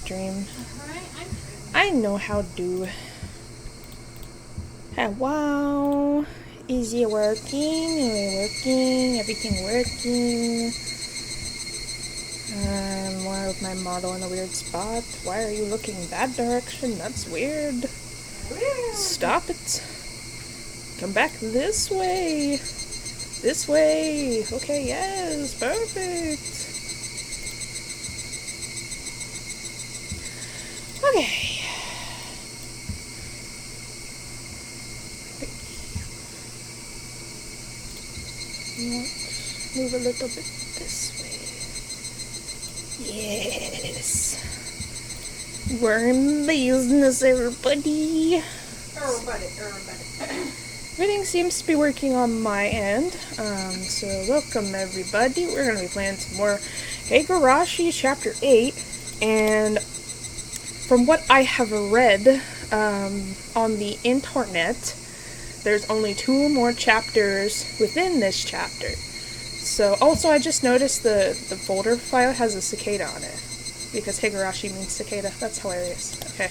stream. I know how to. Wow. Is it working? Is it working? Everything working? Why is my model in a weird spot? Why are you looking that direction? That's weird. Stop it. Come back this way. This way. Okay, yes. Perfect. Okay. Let's move a little bit this way. Yes. We're in business, everybody. Everything seems to be working on my end. So welcome everybody. We're going to be playing some more Higurashi Chapter 8. And from what I have read on the internet, there's only 2 more chapters within this chapter. So, also I just noticed the folder file has a cicada on it. Because Higurashi means cicada. That's hilarious. Okay.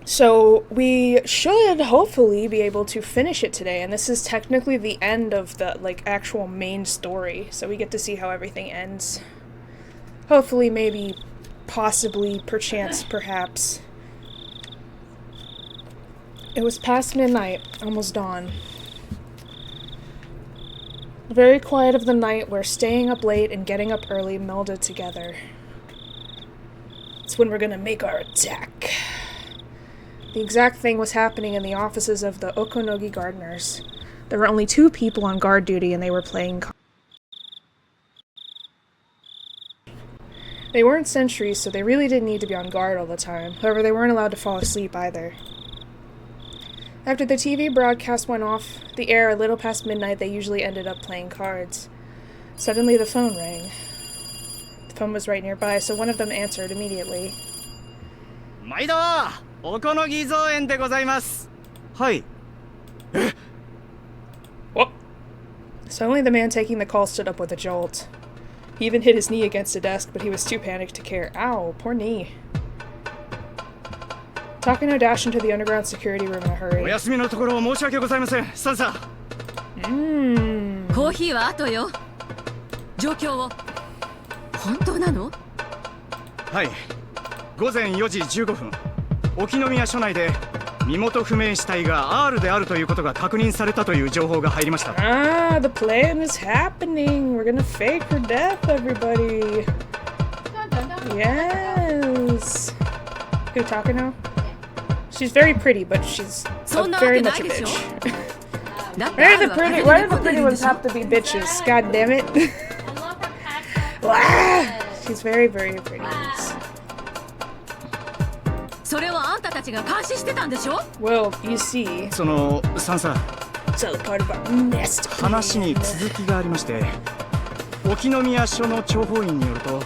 So, we should hopefully be able to finish it today. And this is technically the end of the, actual main story. So we get to see how everything ends. Hopefully, maybe, possibly, perchance, perhaps. It was past midnight, almost dawn. Very quiet of the night where staying up late and getting up early melded together. It's when we're gonna make our attack. The exact thing was happening in the offices of the Okonogi gardeners. There were only 2 people on guard duty and they were playing cards. They weren't sentries, so they really didn't need to be on guard all the time. However, they weren't allowed to fall asleep either. After the TV broadcast went off the air a little past midnight, they usually ended up playing cards. Suddenly the phone rang. The phone was right nearby, so one of them answered immediately. Maida! Okonogi Zoen de gozaimasu. Hai. What? Suddenly the man taking the call stood up with a jolt. He even hit his knee against a desk, but he was too panicked to care. Ow, poor knee. Takano dashed into the underground security room in a hurry. Coffee は後よ。状況を。本当なの？はい。午前4時15分。沖宮署内で身元不明死体が R であるということが確認されたという情報が入りました。Ah, the plan is happening. We're gonna fake her death, everybody. Yes. Who, Takano? She's very pretty, but she's very much a bitch. Why do the pretty ones have to be bitches? God damn it. She's very, very pretty. Well, you see. そのサンサ。It's all part of our nest. 話に続きがありまして、沖宮署の諜報員によると、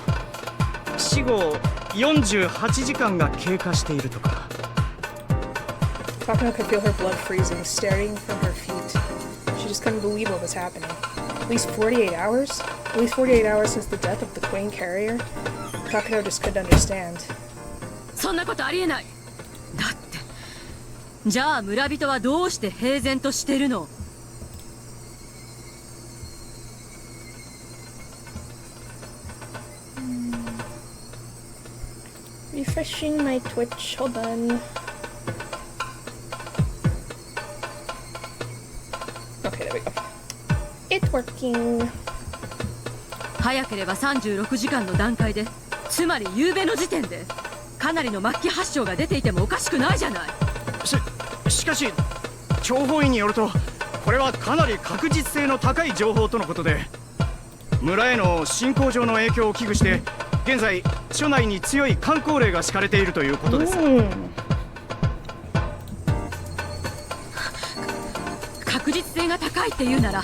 死後48時間が経過しているとか。Takano could feel her blood freezing, starting from her feet. She just couldn't believe what was happening. At least 48 hours? At least 48 hours since the death of the Queen Carrier? Takano just couldn't understand. そんなことありえない。だって。じゃあ村人はどうして平然としてるの？Refreshing my Twitch. Hold on. Okay, there we go. It's working. 早ければ36時間の段階で、つまり夕べの時点で、かなりの末期発症が出ていてもおかしくないじゃない。しかし、諜報員によると、これはかなり確実性の高い情報とのことで、村への進行上の影響を危惧して、現在署内に強い箝口令が敷かれているということです。確実性が高いって言うなら、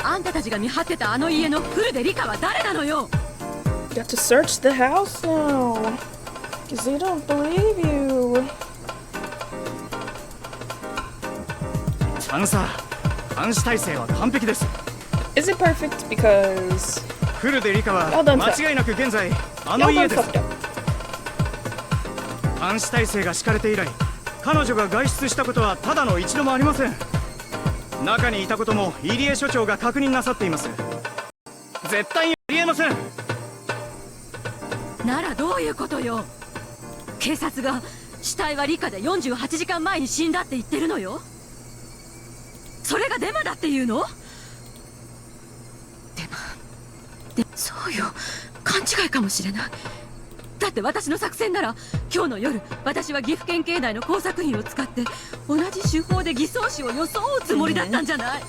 あんたたちが見張ってたあの家のフルでリカは誰なのよ。You have to search the house now, because they don't believe you. あのさ、監視体制は完璧です。Is it perfect? Because フルでリカは Well done, 間違いなく現在あ Y'all の done 家です。 fucked up. 監視体制が敷かれて以来、彼女が外出したことはただの一度もありません。中にいたことも入江所長が確認なさっています。絶対にありえません。ならどういうことよ。警察が死体は理科で48時間前に死んだって言ってるのよ。それがデマだっていうの？そうよ、勘違いかもしれない。だって私の作戦なら今日の夜私は岐阜県警内の工作員を使って同じ手法で偽装師を装うつもりだったんじゃない？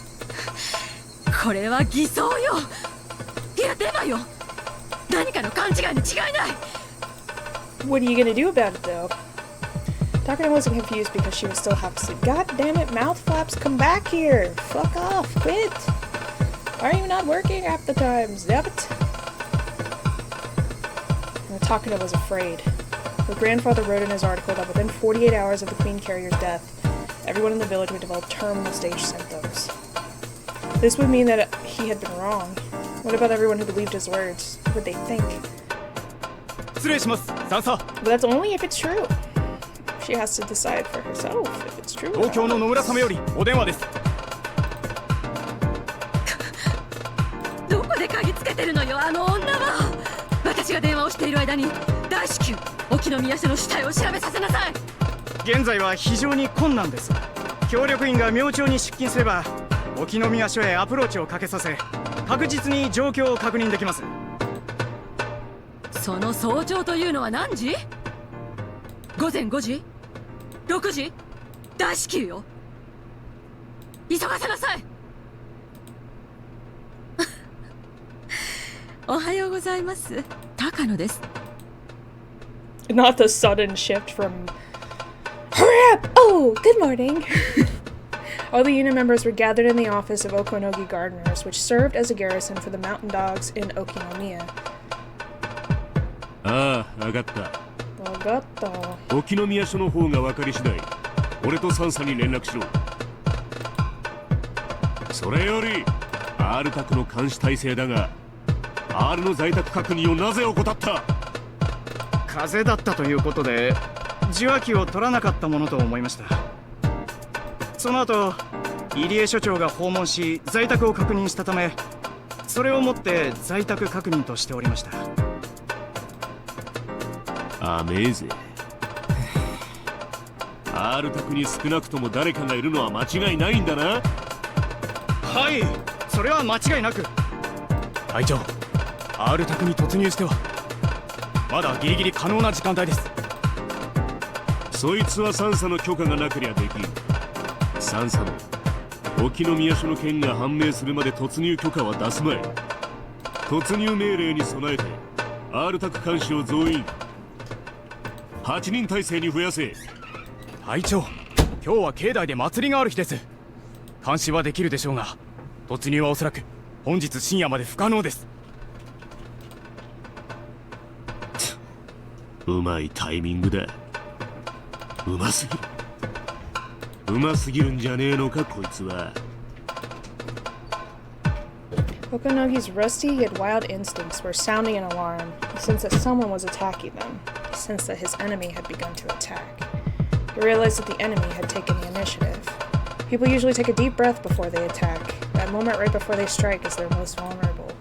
これは偽装よ。いやデマよ。何かの勘違いに違いない。 What are you gonna do about it, though? Takano wasn't confused because she was still half asleep. God damn it, mouth flaps, come back here! Fuck off, quit! Why are you not working half the times? Damn it! Takano was afraid. Her grandfather wrote in his article that within 48 hours of the Queen Carrier's death, everyone in the village would develop terminal stage symptoms. This would mean that he had been wrong. What about everyone who believed his words? What would they think? 失礼します、サンサ。 But that's only if it's true. She has to decide for herself if it's true. 東京の野村様よりお電話です。どこで鍵つけてるのよ、あの女は。私が電話をしている間に大至急沖宮署の死体を調べさせなさい。現在は非常に困難です。協力員が明朝に出勤すれば沖宮署へアプローチをかけさせ、確実に状況を確認できます。その早朝というのは何時？午前5時？6時？大至急よ。急がせなさい。おはようございます。高野です。 Not the sudden shift from hurry up! Oh, good morning! All the unit members were gathered in the office of Okonogi Gardeners, which served as a garrison for the mountain dogs in Okinomiya. ああ、わかった。わかった。沖宮署の方が分かり次第、俺とサンサに連絡しろ。それより R 宅の監視体制だが、 R の在宅確認をなぜ怠った？風邪だったということで受話器を取らなかったものと思いました。その後入江所長が訪問し在宅を確認したため、それをもって在宅確認としておりました。あめえぜ。R 宅に少なくとも誰かがいるのは間違いないんだな。はい、それは間違いなく。隊長、 R 宅に突入してはまだギリギリ可能な時間帯です。そいつはサンサの許可がなければできん。サンサも沖宮署の件が判明するまで突入許可は出すまい。突入命令に備えて R 宅監視を増員、8人体制に増やせ。隊長、今日は境内で祭りがある日です。監視はできるでしょうが突入はおそらく本日深夜まで不可能です。うまいタイミングだ。うますぎる。うますぎるんじゃねえのかこいつは。 Okonogi's rusty yet wild instincts were sounding an alarm. He sensed that someone was attacking them. He sensed that his enemy had begun to attack. He realized that the enemy had taken the initiative. People usually take a deep breath before they attack. That moment right before they strike is their most vulnerable.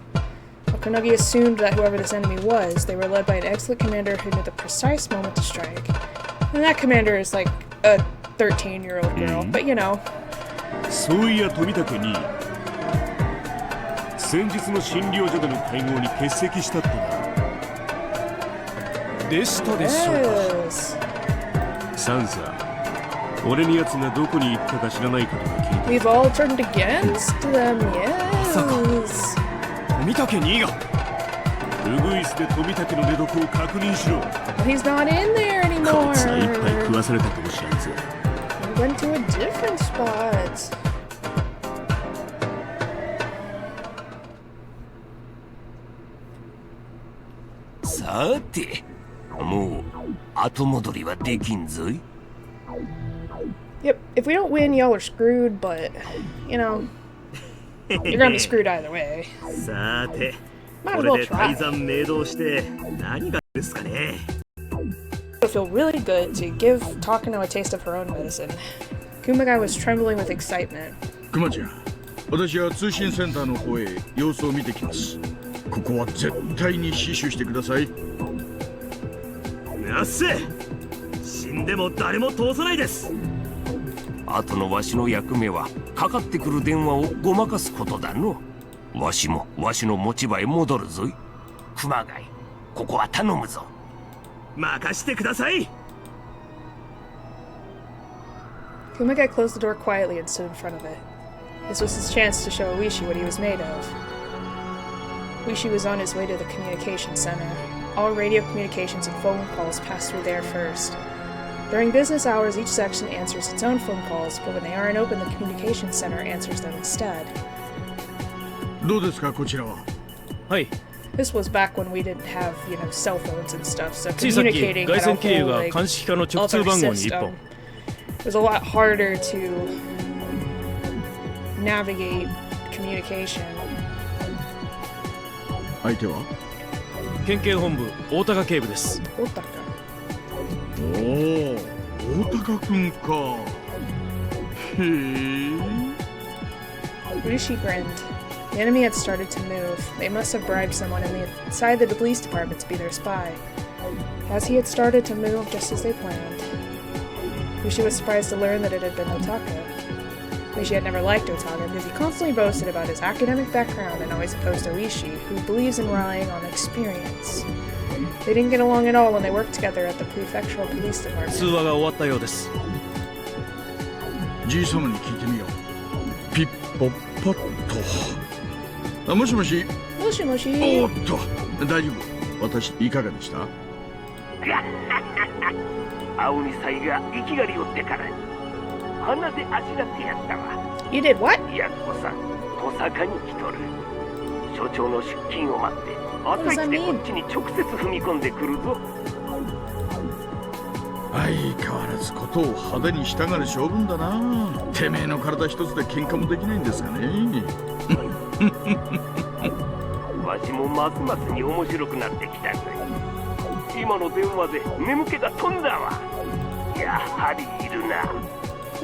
Okonogi assumed that whoever this enemy was, they were led by an excellent commander who knew the precise moment to strike. And that commander is like a 13-year-old girl, but you know. そういや富武に先日の診療所での会合に欠席したってな。でしたでしょうか。サンサ、俺に奴がどこに行ったか知らないかとか聞いて。 We've all turned against them, yes. 富武兄がウグイスで富武の寝床を確認しろ。 He's not in there こ anymore. いつは一杯食わされたかもしれんぜ。 He went to a different spot. さて、もう後戻りはできんぞい。 Yep, if we don't win, y'all are screwed, but, you know, you're gonna be screwed either way. さて、Might as これ well で try. 大山明堂して何がですかね。 It'll feel really good to give Takano a taste of her own medicine. Kumagai was trembling with excitement. クマちゃん、私は通信センターの方へ様子を見てきます。ここは絶対に死守してください。なっせ、死んでも誰も通さないです。後のわしの役目はかかってくる電話をごまかすことだの。わしもわしの持ち場へ戻るぞい。熊谷、ここは頼むぞ。任してください。 Kumagai closed the door quietly and stood in front of it. This was his chance to show Oishi what he was made of. Oishi was on his way to the communication center. All radio communications and phone calls passed through there first. During business hours, each section answers its own phone calls, but when they aren't open, the communication center answers them instead. どうですかこちらは。はい。 This was back when we didn't have, cell phones and stuff, so ついさっき communicating 外 had a 線経由 whole, が like, 監視課の直通 alternate 番号に一 system. 本。 It was a lot harder to navigate communication. 相手は。県警本部大高警部です。 Otaka. おお、大高くんか。へえ。 Rishi grinned. The enemy had started to move. They must have bribed someone inside the police department to be their spy. As he had started to move just as they planned, Rishi was surprised to learn that it had been Otaka. Rishi had never liked Otaka because he constantly boasted about his academic background and always opposed Oishi, who believes in relying on experience. They didn't get along at all when they worked together at the prefectural police 通 department. 話が終わったようです。じい様に聞いてみよう。ピッポッパッと。あ、もしもし。もしもし。おっと、大丈夫。私いかがでした？青にさいが生きがりおってからに鼻であしらってやったわ。 You did what? いやこさん、小坂に来とる。所長の出勤を待って、朝一でこっちに直接踏み込んでくるぞ。相変わらずことを派手にしたがる性分だな。てめえの体一つで喧嘩もできないんですかね。わしもますますに面白くなってきたぜ。今の電話で眠気が飛んだわ。やはりいるな。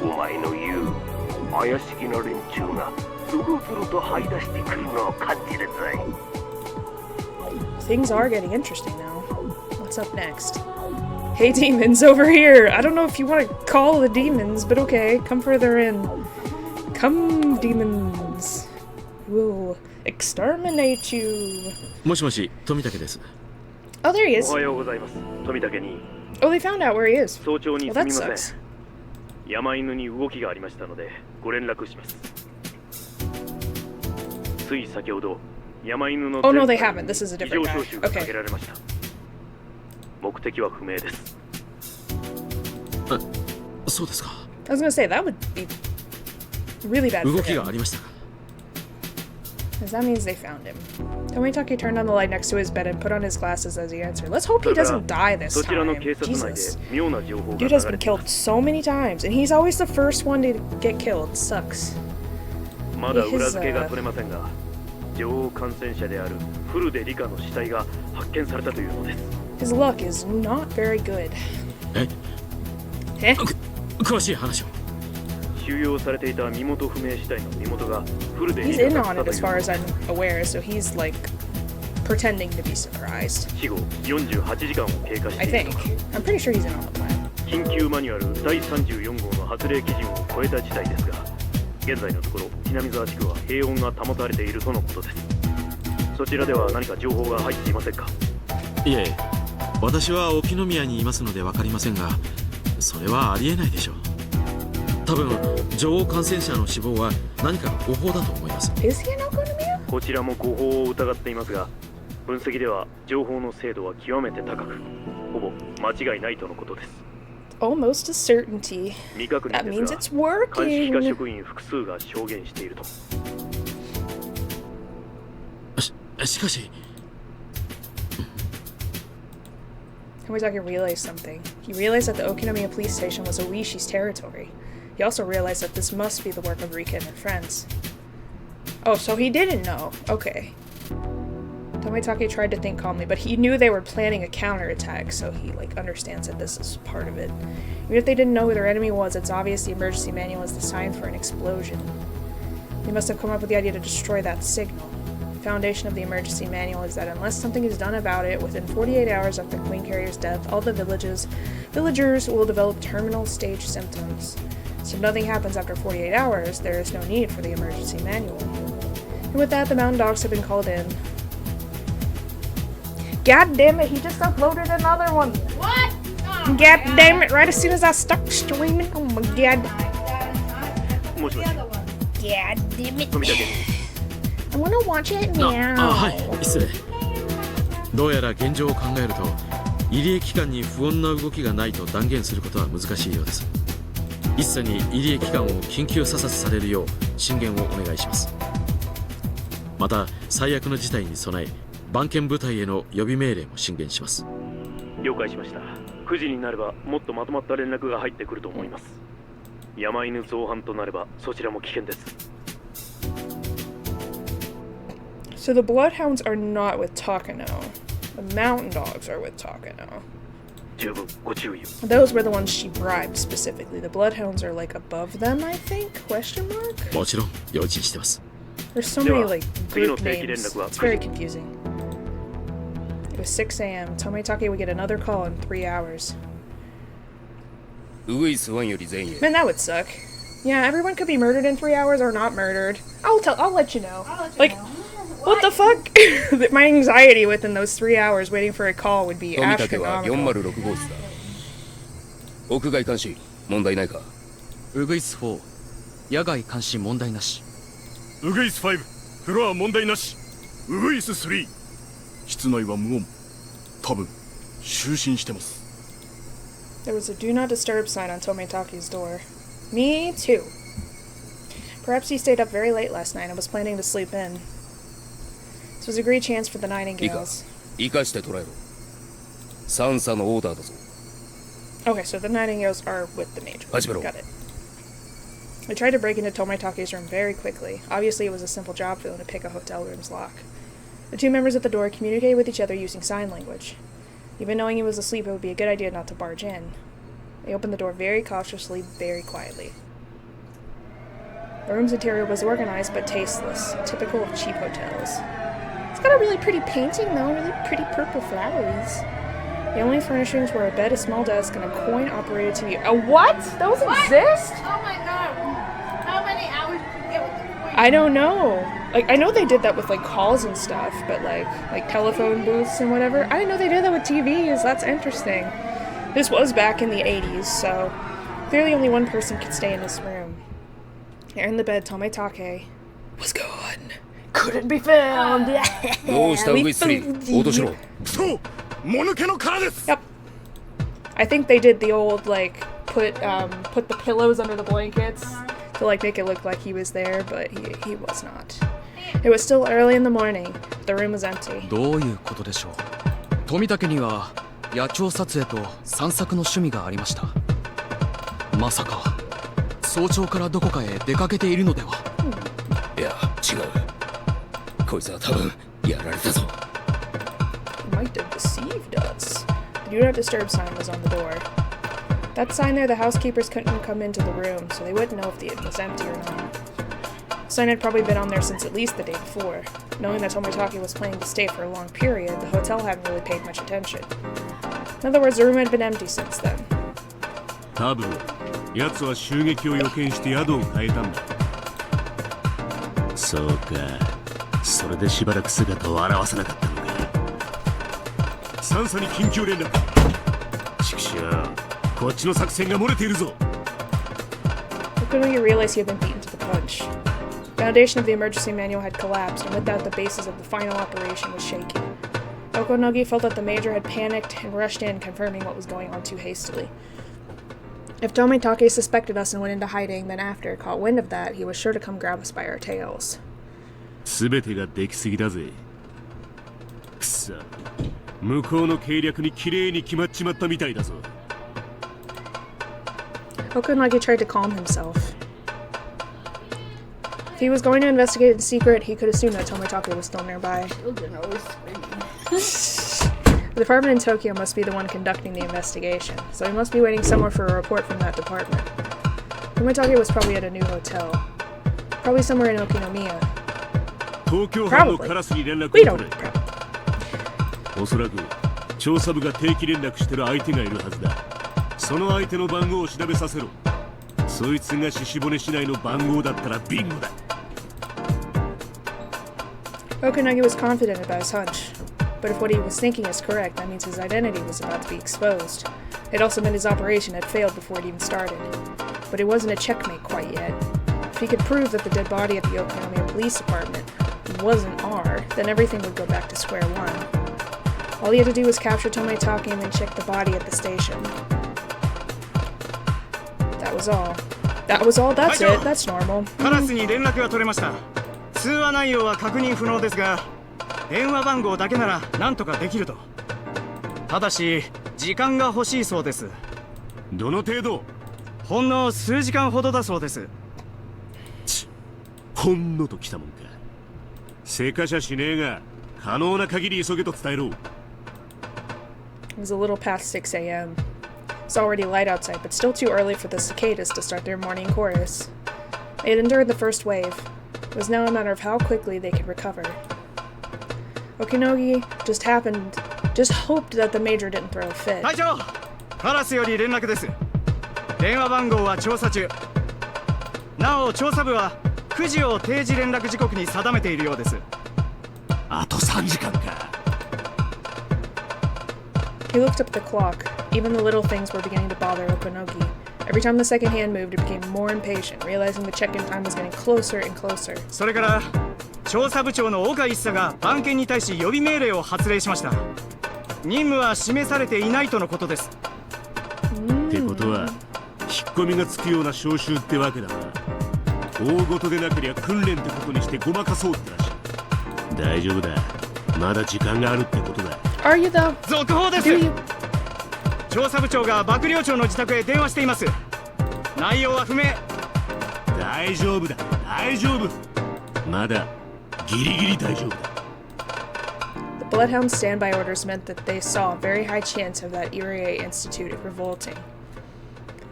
お前の言う怪しげな連中がずるずると這い出してくるのを感じるぞい。 Things are getting interesting now. What's up next? Hey demons, over here! I don't know if you want to call the demons, but okay, come further in. Come, demons. We'll exterminate you. もしもし、富武です。 Oh, there he お is. はようございます。富武に Oh, they found out where he is. 早朝に Well, す that みま sucks. せん。山犬に動きがありましたのでご連絡します。つい先ほど山犬の Oh, no, they 前 haven't. This is a 異 different 常 guy. 招集がか Okay. けられました。目的は不明です。そうですか。 I was gonna say, that would be really bad 動 for きが him. ありましたか。 Because that means they found him. Tomitake turned on the light next to his bed and put on his glasses as he answered. Let's hope he doesn't die this そちらの time. 警察内で Jesus. 妙な情報が Dude 流 has れ been ていま killed す。 so many times, and he's always the first one to get killed. Sucks. まだ裏付けが取れませんが、女王感染者であるフルデリカの死体が発見されたというのです。 His luck is not very good. え、 Eh? 詳しい話を。収容されていた身元不明死体の身元がフルデ He's リ in カだっ on た it とい as う far の as です。 I'm aware, so he's like pretending to be surprised. 死後48時間を経過し I ている think. とか。 I'm pretty sure he's in on the plan. 緊急マニュアル第34号の発令基準を超えた事態ですが、現在のところ血波沢地区は平穏が保たれているとのことです。そちらでは何か情報が入っていませんか？いえ、私は沖宮にいますので分かりませんが、それはありえないでしょう。多分女王感染者の死亡は何かの誤報だと思います。 Is he in Okonomiya? こちらも誤報を疑っていますが、分析では情報の精度は極めて高く、ほぼ間違いないとのことです。 Almost a certainty. 未確 That 認 means で it's すが、監視課 working. 職員複数が証言していると。しかし、 Kamitake realized something. He realized that the Okinomiya police station was Oishi's territory. He also realized that this must be the work of Rika and her friends. Oh, so he didn't know. Okay. Tomitake tried to think calmly, but he knew they were planning a counterattack, so he, understands that this is part of it. Even if they didn't know who their enemy was, it's obvious the emergency manual is designed for an explosion. They must have come up with the idea to destroy that signal. The foundation of the emergency manual is that unless something is done about it, within 48 hours after the Queen Carrier's death, all the villagers will develop terminal stage symptoms. So if nothing happens after 48 hours, there is no need for the emergency manual. And with that, the mountain dogs have been called in. God damn it, he just uploaded another one! What? Oh, God damn it, right as soon as I start streaming. Oh my god. もしもし God damn it. 富田家 I wanna watch it now. はい失礼。どうやら現状を考えると入江機関に不穏な動きがないと断言することは難しいようです。一切に入江機関を緊急査察されるよう進言をお願いします。また最悪の事態に備え番犬部隊への予備命令も進言します。了解しました。9時になればもっとまとまった連絡が入ってくると思います。山犬造反となればそちらも危険です。 So the bloodhounds are not with Takano. The mountain dogs are with Takano. 十分ご注意を。 Those were the ones she bribed specifically. The bloodhounds are above them, I think? Question mark? もちろん用心してます。 There's so many group Three names. no It's very confusing. It was 6 a.m. Tomitake would get another call in 3 hours. Man, that would suck. Yeah, everyone could be murdered in 3 hours or not murdered. I'll let you know. What the fuck? My anxiety within those 3 hours waiting for a call would be astronomical. 屋外監視問題ないか。ウグイス4野外監視問題なし。ウグイス5フロア問題なし。ウグイス3室内は無音。多分就寝してます。 There was a do not disturb sign on Tomitake's door. Me too. Perhaps he stayed up very late last night and was planning to sleep in. This was a great chance for the Nightingales. 生かして捉えろ。サンサのオーダーだぞ。 Okay, so the Nightingales are with the Major. Got it. They tried to break into Tomitake's room very quickly. Obviously, it was a simple job for them to pick a hotel room's lock. The two members at the door communicated with each other using sign language. Even knowing he was asleep, it would be a good idea not to barge in. They opened the door very cautiously, very quietly. The room's interior was organized but tasteless, typical of cheap hotels. It's got a really pretty painting, though, really pretty purple flowers. The only furnishings were a bed, a small desk, and a coin-operated TV. A what? Those exist? Oh my god. How many hours did you get with the coin? I don't know. I know they did that with, calls and stuff, but, like telephone booths and whatever. I didn't know they did that with TVs. That's interesting. This was back in the 80s, so clearly only one person could stay in this room. There in the bed, Tomitake was gone. Couldn't be found. どうしたウグイス3応答しろ。そうもぬけの殻です。 Yep. I think they did the old, put the pillows under the blankets to, make it look like he was there, but he was not. It was still early in the morning. The room was empty. どういうことでしょう。富武には野鳥撮影と散策の趣味がありました。まさか早朝からどこかへ出かけているのでは。いや違う。こいつは多分やられたぞ。 He might have deceived us. The do not disturb sign was on the door. That sign there, the housekeepers couldn't come into the room, so they wouldn't know if it was empty or not. The sign had probably been on there since at least the day before. Knowing that Tomitake was planning to stay for a long period, the hotel hadn't really paid much attention. In other words, the room had been empty since then. 多分奴は襲撃を予見して宿を変えたんだ。そうか、それでしばらく姿を現さなかったのか。サンサに緊急連絡。畜生、こっちの作戦が漏れているぞ。Quickly realized he had been beaten to the punch. The foundation of the emergency manual had collapsed, and with that, the basis of the final operation was shaky. Okonogi felt that the major had panicked and rushed in, confirming what was going on too hastily. If Tomitake suspected us and went into hiding, then after caught wind of that, he was sure to come grab us by our tails. すべてができすぎだぜ。くそ、向こうの計略にきれいに決まっちまったみたいだぞ。Okonogi tried to calm himself. If he was going to investigate in secret, he could assume that Tomitake was still nearby. Children always screaming. The department in Tokyo must be the one conducting the investigation, so he must be waiting somewhere for a report from that department. Tomitake was probably at a new hotel. Probably somewhere in Okinomiya. Probably. We don't need probably. おそらく調査部が定期連絡してる相手がいるはずだ。その相手の番号を調べさせろ。そいつが獅子骨市内の番号だったらビンゴだ。Okanagi was confident about his hunch, but if what he was thinking is correct, that means his identity was about to be exposed. It also meant his operation had failed before it even started. But it wasn't a checkmate quite yet. If he could prove that the dead body at the Okinomiya Police Department wasn't R, then everything would go back to square one. All he had to do was capture Tomitake and then check the body at the station. That was all. That was all, that's it, that's normal. カラスに連絡が取れました。通話内容は確認不能ですが、電話番号だけなら何とかできると。ただし、時間が欲しいそうです。どの程度？ほんの数時間ほどだそうです。ほんのときたもんか。せかしゃしねえが、可能な限り急げと伝えろ。It was a little past 6 a.m. It's already light outside, but still too early for the cicadas to start their morning chorus. They had endured the first wave. It was now a matter of how quickly they could recover. Okinogi just hoped that the major didn't throw a fit. 隊長、カラスより連絡です。電話番号は調査中。なお調査部は9時を定時連絡時刻に定めているようです。あと3時間か。He looked up at the clock. Even the little things were beginning to bother Okanogi. Every time the second hand moved, it became more impatient, realizing the check-in time was getting closer and closer. それから、調査部長の岡一佐が番犬に対し予備命令を発令しました。任務は示されていないとのことです。ってことは、引っ込みがつくような招集ってわけだな。大事でなけりゃ訓練ってことにしてごまかそうってらしい。大丈夫だ。まだ時間があるってことだ。Are you though? 続報です。調査部長が幕僚長の自宅へ電話しています。内容は不明。大丈夫だ。大丈夫。まだギリギリ大丈夫だ。The Bloodhound's standby orders meant that they saw a very high chance of that Irie Institute revolting.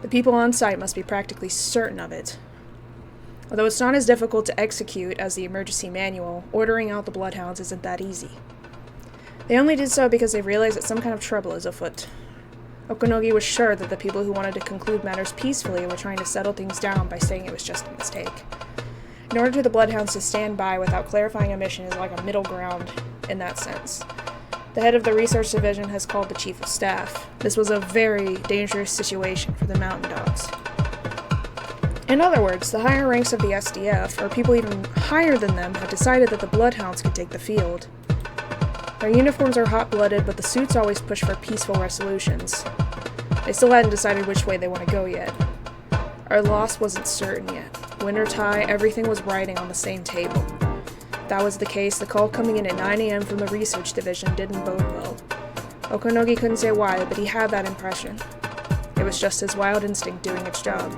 The people on site must be practically certain of it. Although it's not as difficult to execute as the emergency manual, ordering out the Bloodhounds isn't that easy. They only did so because they realized that some kind of trouble is afoot. Okanogi was sure that the people who wanted to conclude matters peacefully were trying to settle things down by saying it was just a mistake. In order for the Bloodhounds to stand by without clarifying a mission is like a middle ground in that sense. The head of the research division has called the chief of staff. This was a very dangerous situation for the Mountain Dogs. In other words, the higher ranks of the SDF, or people even higher than them, had decided that the Bloodhounds could take the field. Their uniforms are hot-blooded, but the suits always push for peaceful resolutions. They still hadn't decided which way they want to go yet. Our loss wasn't certain yet. Win or tie, everything was riding on the same table. If that was the case, the call coming in at 9 a.m. from the research division didn't bode well. Okanogi couldn't say why, but he had that impression. It was just his wild instinct doing its job.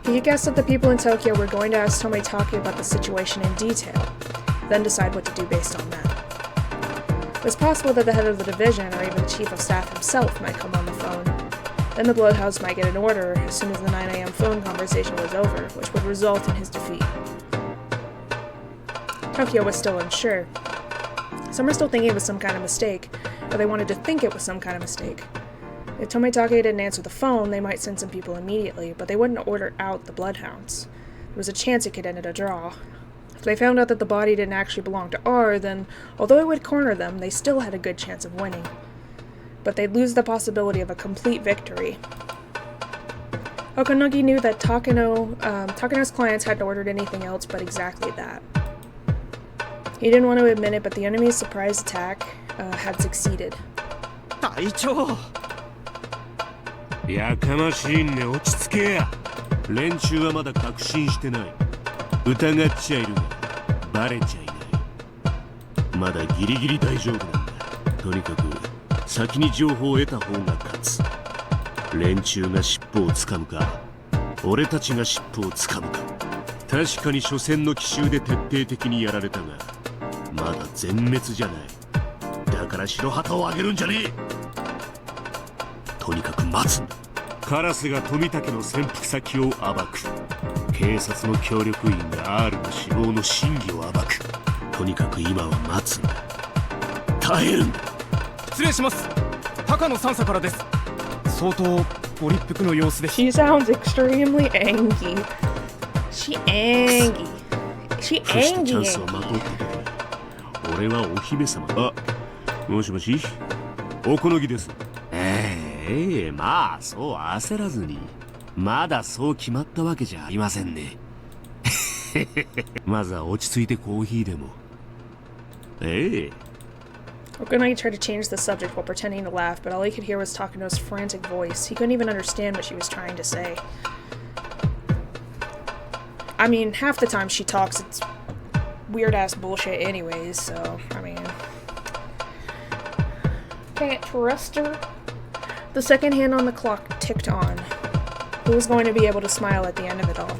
He had guessed that the people in Tokyo were going to ask Tomitake about the situation in detail, then decide what to do based on that. It was possible that the head of the division, or even the chief of staff himself, might come on the phone. Then the Bloodhounds might get an order as soon as the 9 a.m. phone conversation was over, which would result in his defeat. Tokyo was still unsure. Some were still thinking it was some kind of mistake, or they wanted to think it was some kind of mistake. If Tomitake didn't answer the phone, they might send some people immediately, but they wouldn't order out the Bloodhounds. There was a chance it could end in a draw. If they found out that the body didn't actually belong to R, then, although it would corner them, they still had a good chance of winning. But they'd lose the possibility of a complete victory. Okanogi knew that Takano's clients hadn't ordered anything else but exactly that. He didn't want to admit it, but the enemy's surprise attack had succeeded. 隊長。やかましいね、落ち着けや。連中はまだ確信してない。疑っちゃいるがバレちゃいない。まだギリギリ大丈夫なんだ。とにかく先に情報を得た方が勝つ。連中が尻尾をつかむか、俺たちが尻尾をつかむか。確かに初戦の奇襲で徹底的にやられたが、まだ全滅じゃない。だから白旗を上げるんじゃねえ。とにかく待つんだ。カラスが富武の潜伏先を暴く。警察の協力員が R の死亡の真偽を暴く。とにかく今は待つんだ。耐えるんだ。失礼します。高野三佐からです。相当ご立腹の様子です。 She sounds extremely angry. She angry. She そしてチャン angry. スをまとってくれ。俺はお姫様。あ、もしもし、おこのぎです。まあそう焦らずに。まだそう決まったわけじゃありませんね。まずは落ち着いてコーヒーでも。Okunagi tried to change the subject while pretending to laugh, but all he could hear was Takano's frantic voice. He couldn't even understand what she was trying to say. I mean, half the time she talks, it's weird-ass bullshit anyways, so, I mean... Can't trust her. The second hand on the clock ticked on. Who was going to be able to smile at the end of it all?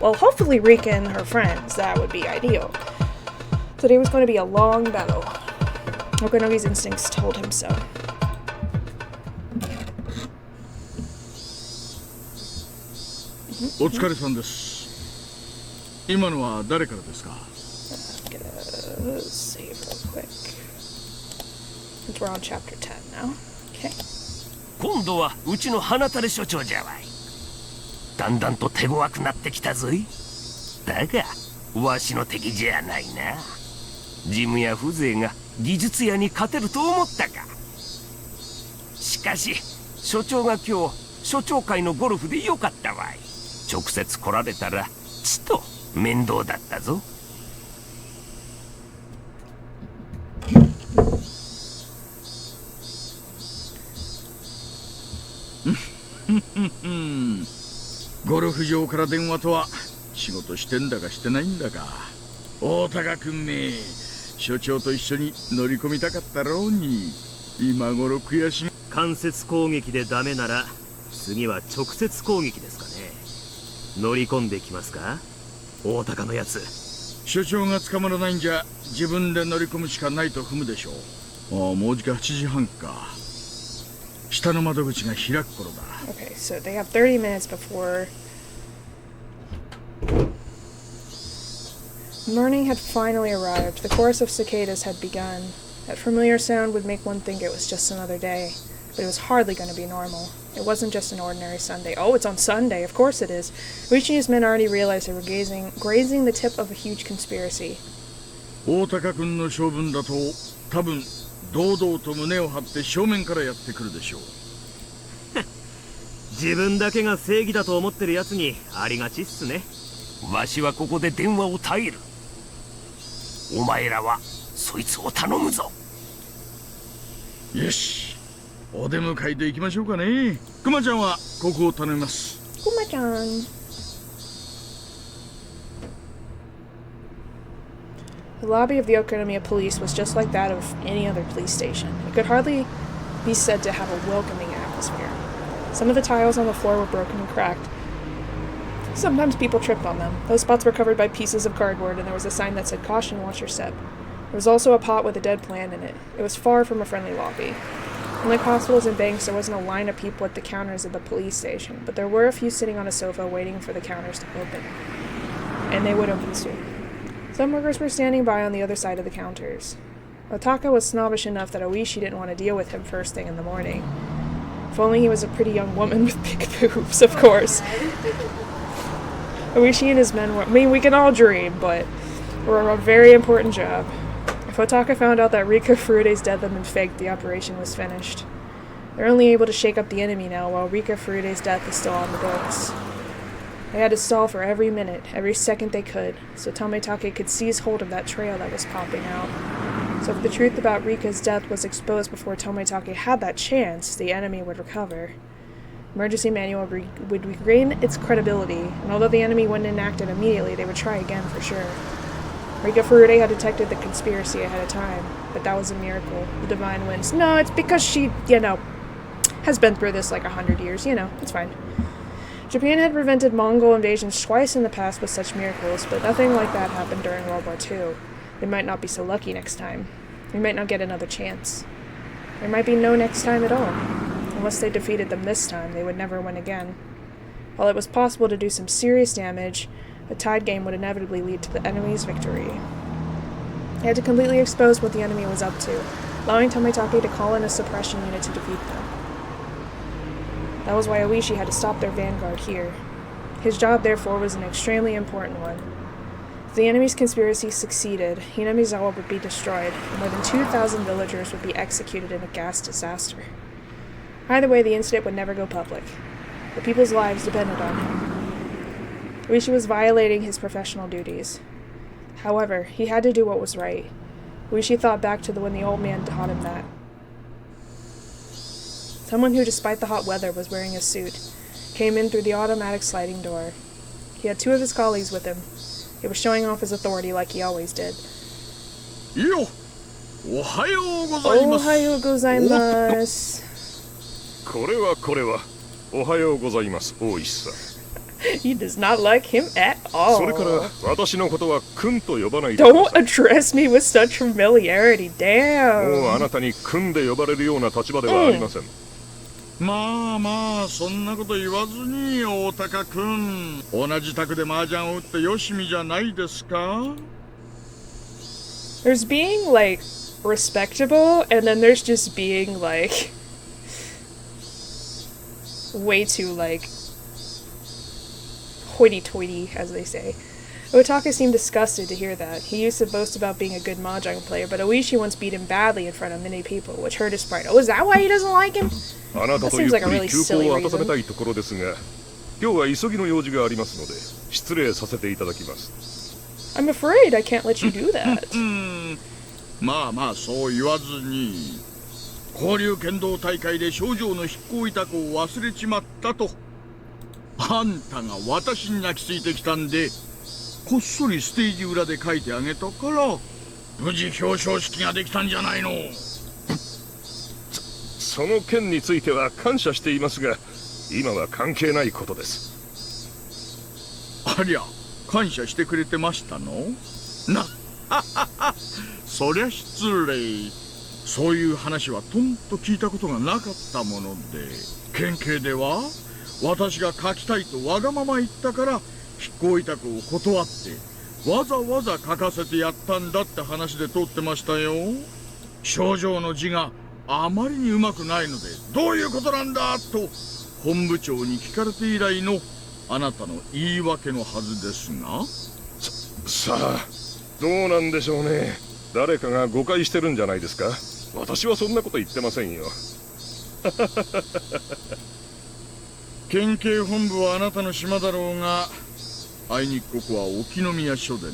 Well, hopefully Rika and her friends. That would be ideal. Today was going to be a long battle. Okunagi's instincts told him so. Mm-hmm. お疲れさんです。今のは誰からですか? I'm gonna save real quick. We're on chapter 10 now. Okay. 今度はうちの花垂所長じゃわい。だんだんと手強くなってきたぞい。だがわしの敵じゃないな。事務や風情が技術屋に勝てると思ったか。しかし所長が今日所長会のゴルフでよかったわい。直接来られたらちと面倒だったぞ。ゴルフ場から電話とは仕事してんだかしてないんだか。大高君め、所長と一緒に乗り込みたかったろうに。今頃悔しみ。間接攻撃でダメなら次は直接攻撃ですかね。乗り込んできますか、大高のやつ。所長が捕まらないんじゃ自分で乗り込むしかないと踏むでしょう。もうじき8時半か。下の窓口が開く頃だ。 Okay, so they have 30 minutes before... Morning had finally arrived. The chorus of cicadas had begun. That familiar sound would make one think it was just another day, but it was hardly going to be normal. It wasn't just an ordinary Sunday. Oh, it's on Sunday. Of course it is. Uichi and his men already realized they were grazing the tip of a huge conspiracy. 大高君の性分だと多分堂々と胸を張って正面からやってくるでしょう。自分だけが正義だと思ってるやつにありがちっすね。わしはここで電話を耐える。お前らはそいつを頼むぞ。よし、お出迎えで行きましょうかね。クマちゃんはここを頼みます。クマちゃん。The lobby of the Okonomiya police was just like that of any other police station. It could hardly be said to have a welcoming atmosphere. Some of the tiles on the floor were broken and cracked. Sometimes people tripped on them. Those spots were covered by pieces of cardboard, and there was a sign that said, "Caution, watch your step." There was also a pot with a dead plant in it. It was far from a friendly lobby. Unlike hospitals and banks, there wasn't a line of people at the counters of the police station, but there were a few sitting on a sofa waiting for the counters to open. And they would open soon. Some workers were standing by on the other side of the counters. Otaka was snobbish enough that Oishi didn't want to deal with him first thing in the morning. If only he was a pretty young woman with big boobs, of course. Oishi and his men were, I mean, we can all dream, but were a very important job. If Otaka found out that Rika Furude's death had been faked, the operation was finished. They're only able to shake up the enemy now, while Rika Furude's death is still on the books. They had to stall for every minute, every second they could, so Tomitake could seize hold of that trail that was popping out. So if the truth about Rika's death was exposed before Tomitake had that chance, the enemy would recover. Emergency manual would regain its credibility, and although the enemy wouldn't enact it immediately, they would try again for sure. Rika Furude had detected the conspiracy ahead of time, but that was a miracle. The divine wins. No, it's because she, has been through this like 100 years, it's fine. Japan had prevented Mongol invasions twice in the past with such miracles, but nothing like that happened during World War II. They might not be so lucky next time. We might not get another chance. There might be no next time at all. Unless they defeated them this time, they would never win again. While it was possible to do some serious damage, a tied game would inevitably lead to the enemy's victory. They had to completely expose what the enemy was up to, allowing Tomitake to call in a suppression unit to defeat them. That was why Oishi had to stop their vanguard here. His job, therefore, was an extremely important one. If the enemy's conspiracy succeeded, Hinamizawa would be destroyed, and more than 2,000 villagers would be executed in a gas disaster. Either way, the incident would never go public. The people's lives depended on him. Oishi was violating his professional duties. However, he had to do what was right. Oishi thought back to when the old man taught him that. Someone who, despite the hot weather, was wearing a suit, came in through the automatic sliding door. He had 2 of his colleagues with him. He was showing off his authority like he always did. Yo! Ohayou gozaimasu! Ohayou gozaimasu! これはおはようございます大石さん He does not like him at all. それから私のことは君と呼ばないで Don't address me with such familiarity, damn. もうあなたに君で呼ばれるような立場ではありません、まあまあそんなこと言わずに大高くん同じ宅で麻雀を打ってよしみじゃないですか There's being like respectable and then there's just being like way too like hoity-toity, as they say. Otaka seemed disgusted to hear that. He used to boast about being a good mahjong player, but Oishi once beat him badly in front of many people, which hurt his pride. Oh, is that why he doesn't like him? あなた That とゆ seems っ like く a り really 休 silly 校を温め reason. たいところですが今日は急ぎの用事がありますので失礼させていただきます I'm afraid I can't let you do that. まあまあそう言わずに交流剣道大会で少女の筆行委託を忘れちまったとあんたが私に泣きついてきたんでこっそりステージ裏で書いてあげたから無事表彰式ができたんじゃないのその件については感謝していますが今は関係ないことですありゃ感謝してくれてましたのなそりゃ失礼そういう話はとんと聞いたことがなかったもので県警では私が書きたいとわがまま言ったから筆行委託を断ってわざわざ書かせてやったんだって話で通ってましたよ症状の字があまりにうまくないのでどういうことなんだと本部長に聞かれて以来のあなたの言い訳のはずですがさあどうなんでしょうね誰かが誤解してるんじゃないですか私はそんなこと言ってませんよ県警本部はあなたの島だろうがあいにくここは沖宮署でね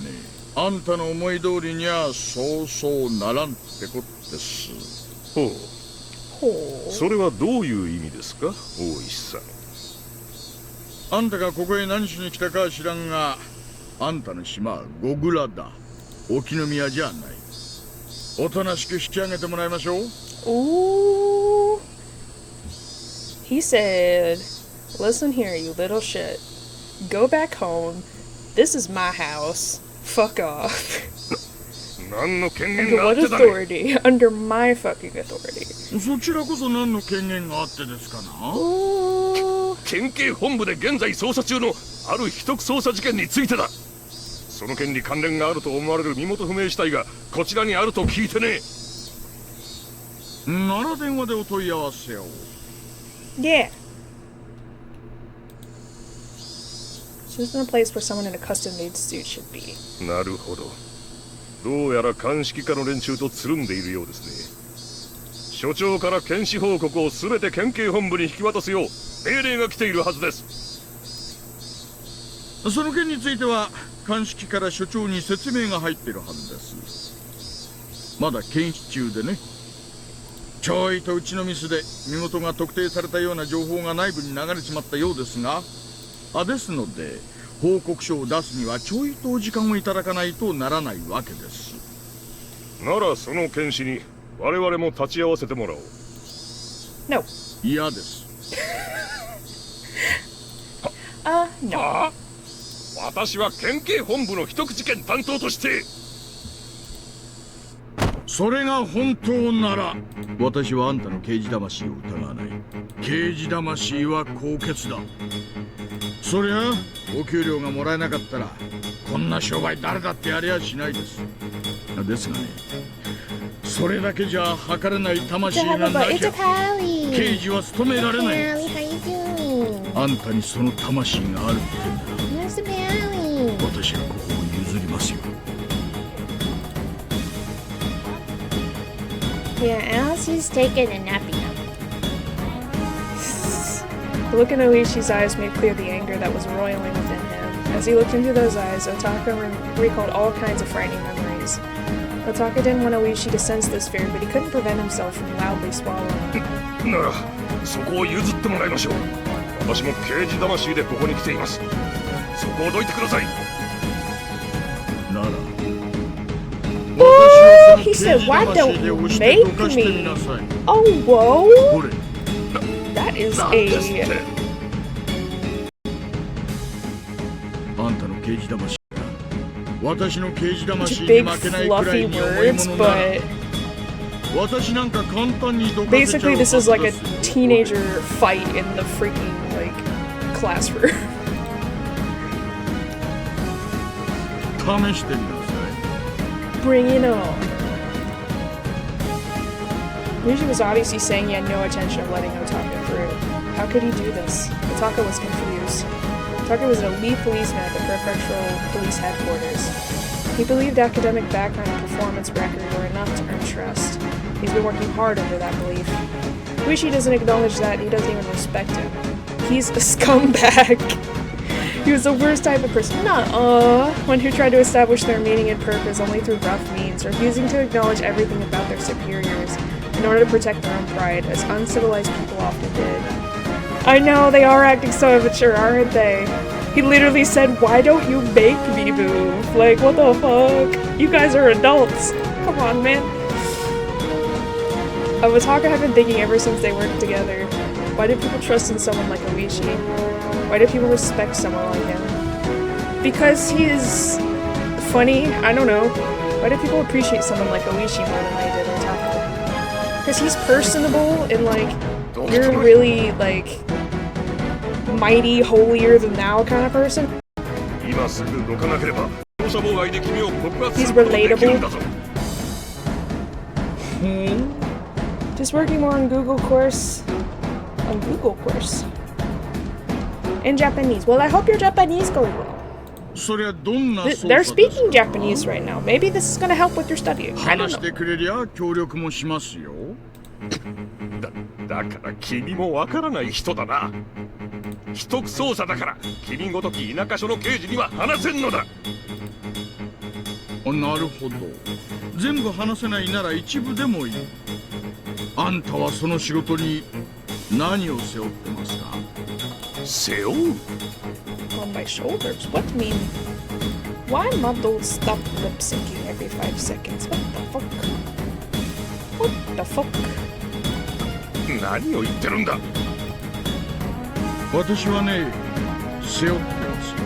あんたの思い通りにはそうそうならんってこですほうそれはどういう意味ですか大石さんあんたがここへ何しに来たかは知らんがあんたの島はゴグラだ沖宮じゃないおとなしく引き上げてもらいましょう Ooh. He said, listen here, you little shit. Go back home. This is my house. Fuck off. 何の権限 Under があっ what てだね authority? Under my fucking authority. そちらこそ何の権限があってですかな Ooh. 県警本部で現在捜査中のある秘匿捜査事件についてだその件に関連があると思われる身元不明死体がこちらにあると聞いてねなら電話でお問い合わせを Yeah. This isn't a place where someone in a custom-made suit should be. なるほどどうやら鑑識課の連中とつるんでいるようですね署長から検視報告を全て県警本部に引き渡すよう命令が来ているはずですその件については鑑識から所長に説明が入っているはずですまだ検視中でねちょいとうちのミスで身元が特定されたような情報が内部に流れちまったようですがですので報告書を出すにはちょいとお時間をいただかないとならないわけですならその検視に我々も立ち会わせてもらおう No. 嫌です No. はあ、私は県警本部の一口券担当として。それが本当なら私はあんたの刑事魂を疑わない。刑事魂は高潔だ。そりゃお給料がもらえなかったらこんな商売誰だってやりゃしないです。ですがね、それだけじゃ測れない魂がなきゃ刑事は務められない。あんたにその魂があるってんだら私はここを譲りますよ。Yeah, Alice's taking a nappy now. The look in Oishi's eyes made clear the anger that was roiling within him. As he looked into those eyes, Otaka recalled all kinds of frightening memories. Otaka didn't want Oishi to sense this fear, but he couldn't prevent himself from loudly swallowing. なら、そこを譲ってもらいましょう。私も刑事魂でここに来ています。そこをどいてください。なら。Oh, he said, why don't you make me? Oh, whoa. That is a... あんたの刑事魂が私の刑事魂に負けないくらいに重いものなら私なんか簡単にどかせちゃうはずです。 Basically, this is like a teenager fight in the freaking, like, classroom. 試してみなさい。 Bring it on. Ryuji was obviously saying he had no intention of letting Otaka through. How could he do this? Otaka was confused. Otaka was an elite policeman at the prefectural police headquarters. He believed academic background and performance record were enough to earn trust. He's been working hard under that belief. Ryuji doesn't acknowledge that, he doesn't even respect him. He's a scumbag. He was the worst type of person. Nuh-uh. One who tried to establish their meaning and purpose only through rough means, refusing to acknowledge everything about their superiors in order to protect their own pride, as uncivilized people often did. I know, they are acting so immature, aren't they? He literally said, why don't you make me move? Like, what the fuck? You guys are adults. Come on, man. Otaka had been thinking ever since they worked together. Why do people trust in someone like Oishi? Why do people respect someone like him? Because he is funny? I don't know. Why do people appreciate someone like Oishi more than they did Otaka? Because he's personable and, like, you're really, like, mighty, holier-than-thou kind of person. He's relatable. Just working more on Google course. On Google course. In Japanese. Well, I hope your Japanese goes well. They're speaking Japanese right now. Maybe this is going to help with your studying. I don't know. だから君もわからない人だな。秘匿捜査だから君ごとき田舎署の刑事には話せんのだ。なるほど。全部話せないなら一部でもいい。あんたはその仕事に何を背負ってますか？背負う？ On my shoulders? What mean? Why models stop lip syncing every 5 seconds? What the fuck? What the fuck? 何を言ってるんだ。私はね、背負ってますよ。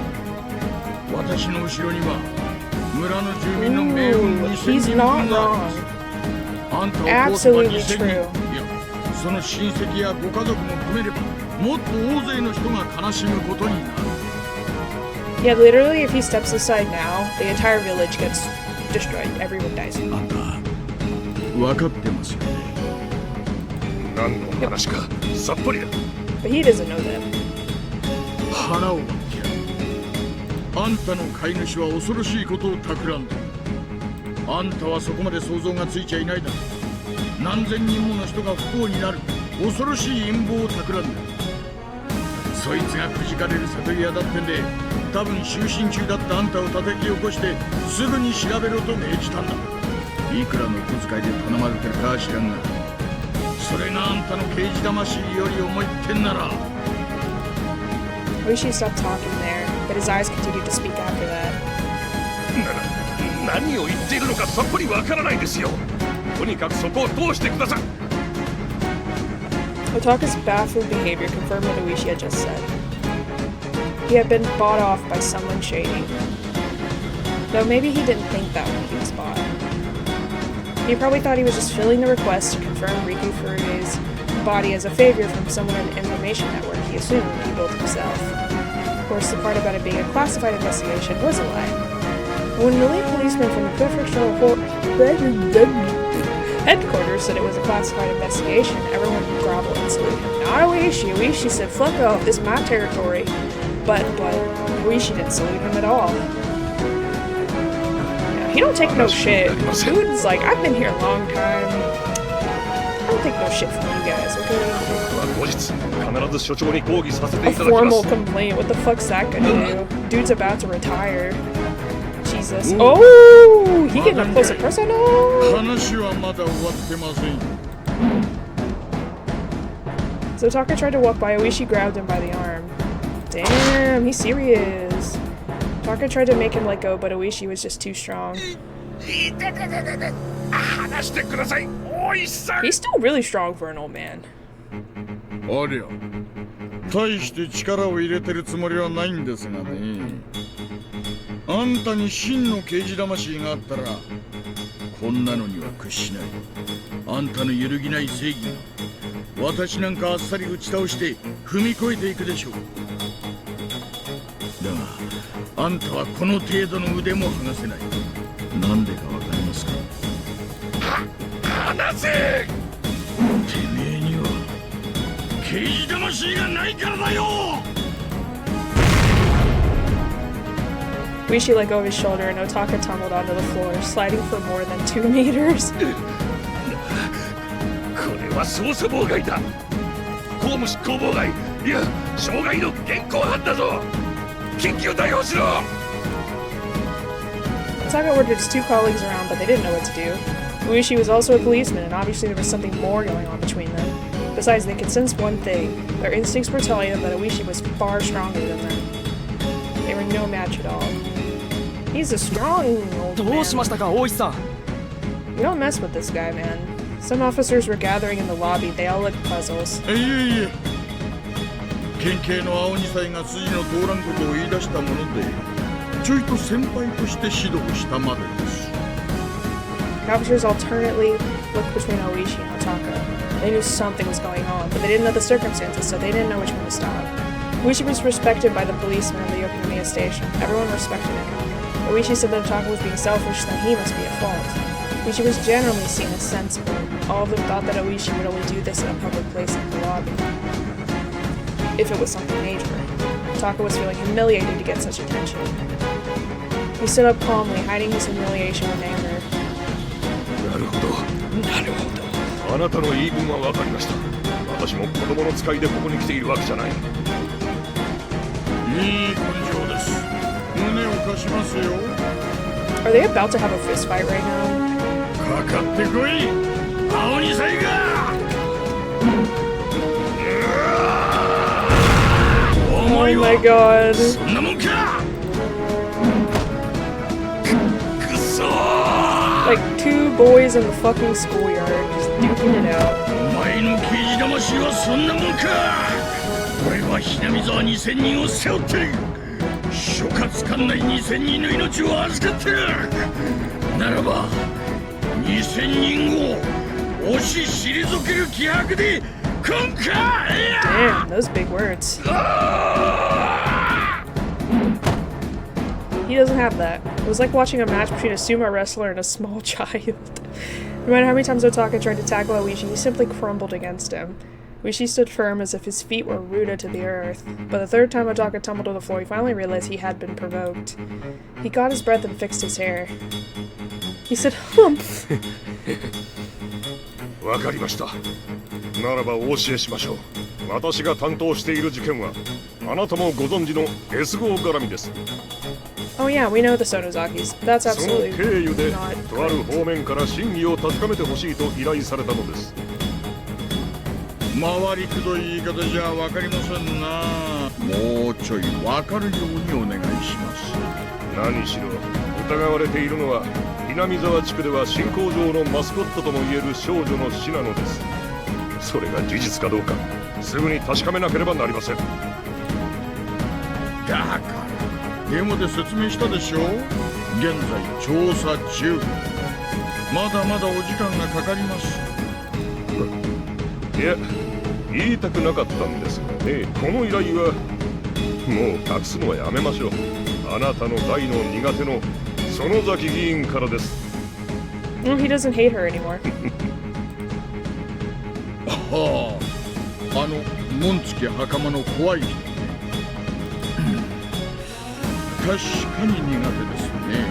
私の後ろには村の住民の命運2000人分があります。あんたを通せば2000人。いや、その親戚やご家族も含めればもっと大勢の人が悲しむことになる。Yeah, literally, if he steps aside now, the entire village gets destroyed. Everyone dies. あんた、分かってますよね。何の話かさっぱりだ。But he doesn't know that. 腹を割ってやる。あんたの飼い主は恐ろしいことを企んでる。あんたはそこまで想像がついちゃいないだろう。何千人もの人が不幸になる恐ろしい陰謀を企んでる。そいつがくじかれる里屋だってんで、多分就寝中だったあんたを叩き起こしてすぐに調べろと命じたんだ。いくらの小遣いで頼まれてるかは知らんが、それがあんたの刑事魂より重いってんなら。Oishi stopped talking there, but his eyes continued to speak after that. 何を言っているのかさっぱりわからないですよ。とにかくそこを通してください。Otaka's baffled behavior confirmed what Oishi had just said. He had been bought off by someone shady. Though maybe he didn't think that when he was bought. He probably thought he was just filling the request to confirm Riku Furuge's body as a favor from someone in the information network he assumed he built himself. Of course, the part about it being a classified investigation was a lie. When the lead policeman from the prefectural headquarters said it was a classified investigation, everyone groveled and saluted him. Not Oishi. Oishi said, fuck off, this is my territory. But Oishi didn't salute him at all. Yeah, he don't take no shit. Dude's like, I've been here a long time. I don't take no shit from you guys, okay? A formal complaint, what the fuck's that gonna do? Dude's about to retire. Jesus. Oh! He getting up close and personal! So Taka tried to walk by, Oishi grabbed him by the arm. Damn, he's serious. Taka tried to make him let go, but Oishi was just too strong. He's still really strong for an old man. ありゃ、大して力を入れてるつもりはないんですがね。あんたに真の刑事魂があったら、こんなのには屈しない。あんたの揺るぎない正義が、私なんかあっさり打ち倒して踏み越えていくでしょう。だが、あんたはこの程度の腕も剥がせない。なんでかわかりますか？離せ！てめえには刑事魂がないからだよ！ Oishi let go of his shoulder and Otaka tumbled onto the floor, sliding for more than 2 meters. これは捜査妨害だ。公務執行妨害、いや、傷害の現行犯だぞ。緊急対応しろ。 Otaka ordered his 2 colleagues around, but they didn't know what to do. Oishi was also a policeman, and obviously there was something more going on between them. Besides, they could sense one thing. Their instincts were telling them that Oishi was far stronger than them. They were no match at all. He's a strong old man. You don't mess with this guy, man. Some officers were gathering in the lobby. They all looked puzzles. 県警の青二歳が筋の通らんことを言い出したもので、ちょいと先輩として指導したまでです。 The officers alternately looked between Oishi and Otaka. They knew something was going on, but they didn't know the circumstances, so they didn't know which one to stop. Oishi was respected by the policemen in the Yokonomiya station. Everyone respected him. Oishi said that Otaka was being selfish, then he must be at fault. Oishi was generally seen as sensible. All of them thought that Oishi would only do this in a public place like the lobby. If it was something major. Otaka was feeling humiliated to get such attention. He stood up calmly, hiding his humiliation and anger. なるほど。あなたの言い分は分かりました。私も子供の使いでここに来ているわけじゃない。いい根性です。胸を貸しますよ。 Are they about to have a fist fight right now? かかってこい、青二歳が。Oh my god. そんなもんか。くそ。 Like 2 boys in the fucking schoolyard just duking it out. お前の刑事魂はそんなもんか。俺はひなみ沢2000人を背負ってる。諸葛管内2000人の命を預かってる。ならば2000人を押し退ける気迫で今回。 Damn, those big words. He doesn't have that. It was like watching a match between a sumo wrestler and a small child. No matter how many times Otaka tried to tackle Oishi, he simply crumbled against him. Oishi stood firm as if his feet were rooted to the earth. But the 3rd time Otaka tumbled to the floor, he finally realized he had been provoked. He caught his breath and fixed his hair. He said, humph. わかりました。ならばお教えしましょう。私が担当している事件は、あなたもご存知の S 号絡みです。 Oh yeah, we know the Sonozakis. That's その absolutely 経由で not とある方面から真偽を確かめてほしいと依頼されたのです。回りくどい言い方じゃわかりませんな。もうちょいわかるようにお願いします。何しろ疑われているのは南沢地区では新工場のマスコットともいえる少女の死なのです。それが事実かどうかすぐに確かめなければなりません。だから電話で説明したでしょ。現在調査中。まだまだお時間がかかります。いや、言いたくなかったんですがね。この依頼はもう隠すのはやめましょう。あなたの大の苦手の園崎議員からです。Well, he doesn't hate her anymore. はあ、紋付き袴の怖い人ね。確かに苦手ですね。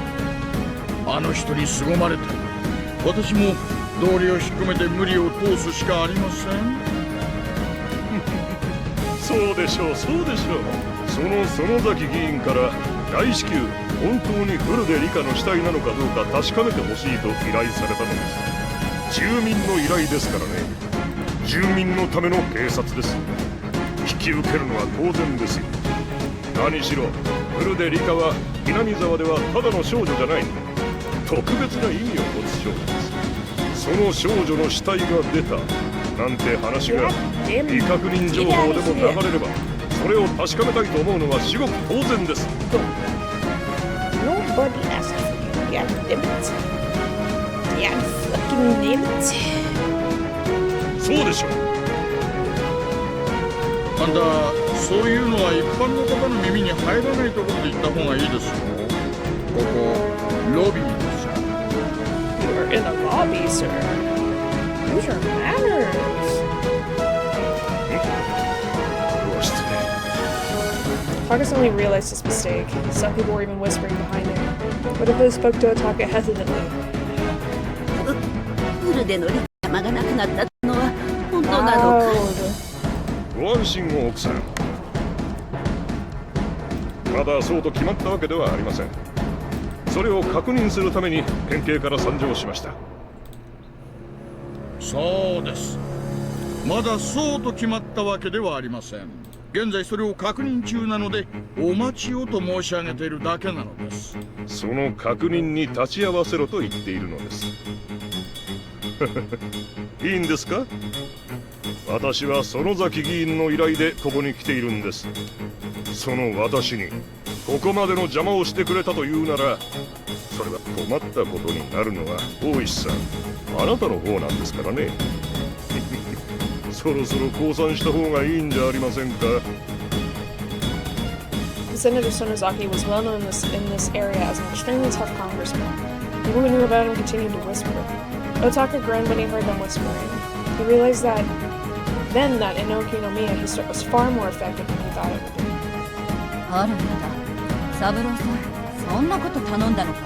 あの人に凄まれて私も道理を引っ込めて無理を通すしかありません。そうでしょう、そうでしょう。その園崎議員から大至急本当にフルで理科の死体なのかどうか確かめてほしいと依頼されたのです。住民の依頼ですからね。住民のための警察です。引き受けるのは当然ですよ。何しろフルで理科は南沢ではただの少女じゃない、特別な意味を持つ少女です。その少女の死体が出たなんて話が未確認情報でも流れれば、それを確かめたいと思うのは至極当然です。Nobody asked for you. Yeah, damn it. Yeah, fucking damn it. そうでしょう。あんた、そういうのは一般の方の耳に入らないところで言った方がいいですよ。ここ、ロビーです。You're in the lobby, sir. Use your manners. これは失礼。 Taka suddenly realized his mistake. Some people were even whispering behind him. What if they spoke to Otaka hesitantly? フルでのリカマがなくなったのは本当なのか。 ご安心を奥さん。まだそうと決まったわけではありません。それを確認するために県警から参上しました。そうです。まだそうと決まったわけではありません。現在それを確認中なのでお待ちをと申し上げているだけなのです。その確認に立ち会わせろと言っているのです。いいんですか？私は園崎議員の依頼でここに来ているんです。その私にここまでの邪魔をしてくれたというなら、それは困ったことになるのは大石さん、あなたの方なんですからね。そろそろ降参した方がいいんじゃありませんか。 Senator Sonozaki was well known in this area as an extremely tough congressman. People who knew about him continued to whisper. Otaka grinned when he heard them whispering. He realized that Inoki no Miya was far more effective than he thought it would be. あらやだ、三郎さん、そんなこと頼んだのかい？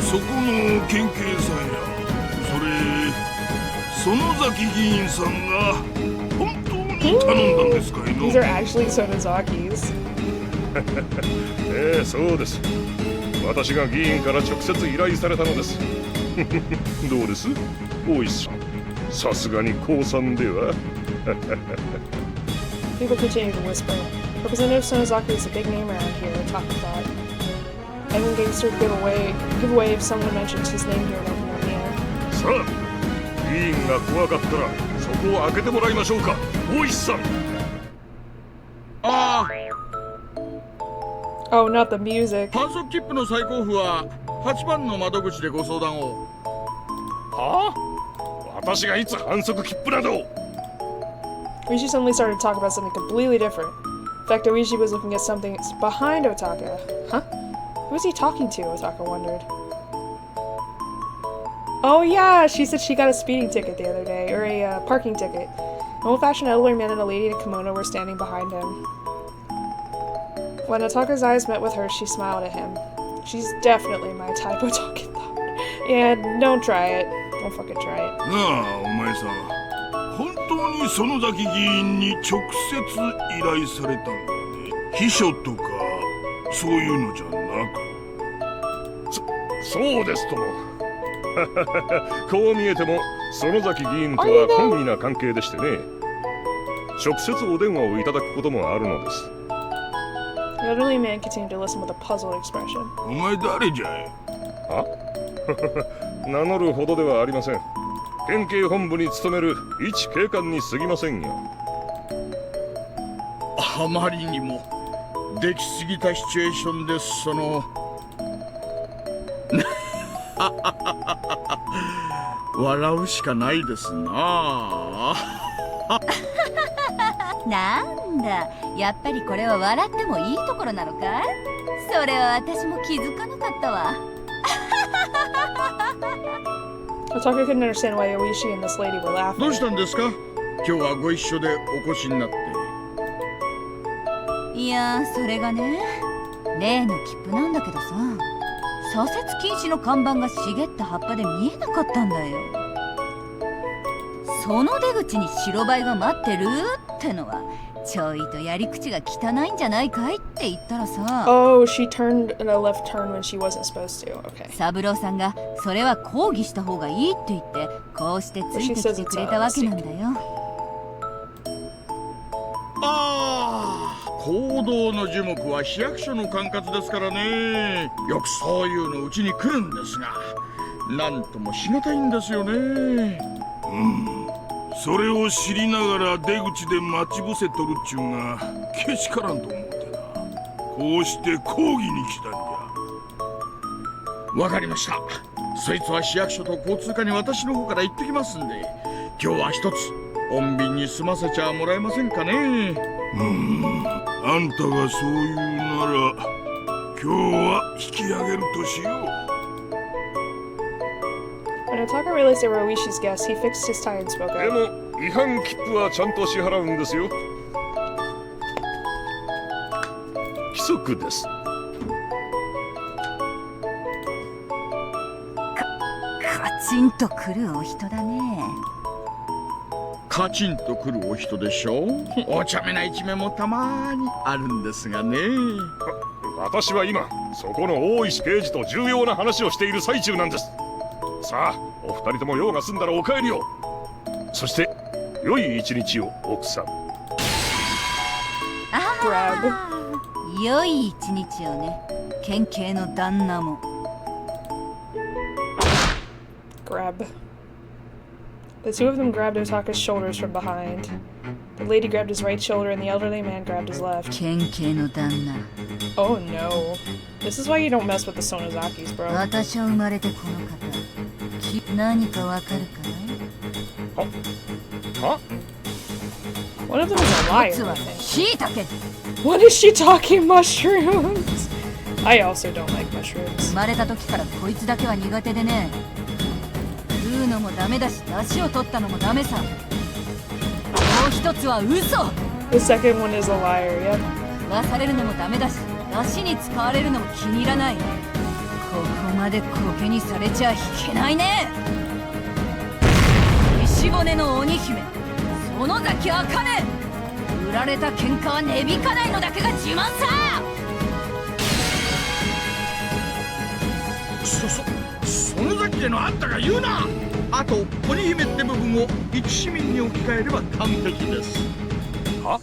そこの県警さんや、それ園崎議員さんが本当に頼んだんですかいの？ These are actually Sonozakis. ええ、そうです。私が議員から直接依頼されたのです。どうです？大石さん、さすがに降参では。People continued to whisper. Representative Sonozaki is a big name around here, Otaka thought. Anyone gangster would give away if someone mentioned his name here in Okinomiya. さあ、議員が怖かったらそこを開けてもらいましょうか、大石さん。ああ。Oh, not the music. 反則切符の再交付は8番の窓口でご相談を。はあ？私がいつ反則切符など。 Oishi suddenly started to talk about something completely different. In fact, Oishi was looking at something behind Otaka. Huh? Who was he talking to? Otaka wondered. Oh yeah, she said she got a speeding ticket the other day, or a parking ticket. An old-fashioned elderly man and a lady in a kimono were standing behind him. When Otaka's eyes met with hers, she smiled at him. She's definitely my type, Otaka thought. Yeah, don't try it. Don't fucking try it. なあ、お前さん、本当に園崎議員に直接依頼されたんだね。秘書とかそういうのじゃなく。そうですとも。こう見えても園崎議員とは懇意な関係でしてね。直接お電話をいただくこともあるのです。The elderly man continued to listen with a puzzled expression. お前誰じゃい？あ？名乗るほどではありません。県警本部に勤める一警官に過ぎませんよ。あまりにもできすぎたシチュエーションです。笑うしかないですな。なんだ、やっぱりこれは笑ってもいいところなのかい？それは私も気づかなかったわ。Otaka couldn't understand why Oishi and this lady were laughing. どうしたんですか？今日はご一緒でお越しになって。いやー、それがね、例の切符なんだけどさ、左折禁止の看板が茂った葉っぱで見えなかったんだよ。その出口に白バイが待ってるってのはちょいとやり口が汚いんじゃないかいって言ったらさ。 Oh, she turned in a left turn when she wasn't supposed to. Okay. 三郎さんがそれは抗議した方がいいって言ってこうしてついてきてくれたわけなんだよ。ああ、行動の樹木は市役所の管轄ですからね。よくそういうのうちに来るんですが、なんともしがたいんですよね。それを知りながら出口で待ち伏せとるっちゅうがけしからんと思ってな。こうして抗議に来たんじゃ。わかりました。そいつは市役所と交通課に私の方から行ってきますんで、今日は一つ穏便に済ませちゃもらえませんかね。あんたがそう言うなら今日は引き上げるとしよう。When Otaka realized they were Oishi's guests, he fixed his tie and spoke で up. も違反切符はちゃんと支払うんですよ。規則です。カチンとくるお人だね。カチンとくるお人でしょう。お茶目な一面もたまにあるんですがね。私は今そこの大石刑事と重要な話をしている最中なんです。さあ、お二人とも用が済んだらお帰りを。そして良い一日を、奥さん。良い一日をね、県警の旦那も。Grab. The two of them grabbed Otaka's shoulders from behind. The lady grabbed his right shoulder and the elderly man grabbed his left. 県警の旦那。Oh no. This is why you don't mess with the Sonozakis, bro. 私は生まれてこの方。何かわかるかい？は？ One of them is a liar, I 一つは think. 椎茸。 What is she talking? Mushrooms? I also don't like mushrooms. 生まれた時からこいつだけは苦手でね。食うのもダメだし、出汁を取ったのもダメさ。もう一つは嘘。 The second one is a liar, yep. 食わされるのもダメだし、出汁に使われるのも気に入らない。ここまでコケにされちゃいけないね。石骨の鬼姫、園崎茜。売られた喧嘩は値引かないのだけが自慢さ。園崎家のあんたが言うな。あと鬼姫って部分を一市民に置き換えれば完璧です。は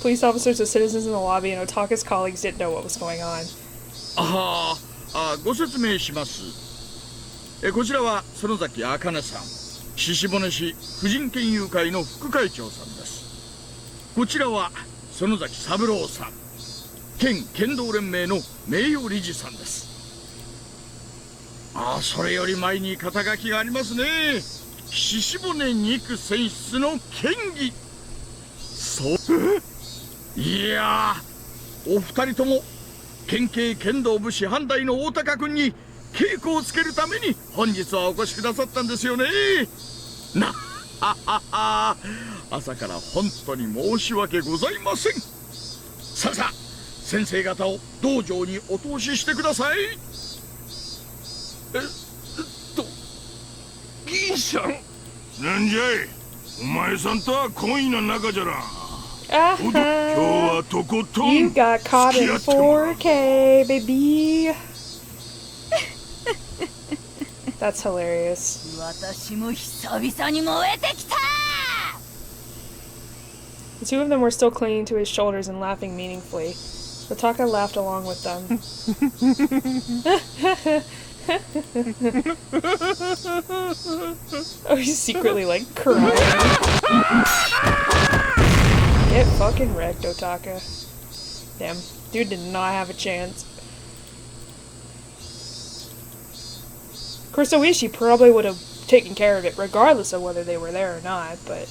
？Police officers and citizens in the lobby and Otaka's colleagues didn't know what was going on. ご説明します。こちらは園崎茜さん、鹿骨市婦人権友会の副会長さんです。こちらは園崎三郎さん、県剣道連盟の名誉理事さんです。それより前に肩書きがありますね。鹿骨肉選出の県議。いやー、お二人とも県警剣道部師範代の大高君に稽古をつけるために本日はお越しくださったんですよね。朝から本当に申し訳ございません。さあ先生方を道場にお通ししてください。銀さん。なんじゃい、お前さんとは恋の仲じゃな。You got caught in 4K, baby. That's hilarious. 私も久々に燃えてきた。 The two of them were still clinging to his shoulders and laughing meaningfully. Otaka laughed along with them. Oh, he's secretly like crying. Get fucking wrecked, Otaka. Damn, dude did not have a chance. Of course, Oishi probably would have taken care of it regardless of whether they were there or not, but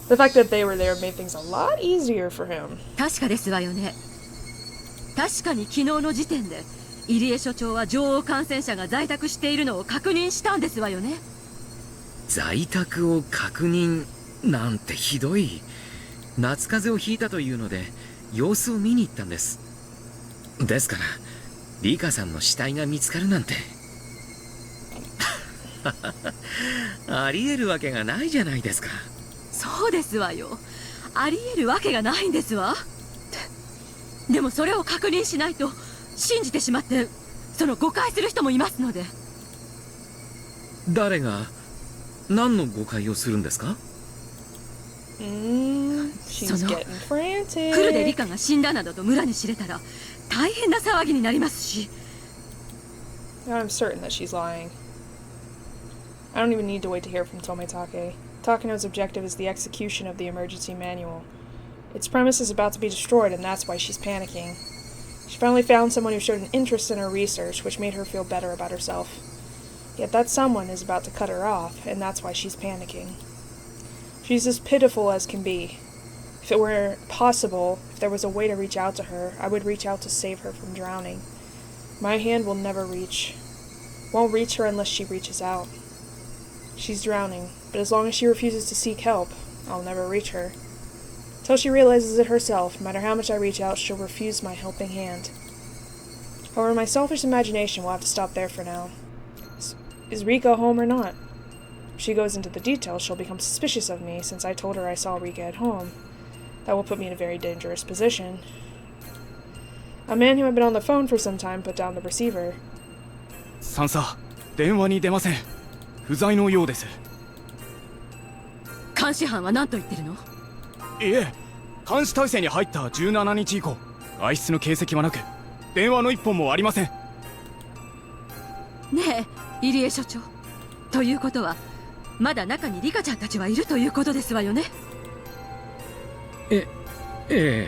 the fact that they were there made things a lot easier for him. 確かですわよね。確かに昨日の時点で入江所長は女王感染者が在宅しているのを確認したんですわよね。在宅を確認なんてひどい。夏風邪をひいたというので様子を見に行ったんです。ですからリカさんの死体が見つかるなんてありえるわけがないじゃないですか。そうですわよ。ありえるわけがないんですわ。でもそれを確認しないと信じてしまってその誤解する人もいますので。誰が何の誤解をするんですか？そのフルでリカが死んだなどと村に知れたら大変な騒ぎになりますし。I'm certain that she's lying. I don't even need to wait to hear from Tomitake. Takano's objective is the execution of the emergency manual. Its premise is about to be destroyed, and that's why she's panicking. She finally found someone who showed an interest in her research, which made her feel better about herself. Yet that someone is about to cut her off, and that's why she's panicking. She's as pitiful as can be. If it were possible, if there was a way to reach out to her, I would reach out to save her from drowning. My hand will never reach. Won't reach her unless she reaches out. She's drowning, but as long as she refuses to seek help, I'll never reach her. Till she realizes it herself, no matter how much I reach out, she'll refuse my helping hand. However, my selfish imagination will have to stop there for now. Is Rika home or not? If she goes into the details, she'll become suspicious of me, since I told her I saw Rika at home. That will put me in a very dangerous position. A man who had been on the phone for some time put down the receiver. サンサ、電話に出ません。不在のようです。監視班は何と言ってるの？いえ、監視体制に入った17日以降、外出の形跡はなく、電話の一本もありません。ねえ、入江所長。ということは、まだ中にリカちゃんたちはいるということですわよね。ええ、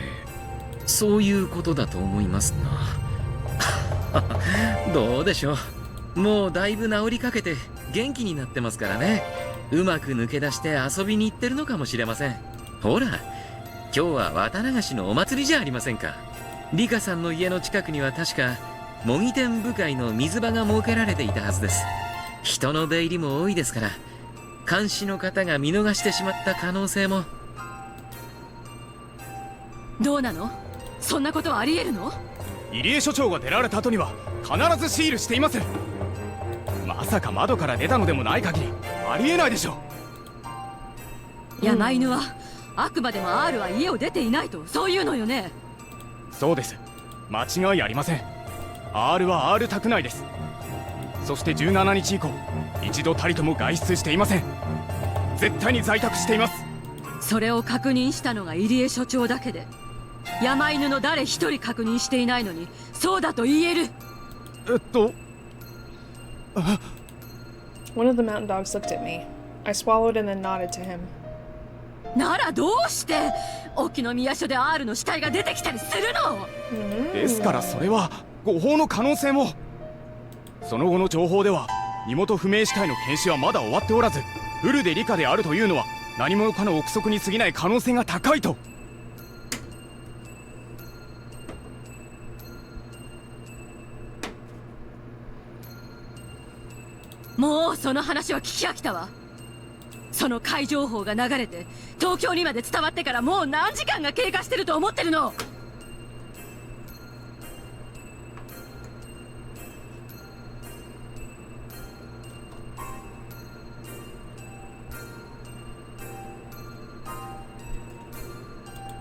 そういうことだと思いますな。どうでしょう。もうだいぶ治りかけて元気になってますからね。うまく抜け出して遊びに行ってるのかもしれません。ほら、今日は綿流しのお祭りじゃありませんか。リカさんの家の近くには確か模擬店部会の水場が設けられていたはずです。人の出入りも多いですから、監視の方が見逃してしまった可能性も。どうなの？そんなことはありえるの？入江所長が出られた後には必ずシールしています。まさか窓から出たのでもない限りありえないでしょう。山犬はあくまでも R は家を出ていないとそういうのよね。そうです。間違いありません。 R は R 宅内です。そして17日以降一度たりとも外出していません。絶対に在宅しています。それを確認したのが入江所長だけで、山犬の誰一人確認していないのにそうだと言える。One of the mountain dogs looked at me. I swallowed and then nodded to him. ならどうして沖宮署で R の死体が出てきたりするの？ですからそれは誤報の可能性も。その後の情報では身元不明死体の検視はまだ終わっておらず、フルで理科であるというのは何者かの憶測に過ぎない可能性が高いと。もうその話は聞き飽きたわ。その怪情報が流れて東京にまで伝わってからもう何時間が経過してると思ってるの？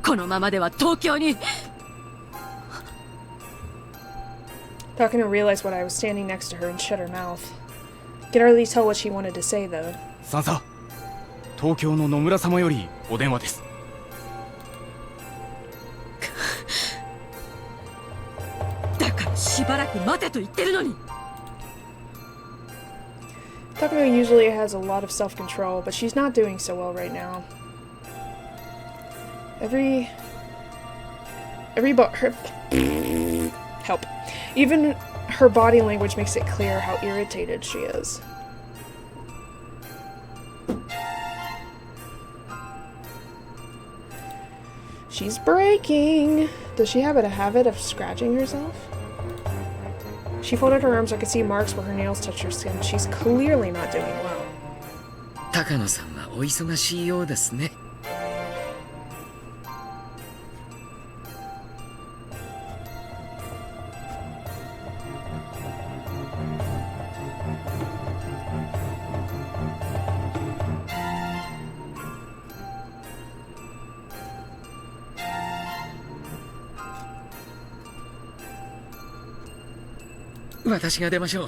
このままでは東京に。Takano realized what I was standing next to her and shut her mouth. Could hardly tell what she wanted to say, though. サンサ、東京の野村様よりお電話です。だからしばらく待てと言ってるのに。Takano usually has a lot of self-control, but she's not doing so well right now. Every her help. Even her body language makes it clear how irritated she is. She's breaking. Does she have a habit of scratching herself? She folded her arms. I could see marks where her nails touched her skin. She's clearly not doing well. 高野さんはお忙しいようですね。私が出ましょう。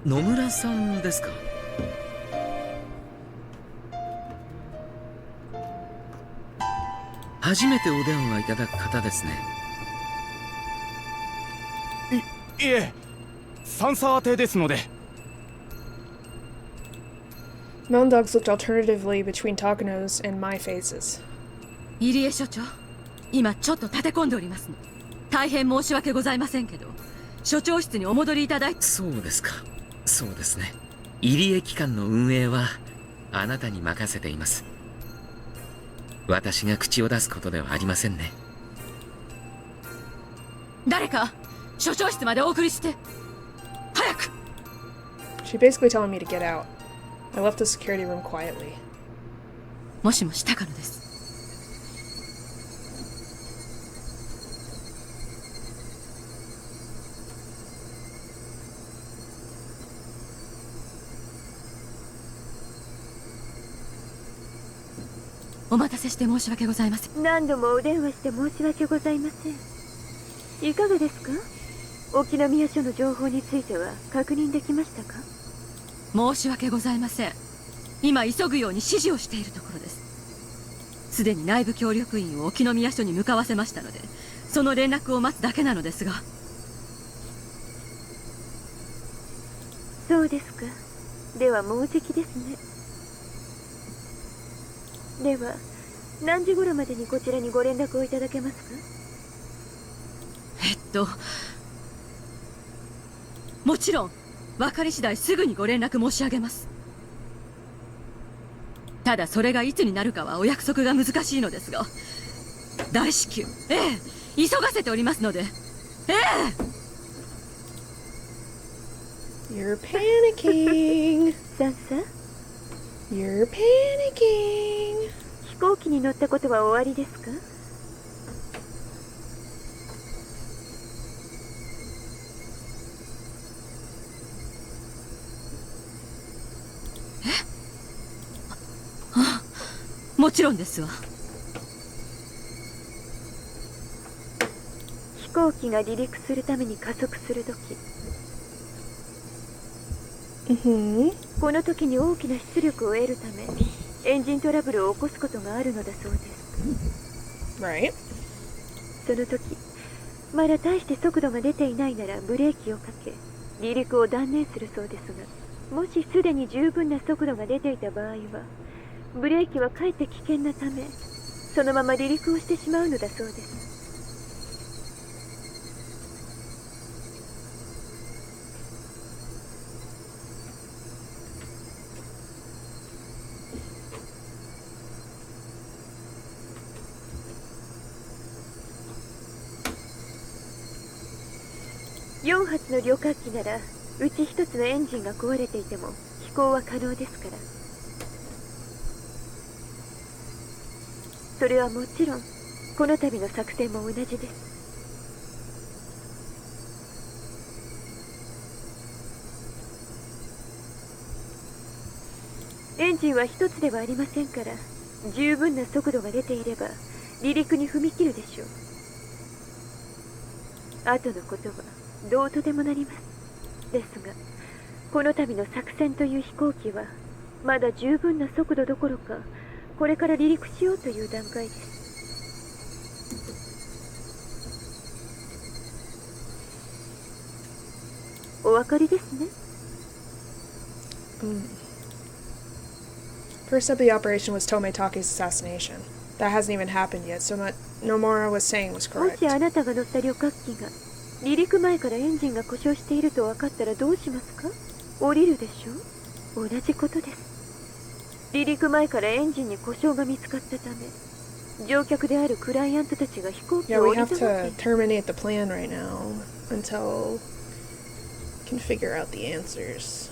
野村さんですか？初めてお電話いただく方ですね。いえ、三沢邸ですので。Moundogs looked alternatively between Takano's and my faces. 入江所長、今ちょっと立て込んでおりますの。大変申し訳ございませんけど、所長室にお戻りいただいて。そうですか。そうですね。入江機関の運営はあなたに任せています。私が口を出すことではありませんね。誰か所長室までお送りして。早く。 She basically telling me to get out. I left the security room quietly. もしもし高野です。お待たせして申し訳ございません。何度もお電話して申し訳ございません。いかがですか？沖宮署の情報については確認できましたか？申し訳ございません。今急ぐように指示をしているところです。すでに内部協力員を沖宮署に向かわせましたので、その連絡を待つだけなのですが。そうですか。ではもうじきですね。では何時頃までにこちらにご連絡をいただけますか？もちろん分かり次第すぐにご連絡申し上げます。ただそれがいつになるかはお約束が難しいのですが、大至急、急がせておりますので。You're panicking. さんさん You're panicking. 飛行機に乗ったことは終わりですか？もちろんですわ。飛行機が離陸するために加速するとき、この時に大きな出力を得るためエンジントラブルを起こすことがあるのだそうです。Right. その時まだ大して速度が出ていないならブレーキをかけ離陸を断念するそうですが、もしすでに十分な速度が出ていた場合はブレーキはかえって危険なためそのまま離陸をしてしまうのだそうです。4発の旅客機ならうち1つのエンジンが壊れていても飛行は可能ですから。それはもちろんこの度の作戦も同じです。エンジンは一つではありませんから、十分な速度が出ていれば離陸に踏み切るでしょう。後のことはどうとでもなります。ですがこの度の作戦という飛行機はまだ十分な速度どころかこれから離陸しようという段階です。お分かりですね。First step of the operation was Tometake's assassination. That hasn't even happened yet, so what Nomura was saying was も correct. しあなたが乗った旅客機が離陸前からエンジンが故障していると分かったらどうしますか？降りるでしょ？同じことです。離陸前からエンジンに故障が見つかったため、乗客であるクライアントたちが飛行機 Yeah, を we 降り have たわ to け。 terminate the plan right now until we can figure out the answers.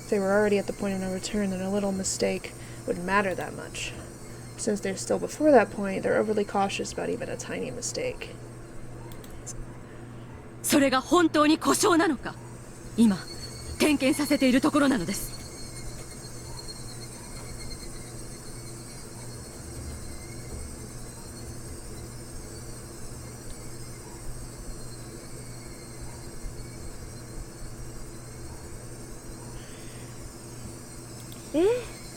If they were already at the point of no return, then a little mistake wouldn't matter that much. Since they're still before that point, they're overly cautious about even a tiny mistake. それが本当に故障なのか、今点検させているところなのです。ええ、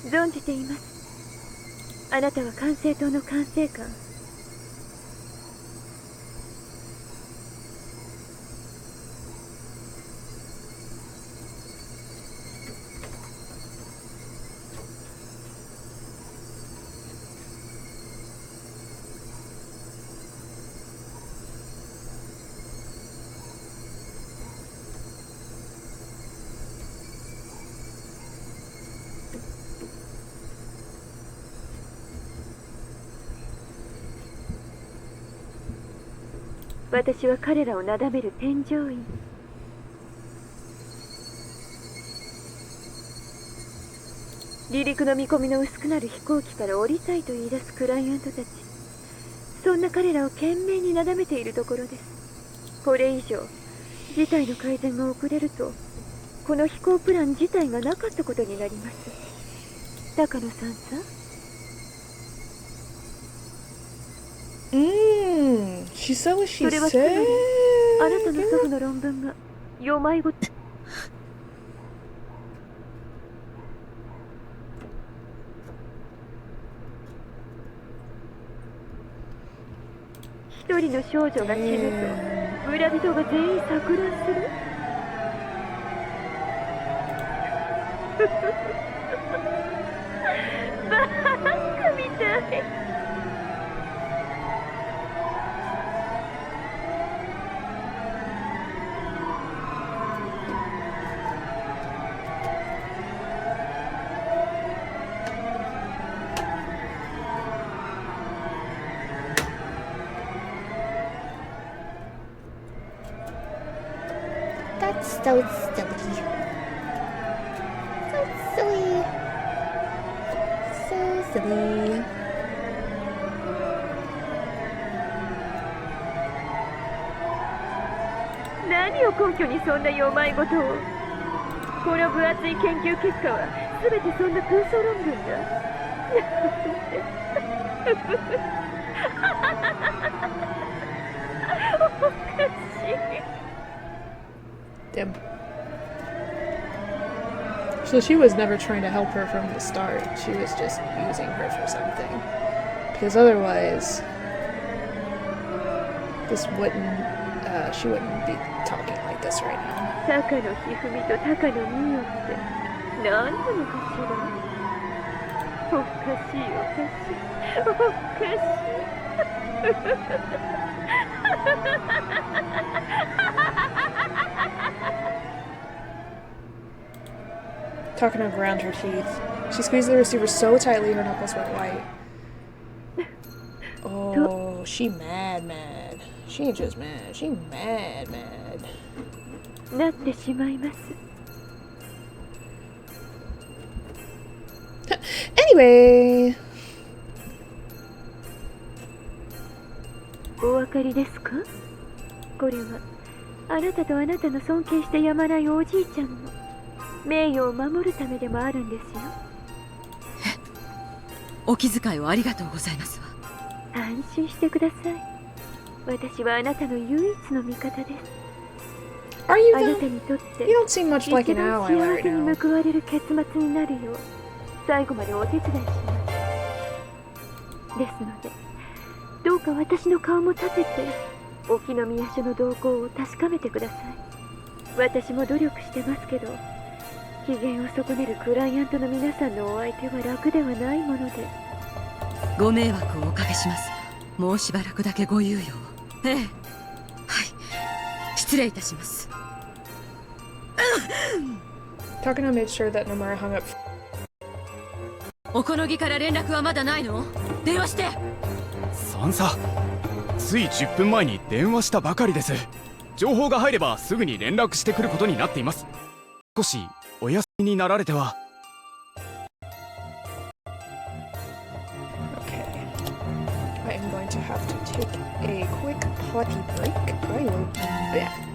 存じています。あなたは管制塔の管制官。私は彼らをなだめる添乗員。離陸の見込みの薄くなる飛行機から降りたいと言い出すクライアントたち、そんな彼らを懸命になだめているところです。これ以上事態の改善が遅れると、この飛行プラン自体がなかったことになります。高野さんさ。She said what she それはつまり said. あなたの祖父の論文が世まいごと。一人の少女が死ぬと村人が全員錯乱する。バカみたい。That's so silly. So silly. So silly. 何を根拠にそんな世まいごとを。この分厚い研究結果は全てそんな空想論文だ。おかしい。Damn. So she was never trying to help her from the start. She was just using her for something. Because otherwise, this wouldn't, she wouldn't be talking like this right now. 高野ひふみと高野美代って何なのかしら。おかしいおかしいおかしい。Takano ground her teeth. She squeezed the receiver so tightly her knuckles went white. Oh, she mad. She ain't just mad. She mad. なってしまいます。Anyway. お分かりですか？これはあなたとあなたの尊敬してやまないおじいちゃんの名誉を守るためでもあるんですよ。お気遣いをありがとうございますわ。安心してください。私はあなたの唯一の味方です。Are you あな though? たにとって You don't seem much like 一 an 番 ally 幸 right せに now. 報われる結末になるよう最後までお手伝いします。ですのでどうか私の顔も立てて沖宮署の動向を確かめてください。私も努力してますけど、機嫌を損ねるクライアントの皆さんのお相手は楽ではないもので。ご迷惑をおかけします。もうしばらくだけご猶予を。ええ、はい、失礼いたします。Takano made sure that Nomura hung up. おこのぎから連絡はまだないの？電話して。三佐、つい10分前に電話したばかりです。情報が入ればすぐに連絡してくることになっています。少しお休みになられては。Okay. I am going to have to take a quick potty break. I will be back.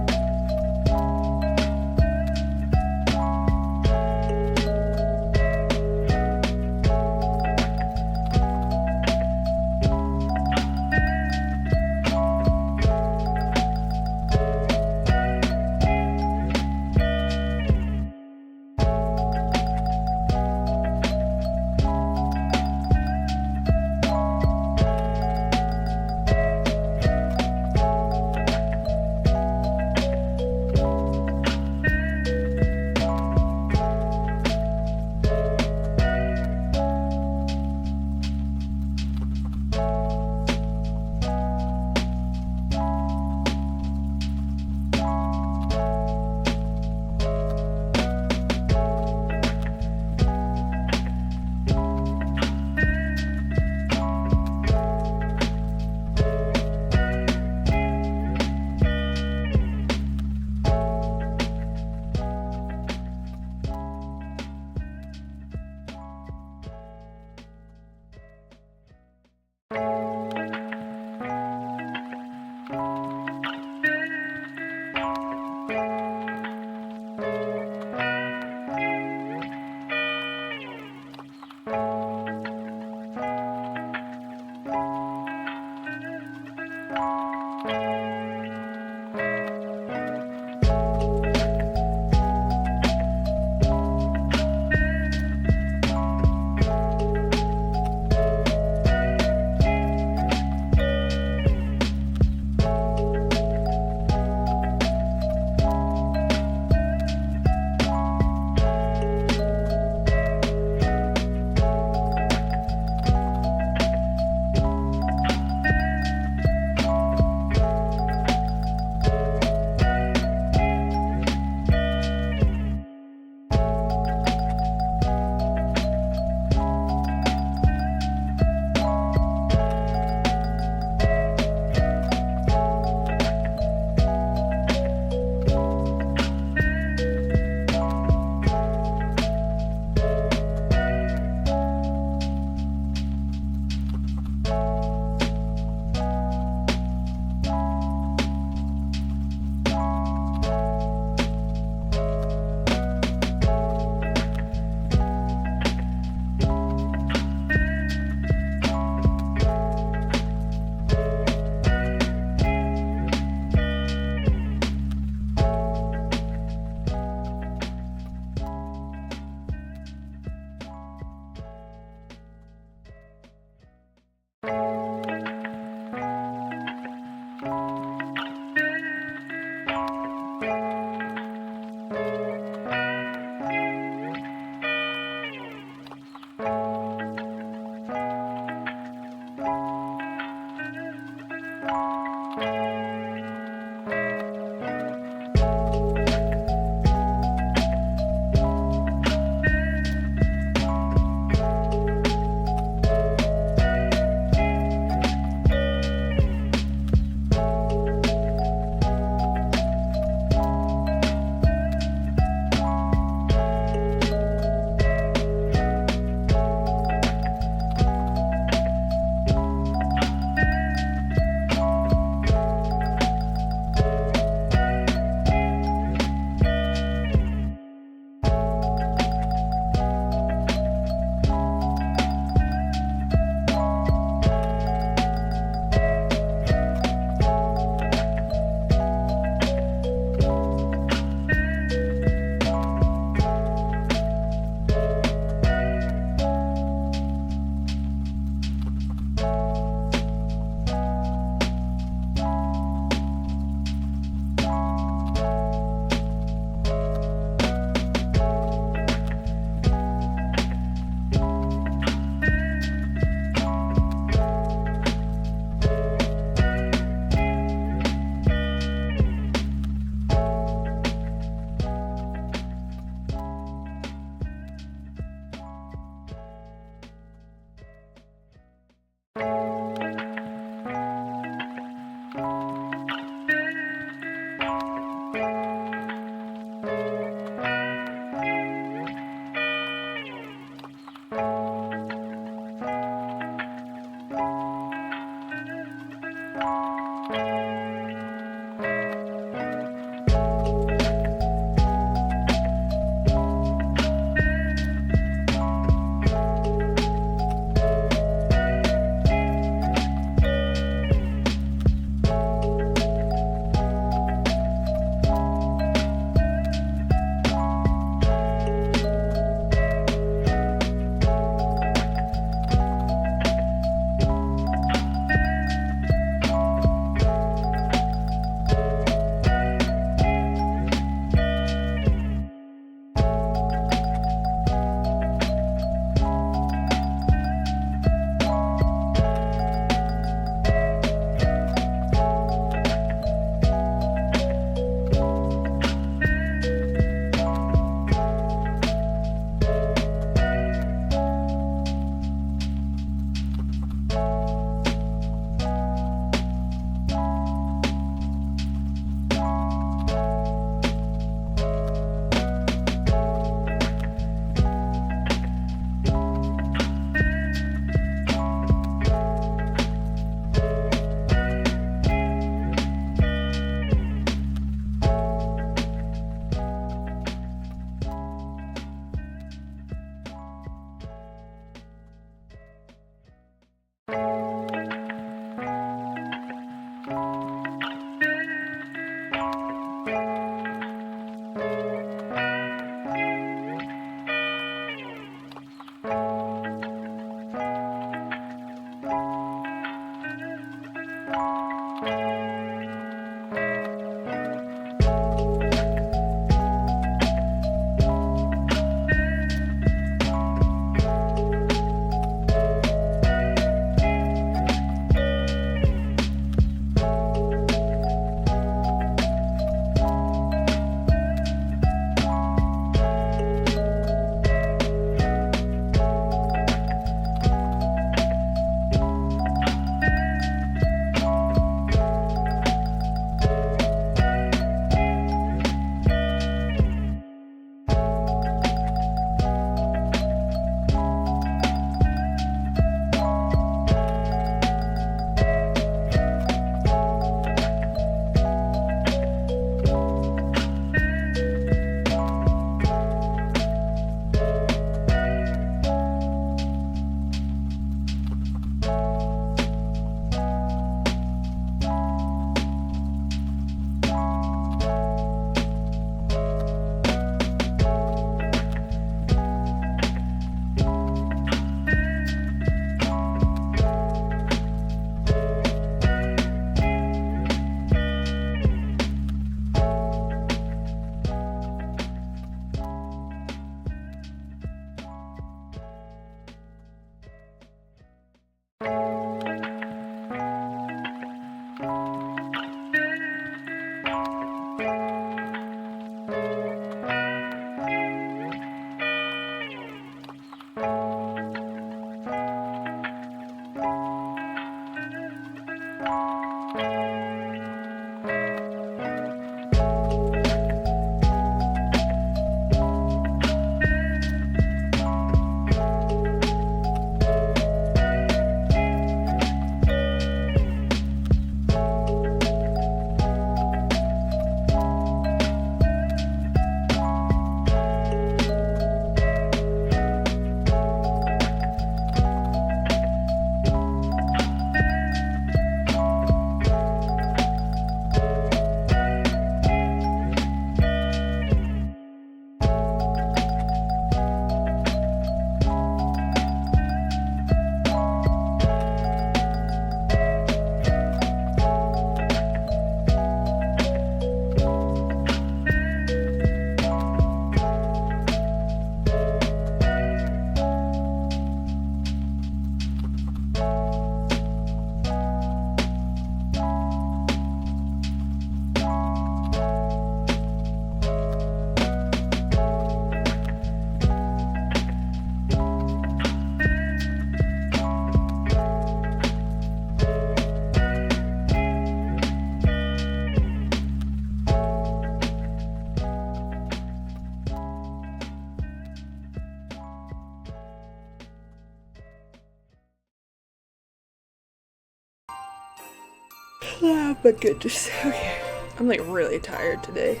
Oh my goodness. Okay. I'm like really tired today.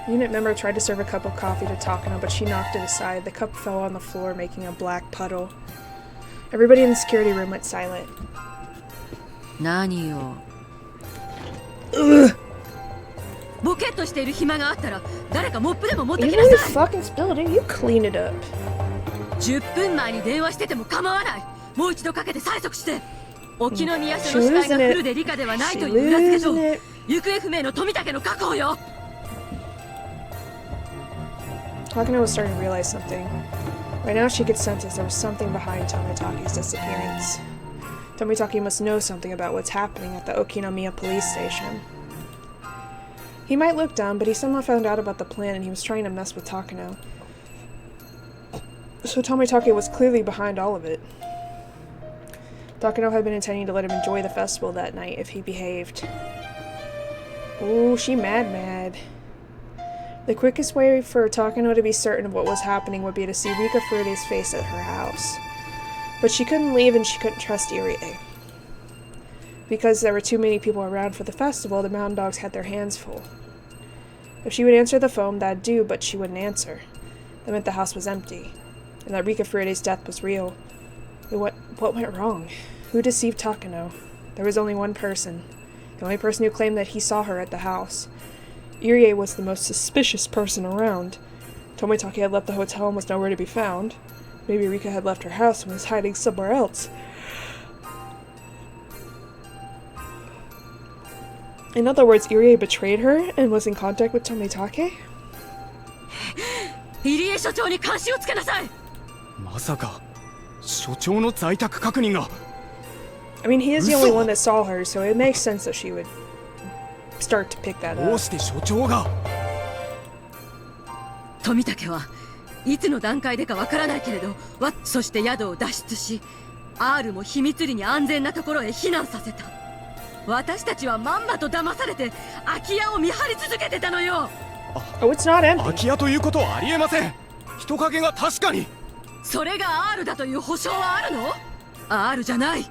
Unit member tried to serve a cup of coffee to Takano, but she knocked it aside. The cup fell on the floor, making a black puddle. Everybody in the security room went silent. Nani yo? ボケっとしている暇があったら誰かモップでも持ってきな Even さ if you fucking spilled it, you clean it up. 10分前に電話してても構わない。もう一度かけて催促して。沖の宮署の死体がフルで理科ではないという裏付けと行方不明の富武の確保よ。Takano was starting to realize something. Right now she could sense there was something behind Tomitaki's disappearance. Tomitaki must know something about what's happening at the Okinomiya police station. He might look dumb, but he somehow found out about the plan and he was trying to mess with Takano. So Tomitaki was clearly behind all of it. Takano had been intending to let him enjoy the festival that night if he behaved. Ooh, she mad. The quickest way for Takano to be certain of what was happening would be to see Rika Furude's face at her house. But she couldn't leave and she couldn't trust Irie. Because there were too many people around for the festival, the Mountain Dogs had their hands full. If she would answer the phone, that'd do, but she wouldn't answer. That meant the house was empty, and that Rika Furude's death was real. What went wrong? Who deceived Takano? There was only one person. The only person who claimed that he saw her at the house. Irie was the most suspicious person around. Tomitaki had left the hotel and was nowhere to be found. Maybe Rika had left her house and was hiding somewhere else. In other words, Irie betrayed her and was in contact with Tomitake? 入江所長に監視をつけなさい。まさか所長の在宅確認が。I mean, he is the only one that saw her, so it makes sense that she would start to pick that up. どうして所長が？富武はいつの段階でかわからないけれど、そして宿を脱出し、R も秘密裏に安全なところへ避難させた。私たちはまんまと騙されて空き家を見張り続けてたのよ。Oh, it's not empty. 空き家ということはありえません。人影が確かに。それが R だという保証はあるの？ R じゃない。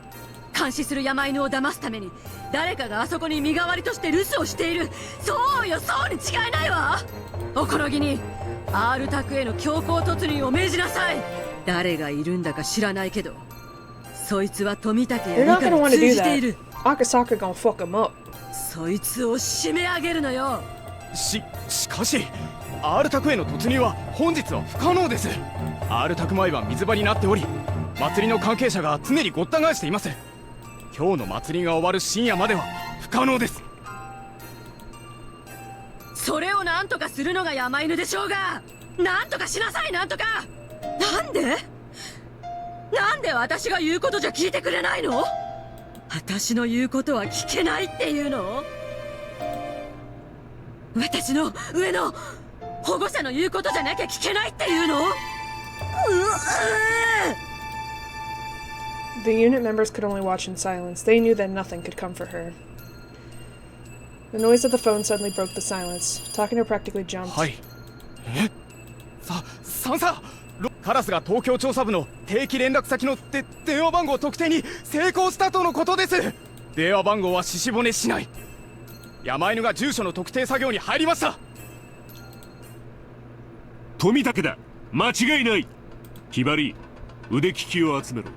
監視する山犬を騙すために誰かがあそこに身代わりとして留守をしている。そうよ、そうに違いないわ。おこのぎに R 宅への強行突入を命じなさい。誰がいるんだか知らないけど、そいつは富武や理科に通じている。Akasaka gonna fuck him up. そいつを締め上げるのよ。しかし R 宅への突入は本日は不可能です。 R 宅前は水場になっており、祭りの関係者が常にごった返しています。今日の祭りが終わる深夜までは不可能です。それを何とかするのが山犬でしょうが。なんとかしなさい、なんとか。なんで私が言うことじゃ聞いてくれないの？私の言うことは聞けないっていうの？私の上の保護者の言うことじゃなきゃ聞けないっていうの？The unit members could only watch in silence. They knew that nothing could come for her. The noise of the phone suddenly broke the silence. Takano practically jumped. はい。さんさカラスが東京調査部の定期連絡先の電話番号特定に成功したとのことです。電話番号はししぼねしない。山犬が住所の特定作業に入りました。富武だ。間違いない。ひばり、腕利きを集めろ。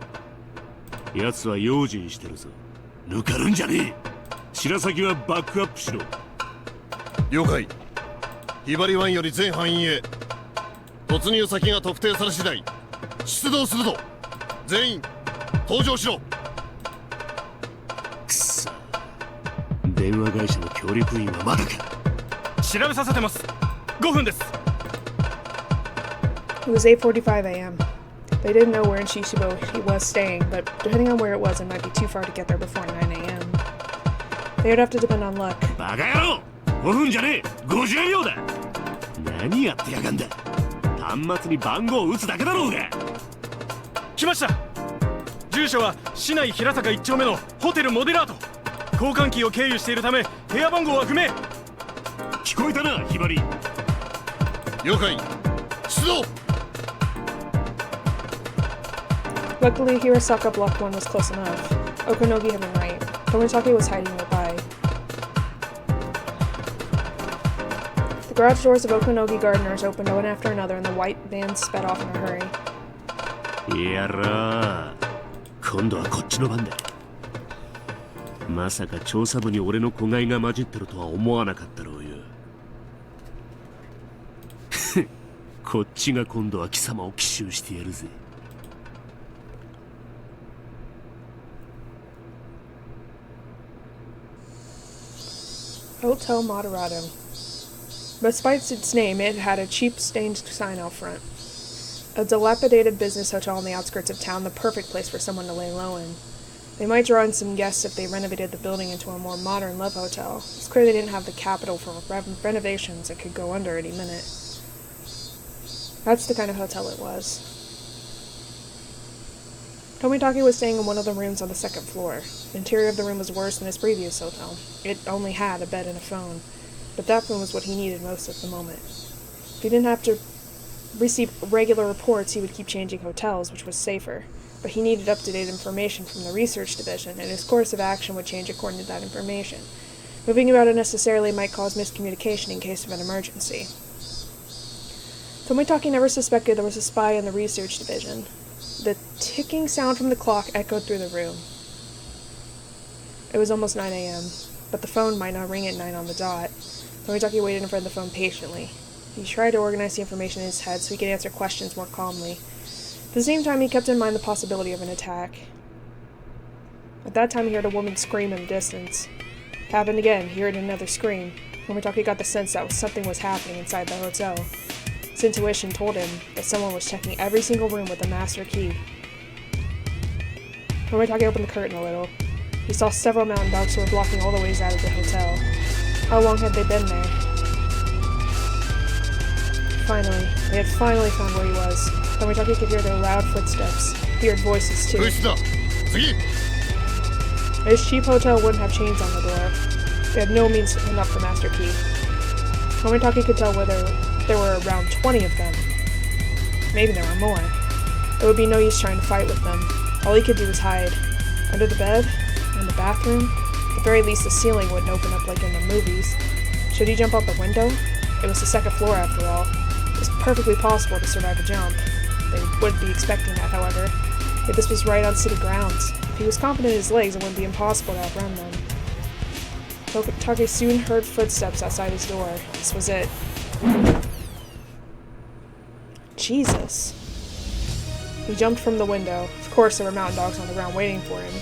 奴は用心してるぞ。抜かるんじゃねえ。白崎はバックアップしろ。了解。ひばり湾より全範囲へ。突入先が特定され次第出動するぞ。全員登場しろ。くそ、電話会社の協力員はまだか。調べさせてます。5分です。It was 8:45 a.m. They didn't know where in Shishibo he was staying, but depending on where it was, it might be too far to get there before 9 a.m. They would have to depend on luck. バカ野郎、5分じゃねえ、50秒だ。何やってやがんだ。端末に番号を打つだけだろうが。来ました。住所は市内平坂1丁目のホテルモデラート。交換機を経由しているため部屋番号は不明。聞こえたな、ひばり。了解。出動。Luckily, Hirasaka Block 1 was close enough. Okonogi had been right. Tomitake was hiding nearby. The garage doors of Okonogi Gardeners opened one after another, and the white van sped off in a hurry. やら今度はこっちの番だ。まさか調査部に俺の子飼いが混じってるとは思わなかったろうよ。こっちが今度は貴様を奇襲してやるぜ。Hotel Moderado. Despite its name, it had a cheap stained sign out front. A dilapidated business hotel on the outskirts of town, the perfect place for someone to lay low in. They might draw in some guests if they renovated the building into a more modern love hotel. It's clear they didn't have the capital for renovations that could go under any minute. That's the kind of hotel it was. Tomitake was staying in one of the rooms on the second floor. The interior of the room was worse than his previous hotel. It only had a bed and a phone, but that phone was what he needed most at the moment. If he didn't have to receive regular reports, he would keep changing hotels, which was safer. But he needed up-to-date information from the research division, and his course of action would change according to that information. Moving about unnecessarily might cause miscommunication in case of an emergency. Tomitake never suspected there was a spy in the research division. The ticking sound from the clock echoed through the room. It was almost 9 a.m., but the phone might not ring at 9 on the dot. Tomitake waited in front of the phone patiently. He tried to organize the information in his head so he could answer questions more calmly. At the same time, he kept in mind the possibility of an attack. At that time, he heard a woman scream in the distance. It happened again. He heard another scream. Tomitake got the sense that something was happening inside the hotel. His intuition told him that someone was checking every single room with a master key. Tomitake opened the curtain a little. He saw several mountain dogs who were blocking all the ways out of the hotel. How long had they been there? Finally, they had finally found where he was. Tomitake could hear their loud footsteps. He heard voices too. His cheap hotel wouldn't have chains on the door. They had no means to pick up the master key. Tomitake could tell whether there were around 20 of them. Maybe there were more. It would be no use trying to fight with them. All he could do was hide. Under the bed, in the bathroom. At the very least, the ceiling wouldn't open up like in the movies. Should he jump out the window? It was the second floor after all. It was perfectly possible to survive a jump. They wouldn't be expecting that, however. Yet this was right on city grounds. If he was confident in his legs, it wouldn't be impossible to outrun them. Tomitake soon heard footsteps outside his door. This was it. Jesus. He jumped from the window. Of course, there were mountain dogs on the ground waiting for him.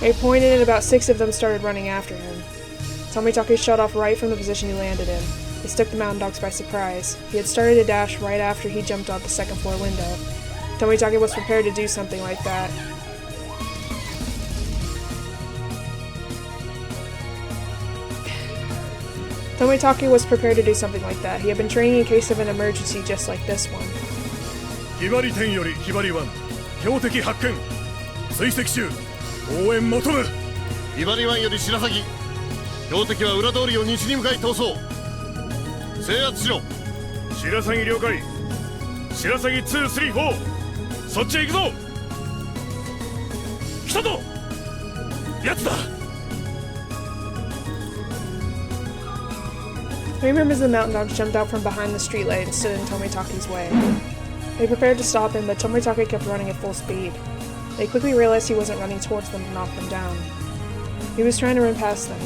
They pointed and about 6 of them started running after him. Tomitake shot off right from the position he landed in. This took the mountain dogs by surprise. He had started to dash right after he jumped out the second floor window. Tomitake was prepared to do something like that. Tomitake was prepared to do something like that. He had been training in case of an emergency just like this one. ひばり店よりひばり湾標的発見追跡中応援求むひばり湾より白崎標的は裏通りを西に向かい逃走制圧しろ白崎了解白崎234そっちへ行くぞ来たぞやつだ Three members of the mountain dogs jumped out from behind the streetlight and stood in Tomitake's way. They prepared to stop him, but Tomitake kept running at full speed. They quickly realized he wasn't running towards them to knock them down. He was trying to run past them.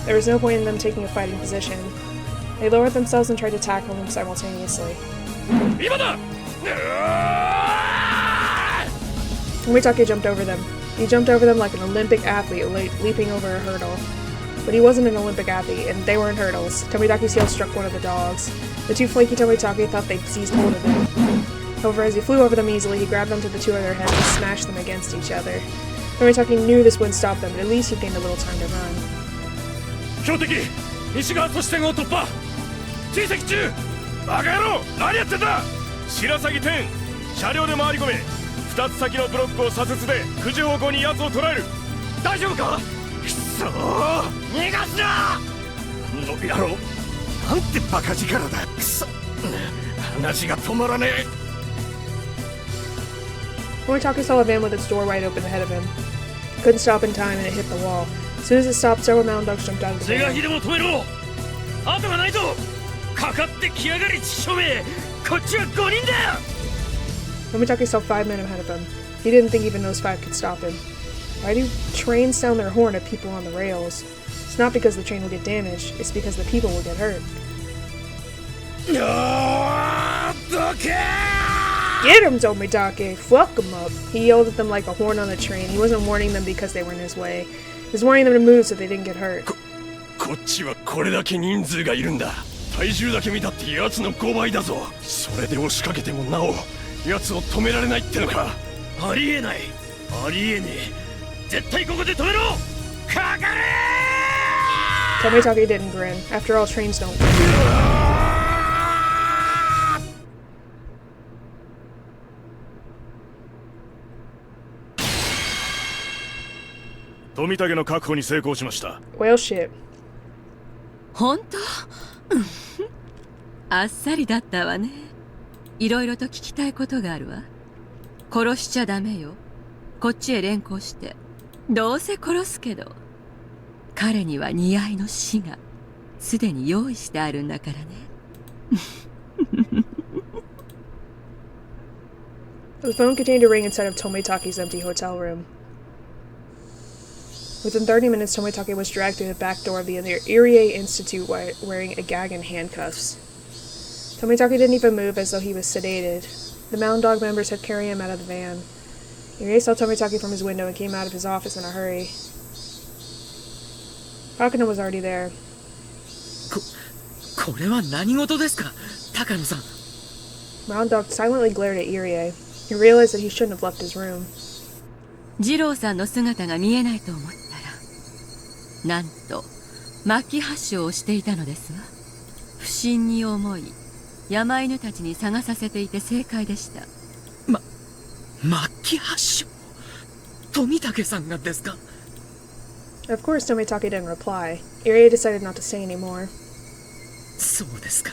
There was no point in them taking a fighting position. They lowered themselves and tried to tackle him simultaneously. Tomitake jumped over them. He jumped over them like an Olympic athlete leaping over a hurdle. But he wasn't an Olympic athlete, and they weren't hurdles. Tomitake's heel struck one of the dogs. The two flaky Tomitake thought they'd seized hold of him. However, as he flew over them easily, he grabbed onto the two of their heads and smashed them against each other. Tomitake knew this wouldn't stop them, but at least he gained a little time to run. 標的西側都市線を突破追跡中バカ野郎何やってんだ白崎店車両で回り込め2つ先のブロックを左折で9時方向に奴を捉える大丈夫かくそー逃がすなの野郎なんてバカ力だくそ話が止まらねえ Tomitake saw a van with its door wide open ahead of him. Couldn't stop in time and it hit the wall. As soon as it stopped, several mountain dogs jumped out of the van. Tomitake saw 5 men ahead of him. He didn't think even those 5 could stop him. Why do trains sound their horn at people on the rails? It's not because the train will get damaged, it's because the people will get hurt. Get him, Tomitake! Fuck him up! He yelled at them like a horn on a train. He wasn't warning them because they were in his way. He was warning them to move so they didn't get hurt. こっちはこれだけ人数がいるんだ。体重だけ見たって奴の5倍だぞ。それで押しかけてもなお奴を止められないってのか。ありえない。ありえねえ。絶対ここで止めろ。かかれ！Tomitake didn't grin. After all, trains don't. 富武の確保に成功しました。Well shit. 本当？あっさりだったわね。いろいろと聞きたいことがあるわ。殺しちゃダメよ。こっちへ連行して。どうせ殺すけど。彼には似合いの死がすでに用意してあるんだからね。The phone continued to ring inside of Tomitake's empty hotel room. Within 30 minutes, Tomitake was dragged through the back door of the Irie Institute wearing a gag and handcuffs. Tomitake didn't even move as though he was sedated. The Mountain Dog members had carried him out of the van. Irie saw Tomitake from his window and came out of his office in a hurry. Takano was already there. これは何事ですか、高野さん。Mountain Dog silently glared at Irie. He realized that he shouldn't have left his room. 二郎さんの姿が見えないと思ったら、なんと末期発症をしていたのですわ。不審に思い、山犬たちに探させていて正解でした。末期発症？富武さんがですか？ Of course, Tomitake didn't reply. Irie decided not to say any more. そうですか。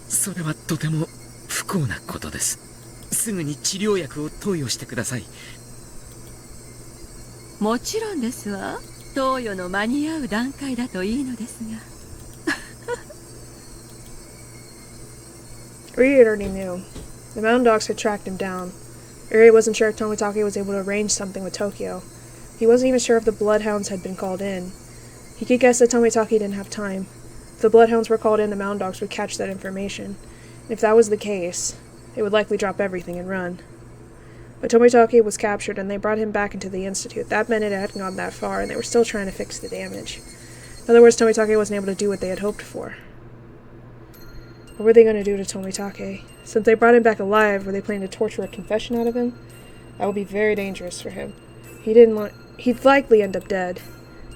それはとても不幸なことです。すぐに治療薬を投与してください。もちろんですわ。投与の間に合う段階だといいのですが。Irie already knew. The Mountain Dogs had tracked him down. Irie wasn't sure if Tomitake was able to arrange something with Tokyo. He wasn't even sure if the Bloodhounds had been called in. He could guess that Tomitake didn't have time. If the Bloodhounds were called in, the Mountain Dogs would catch that information. And if that was the case, they would likely drop everything and run. But Tomitake was captured and they brought him back into the Institute. That meant it hadn't gone that far and they were still trying to fix the damage. In other words, Tomitake wasn't able to do what they had hoped for. What were they going to do to Tomitake? Since they brought him back alive, were they planning to torture a confession out of him? That would be very dangerous for him. He'd likely end up dead.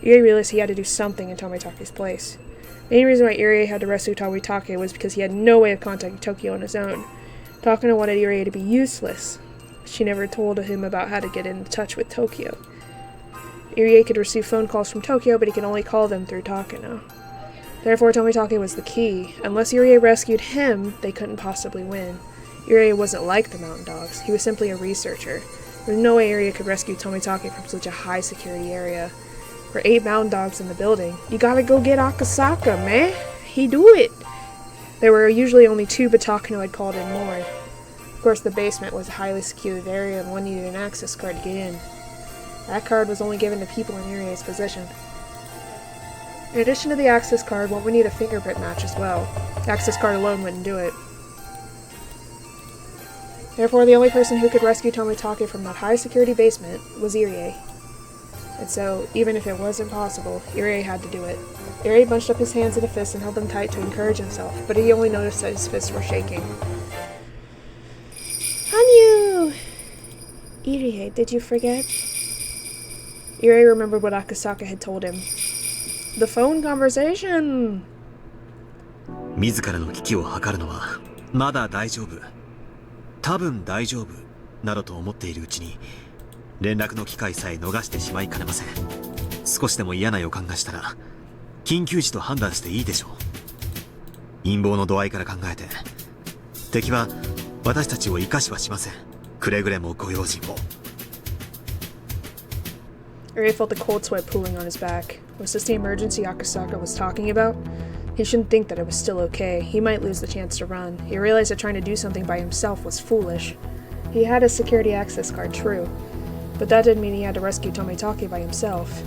Irie realized he had to do something in Tomitake's place. The main reason why Irie had to rescue Tomitake was because he had no way of contacting Tokyo on his own. Takano wanted Irie to be useless. She never told him about how to get in touch with Tokyo. Irie could receive phone calls from Tokyo, but he could only call them through Takano. Therefore, Tomitake was the key. Unless Irie rescued him, they couldn't possibly win. Irie wasn't like the Mountain Dogs. He was simply a researcher. There was no way Irie could rescue Tomitake from such a high-security area. There were 8 Mountain Dogs in the building. You gotta go get Akasaka, man! He do it! There were usually only 2, but Takano had called in more. Of course, the basement was a highly secured area and one needed an access card to get in. That card was only given to people in Irie's position. In addition to the access card, one would need a fingerprint match as well. The access card alone wouldn't do it. Therefore, the only person who could rescue Tomitake from that high-security basement was Irie. And so, even if it wasn't possible, Irie had to do it. Irie bunched up his hands in a fist and held them tight to encourage himself, but he only noticed that his fists were shaking. Hanyu! Irie, did you forget? Irie remembered what Akasaka had told him. The phone conversation! 自らの危機を図るのはまだ大丈夫。多分大丈夫などと思っているうちに連絡の機会さえ逃してしまいかねません。少しでも嫌な予感がしたら緊急時と判断していいでしょう。陰謀の度合いから考えて敵は私たちを生かしはしません。くれぐれもご用心を。Irie felt the cold sweat pooling on his back. Was this the emergency Akasaka was talking about? He shouldn't think that it was still okay. He might lose the chance to run. He realized that trying to do something by himself was foolish. He had his security access card, true, but that didn't mean he had to rescue Tomitake by himself.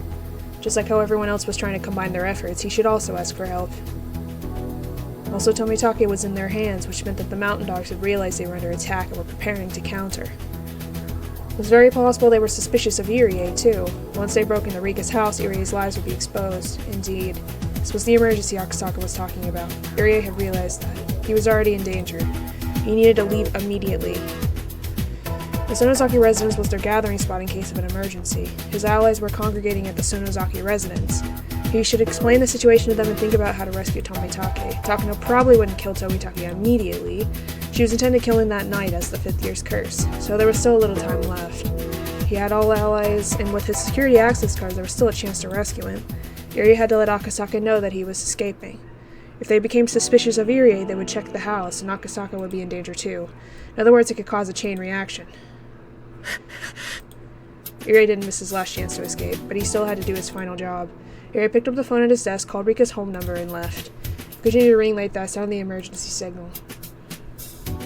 Just like how everyone else was trying to combine their efforts, he should also ask for help. Also, Tomitake was in their hands, which meant that the mountain dogs had realized they were under attack and were preparing to counter. It was very possible they were suspicious of Irie, too. Once they broke into Rika's house, Irie's lives would be exposed. Indeed. This was the emergency Akasaka was talking about. Irie had realized that. He was already in danger. He needed to leave immediately. The Sonozaki residence was their gathering spot in case of an emergency. His allies were congregating at the Sonozaki residence. He should explain the situation to them and think about how to rescue Tomitake. Takano probably wouldn't kill Tomitake immediately. She was intended killing that night as the 5th year's curse, so there was still a little time left. He had all allies, and with his security access cards, there was still a chance to rescue him. Irie had to let Akasaka know that he was escaping. If they became suspicious of Irie, they would check the house, and Akasaka would be in danger too. In other words, it could cause a chain reaction. Irie didn't miss his last chance to escape, but he still had to do his final job. Irie picked up the phone at his desk, called Rika's home number, and left. He continued to ring like that, sounding the emergency signal.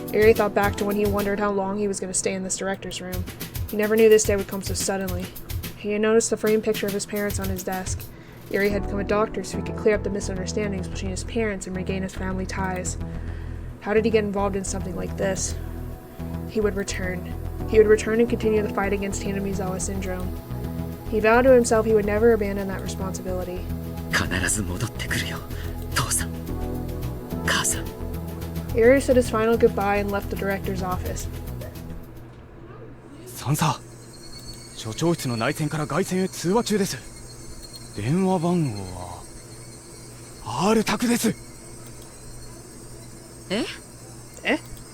Irie thought back to when he wondered how long he was going to stay in this director's room. He never knew this day would come so suddenly. He had noticed the framed picture of his parents on his desk. Irie had become a doctor so he could clear up the misunderstandings between his parents and regain his family ties. How did he get involved in something like this? He would return. He would return and continue the fight against Hanamizawa syndrome. He vowed to himself he would never abandon that responsibility. 必ず戻ってくるよ、父さん、母さん。Irie said his final goodbye and left the director's office. サンサ、所長室の内線から外線へ通話中です。電話番号は R 宅です。え？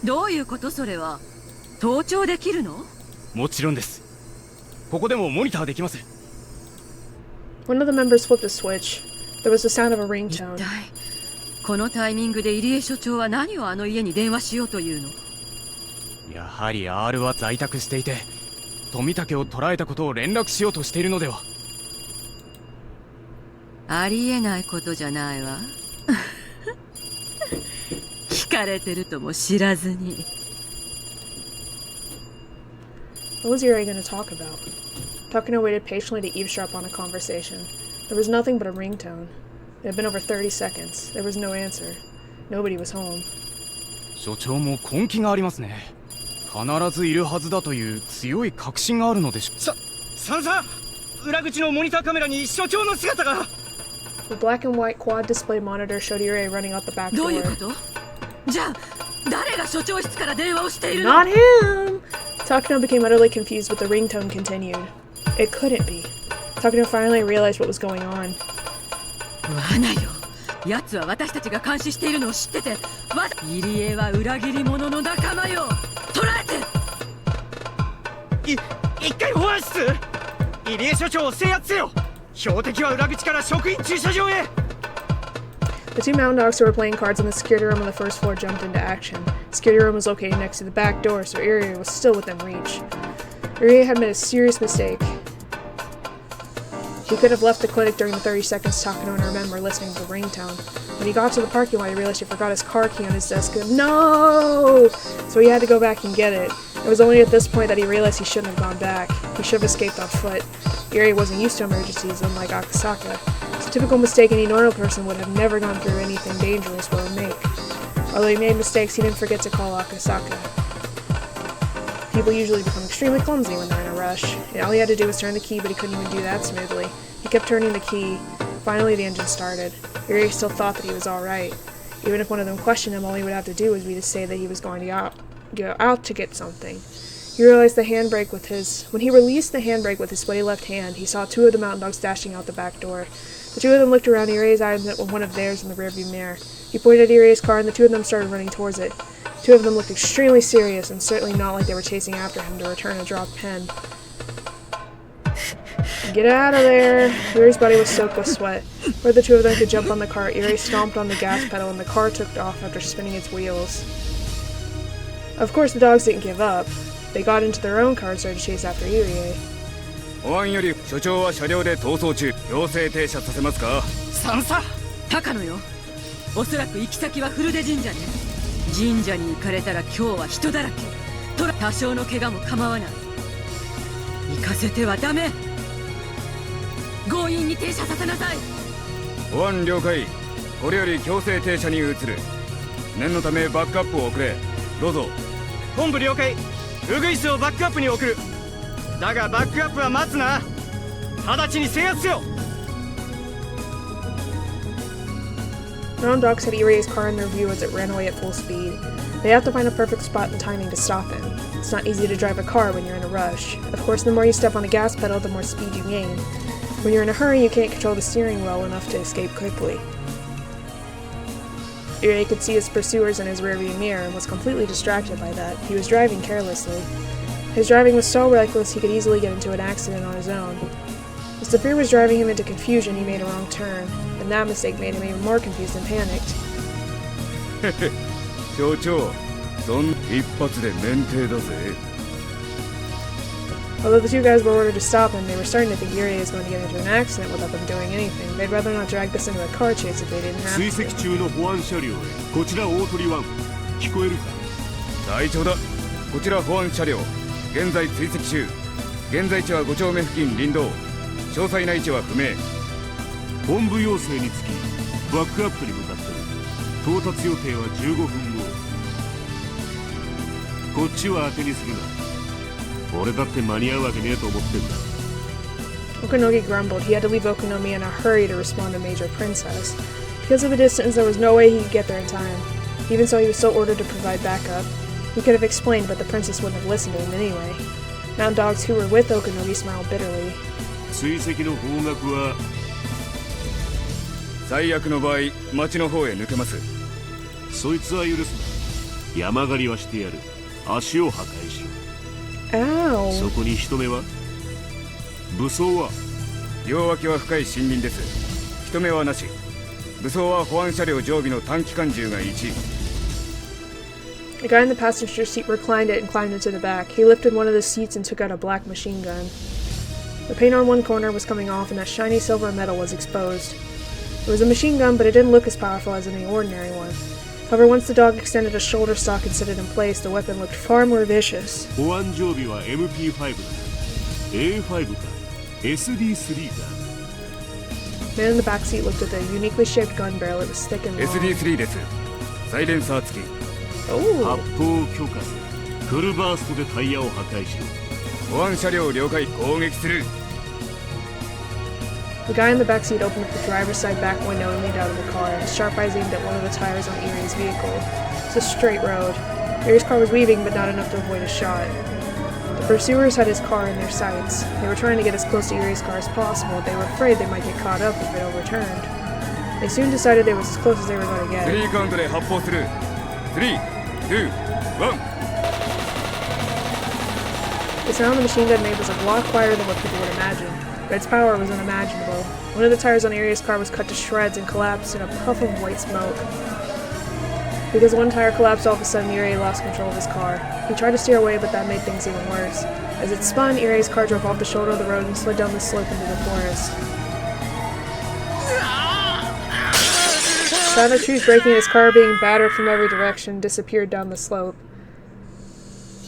どういうことそれは？盗聴できるの？もちろんです。ここでもモニターできます。One of the members flipped a switch. There was the sound of a ringtone. 一体このタイミングで入江所長は何をあの家に電話しようというの？やはり R は在宅していて、富武を捕らえたことを連絡しようとしているのでは。ありえないことじゃないわ。聞かれてるとも知らずに。What was Irie going to talk about? Takano waited patiently to eavesdrop on a conversation. There was nothing but a ringtone. It had been over 30 seconds. There was no answer. Nobody was home. 所長も根気がありますね。必ずいるはずだという強い確信があるのでしょう。さん裏口のモニターカメラに所長の姿が。The black and white quad display monitor showed Irie running out the back door. どういうこと？じゃあ誰が所長室から電話をしているの？ Not him! Takano became utterly confused, but the ringtone continued. It couldn't be. Takano finally realized what was going on. 罠よ。奴は私たちが監視しているのを知ってて、入江は裏切り者の仲間よ。捕らえて。一回保安室。入江所長を制圧せよ。標的は裏口から職員駐車場へ。The two mountain dogs who were playing cards in the security room on the first floor jumped into action. The security room was located next to the back door, so Irie was still within reach. Irie had made a serious mistake. He could have left the clinic during the 30 seconds Takano and her men were listening to the ringtone. When he got to the parking lot, he realized he forgot his car key on his desk. No! So he had to go back and get it. It was only at this point that he realized he shouldn't have gone back. He should have escaped on foot. Irie wasn't used to emergencies, unlike Akasaka. It's a typical mistake any normal person would have never gone through anything dangerous or would make. Although he made mistakes, he didn't forget to call Akasaka. People usually become extremely clumsy when they're in a rush. All he had to do was turn the key, but he couldn't even do that smoothly. He kept turning the key. Finally, the engine started. Irie still thought that he was alright. Even if one of them questioned him, all he would have to do would be to say that he was going to go out to get something. He realized the handbrake with his... When he released the handbrake with his sweaty left hand, he saw two of the mountain dogs dashing out the back door. The two of them looked around Irie's eyes and met with one of theirs in the rearview mirror. He pointed at Irie's car and the two of them started running towards it. Two of them looked extremely serious and certainly not like they were chasing after him to return a dropped pen. Get out of there! Irie's body was soaked with sweat. Before the two of them could jump on the car, Irie stomped on the gas pedal and the car took off after spinning its wheels. Of course, the dogs didn't give up. They got into their own car and started to chase after Irie. 保安より所長は車両で逃走中。強制停車させますか？三佐高野よ。おそらく行き先は古出神社ね。神社に行かれたら今日は人だらけ。多少の怪我も構わない。行かせてはダメ。強引に停車させなさい。保安了解。これより強制停車に移る。念のためバックアップを送れ。どうぞ。本部了解。ウグイスをバックアップに送る。だがバックアップは待つな。直ちに制圧せよ。Brown dogs had Irie's car in their view as it ran away at full speed. They have to find a perfect spot and timing to stop him. It's not easy to drive a car when you're in a rush. Of course, the more you step on the gas pedal, the more speed you gain. When you're in a hurry, you can't control the steering well enough to escape quickly. Irie could see his pursuers in his rearview mirror and was completely distracted by that. He was driving carelessly. His driving was so reckless he could easily get into an accident on his own. As the fear was driving him into confusion, he made a wrong turn, and that mistake made him even more confused and panicked. 所長、そん一発で免停だぜ。Although the two guys were ordered to stop him, they were starting to think Irie was going to get into an accident without them doing anything. They'd rather not drag this into a car chase if they didn't have 追跡 to. 中の保安車両へ。こちら大鳥1。聞こえるか？隊長だ。こちら保安車両。現在追跡中。現在地は5丁目付近林道。詳細な位置は不明。本部要請につきバックアップに向かってる。到達予定は15分後。こっちは当てにするな。俺だって間に合うわけねえと思ってんだ。Okanogi grumbled. He had to leave Okonomi in a hurry to respond to Major Princess. Because of the distance, there was no way he could get there in time. Even so, he was still ordered to provide backup. He could have explained, but the princess wouldn't have listened to him anyway. Mountain dogs who were with Okanogi smiled bitterly. 追跡の方角は最悪の場合、町の方へ抜けます。そいつは許すな。山狩りはしてやる。足を破壊しろ。そこに人目は？武装は？両脇は深い森林です。人目はなし。武装は保安車両常備の短期間銃が1。The guy in the passenger seat reclined it and climbed into the back. He lifted one of the seats and took out a black machine gun. The paint on one corner was coming off and that shiny silver metal was exposed. It was a machine gun, but it didn't look as powerful as any ordinary one. However, once the dog extended a shoulder stock and set it in place, the weapon looked far more vicious. 保安常備は MP5 だ。A5 か SD3 か。The man in the back seat looked at the uniquely shaped gun barrel. It was thick and long. SD3 です。サイレンサー付き。発砲を許可する。フルバーストでタイヤを破壊しろ。保安車両了解。攻撃する。The guy in the back seat opened up the driver's side back window and leaned out of the car. His sharp eyes aimed at one of the tires on Irie's vehicle. It's a straight road. Irie's car was weaving, but not enough to avoid a shot. The pursuers had his car in their sights. They were trying to get as close to Irie's car as possible. They were afraid they might get caught up if it overturned. They soon decided they were as close as they were going to get. 3カウントで発砲する。3、2、1。The sound the machine gun made was a lot quieter than what people would imagine, but its power was unimaginable. One of the tires on Irie's car was cut to shreds and collapsed in a puff of white smoke. Because one tire collapsed, all of a sudden Irie lost control of his car. He tried to steer away, but that made things even worse. As it spun, Irie's car drove off the shoulder of the road and slid down the slope into the forest. The sound of trees breaking and his car being battered from every direction disappeared down the slope.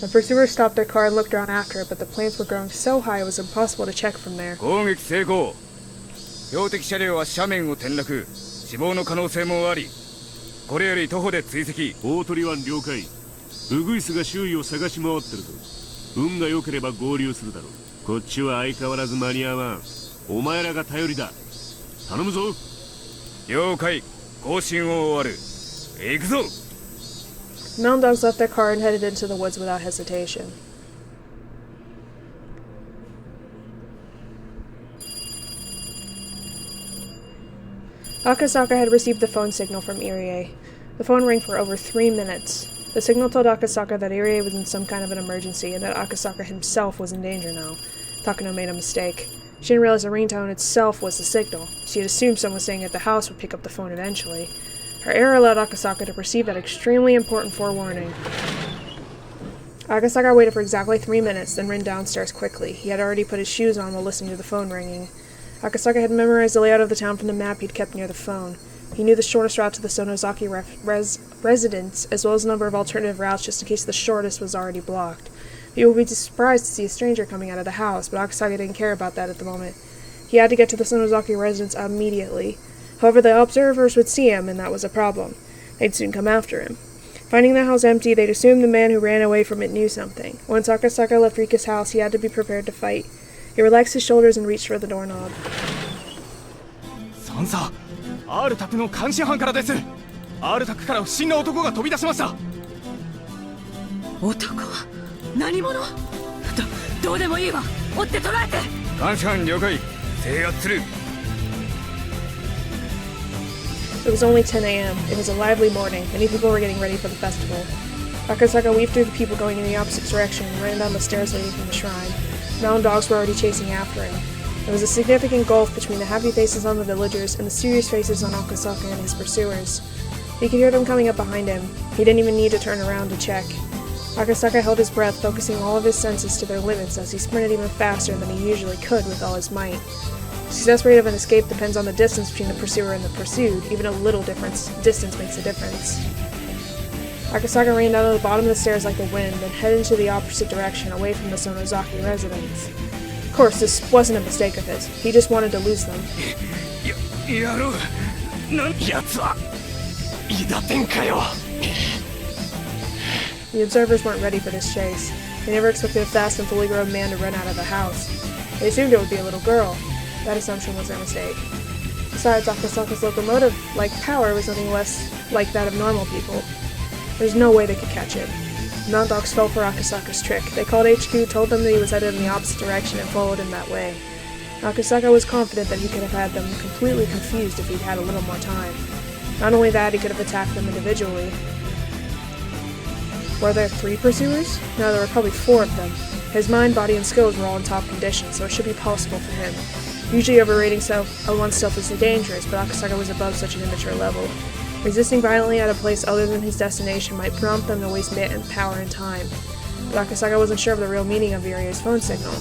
The pursuers stopped their car and looked around after it, but the plants were growing so high it was impossible to check from there. 攻撃成功。標的車両は斜面を転落。死亡の可能性もあり。これより徒歩で追跡。大鳥湾了解。ウグイスが周囲を探し回ってるぞ。運が良ければ合流するだろう。こっちは相変わらず間に合わん。お前らが頼りだ。頼むぞ。了解。更新を終わる。行くぞ。The mountain dogs left their car and headed into the woods without hesitation. Akasaka had received the phone signal from Irie. The phone rang for over 3 minutes. The signal told Akasaka that Irie was in some kind of an emergency and that Akasaka himself was in danger now. Takano made a mistake. She didn't realize the ringtone itself was the signal. She had assumed someone staying at the house would pick up the phone eventually. Her error allowed Akasaka to perceive that extremely important forewarning. Akasaka waited for exactly 3 minutes, then ran downstairs quickly. He had already put his shoes on while listening to the phone ringing. Akasaka had memorized the layout of the town from the map he'd kept near the phone. He knew the shortest route to the Sonozaki residence, as well as a number of alternative routes just in case the shortest was already blocked. People would be surprised to see a stranger coming out of the house, but Akasaka didn't care about that at the moment. He had to get to the Sonozaki residence immediately. However, the observers would see him, and that was a problem. They'd soon come after him. Finding the house empty, they'd assume the man who ran away from it knew something. Once Akasaka left Rika's house, he had to be prepared to fight. He relaxed his shoulders and reached for the doorknob. Sansa, アールタクの監視班からです。アールタクから不審な男が飛び出しました。男？何者？どうでもいいわ。追って捕らえて。監視班了解。制圧する。It was only 10 a.m. It was a lively morning. Many people were getting ready for the festival. Akasaka weaved through the people going in the opposite direction and ran down the stairs leading from the shrine. Mountain dogs were already chasing after him. There was a significant gulf between the happy faces on the villagers and the serious faces on Akasaka and his pursuers. He could hear them coming up behind him. He didn't even need to turn around to check. Akasaka held his breath, focusing all of his senses to their limits as he sprinted even faster than he usually could with all his might. The success rate of an escape depends on the distance between the pursuer and the pursued. Even a little distance makes a difference. Akasaka ran down to the bottom of the stairs like the wind, then headed into the opposite direction, away from the Sonozaki residence. Of course, this wasn't a mistake of his. He just wanted to lose them. The observers weren't ready for this chase. They never expected a fast and fully grown man to run out of the house. They assumed it would be a little girl. That assumption was their mistake. Besides, Akasaka's locomotive-like power was nothing less like that of normal people. There's no way they could catch it. The Mount Dogs fell for Akasaka's trick. They called HQ, told them that he was headed in the opposite direction, and followed him that way. Akasaka was confident that he could have had them completely confused if he'd had a little more time. Not only that, he could have attacked them individually. Were there 3 pursuers? No, there were probably 4 of them. His mind, body, and skills were all in top condition, so it should be possible for him. Usually overrating oneself is dangerous, but Akasaka was above such an immature level. Resisting violently at a place other than his destination might prompt them to waste power and time. But Akasaka wasn't sure of the real meaning of Irie's phone signal.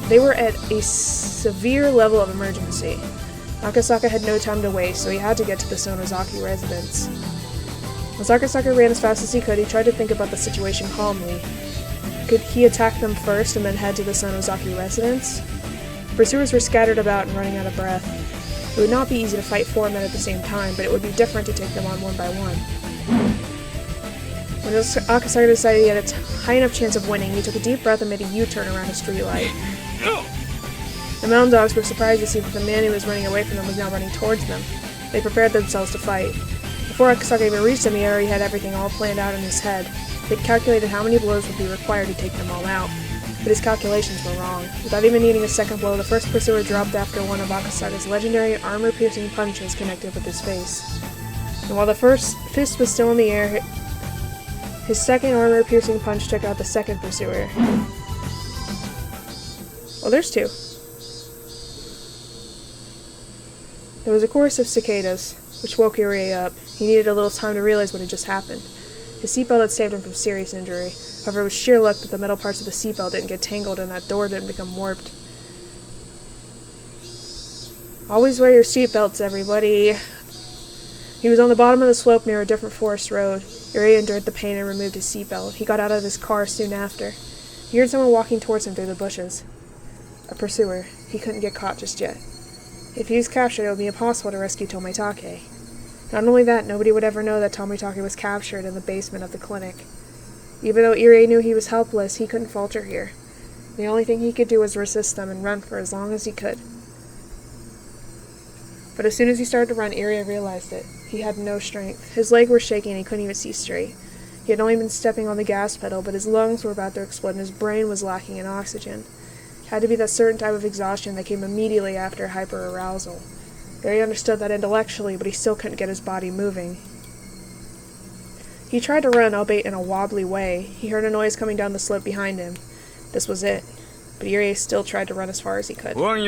They were at a severe level of emergency. Akasaka had no time to waste, so he had to get to the Sonozaki residence. As Akasaka ran as fast as he could, he tried to think about the situation calmly. Could he attack them first and then head to the Sonozaki residence? Pursuers were scattered about and running out of breath. It would not be easy to fight 4 men at the same time, but it would be different to take them on one by one. When Akasaka decided he had a high enough chance of winning, he took a deep breath and made a U-turn around a streetlight. The mountain dogs were surprised to see that the man who was running away from them was now running towards them. They prepared themselves to fight. Before Akasaka even reached them, he already had everything all planned out in his head. He'd calculated how many blows would be required to take them all out, but his calculations were wrong. Without even needing a second blow, the first pursuer dropped after one of Akasaka's legendary armor-piercing punches connected with his face. And while the first fist was still in the air, his second armor-piercing punch took out the second pursuer. Oh, there's 2. There was a chorus of cicadas, which woke Irie up. He needed a little time to realize what had just happened. His seatbelt had saved him from serious injury. However, it was sheer luck that the metal parts of the seatbelt didn't get tangled and that door didn't become warped. Always wear your seatbelts, everybody. He was on the bottom of the slope near a different forest road. Irie endured the pain and removed his seatbelt. He got out of his car soon after. He heard someone walking towards him through the bushes. A pursuer. He couldn't get caught just yet. If he was captured, it would be impossible to rescue Tomitake. Not only that, nobody would ever know that Tomitake was captured in the basement of the clinic. Even though Irie knew he was helpless, he couldn't falter here. The only thing he could do was resist them and run for as long as he could. But as soon as he started to run, Irie realized it. He had no strength. His legs were shaking and he couldn't even see straight. He had only been stepping on the gas pedal, but his lungs were about to explode and his brain was lacking in oxygen. It had to be that certain type of exhaustion that came immediately after hyperarousal. Irie understood that intellectually, but he still couldn't get his body moving. He tried to run, albeit in a wobbly way. He heard a noise coming down the slope behind him. This was it. But Irie still tried to run as far as he could. Irie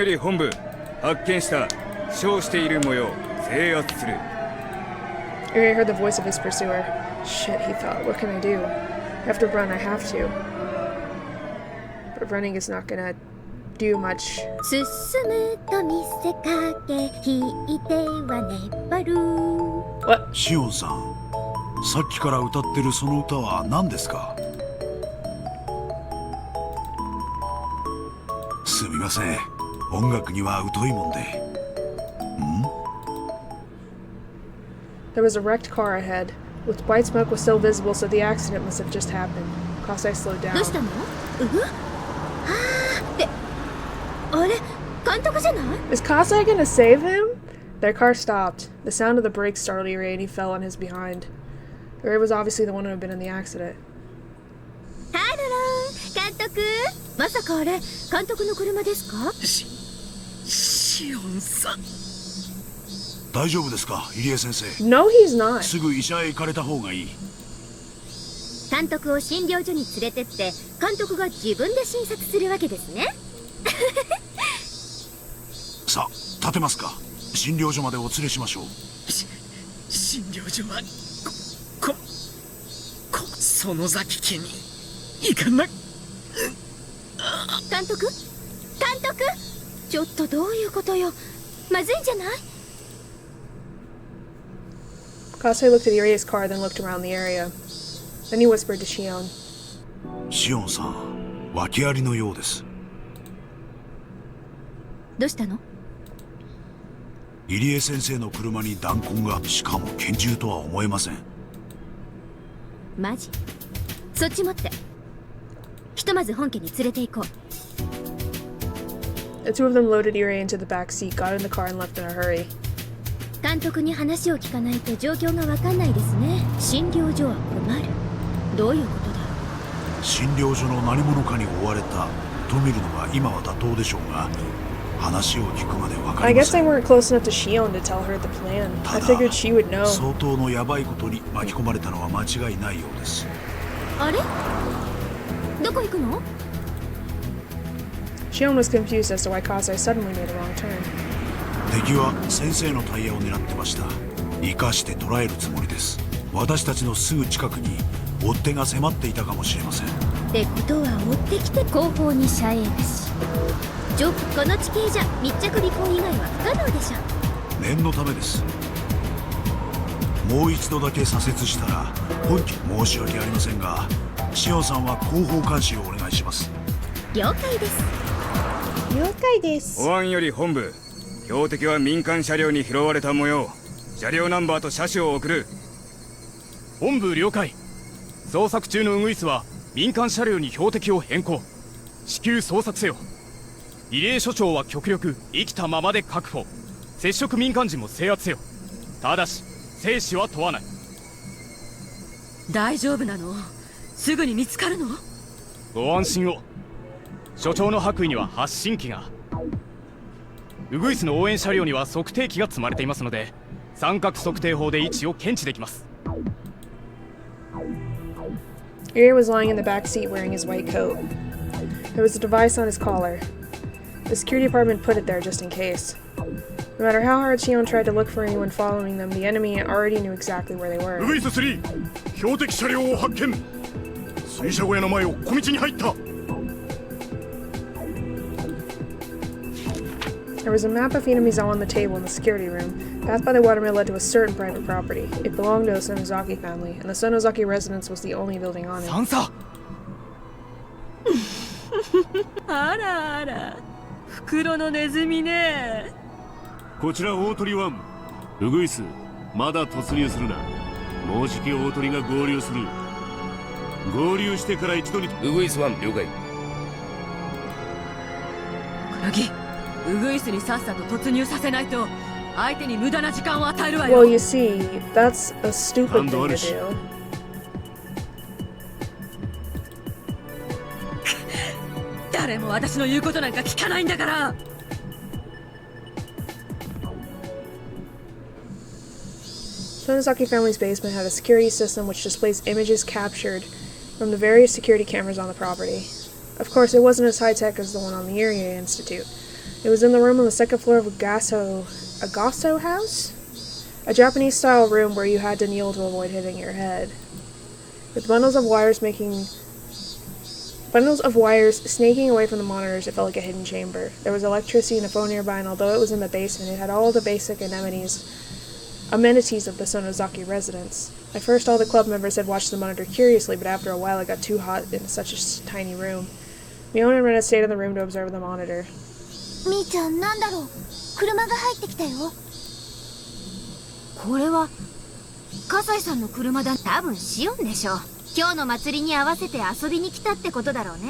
heard the voice of his pursuer. Shit, he thought. What can I do? I have to run, I have to. But running is not gonna do much. 進むと見せかけ引いては粘る What? シオンさん、さっきから歌ってるその歌は何ですか？すみません、音楽には疎いもんで。There was a wrecked car ahead. With white smoke was still visible, so the accident must have just happened. Kasai slowed down. どうしたの？ってあれ監督じゃない？ Is Kasai gonna save him? Their car stopped. The sound of the brakes startled Irie and he fell on his behind. Irie was obviously the one who had been in the accident. ハロロン監督まさかあれ監督の車ですか？シオンさん大丈夫ですか、入江先生。 No, he's not. すぐ医者へ行かれた方がいい。監督を診療所に連れてって監督が自分で診察するわけですね。さあ、立てますか。診療所までお連れしましょう。診療所は園崎家に行かな監督ちょっとどういうことよ。まずいんじゃない？ Kasai looked at Irie's car, then looked around the area. Then he whispered to Shion. シオンさん、訳ありのようです。どうしたの？入江先生の車に弾痕が、しかも拳銃とは思えません。マジ？そっち持って。ひとまず本家に連れて行こう。 The two of them loaded Irie into the back seat, got in the car, and left in a hurry. 監督に話を聞かないと状況がわかんないですね。診療所は困る。どういうことだろう。診療所の何者かに追われたと見るのが今は妥当でしょうが、話を聞くまでわか I りま guess せ they ん。 weren't close enough to Shion to tell her the plan. I ただ figured she would know. 相当のヤバいことに巻き込まれたのは間違いないようです。あれ？どこ行くの？ Shion was confused as to why Kasai suddenly made a wrong turn. 敵は先生のタイヤを狙ってました。生かして捕らえるつもりです。私たちのすぐ近くに追っ手が迫っていたかもしれません。ってことは追ってきて後方に遮影だし。この地形じゃ密着尾行以外は不可能でしょ。念のためです。もう一度だけ左折したら本気申し訳ありませんが、シオンさんは後方監視をお願いします。了解です。了解です。保安より本部、標的は民間車両に拾われた模様。車両ナンバーと車種を送る。本部了解。捜索中のウグイスは民間車両に標的を変更。至急捜索せよ。異例所長は極力生きたままで確保。接触民間人も制圧せよ。ただし生死は問わない。大丈夫なの？すぐに見つかるの？ご安心を。所長の白衣には発信機が。ウグイスの応援車両には測定器が積まれていますので、三角測定法で位置を検知できます。Irie was lying in the back seat wearing his white coat. There was a device on his collar. The security department put it there just in case. No matter how hard Shion tried to look for anyone following them, the enemy already knew exactly where they were. ウグイス3、標的車両を発見。水車小屋の前を小道に入った。There was a map of enemies on the table in the security room. Path by the watermill led to a certain private property. It belonged to the Sonozaki family, and the Sonozaki residence was the only building on it. サンサあらあら、袋のネズミね。こちら大鳥1、ウグイス、まだ突入するな。もうじき大鳥が合流する。合流してから一度に。ウグイス1、了解。クラギ、ウグイスにさっさと突入させないと相手に無駄な時間を与えるわよ。 Well, you see, that's a stupid thing to do. 誰も私の言うことなんか聞かないんだから。Sonozaki family's basement had a security system which displays images captured from the various security cameras on the property. Of course, it wasn't as high-tech as the one on the Irie Institute. It was in the room on the second floor of Agasso House? A Japanese-style room where you had to kneel to avoid hitting your head. With bundles of wires snaking away from the monitors, it felt like a hidden chamber. There was electricity and a phone nearby, and although it was in the basement, it had all the basic amenities of the Sonozaki residence. At first, all the club members had watched the monitor curiously, but after a while it got too hot in such a tiny room. Mion and Rena stayed in the room to observe the monitor. みーちゃん、なんだろう。車が入ってきたよ。これは葛西さんの車だ。多分シオンでしょ。今日の祭りに合わせて遊びに来たってことだろうね。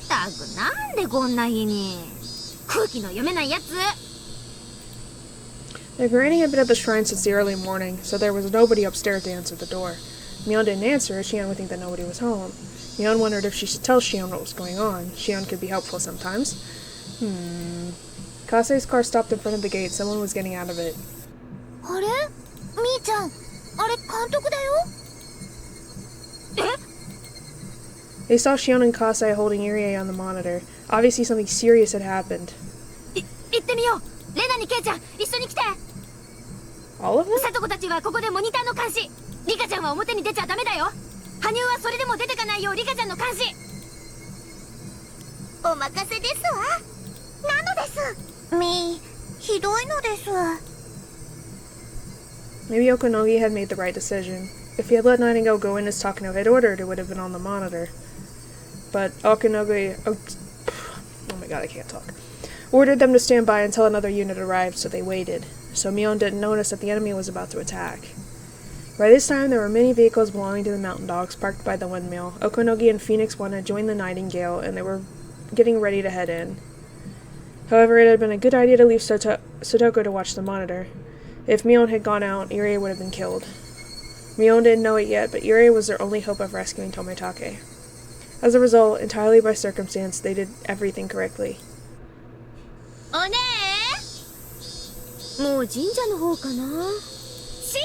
たくなんでこんな日に。空気の読めないやつ。The granny had been at the shrine since the early morning, so there was nobody upstairs to answer the door. Mion didn't answer, as Shion would think that nobody was home. Mion wondered if she should tell Shion what was going on. Shion could be helpful sometimes. Kasei's car stopped in front of the gate. Someone was getting out of it. あれ？みーちゃん、あれ監督だよ。They saw Shion and Kasei holding Irie on the monitor. Obviously something serious had happened. 行ってみよう。レナにケイちゃん、一緒に来て。All of them? さとこたちはここでモニターの監視。リカちゃんは表に出ちゃダメだよ。羽生はそれでも出てかないようリカちゃんの監視。お任せですわ。なのです。みー、ひどいのです。Maybe Okonogi had made the right decision. If he had let Nightingale go in as Takano had ordered, it would have been on the monitor. But Okonogi... Oh my god, I can't talk. Ordered them to stand by until another unit arrived, so they waited. So Mion didn't notice that the enemy was about to attack. By this time, there were many vehicles belonging to the Mountain Dogs parked by the windmill. Okonogi and Phoenix One had joined the Nightingale, and they were getting ready to head in. However, it had been a good idea to leave Sotoko to watch the monitor. If Mion had gone out, Irie would have been killed. Mion didn't know it yet, but Irie was their only hope of rescuing Tomitake. As a result, entirely by circumstance, they did everything correctly. おねえ、もう神社の方かな。シ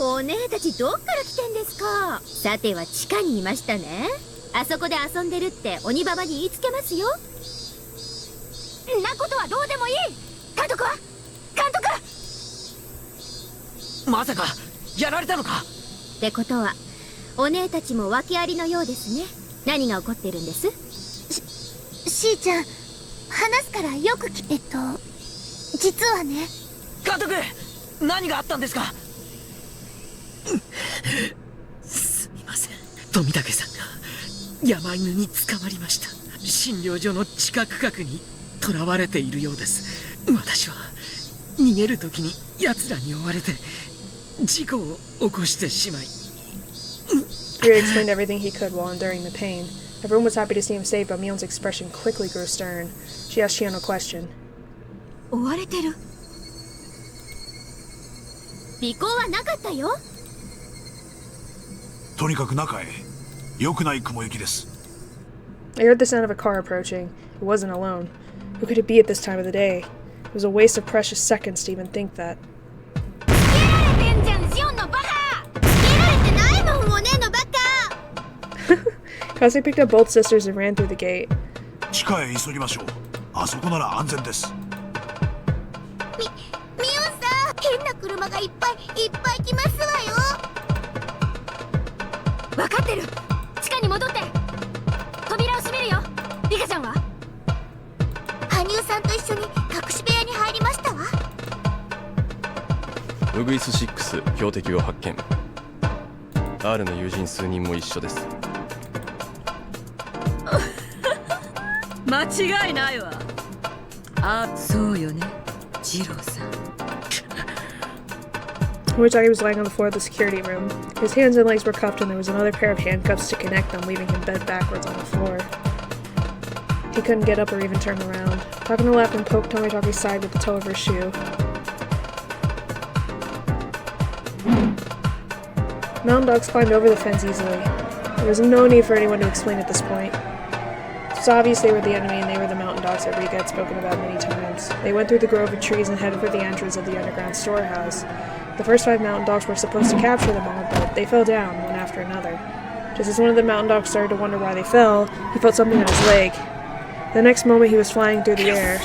オン、お姉たちどっから来てんですか。さては地下にいましたね。あそこで遊んでるって鬼ババに言いつけますよ。んなことはどうでもいい。監督は監督。まさかやられたのか。ってことはお姉たちも訳ありのようですね。何が起こってるんです？しーちゃん、話すからよく聞い実はね。監督、何があったんですか。すみません。富武さんが山犬に捕まりました。診療所の地下区画に囚われているようです。私は逃げる時に奴らに追われて事故を起こしてしまい。Yuri explained everything he could while enduring the pain. Everyone was happy to see him safe, but Mion's expression quickly grew stern. She asked Shion a question. 追われてる。尾行はなかったよ。とにかく中へ。良くない雲行きです。I heard the sound of a car approaching. It wasn't alone. Who could it be at this time of the day? It was a waste of precious seconds to even think that. Kasei picked up both sisters and ran through the gate. 地下へ急ぎましょう。あそこなら安全です。みおさん、変な車がいっぱい来ますわよ。分かってる。地下に戻って。扉を閉めるよ。リカちゃんは？羽生さんと一緒に隠し部屋に入りましたわ。ウグイス6標的を発見。R の友人数人も一緒です。間違いないわ。あ、そうよね、ジローさん。Higurashi was lying on the floor of the security room. His hands and legs were cuffed, and there was another pair of handcuffs to connect them, leaving him bent backwards on the floor. He couldn't get up or even turn around. Takano laughed and poked Tomitake's side with the toe of her shoe. Mountain Dogs climbed over the fence easily. There was no need for anyone to explain at this point. It was obvious they were the enemy, and they were the Mountain Dogs that Rika had spoken about many times. They went through the grove of trees and headed for the entrance of the underground storehouse. The first 5 Mountain Dogs were supposed to capture them all, but they fell down, one after another. Just as one of the Mountain Dogs started to wonder why they fell, he felt something on his leg. The next moment he was flying through the air.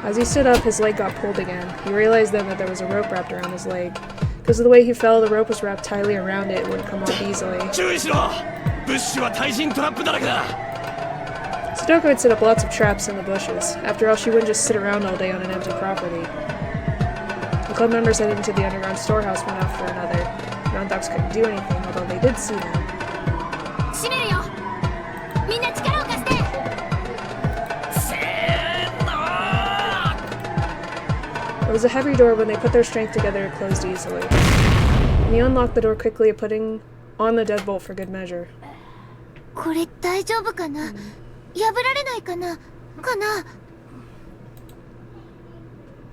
As he stood up, his leg got pulled again. He realized then that there was a rope wrapped around his leg. Because of the way he fell, the rope was wrapped tightly around it and wouldn't come off easily. Sadoko had set up lots of traps in the bushes. After all, she wouldn't just sit around all day on an empty property. The club members headed into the underground storehouse one after another. Mountain dogs couldn't do anything, although they did see them. It was a heavy door. When they put their strength together, it closed easily. And he unlocked the door quickly, putting on the deadbolt for good measure. これ大丈夫かな？破られないかな？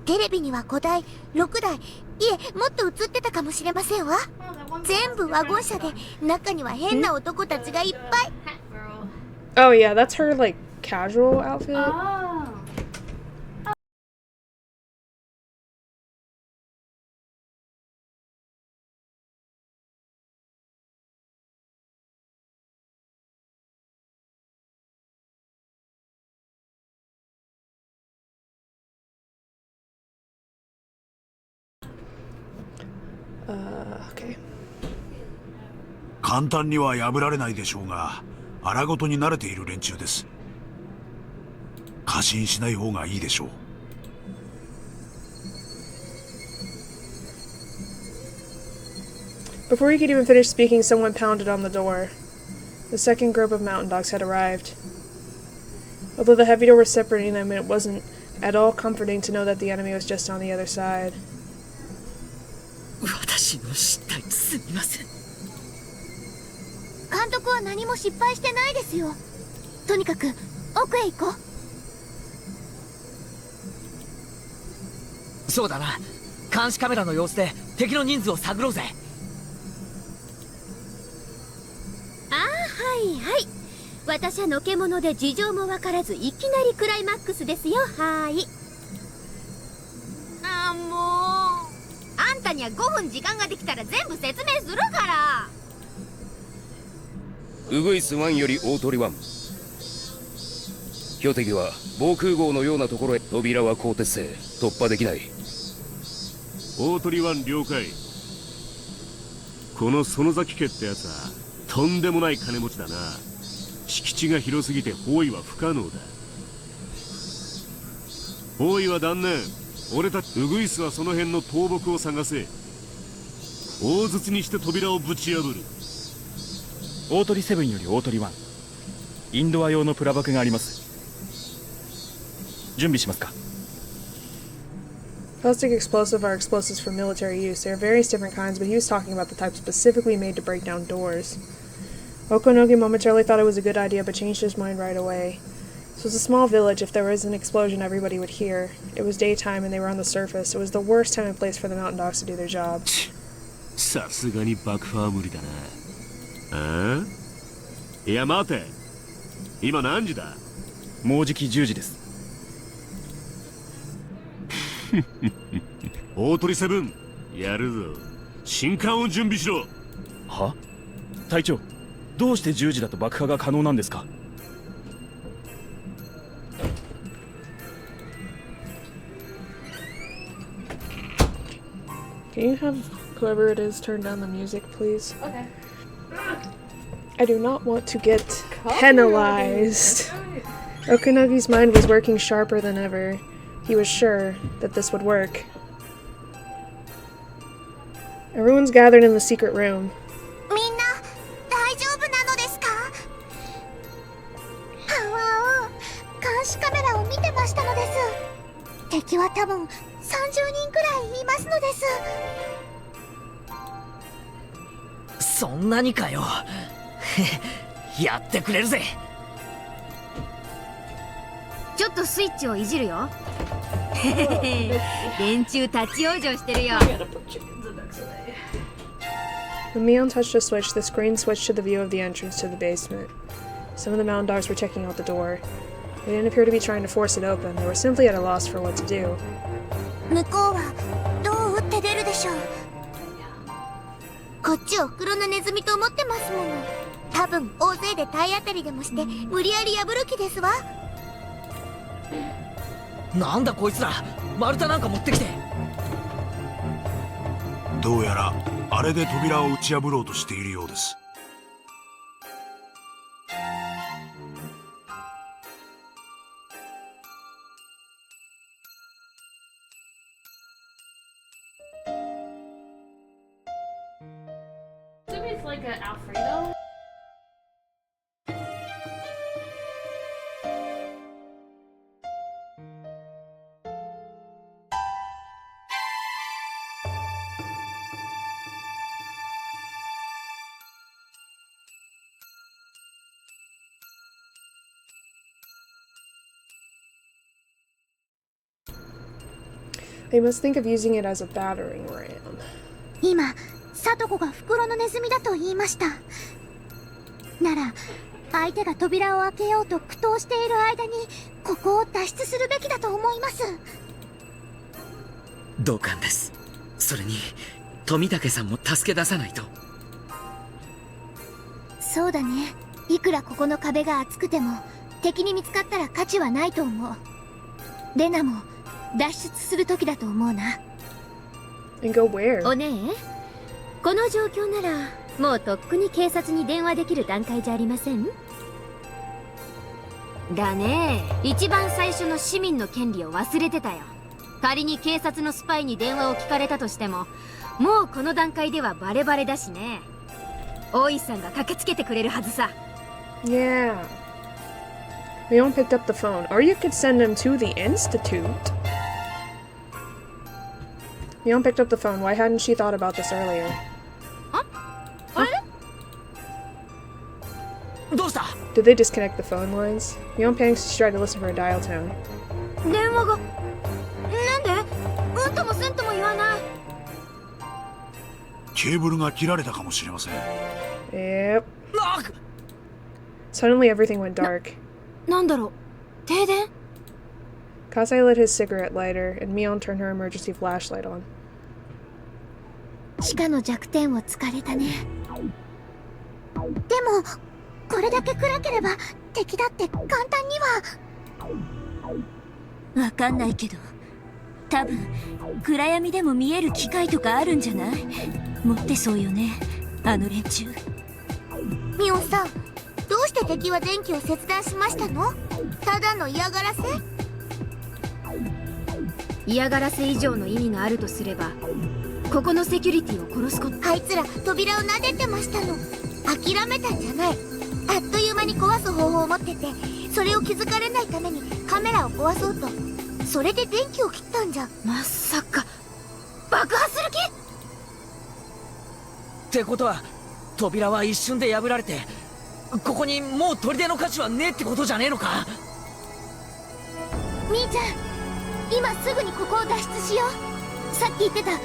テレビには5台、6台、いえ、もっと映ってたかもしれませんわ。全部ワゴン車で、中には変な男たちがいっぱい。Oh yeah, that's her like casual outfit. Okay. 簡単には破られないでしょうが、荒ごとに慣れている連中です。過信しない方がいいでしょう。Before he could even finish speaking, someone pounded on the door. The second group of mountain dogs had arrived. Although the heavy door was separating them, it wasn't at all comforting to know that the enemy was just on the other side. 私の失態すみません。監督は何も失敗してないですよ。とにかく奥へ行こう。そうだな。監視カメラの様子で敵の人数を探ろうぜ。はいはい。私はのけ者で事情もわからずいきなりクライマックスですよ。はい。もう。あんたには5分時間ができたら全部説明するから。ウグイス1より大鳥1。標的は防空壕のようなところへ。扉は鋼鉄製、突破できない。大鳥1了解。この園崎家ってやつはとんでもない金持ちだな。敷地が広すぎて包囲は不可能だ。包囲は断念。俺たちウグイスはその辺の倒木を探せ。大筒にして扉をぶち破る。大鳥7より大鳥1。インドア用のプラ爆があります。準備しますか。Plastic explosive are explosives for military use. There are various different kinds, but he was talking about the type specifically made to break down doors. Okonogi momentarily thought it was a good idea, but changed his mind right away. This was a small village. If there was an explosion, everybody would hear. It was daytime, and they were on the surface. It was the worst time and place for the mountain dogs to do their job. さすがに爆破は無理だな。いや待て。今何時だ？もうじき10時です。大鳥7、やるぞ。新刊を準備しろ。は？隊長、どうして10時だと爆破が可能なんですか？Can you have whoever it is turn down the music, please? Okay. I do not want to get penalized. Okunogi's mind was working sharper than ever. He was sure that this would work. Everyone's gathered in the secret room. みんな大丈夫なのですか？監視カメラを見てましたのです。敵は多分30人くらいいますのです。そんなにかよ。やってくれるぜ。ちょっとスイッチをいじるよ。連中立ち往生してるよ。When Mion touched a switch, the screen switched to the view of the entrance to the basement. Some of the mountain dogs were checking out the door. They didn't appear to be trying to force it open. They were simply at a loss for what to do. 向こうはどう打って出るでしょう。こっちを袋のネズミと思ってますもの。多分大勢で体当たりでもして無理やり破る気ですわ。なんだこいつら、丸太なんか持ってきて。どうやらあれで扉を打ち破ろうとしているようです。It's like an Alfredo. They must think of using it as a battering ram. 今サトコが袋のネズミだと言いました。なら相手が扉を開けようと苦闘している間にここを脱出するべきだと思います。同感です。それに富武さんも助け出さないと。そうだね。いくらここの壁が厚くても敵に見つかったら価値はないと思う。レナも脱出する時だと思うな。And go where? おねえ、この状況ならもうとっくに警察に電話できる段階じゃありません？だねえ、一番最初の市民の権利を忘れてたよ。仮に警察のスパイに電話を聞かれたとしても、もうこの段階ではバレバレだしね。大石さんが駆けつけてくれるはずさ。Yeah. Leon picked up the phone. Or you could send him to the Institute. Leon picked up the phone. Why hadn't she thought about this earlier? どうした？ Did they disconnect the phone lines? Leon panics. She tried to listen for a dial tone. 電話がなんで？うんともすんとも言わない。ケーブルが切られたかもしれません。Yep. Suddenly everything went dark. なんだろう？停電？ Kasai lit his cigarette lighter, and Mion turned her emergency flashlight on. 地下の弱点を突かれたね。でもこれだけ暗ければ敵だって簡単には。わかんないけど、多分暗闇でも見える機械とかあるんじゃない？持ってそうよね、あの連中。ミオンさん、どうして敵は電気を切断しましたの？ただの嫌がらせ？嫌がらせ以上の意味があるとすれば、ここのセキュリティを殺すこと。あいつら扉を撫でてましたの。諦めたんじゃない。あっという間に壊す方法を持ってて、それを気づかれないためにカメラを壊そうと。それで電気を切ったんじゃ。まさか爆破する気？ってことは扉は一瞬で破られて、ここにもう砦の価値はねえってことじゃねえのか？みーちゃん、今すぐにここを脱出しよう。さっき言ってた隠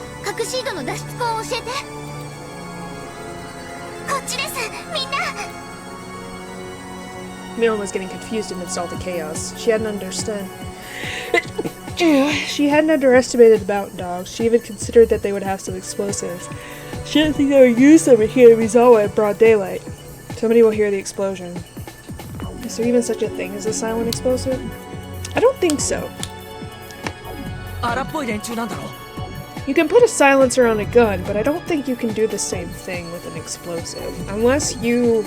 し井戸の脱出口を教えて。こっちです、みんな。Mion was getting confused amidst all the chaos. She hadn't underestimated the mountain dogs. She even considered that they would have some explosives. She didn't think they would use them in Hinamizawa in broad daylight. Somebody will hear the explosion. Is there even such a thing as a silent explosive? I don't think so. 荒っぽい連中なんだろう。 You can put a silencer on a gun, but I don't think you can do the same thing with an explosive. Unless you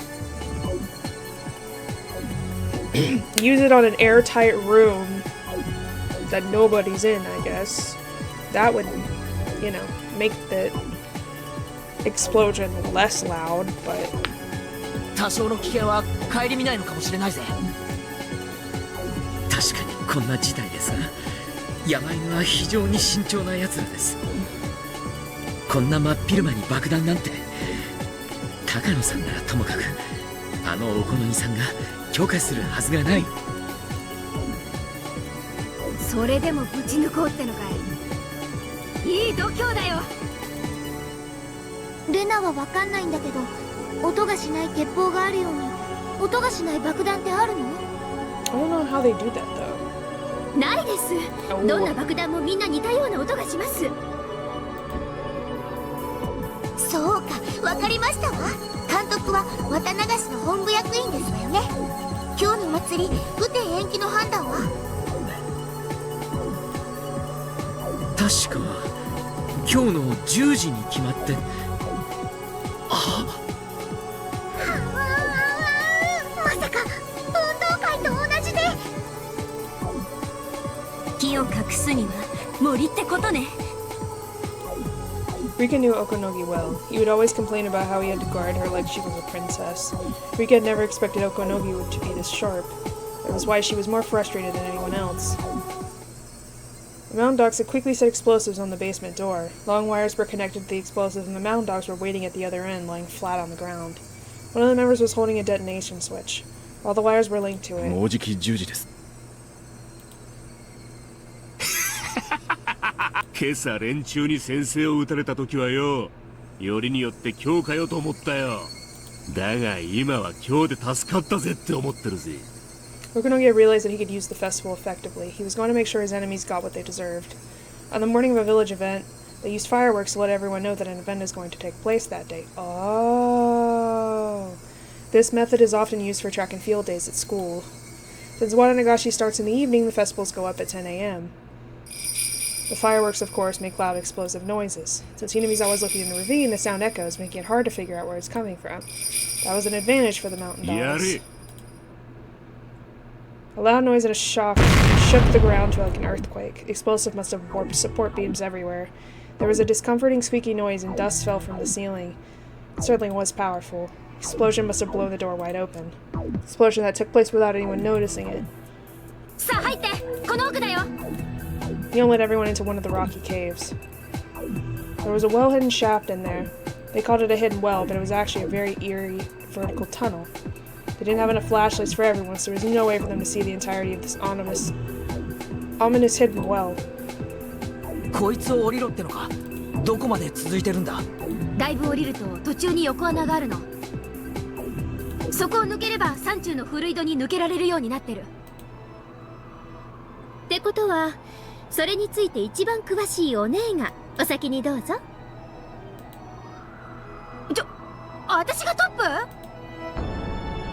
use it on an airtight room that nobody's in, I guess. That would, you know, make the explosion less loud, but... 多少の危険は顧みないのかもしれないぜ。確かにこんな事態ですが、山犬は非常に慎重な奴らです。こんな真っ昼間に爆弾なんて、高野さんならともかく、あのお好みさんが許可するはずがない。それでもぶち抜こうってのかい。いい度胸だよ。ルナはわかんないんだけど、音がしない鉄砲があるように音がしない爆弾ってあるの？ I don't know how they do that though. ないです。どんな爆弾もみんな似たような音がします。そうか、わかりましたわ。監督は綿流しの本部役員ですわよね。今日の祭り雨天延期の判断は？確か今日の10時に決まって。あ、まさか運動会と同じで。木を隠すには森ってことね。Rika knew Okonogi well. He would always complain about how he had to guard her like she was a princess. Rika had never expected Okonogi to be this sharp. That was why she was more frustrated than anyone else. The mountain dogs had quickly set explosives on the basement door. Long wires were connected to the explosives, and the mountain dogs were waiting at the other end, lying flat on the ground. One of the members was holding a detonation switch. All the wires were linked to it. もうじき10時です。今朝連中に先生を撃たれた時はよ、よりによって今日かよと思ったよ。だが今は今日で助かったぜって思ってるぜ。Okonogi realized that he could use the festival effectively. He was going to make sure his enemies got what they deserved. On the morning of a village event, they used fireworks to let everyone know that an event is going to take place that day. Oh. This method is often used for track and field days at school. Since Wada Nagashi starts in the evening, the festivals go up at 10 a.m. The fireworks, of course, make loud explosive noises. Since the enemy's always looking in the ravine, the sound echoes, making it hard to figure out where it's coming from. That was an advantage for the mountain dogs. A loud noise and a shock shook the ground to like an earthquake. The explosive must have warped support beams everywhere. There was a discomforting squeaky noise and dust fell from the ceiling. It certainly was powerful. The explosion must have blown the door wide open. An explosion that took place without anyone noticing it. Neil led everyone into one of the rocky caves. There was a well-hidden shaft in there. They called it a hidden well, but it was actually a very eerie vertical tunnel. They didn't have enough flashlights for everyone, so there was no way for them to see the entirety of this ominous hidden well. こいつを降りろってのか。どこまで続いてるんだ。だいぶ降りると途中に横穴があるの。そこを抜ければ山中の古井戸に抜けられるようになってる。ってことはそれについて一番詳しいお姉がお先にどうぞ。私がトップ？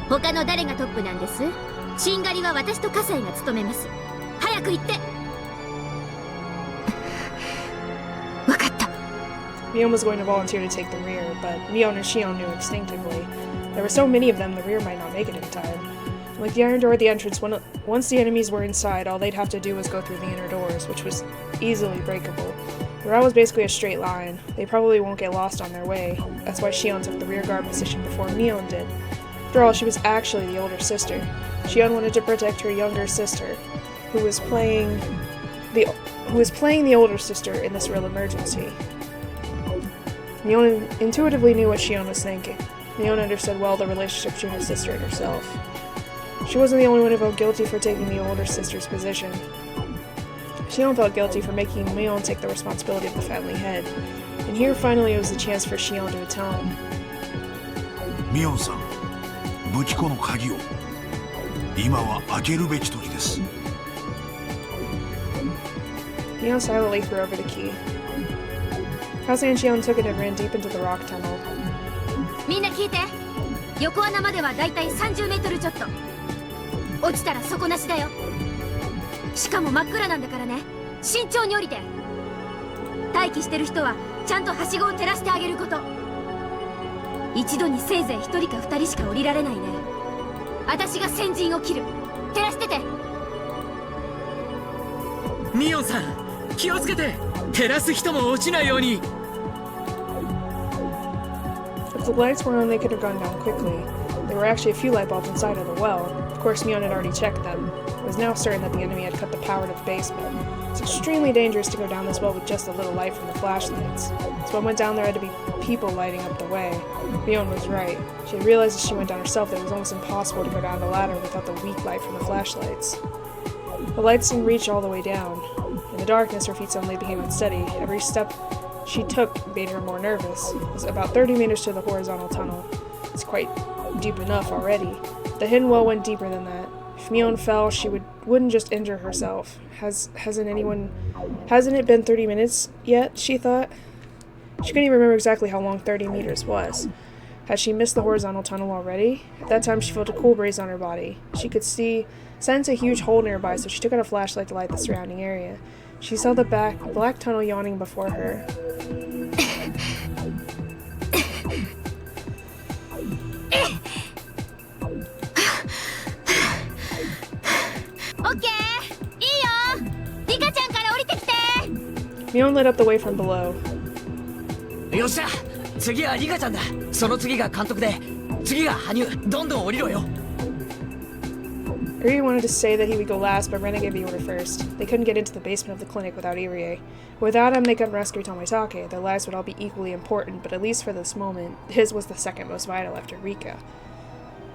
他の誰がトップなんです？しんがりは私と葛西が務めます。早く行って。わかった。Mion was going to volunteer to take the rear, but Mion and Shion knew instinctively. There were so many of them, the rear might not make it in time. Like the iron door at the entrance, once the enemies were inside, all they'd have to do was go through the inner doors, which was easily breakable. The route was basically a straight line. They probably won't get lost on their way. That's why Shion took the rear guard position before Mion did. After all, she was actually the older sister. Shion wanted to protect her younger sister, who was playing the older sister in this real emergency. Mion intuitively knew what Shion was thinking. Mion understood well the relationship between her sister and herself. She wasn't the only one who felt guilty for taking the older sister's position. Shion felt guilty for making Mion take the responsibility of the family head. And here finally was the chance for Shion to atone. Mion-san, 武器庫の鍵を。今は開けるべき時です。Mion silently threw over the key. Kase and Shion took it and ran deep into the rock tunnel. みんな聞いて。横穴まではだいたい30メートルちょっと。落ちたら底なしだよ。しかも真っ暗なんだからね。慎重に降りて。待機してる人はちゃんとはしごを照らしてあげること。一度にせいぜい1人か2人しか降りられないね。私が先陣を切る。照らしてて。ミオンさん、気をつけて。照らす人も落ちないように。If the lights were on, they could have gone down quickly. There were actually a few light bulbs inside of the well. Of course, Mion had already checked them. It was now certain that the enemy had cut the power to the basement. It's extremely dangerous to go down this well with just a little light from the flashlights. So when went down, there had to be people lighting up the way. Mion was right. She had realized as she went down herself that it was almost impossible to go down the ladder without the weak light from the flashlights. The lights didn't reach all the way down. In the darkness, her feet suddenly became unsteady. Every step she took made her more nervous. It was about 30 meters to the horizontal tunnel. It's quite deep enough already. The hidden well went deeper than that. If Mion fell, she wouldn't just injure herself. Hasn't it been 30 minutes yet, she thought? She couldn't even remember exactly how long 30 meters was. Had she missed the horizontal tunnel already? At that time, she felt a cool breeze on her body. She could sense a huge hole nearby, so she took out a flashlight to light the surrounding area. She saw the black tunnel yawning before her. Mion lit up the way from below. よっしゃ、次はリカちゃんだ。その次が監督で、次が羽生。どんどん降りろよ。Irie wanted to say that he would go last, but Rena gave the order first. They couldn't get into the basement of the clinic without Irie. Without him, they couldn't rescue Tomitake. Their lives would all be equally important, but at least for this moment, his was the second most vital after Rika.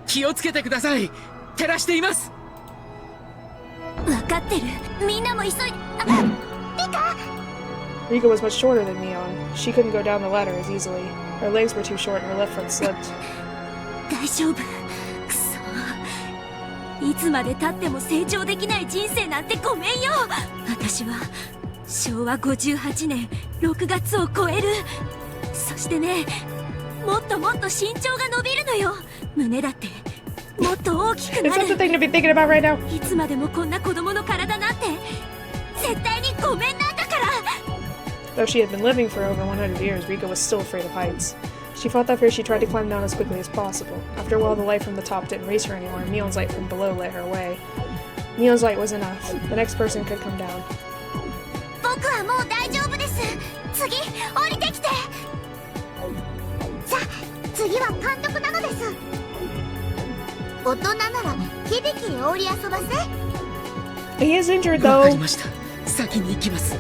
気をつけてください。照らしています。分かってる。みんなも急いで。リカ Rika was much shorter than Mion. She couldn't go down the ladder as easily. Her legs were too short and her left foot slipped. 大丈夫。くそ。いつまで経っても成長できない人生なんてごめんよ。私は昭和58年6月を超える。そしてね、もっともっと身長が伸びるのよ。胸だってもっと大きくなる。It's not the thing to be thinking about right now. いつまでもこんな子供の体なんて絶対にごめんなんだから。Though she had been living for over 100 years, Rika was still afraid of heights. She fought that fear. She tried to climb down as quickly as possible. After a while, the light from the top didn't raise her anymore, and Mion's light from below led her away. Mion's light was enough. The next person could come down. 僕はもう大丈夫です。次、降りてきて。さあ、次は監督なのです。大人なら響きに降り遊ばせ。He is injured though. わかりました。先に行きます。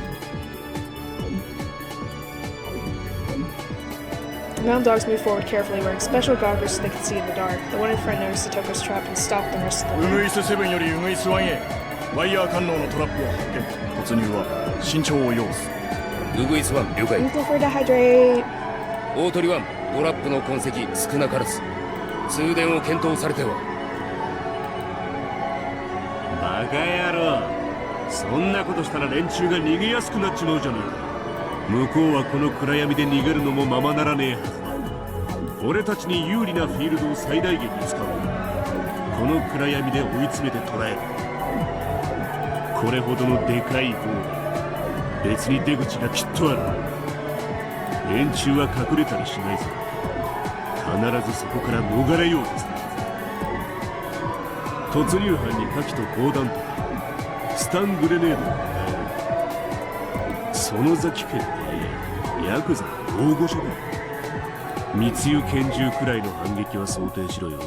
The mountain dogs moved forward carefully, wearing special goggles so they could see in the dark. The one in front noticed the Toko's trap and stopped the rest of the ウグイス7よりウグイス1へワイヤー観音のトラップを発見。突入は慎重を要す。ウグイス1了解。 Go for dehydrate. 大鳥1トラップの痕跡少なからず通電を検討されては。バカ野郎、そんなことしたら連中が逃げやすくなっちまうじゃないか。向こうはこの暗闇で逃げるのもままならねえはずだ。俺たちに有利なフィールドを最大限に使おう。この暗闇で追い詰めて捕らえる。これほどのでかい方が別に出口がきっとある。連中は隠れたりしないぞ。必ずそこから逃れようとする。突入班に火器と砲弾とスタングレネードを与える。園崎家ってヤクザの大御所だ。密輸拳銃くらいの反撃は想定しろよ。っ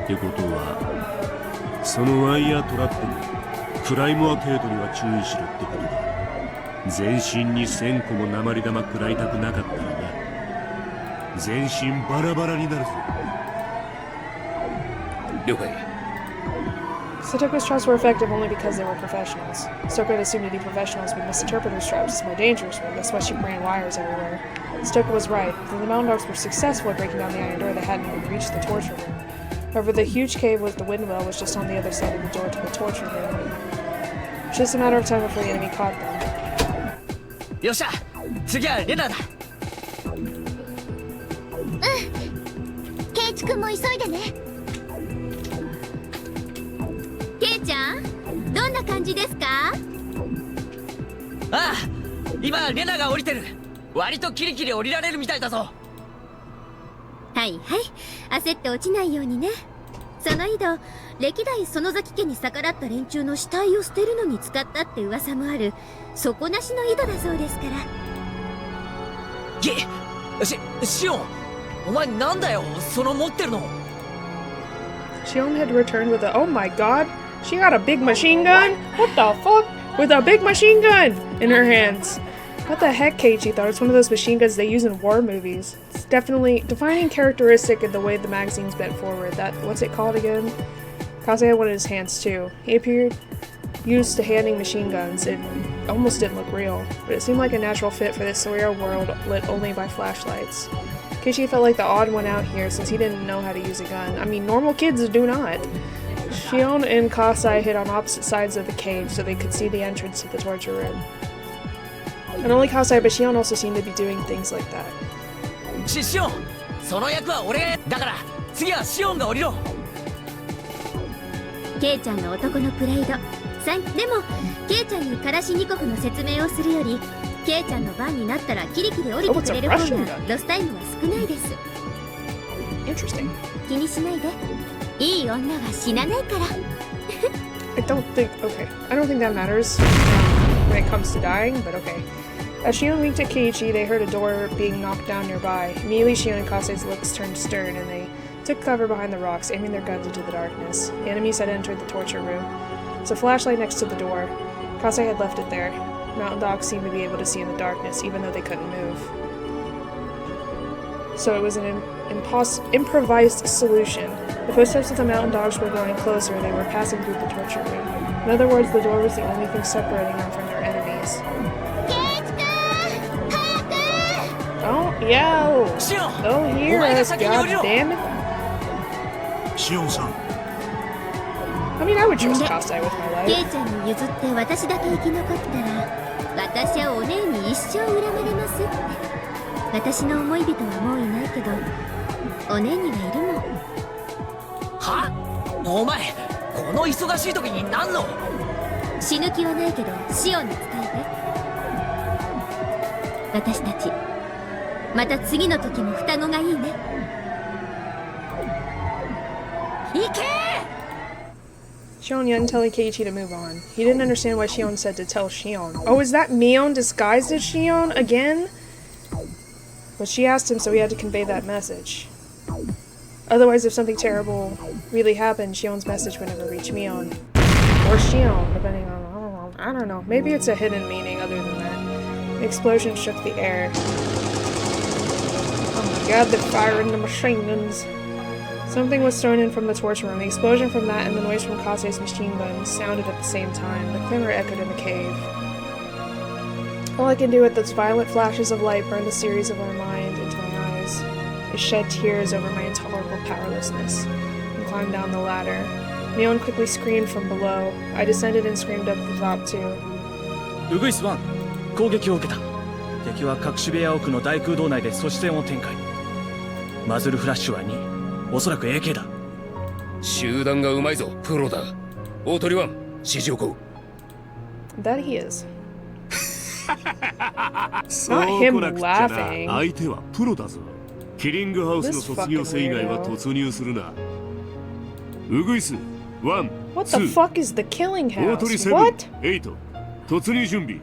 てことはそのワイヤートラップもクライムア程度には注意しろってことだ。全身に1000個も鉛玉食らいたくなかったらな。全身バラバラになるぞ。了解。Sotoko's traps were effective only because they were professionals. Sotoko had assumed to be professionals would misinterpret her traps as more dangerous ones. That's why she ran wires everywhere. Sotoko was right. Though the mountain dogs were successful at breaking down the iron door, they hadn't even reached the torture room. However, the huge cave with the wind well was just on the other side of the door to the torture room. It was just a matter of time before the enemy caught them. よっしゃ、次はレナだ。ケイチ君も急いでね。ケイちゃん、どんな感じですか？ああ、今レナが降りてる。割とキリキリ降りられるみたいだぞ。はいはい、焦って落ちないようにね。その井戸、歴代園崎家に逆らった連中の死体を捨てるのに使ったって噂もある底なしの井戸だそうですから。シオン、お前なんだよ、その持ってるの。Shion had returned with a— oh my god! She got a big machine gun? What the fuck? With a big machine gun in her hands. What the heck, Keiichi thought it's one of those machine guns they use in war movies. It's definitely defining characteristic in the way the magazine's bent forward. That— what's it called again? Kaze had one in his hands too. He appeared used to handing machine guns. It almost didn't look real, but it seemed like a natural fit for this surreal world lit only by flashlights. Keiichi felt like the odd one out here since he didn't know how to use a gun. I mean, normal kids do not. Shion and Kasai hid on opposite sides of the cave so they could see the entrance to the torture room. Not only Kasai, but Shion also seemed to be doing things like that. シオン、その役は俺だから次はシオンが降りろ。ケイちゃんの男のプライドでもケイちゃんにカラシニコフの説明をするより、ケイちゃんの番になったらキリキリ降りてくれる方がロスタイムは少ないです。Interesting. 気にしないで。いい女は死なないから。I don't think that matters when it comes to dying, but okay. As Shion winked at Keiichi, they heard a door being knocked down nearby. Immediately, Shion and Kase's looks turned stern, and they took cover behind the rocks, aiming their guns into the darkness. The enemies had entered the torture room. There was a flashlight next to the door. Kase had left it there. Mountain dogs seemed to be able to see in the darkness, even though they couldn't move. So it was an improvised solution. The footsteps of the mountain dogs were growing closer. They were passing through the torture room. In other words, the door was the only thing separating them from their enemies. Don't yell! They'll hear us, goddammit! Shion-san. I mean, I would trust Kasai with my life. ケイちゃんに譲って私だけ生き残ったら、私はお姉に一生恨まれますって。私の思い人はもういないけど、お姉にはいるもん。は？お前、この忙しい時に何の？死ぬ気はないけど、シオンに伝えて。私たち、また次の時も双子がいいね。行け！ Shion yelled telling Keiichi to move on. He didn't understand why Shion said to tell Shion. Oh, is that Mion disguised as Shion again? But she asked him, so he had to convey that message. Otherwise, if something terrible really happened, Shion's message would never reach Mion. Or Shion, depending on... I don't know. Maybe it's a hidden meaning other than that. An explosion shook the air. Oh my god, they're firing the machine guns. Something was thrown in from the torture room. The explosion from that and the noise from Kase's machine guns sounded at the same time. The clamor echoed in the cave. All I can do with those violent flashes of light burned the series of our mind into my eyes. I shed tears over my intolerable powerlessness and climbed down the ladder. Mion quickly screamed from below. I descended and screamed up the top too. ウグイス1、攻撃を受けた。敵は隠し部屋奥の大空洞内で阻止線を展開。マズルフラッシュは2。おそらく AK だ。集団がうまいぞ、プロだ。大鳥1、指示を行う。That he is. Not him laughing. 相手はプロだぞ。キリングハウスの卒業生以外は突入するな。ウグイス1、What the fuck is the killing 大鳥 house? 7、What? 8、突入準備。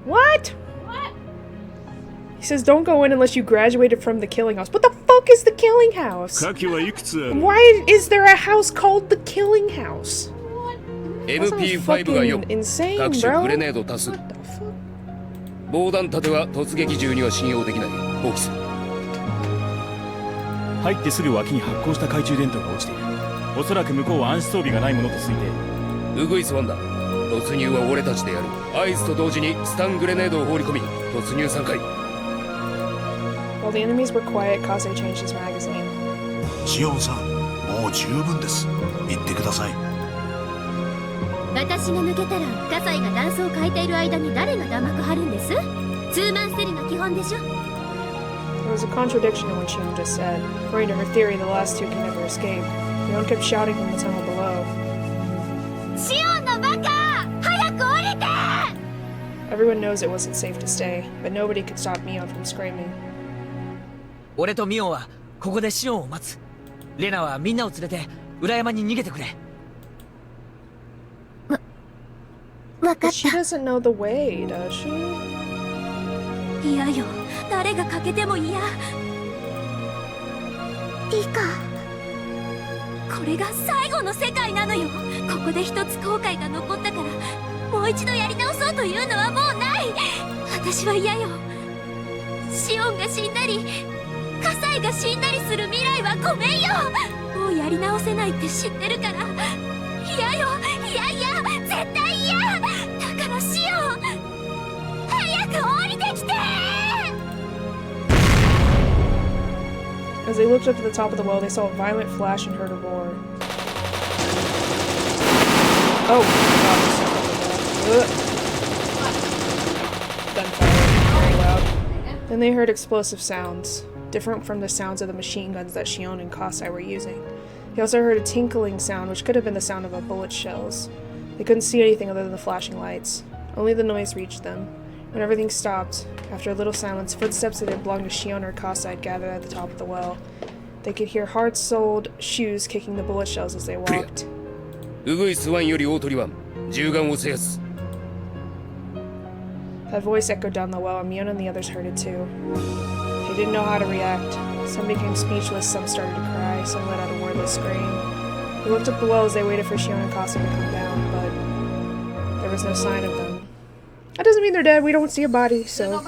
What? He says don't go in unless you graduated from the killing house. What the fuck is the killing house? 火器はいくつある？ Why is there a house called the killing house? MP5 が4、insane, 各種 bro. グレネード多数。防弾盾は突撃銃には信用できない。放棄する。入ってすぐ脇に発光した懐中電灯が落ちている。おそらく向こうは暗視装備がないものと推定。ウグイス1だ。突入は俺たちでやる。合図と同時にスタングレネードを放り込み、突入3回。While the enemies were quiet, Kase changed his magazine. シオンさん、もう十分です。言ってください。私が抜けたら、葛西がダンスを変えている間に誰が弾幕張るんです？ツーマンセルの基本でしょ。There was a contradiction in what Shion just said. According to her theory, the last two can never escape. Shion kept shouting from the tunnel below. シオンのバカ！早く降りて！ Everyone knows it wasn't safe to stay, but nobody could stop Mion from screaming. 俺とミオンはここでシオンを待つ。レナはみんなを連れて裏山に逃げてくれ。わかった。 But she doesn't know the way, does she? 嫌よ、誰が欠けても嫌。リカ、これが最後の世界なのよ。ここで一つ後悔が残ったからもう一度やり直そうというのはもうない。私は嫌よ。シオンが死んだり葛西が死んだりする未来はごめんよ。もうやり直せないって知ってるから。嫌よ、いやいや、絶対嫌。だからシオン、早く降りてきて。 As they looked up to the top of the well, they saw a violent flash and heard a roar. Oh, God. Gunfire, very loud. Then they heard explosive sounds, different from the sounds of the machine guns that Shion and Kasai were using. They also heard a tinkling sound, which could have been the sound of bullet shells. They couldn't see anything other than the flashing lights. Only the noise reached them. When everything stopped, after a little silence, footsteps that had belonged to Shion or Kasa had gathered at the top of the well. They could hear hard-soled shoes kicking the bullet shells as they walked. ウグイス1より大鳥1、銃眼を制圧。 That voice echoed down the well, and Mion and the others heard it too. They didn't know how to react. Some became speechless, some started to cry, some let out a wordless scream. They looked up below as they waited for Shion and Kasa to come down, but there was no sign of them. That doesn't mean they're dead. We don't see a body, so...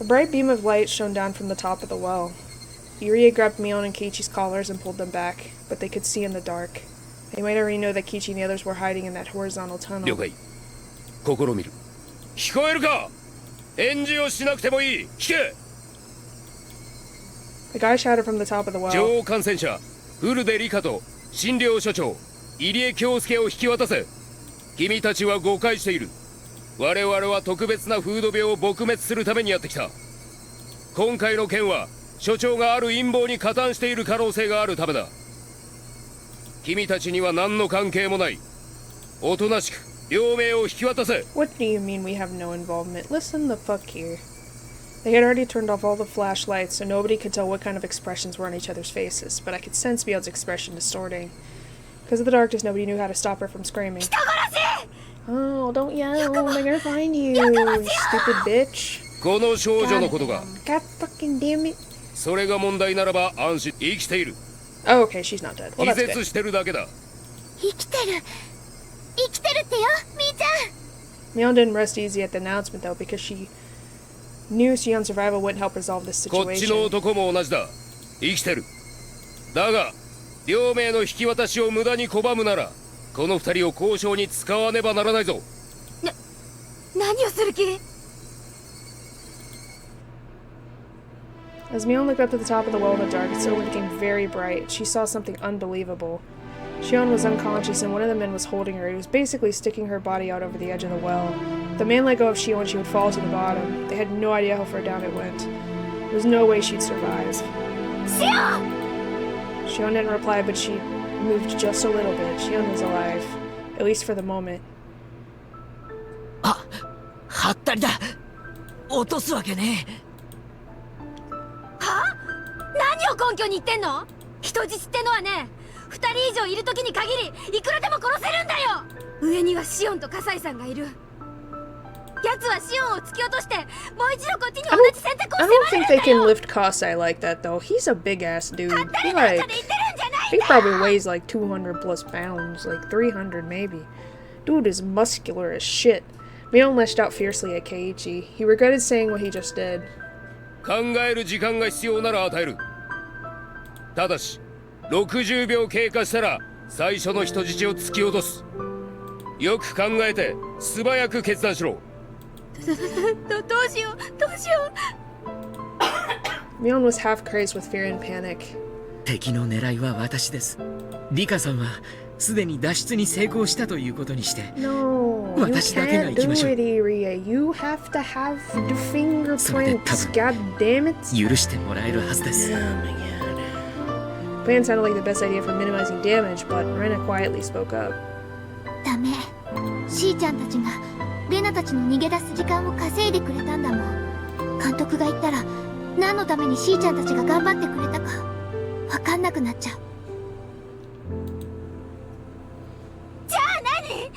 A bright beam of light shone down from the top of the well. Irie grabbed Mion and Keiichi's collars and pulled them back, but they could see in the dark. They might already know that Keiichi and the others were hiding in that horizontal tunnel. 了解。試みる。聞こえるか？返事をしなくてもいい。聞け。 The guy shouted from the top of the well. 女王感染者、ウルデリカと診療所長、入江京介を引き渡せ。君たちは誤解している。我々は特別な風土病を撲滅するためにやってきた。今回の件は所長がある陰謀に加担している可能性があるためだ。君たちには何の関係もない。おとなしく両名を引き渡せ。 What do you mean we have no involvement? Listen the fuck here. They had already turned off all the flashlights, so nobody could tell what kind of expressions were on each other's faces, but I could sense Mion's expression distorting. Because of the darkness, nobody knew how to stop her from screaming. Oh, don't yell. They're gonna find you, stupid bitch. この少女のことが。 God fucking damn it. それが問題ならば安心。生きている。 Oh, okay, she's not dead. Well, 気 that's 絶 good. してるだけだ。生きてるってよ、みーちゃん。 Mion didn't rest easy at the announcement, though, because she knew Shion's survival wouldn't help resolve this こっちの situation. 男も同じだ。生きてる。だが、両名の引き渡しを無駄に拒むなら、この二人を交渉に使わねばならないぞ。何をする気？ As Mion looked up to the top of the well in the dark, it suddenly became very bright. She saw something unbelievable. Shion was unconscious, and one of the men was holding her. He was basically sticking her body out over the edge of the well. If the man let go of Shion, she would fall to the bottom. They had no idea how far down it went. There was no way she'd survive. Shion! Shion didn't reply, but she moved just a little bit. Shion was alive, at least for the moment. はったりだ。落とすわけね。は？何を根拠に言ってんの？人質ってのはね、2人以上いる時に限りいくらでも殺せるんだよ。上にはシオンと葛西さんがいる。奴はシオンを突き落として、もう一度こっちに同じ選択を I 迫ら don't れ think るん they だよ。 can lift Kasai like that, though. He's a big ass dude. He probably weighs like 200 plus pounds, like 300 maybe. Dude is muscular as shit. Mion lashed out fiercely at Keiichi. He regretted saying what he just did. 考える時間が必要なら与える。ただし、60秒経過したら最初の人質を突き落とす。よく考えて素早く決断しろ。どうしよう、どうしよう。Mion was half crazed with fear and panic. 敵の狙いは私です。リカさんはすでに脱出に成功したということにして、No, you 私だけが can't 行き do ましょう。 it, Irie. You have to have the fingerprints. God damn it. 許してもらえるはずです。 Oh my god. Plan sounded like the best idea for minimizing damage, but Rena quietly spoke up. ダメ。しーちゃんたちがレナたちの逃げ出す時間を稼いでくれたんだもん。監督が言ったら何のためにしーちゃんたちが頑張ってくれたかわかんなくなっちゃう。じゃあ何？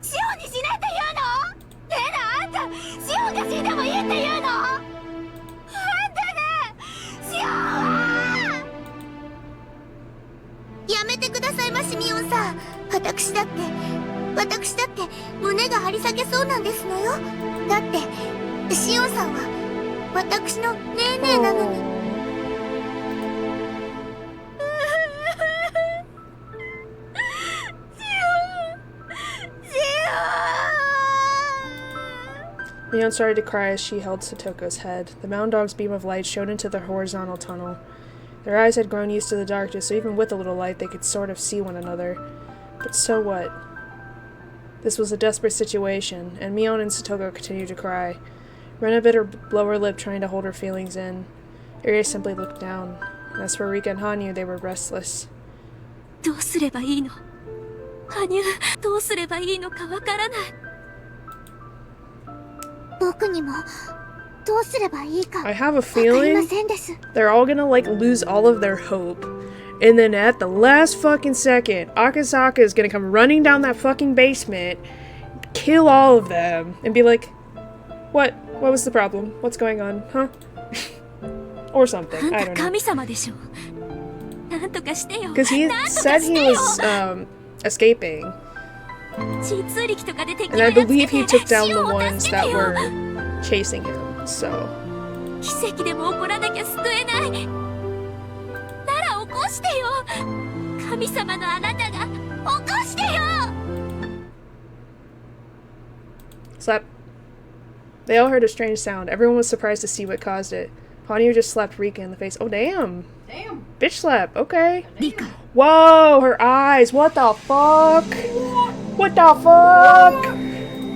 シオンにしないと言うの？レナ、あんたシオンが死んでもいいって言うの？あんたね、シオンは！やめてくださいまし、ミオンさん。私だって胸が張り裂けそうなんですのよ。だってシオンさんは私のねえねえなのに。Mion started to cry as she held Satoko's head. The mountain dog's beam of light shone into the horizontal tunnel. Their eyes had grown used to the darkness, so even with a little light they could sort of see one another. But so what? This was a desperate situation, and Mion and Satoko continued to cry. Rena bit her lower lip, trying to hold her feelings in. Irie simply looked down. As for Rika and Hanyu, they were restless. どうすればいいの？羽生、どうすればいいのかわからない。僕にもどうすればいいか I have a わかり feeling ませんです。 they're all gonna like lose all of their hope. And then at the last fucking second, Akasaka is gonna come running down that fucking basement, kill all of them, and be like, What? What was the problem? What's going on? Huh? Or something. I don't know. 神様でしょ。なんとかしてよ。 Because he なんとか said し he てよ。 was escaping. 実力とかで敵 And I をやっつけ believe て he took down 死 the をも ones 助け that てよ。 were chasing him. So. 奇跡でも起こらなきゃ救えない。なら起こしてよ。神様のあなたが起こしてよ。 Slap. They all heard a strange sound. Everyone was surprised to see what caused it. Ponyo just slapped Rika in the face. Oh, damn. Damn. Bitch slap. Okay. Whoa, her eyes. What the fuck? What the fuck?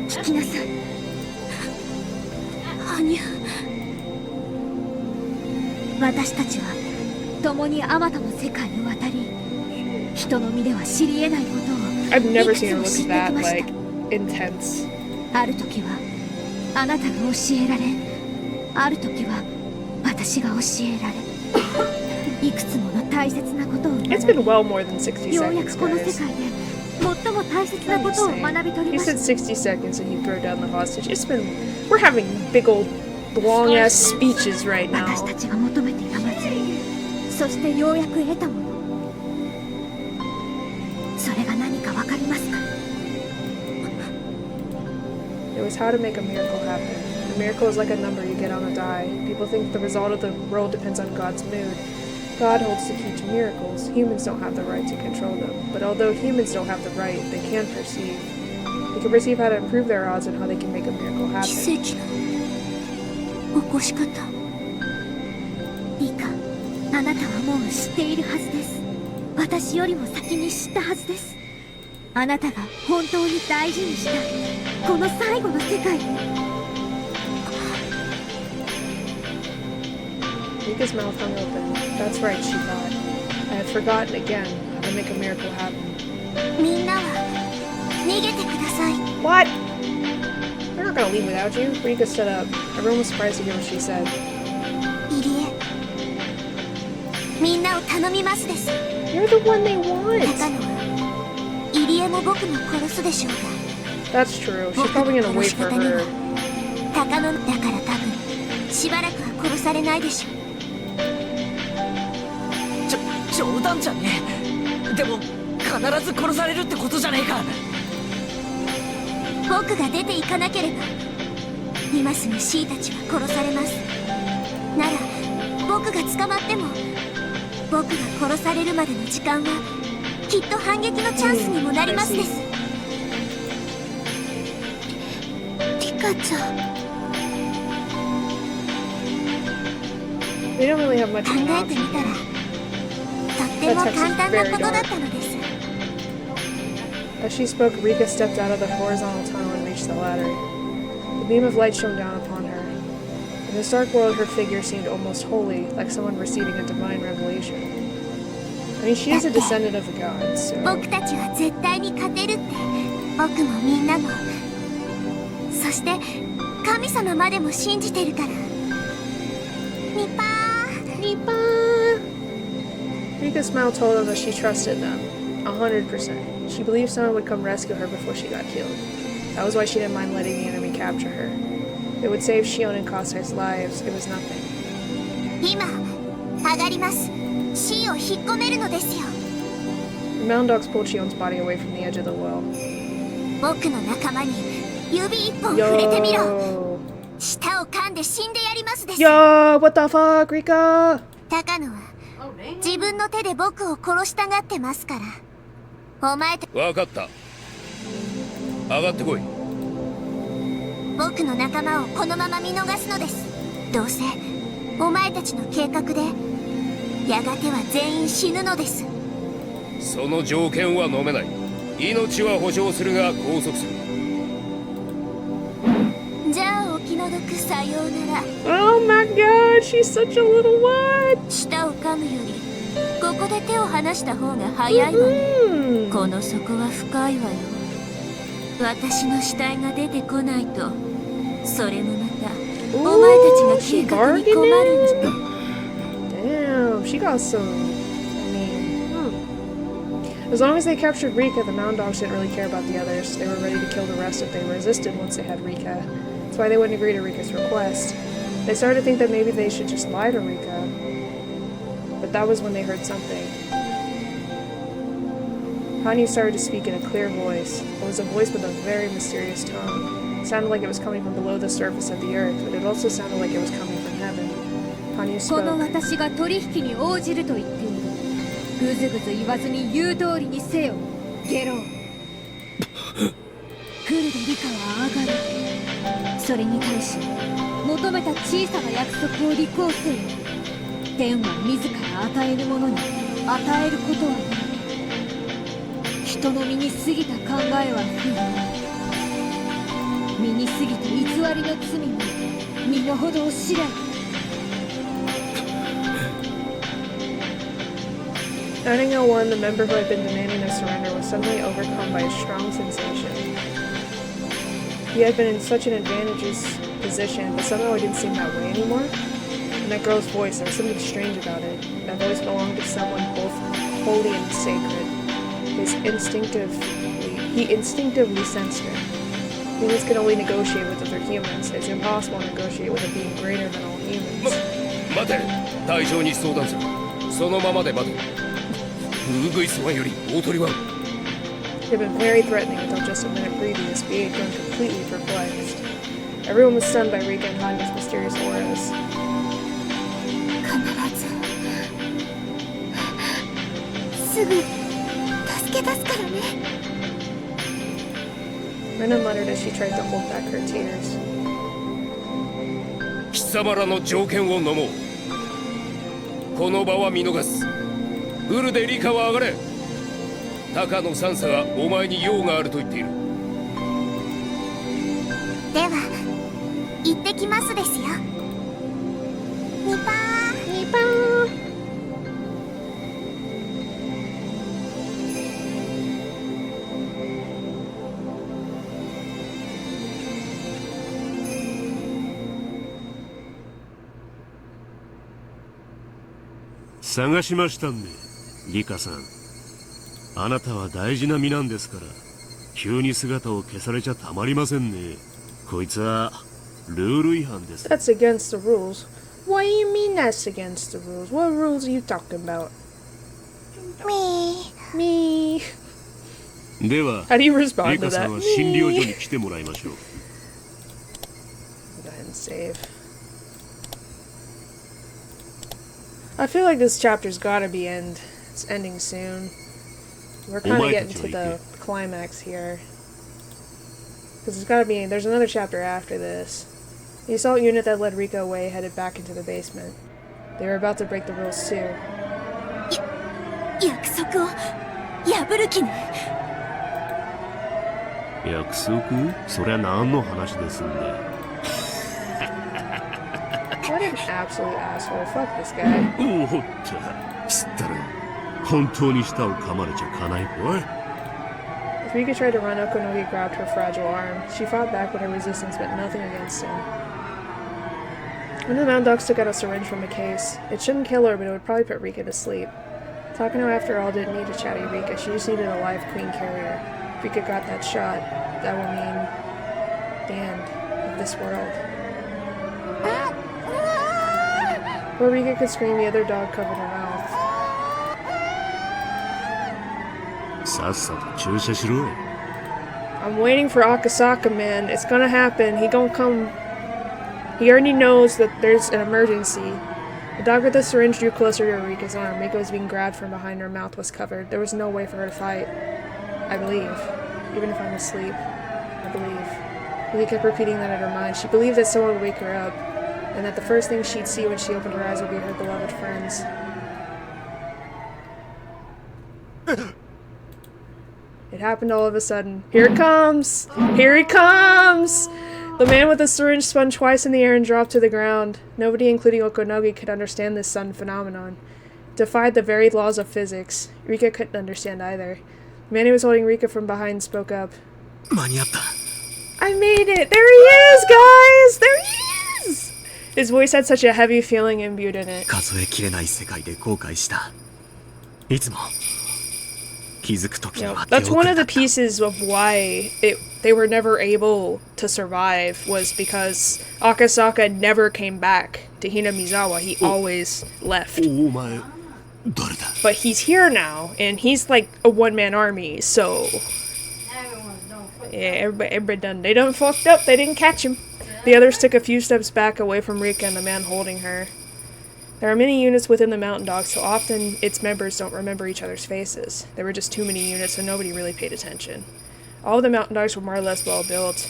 聞きなさい。羽生。私たちは共にあまたの世界を渡り、人の身では知り得ないことを I've never いくつ seen her も look 知ってき that, ました。 like, intense. ある時はあなたが教えられ、ある時は私が教えられ、いくつもの大切なことを学び、 It's been well more than 60ようや seconds, くこの世 guys. 界で最も大切なことを学び取り He ま said した。 60 seconds and he'd throw down the hostage. It's been... We're having big old long ass speeches right now. 私たちが求めてやまず、そしてようやく得たもの、それが何かわかりますか？ It was how to make a miracle happen. A miracle is like a number you get on a die. People think the result of the world depends on God's mood. God holds the key to miracles. Humans don't have the right to control them. But although humans don't have the right, they can perceive. They can perceive how to improve their odds and how they can make a miracle 奇 happen. 跡の起こし方。リカ、あなたはもう知っているはずです。私よりも先に知ったはずです。あなたが本当に大事にしたこの最後の世界で。 Rika's mouth hung open. That's right, she thought. I had forgotten again how to make a miracle happen. みんなは逃げてください。 What? We're not gonna leave without you. Rika stood up. Everyone was surprised to hear what she said. 入江、みんなを頼みますです。 You're the one they want. 高野は入江も僕も殺すでしょうが。 That's true. She's probably gonna wait for her. 高野だから多分しばらくは殺されないでしょう。冗談じゃねえ。でも必ず殺されるってことじゃねえか。僕が出て行かなければ今すぐシーたちは殺されます。なら僕が捕まっても僕が殺されるまでの時間はきっと反撃のチャンスにもなりますです。リカちゃん、 They don't really have much 考 of an えてみ option. たらとっても簡単なことだったのです。 As she spoke, Rika stepped out of the horizontal tunnel and reached the ladder. The beam of light shone down upon her. In this dark world, her figure seemed almost holy, like someone receiving a divine revelation. I mean, she is a descendant of the gods, so... 僕たちは絶対に勝てるって僕もみんなも、そして神様までも信じてるから。ニパーニパー。 Rika's smile told them that she trusted them. 100%. She believed someone would come rescue her before she got killed. That was why she didn't mind letting the enemy capture her. It would save Shion and Kosai's lives. It was nothing. 今上がります。シーを引っ込めるのですよ。 The mountain dogs pulled Shion's body away from the edge of the well. 僕の仲間に指一本触れてみろ。 Yo! 舌を噛んで死んでやりますです。 Yo! What the fuck, Rika? 高野は自分の手で僕を殺したがってますから。お前と分かった。上がってこい。僕の仲間をこのまま見逃すのです。どうせお前たちの計画でやがては全員死ぬのです。その条件は飲めない。命は保証するが拘束する。じゃあお気の毒さようなら。 Oh my god, she's such a little what? 舌を噛むよりここで手を離した方が早いわね。ここの底は深いわよ。私の死体が出てこないと、それもまたお前たちが計画に困るの。 Damn, she got some. As long as they captured Rika, the Mound Dogs didn't really care about the others. They were ready to kill the rest if they resisted once they had Rika. That's why they wouldn't agree to Rika's request. They started to think that maybe they should just lie to Rika. But that was when they heard something. Hanyu started to speak in a clear voice. It was a voice with a very mysterious tone. It sounded like it was coming from below the surface of the earth, but it also sounded like it was coming from heaven. Hanyu この spoke. 私が取引に応じると言っている。ぐずぐず言わずに言う通りにせよ、ゲロ。フルでリカは上がる。それに対し求めた小さな約束を履行せよ。天は自ら与えるものに与えることはない。人の身に過ぎた考えは不身に過ぎた偽りの罪も身の程を知れ。Starting at 1, the member who had been demanding their surrender was suddenly overcome by a strong sensation. He had been in such an advantageous position, but somehow it didn't seem that way anymore. And that girl's voice, there was something strange about it. That voice belonged to someone both holy and sacred. He instinctively sensed her. Humans can only negotiate with other humans. It's impossible to negotiate with a being greater than all humans. 待て、隊長に相談する。そのままで待て。ウグイスワンより大鳥は。It had been very threatening until just a minute previous, but he had grown completely perplexed. Everyone was stunned by Rika and Hanyu's mysterious auras. すぐ助け出すからね。 Renan muttered as she tried to hold back her tears. 貴様らの条件を飲もう。この場は見逃す。フルでリカは上がれ。タカのサンサがお前に用があると言っている。では行ってきますですよ。ニパーニパー。 探しましたんで、リカさん。あなたは大事な身なんですから、急に姿を消されちゃたまりませんね。こいつはルール違反です。That's against the rules. What do you mean that's against the rules? What rules are you talking about? Me. では、 How do you respond リ to カさ that? んは診療所に来てもらいましょう。Go ahead and save. I feel like this chapter's gotta be It's ending soon. We're kind of getting to the climax here. Because there's another chapter after this. The assault unit that led Rika away headed back into the basement. They were about to break the rules too. 約束を破る気ね。約束？そりゃ何の話ですんで。What an absolute asshole. Fuck this guy. おほった。つったら、本当に舌を噛まれちゃかないぽい。As Rika tried to run, Okonogi grabbed her fragile arm. She fought back, but her resistance meant nothing against him. One of the Mound Dogs took out a syringe from a case. It shouldn't kill her, but it would probably put Rika to sleep. Takano, after all, didn't need a chatty Rika. She just needed a live queen carrier. If Rika got that shot, that would mean the end of this world. Before Rika could scream, the other dog covered her mouth. さっさと注射しろ。 I'm waiting for Akasaka, man. It's gonna happen. He gonna come. He already knows that there's an emergency. The dog with the syringe drew closer to Rika's arm. Rika was being grabbed from behind. Her mouth was covered. There was no way for her to fight. I believe. Even if I'm asleep. I believe. Rika kept repeating that in her mind. She believed that someone would wake her up. And that the first thing she'd see when she opened her eyes would be her beloved friends. It happened all of a sudden. Here it comes! Here he comes! The man with the syringe spun twice in the air and dropped to the ground. Nobody, including Okonogi, could understand this sudden phenomenon. It defied the very laws of physics. Rika couldn't understand either. The man who was holding Rika from behind spoke up. 間に合った I made it! There he is, guys! There he is! His voice had such a heavy feeling imbued in it. 数えきれない世界で後悔した。いつも気づく時には手 That's 遅 one れ of だ the pieces of why they were never able to survive was because Akasaka never came back to Hinamizawa. He always left. お前誰だ But he's here now, and he's like a one-man army, so... Yeah, everybody done. They done fucked up. They didn't catch him. The others took a few steps back away from Rika and the man holding her. There are many units within the Mountain Dog, so often its members don't remember each other's faces. There were just too many units, so nobody really paid attention. All of the Mountain Dogs were more or less well built.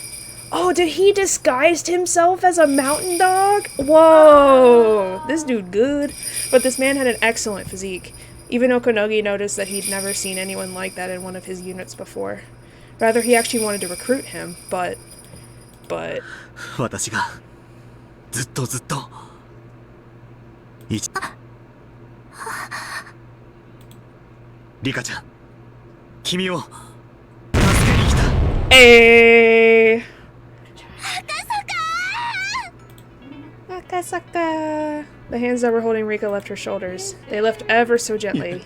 Oh, did he disguise himself as a Mountain Dog? Whoa! This dude good. But this man had an excellent physique. Even Okonogi noticed that he'd never seen anyone like that in one of his units before. Rather, he actually wanted to recruit him, but... 私がずっとリカちゃん君を助けに来た Akasaka! The hands that were holding Rika left her shoulders. They left ever so gently.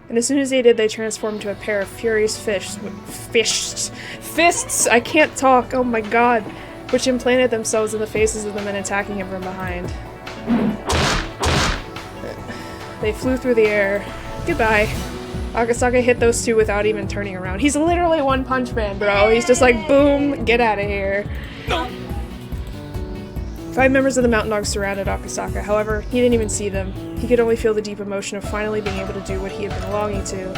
And as soon as they did, they transformed into a pair of furious fists, I can't talk, oh my god, which implanted themselves in the faces of the men attacking him from behind. They flew through the air. Goodbye. Akasaka hit those two without even turning around. He's literally One Punch Man, bro. He's just like, boom, get out of here. 5 members of the Mountain Dogs surrounded Akasaka. However, he didn't even see them. He could only feel the deep emotion of finally being able to do what he had been longing to.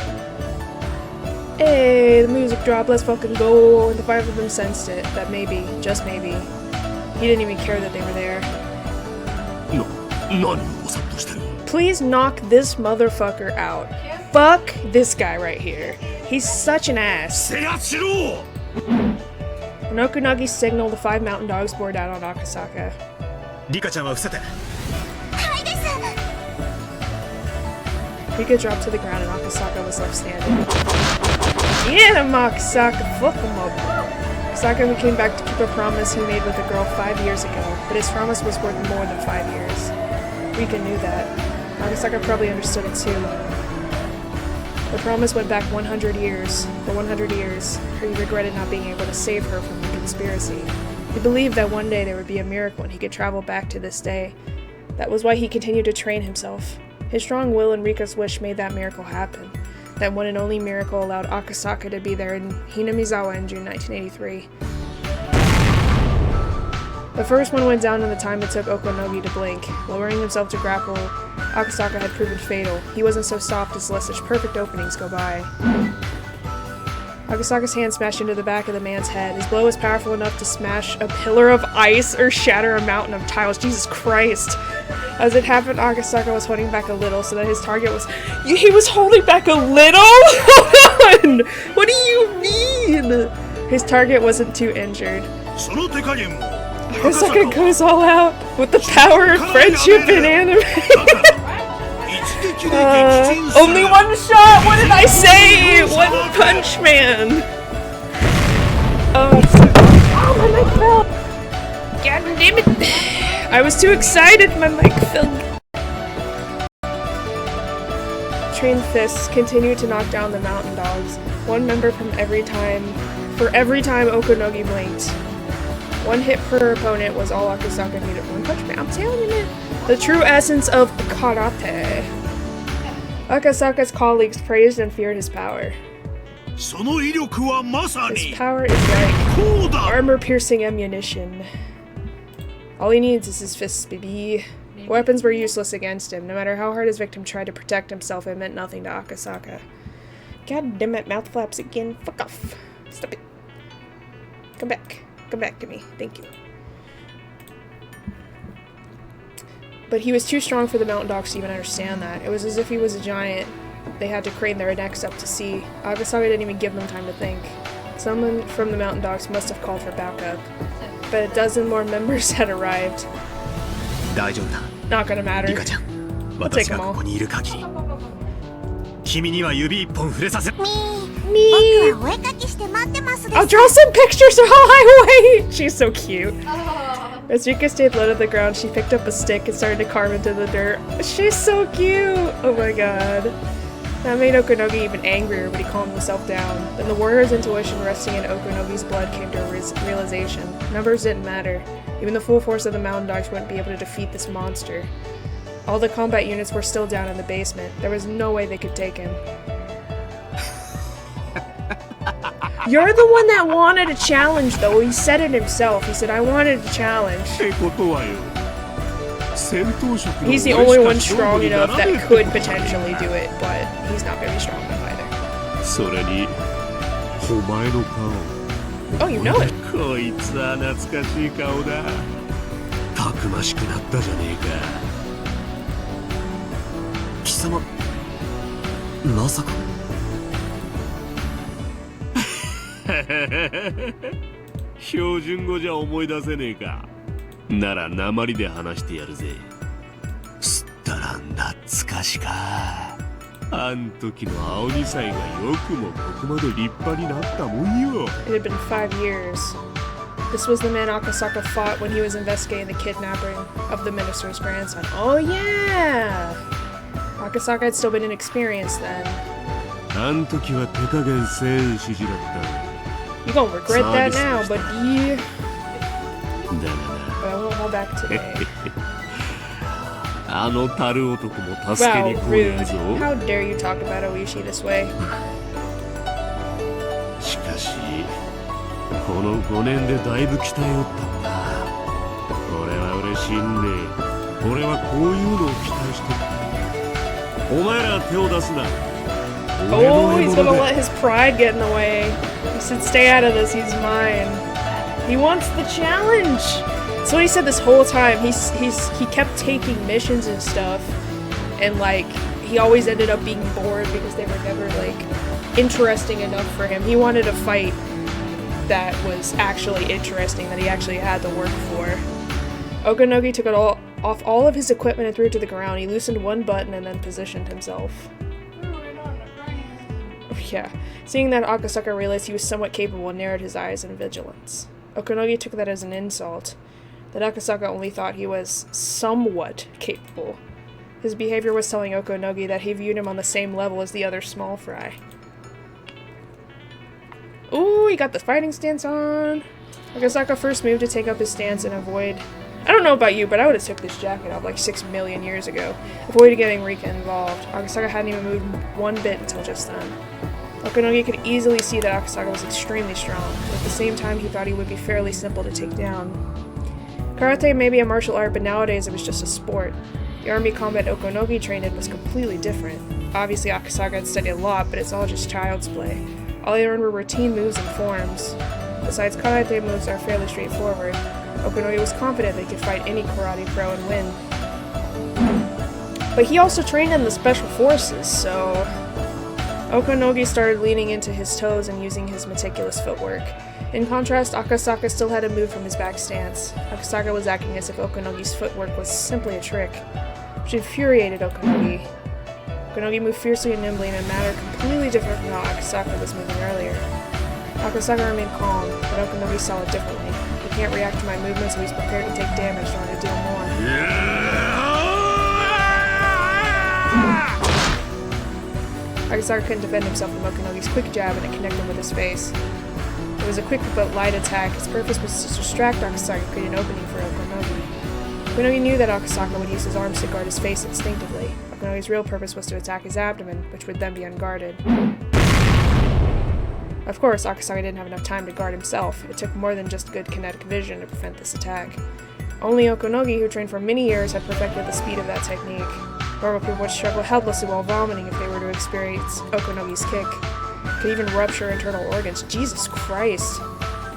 Hey, the music dropped, let's fucking go. And the 5 of them sensed it, that maybe, just maybe, he didn't even care that they were there. Please knock this motherfucker out. Fuck this guy right here. He's such an ass. When Okunagi signaled, the 5 Mountain Dogs bore down on Akasaka. Rika dropped to the ground and Akasaka was left standing. Get him, Akasaka! Fuck him up! Akasaka, who came back to keep a promise he made with a girl 5 years ago, but his promise was worth more than 5 years. Rika knew that. Akasaka probably understood it too. The promise went back 100 years. For 100 years, he regretted not being able to save her from the conspiracy. He believed that one day there would be a miracle and he could travel back to this day. That was why he continued to train himself. His strong will and Rika's wish made that miracle happen. That one and only miracle allowed Akasaka to be there in Hinamizawa in June 1983. The first one went down in the time it took Okonogi to blink. Lowering himself to grapple, Akasaka had proven fatal. He wasn't so soft as let such perfect openings go by. Akasaka's hand smashed into the back of the man's head. His blow was powerful enough to smash a pillar of ice or shatter a mountain of tiles. Jesus Christ. As it happened, Akasaka was holding back a little so that his target was... He was holding back a little? Hold on! What do you mean? His target wasn't too injured. Akasaka goes all out with the power of friendship in anime. Only one shot! What did I say? One Punch Man! Oh, my mic fell! God damn it! I was too excited, my mic fell. Trained fists continued to knock down the Mountain Dogs, one member for every time Okonogi blinked. One hit per opponent was all Akasaka needed. One Punch Man, I'm telling you, man. The true essence of karate. Akasaka's colleagues praised and feared his power. His power is like armor-piercing ammunition. All he needs is his fists, baby. Weapons were useless against him. No matter how hard his victim tried to protect himself, it meant nothing to Akasaka. God damn it, mouth flaps again. Fuck off. Stop it. Come back. Come back to me. Thank you. But he was too strong for the Mountain Dogs to even understand that. It was as if he was a giant. They had to crane their necks up to see. Akasaka didn't even give them time to think. Someone from the Mountain Dogs must have called for backup. But a dozen more members had arrived. Not gonna matter. I'll take them all. 君には指一本触れさせ。Me. 僕はお絵描きして待ってますです。 I'll draw some pictures while I wait. She's so cute. As Rika stayed low to the ground, she picked up a stick and started to carve into the dirt. She's so cute. Oh my god. That made Okonogi even angrier, but he calmed himself down. Then the warrior's intuition resting in Okonogi's blood came to a realization. Numbers didn't matter. Even the full force of the mountain dogs wouldn't be able to defeat this monster. All the combat units were still down in the basement. There was no way they could take him. You're the one that wanted a challenge, though. He said it himself. He said, I wanted a challenge. He's the only one strong enough that could potentially do it, but he's not very strong enough either. Oh, you know it. こいつは懐かしい顔だ。たくましくなったじゃねえか。貴様、まさか。標準語じゃ思い出せねえか。なら鉛で話してやるぜ。すったら懐かしか。あん時の青二歳がよくもここまで立派になったもんよ。It had been 5 years. This was the man Akasaka fought when he was investigating the kidnapping of the minister's grandson. Oh yeah! Akasaka had still been inexperienced then. あん時は手加減せん指示だった。You're gonna regret that now, but yeah. だがな。But I won't hold back today. あの樽男も助け Wow, に来い rude. ぞ。 How dare you talk about Oishi this way? しかし、この5年でだいぶ鍛えよったんだ。俺は嬉しいんで、俺はこういうのを期待してる。お前ら手を出すな。 Oh, he's gonna let his pride get in the way. He said, stay out of this, he's mine. He wants the challenge! That's what he said this whole time. He kept taking missions and stuff, and like, he always ended up being bored because they were never like interesting enough for him. He wanted a fight that was actually interesting, that he actually had to work for. Okonogi took it off all of his equipment and threw it to the ground. He loosened one button and then positioned himself. Yeah. Seeing that, Akasaka realized he was somewhat capable and narrowed his eyes in vigilance. Okonogi took that as an insult, that Akasaka only thought he was somewhat capable. His behavior was telling Okonogi that he viewed him on the same level as the other small fry. Ooh, he got the fighting stance on! Akasaka first moved to take up his stance and avoid... I don't know about you, but I would have took this jacket off like 6 million years ago. Avoided getting Rika involved. Akasaka hadn't even moved one bit until just then. Okonogi could easily see that Akasaka was extremely strong, but at the same time he thought he would be fairly simple to take down. Karate may be a martial art, but nowadays it was just a sport. The army combat Okonogi trained in was completely different. Obviously Akasaka had studied a lot, but it's all just child's play. All he learned were routine moves and forms. Besides, karate moves are fairly straightforward. Okonogi was confident that he could fight any karate pro and win. But he also trained in the special forces, so... Okonogi started leaning into his toes and using his meticulous footwork. In contrast, Akasaka still had to move from his back stance. Akasaka was acting as if Okonogi's footwork was simply a trick, which infuriated Okonogi. Okonogi moved fiercely and nimbly in a manner completely different from how Akasaka was moving earlier. Akasaka remained calm, but Okonogi saw it differently. He can't react to my movements, so he's prepared to take damage in order to deal more. Akasaka couldn't defend himself from Okonogi's quick jab, and it connected with his face. It was a quick but light attack. Its purpose was to distract Akasaka and create an opening for Okonogi. Okonogi knew that Akasaka would use his arms to guard his face instinctively. Okonogi's real purpose was to attack his abdomen, which would then be unguarded. Of course, Akasaka didn't have enough time to guard himself. It took more than just good kinetic vision to prevent this attack. Only Okonogi, who trained for many years, had perfected the speed of that technique. Normal people would struggle helplessly while vomiting if they were to experience Okonogi's kick. It could even rupture internal organs. Jesus Christ.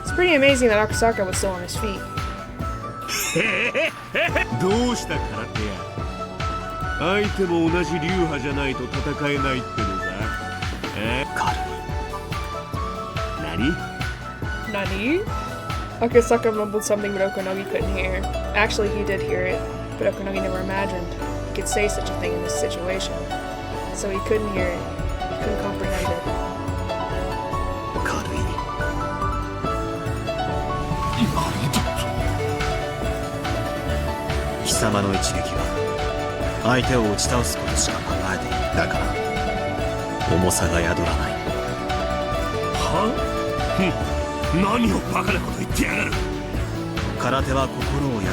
It's pretty amazing that Akasaka was still on his feet. どうした空手や。相手も同じ流派じゃないと戦えないってのか。Nani? Akasaka mumbled something but Okonogi couldn't hear. Actually, he did hear it, but Okonogi never imagined he could say such a thing in this situation. So he couldn't hear it. incomprehended. 軽い。貴様の一撃は相手を打ち倒すことしか考えている。だから重さが宿らない。は？何をバカなこと言ってやがる。空手は心を養う、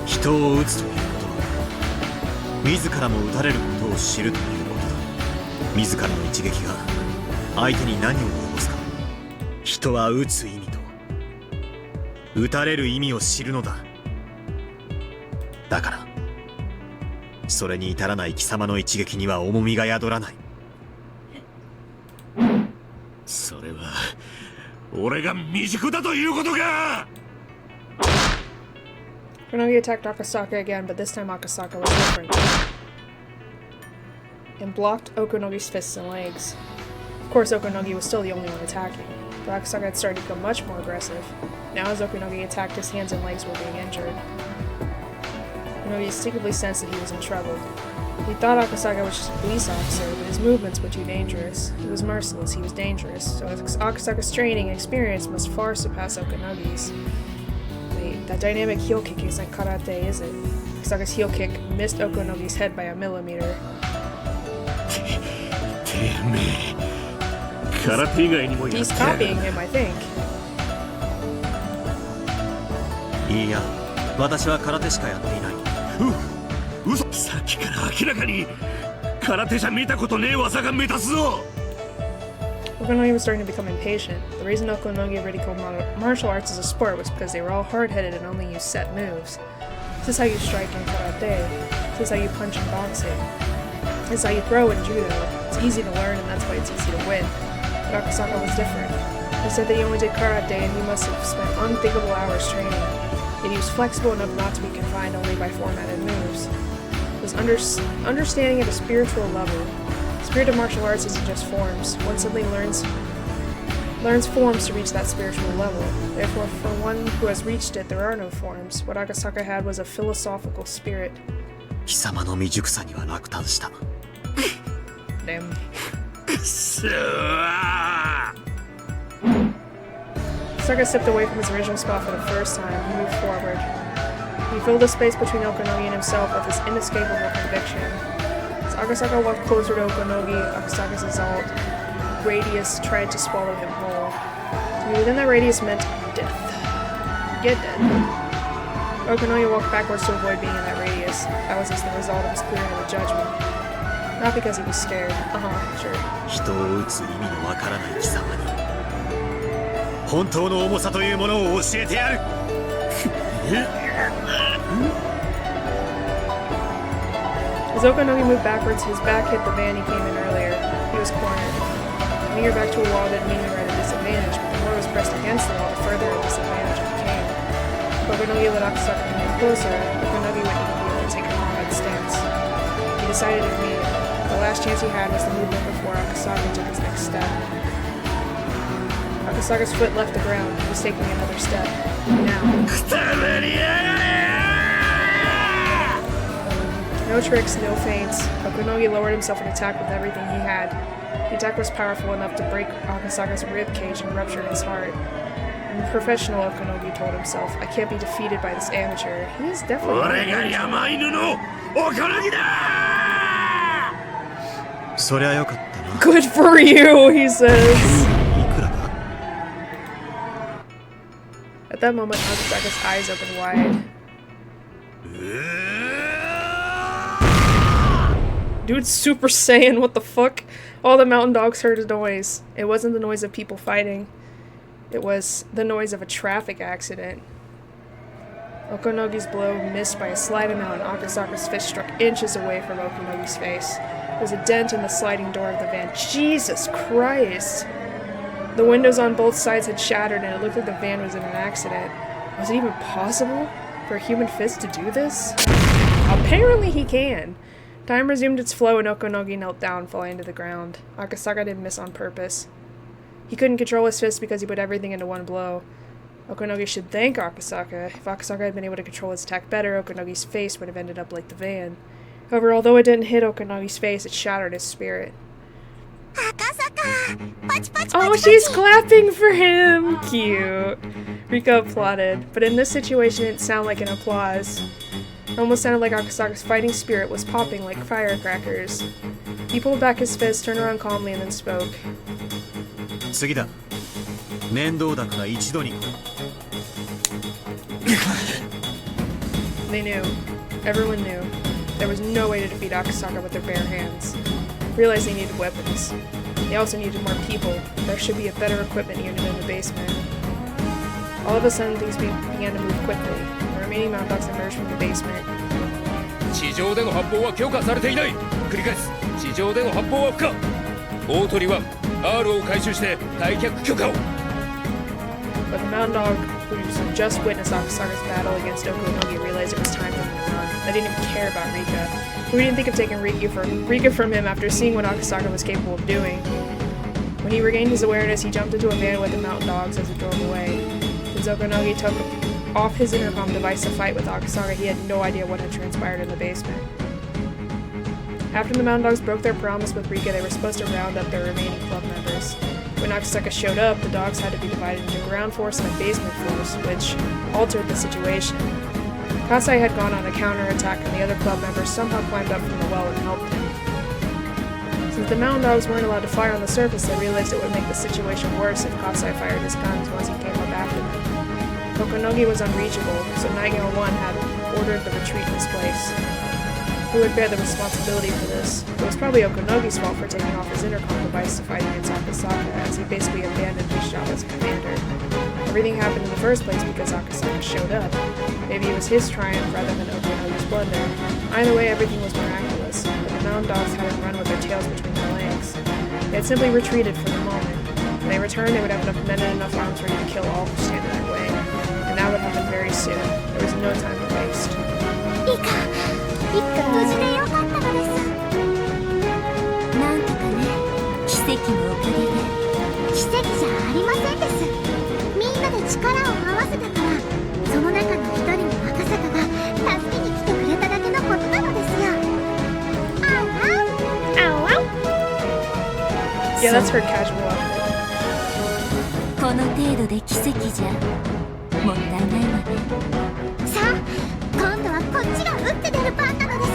人を打つということは自らも打たれることを知るということだ。自らの一撃が相手に何を及ぼすか。人は打つ意味と打たれる意味を知るのだ。だからそれに至らない貴様の一撃には重みが宿らない。それは俺が未熟だということか。Okonogi attacked Akasaka again, but this time Akasaka was different. And blocked Okonogi's fists and legs. Of course, Okonogi was still the only one attacking, but Akasaka had started to become much more aggressive. Now as Okonogi attacked, his hands and legs were being injured. Okonogi instinctively sensed that he was in trouble. He thought Akasaka was just a police officer, but his movements were too dangerous. He was merciless, he was dangerous, so Akasaka's training and experience must far surpass Okonogi's. Wait, that dynamic heel kick isn't karate, is it? Akasaka's heel kick missed Okonogi's head by a millimeter. He's copying him, I think. いや、私は空手しかやっていない。嘘。さっきから明らかに空手じゃ見たことねえ技が目立つぞ。Okonogi was starting to become impatient. The reason Okonogi ridiculed martial arts as a sport was because they were all hard-headed and only used set moves. This is how you strike in karate. This is how you punch in boxing. This is how you throw in judo. It's easy to learn and that's why it's easy to win. But Akasaka was different. He said that he only did karate and he must have spent unthinkable hours training. Yet he was flexible enough not to be confined only by formatted moves. It was understanding at a spiritual level. The spirit of martial arts isn't just forms. One simply learns forms to reach that spiritual level. Therefore, for one who has reached it, there are no forms. What Akasaka had was a philosophical spirit. 貴様の未熟さには落胆した。Damn. Akasaka stepped away from his original spot for the first time and moved forward. He filled the space between Okonogi and himself with his inescapable conviction. As Akasaka walked closer to Okonogi, Akasaka's exalt radius tried to swallow him whole. To be within that radius meant death. Get dead. Okonogi walked backwards to avoid being in that radius. That was just the result of his clearing of the judgment. Not because he was scared. Sure. 人を打つ意味のわからない貴様に本当の重さというものを教えてやる。As Okonogi moved backwards, his back hit the van he came in earlier. He was cornered. Moving your back to a wall didn't mean you were at a disadvantage, but the more it was pressed against the wall, the further a disadvantage it became. If Okonogi let Akasaka come in closer, Okonogi would need to be able to take a combat stance. He decided immediately. The last chance he had was the movement before Akasaka took his next step. Akasaka's foot left the ground. He was taking another step. Now. No tricks, no feints. Okonogi lowered himself and attacked with everything he had. The attack was powerful enough to break Akasaka's rib cage and rupture his heart. And the professional Okonogi told himself, I can't be defeated by this amateur. He is definitely not an amateur. Good for you, he says. At that moment, Akasaka's eyes opened wide. Dude, Super Saiyan, what the fuck? All the mountain dogs heard a noise. It wasn't the noise of people fighting. It was the noise of a traffic accident. Okonogi's blow missed by a slight amount, and Akasaka's fist struck inches away from Okonogi's face. There was a dent in the sliding door of the van. Jesus Christ! The windows on both sides had shattered, and it looked like the van was in an accident. Was it even possible for a human fist to do this? Apparently he can. Time resumed its flow and Okonogi knelt down, falling to the ground. Akasaka didn't miss on purpose. He couldn't control his fist because he put everything into one blow. Okonogi should thank Akasaka. If Akasaka had been able to control his attack better, Okonogi's face would have ended up like the van. However, although it didn't hit Okonogi's face, it shattered his spirit. Oh, she's clapping for him! Cute. Rika applauded, but in this situation it didn't sound like an applause. It almost sounded like Akasaka's fighting spirit was popping like firecrackers. He pulled back his fist, turned around calmly, and then spoke. 次だ。面倒だから一度に。They knew. Everyone knew. There was no way to defeat Akasaka with their bare hands. Realized they needed weapons. They also needed more people. There should be a better equipment unit in the basement. All of a sudden, things began to move quickly. The remaining Mount Dogs emerged from the basement. 地上での発砲は許可されていない。繰り返す。地上での発砲は不可。大鳥1、R を回収して退却許可を。But the Mountain Dog, who just witnessed Akasaka's battle against Okunogi, realized it was time for him to run. They didn't even care about Rika. We didn't think of taking Rika from him after seeing what Akasaka was capable of doing. When he regained his awareness, he jumped into a van with the Mountain Dogs as it drove away. Since Okunogi took off his intercom device to fight with Akasaka, he had no idea what had transpired in the basement. After the Mountain Dogs broke their promise with Rika, they were supposed to round up their remaining club members. When Akasaka showed up, the dogs had to be divided into ground force and a basement force, which altered the situation. Kasai had gone on a counterattack, and the other club members somehow climbed up from the well and helped him. Since the Mountain Dogs weren't allowed to fire on the surface, they realized it would make the situation worse if Kasai fired his guns once he came up after them. Tokunogi was unreachable, so Nightingale 1 had ordered the retreat in his place. Who would bear the responsibility for this? It was probably Okunogi's fault for taking off his intercom device to fight against Akasaka, as he basically abandoned his job as commander. Everything happened in the first place because Akasaka showed up. Maybe it was his triumph rather than Okunogi's blunder. Either way, everything was miraculous, but the Mountain Dogs hadn't run with their tails between their legs. They had simply retreated for the moment. When they returned, they would have enough men and enough arms ready to kill all who stand in their way. And that would happen very soon. There was no time to waste. 無事でよかったのです。なんとかね、奇跡のおかげで。奇跡じゃありませんです。みんなで力を合わせたから、その中の一人の赤坂が助けに来てくれただけのことなのですよ。あわ。Yeah, that's her casual outfit. この程度で奇跡じゃもったいないわね。さあ、今度はこっちが打って出る番なのです。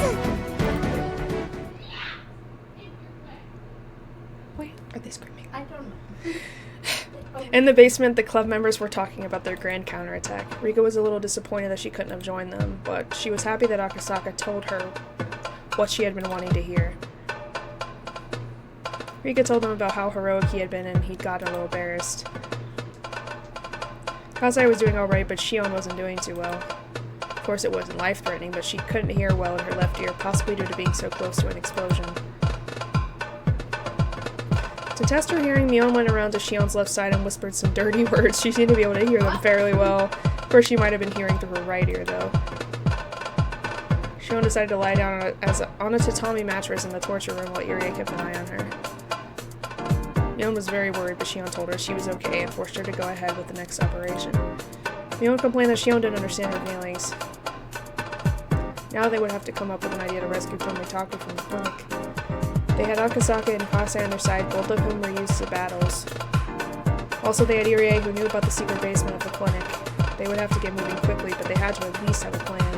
Wait, are they screaming? I don't know. In the basement, the club members were talking about their grand counterattack. Rika was a little disappointed that she couldn't have joined them, but she was happy that Akasaka told her what she had been wanting to hear. Rika told them about how heroic he had been, and he'd gotten a little embarrassed. Kasai was doing alright, but Shion wasn't doing too well. Of course, it wasn't life-threatening, but she couldn't hear well in her left ear, possibly due to being so close to an explosion. To test her hearing, Mion went around to Shion's left side and whispered some dirty words. She seemed to be able to hear them fairly well. Of course, she might have been hearing through her right ear, though. Shion decided to lie down on a tatami mattress in the torture room while Irie kept an eye on her. Mion was very worried, but Shion told her she was okay and forced her to go ahead with the next operation. Mion complained that Shion didn't understand her feelings. Now they would have to come up with an idea to rescue Tomitaku from the clinic. They had Akasaka and Kasai on their side, both of whom were used to battles. Also, they had Irie, who knew about the secret basement of the clinic. They would have to get moving quickly, but they had to at least have a plan.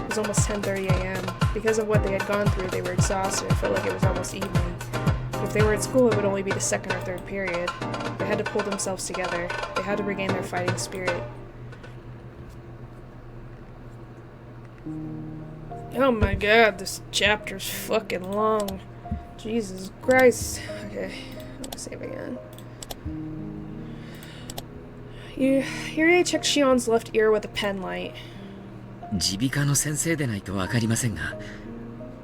It was almost 10:30 a.m. Because of what they had gone through, they were exhausted. It felt like it was almost evening. If they were at school, it would only be the second or third period. They had to pull themselves together. They had to regain their fighting spirit. Oh my god, this chapter's fucking long. Jesus Christ. Okay, let me save again. Irie checked Shion's left ear with a pen light. 耳鼻科の先生でないとわかりませんが、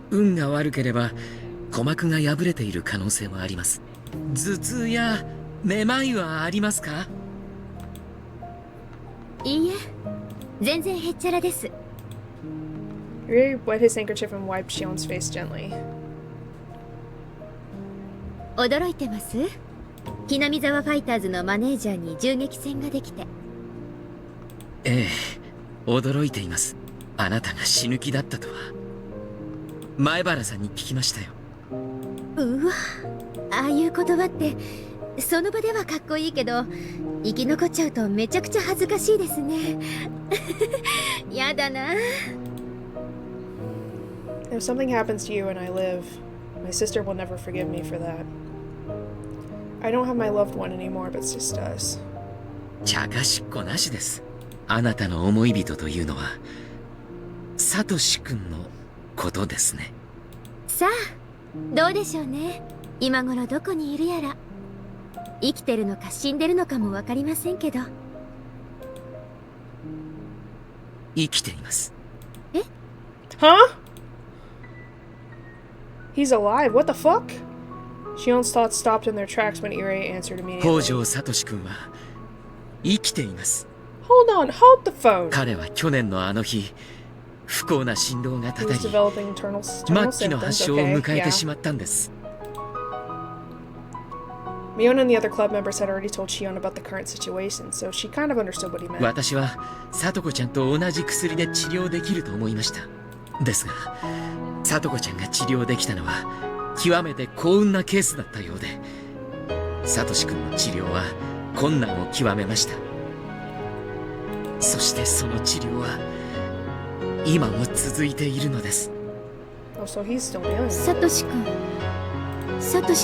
運が悪ければ鼓膜が破れている可能性もあります。頭痛やめまいはありますか？いいえ、全然へっちゃらです。Irie wet his handkerchief and wiped Shion's face gently. 驚いてます？木南沢ファイターズのマネージャーに銃撃戦ができて。ええ、驚いています。あなたが死ぬ気だったとは。前原さんに聞きましたよ。うわ、ああいう言葉ってその場ではかっこいいけど生き残っちゃうとめちゃくちゃ恥ずかしいですね。やだな。 If something happens to you and I live, my sister will never forgive me for that. I don't have my loved one anymore, but it's just us. 茶化しっこなしです。あなたの思い人というのはサトシ君のことですね。さあどうでしょうね。今頃どこにいるやら。生きてるのか死んでるのかもわかりませんけど。生きています。え？ Huh? He's alive. What the fuck? Shion's thoughts stopped in their tracks when Irie answered 北 immediately. 条サトシ君は生きています。Hold on, hold the phone. 彼は去年のあの日、不幸な振動が He た was たり、 developing terminal 末期の発 symptoms. 症を Okay, 迎えて yeah. しまったんです。Miona and the other club members had already told Shion about the current situation, so she kind of understood what he meant. 私はサトコちゃんと同じ薬で治療できると思いました。ですが、サトコちゃんが治療できたのは極めて幸運なケースだったようで、サトシ君の治療は困難を極めました。そしてその治療は今も続いているのです。Oh, so he's still dealing with it. サトシ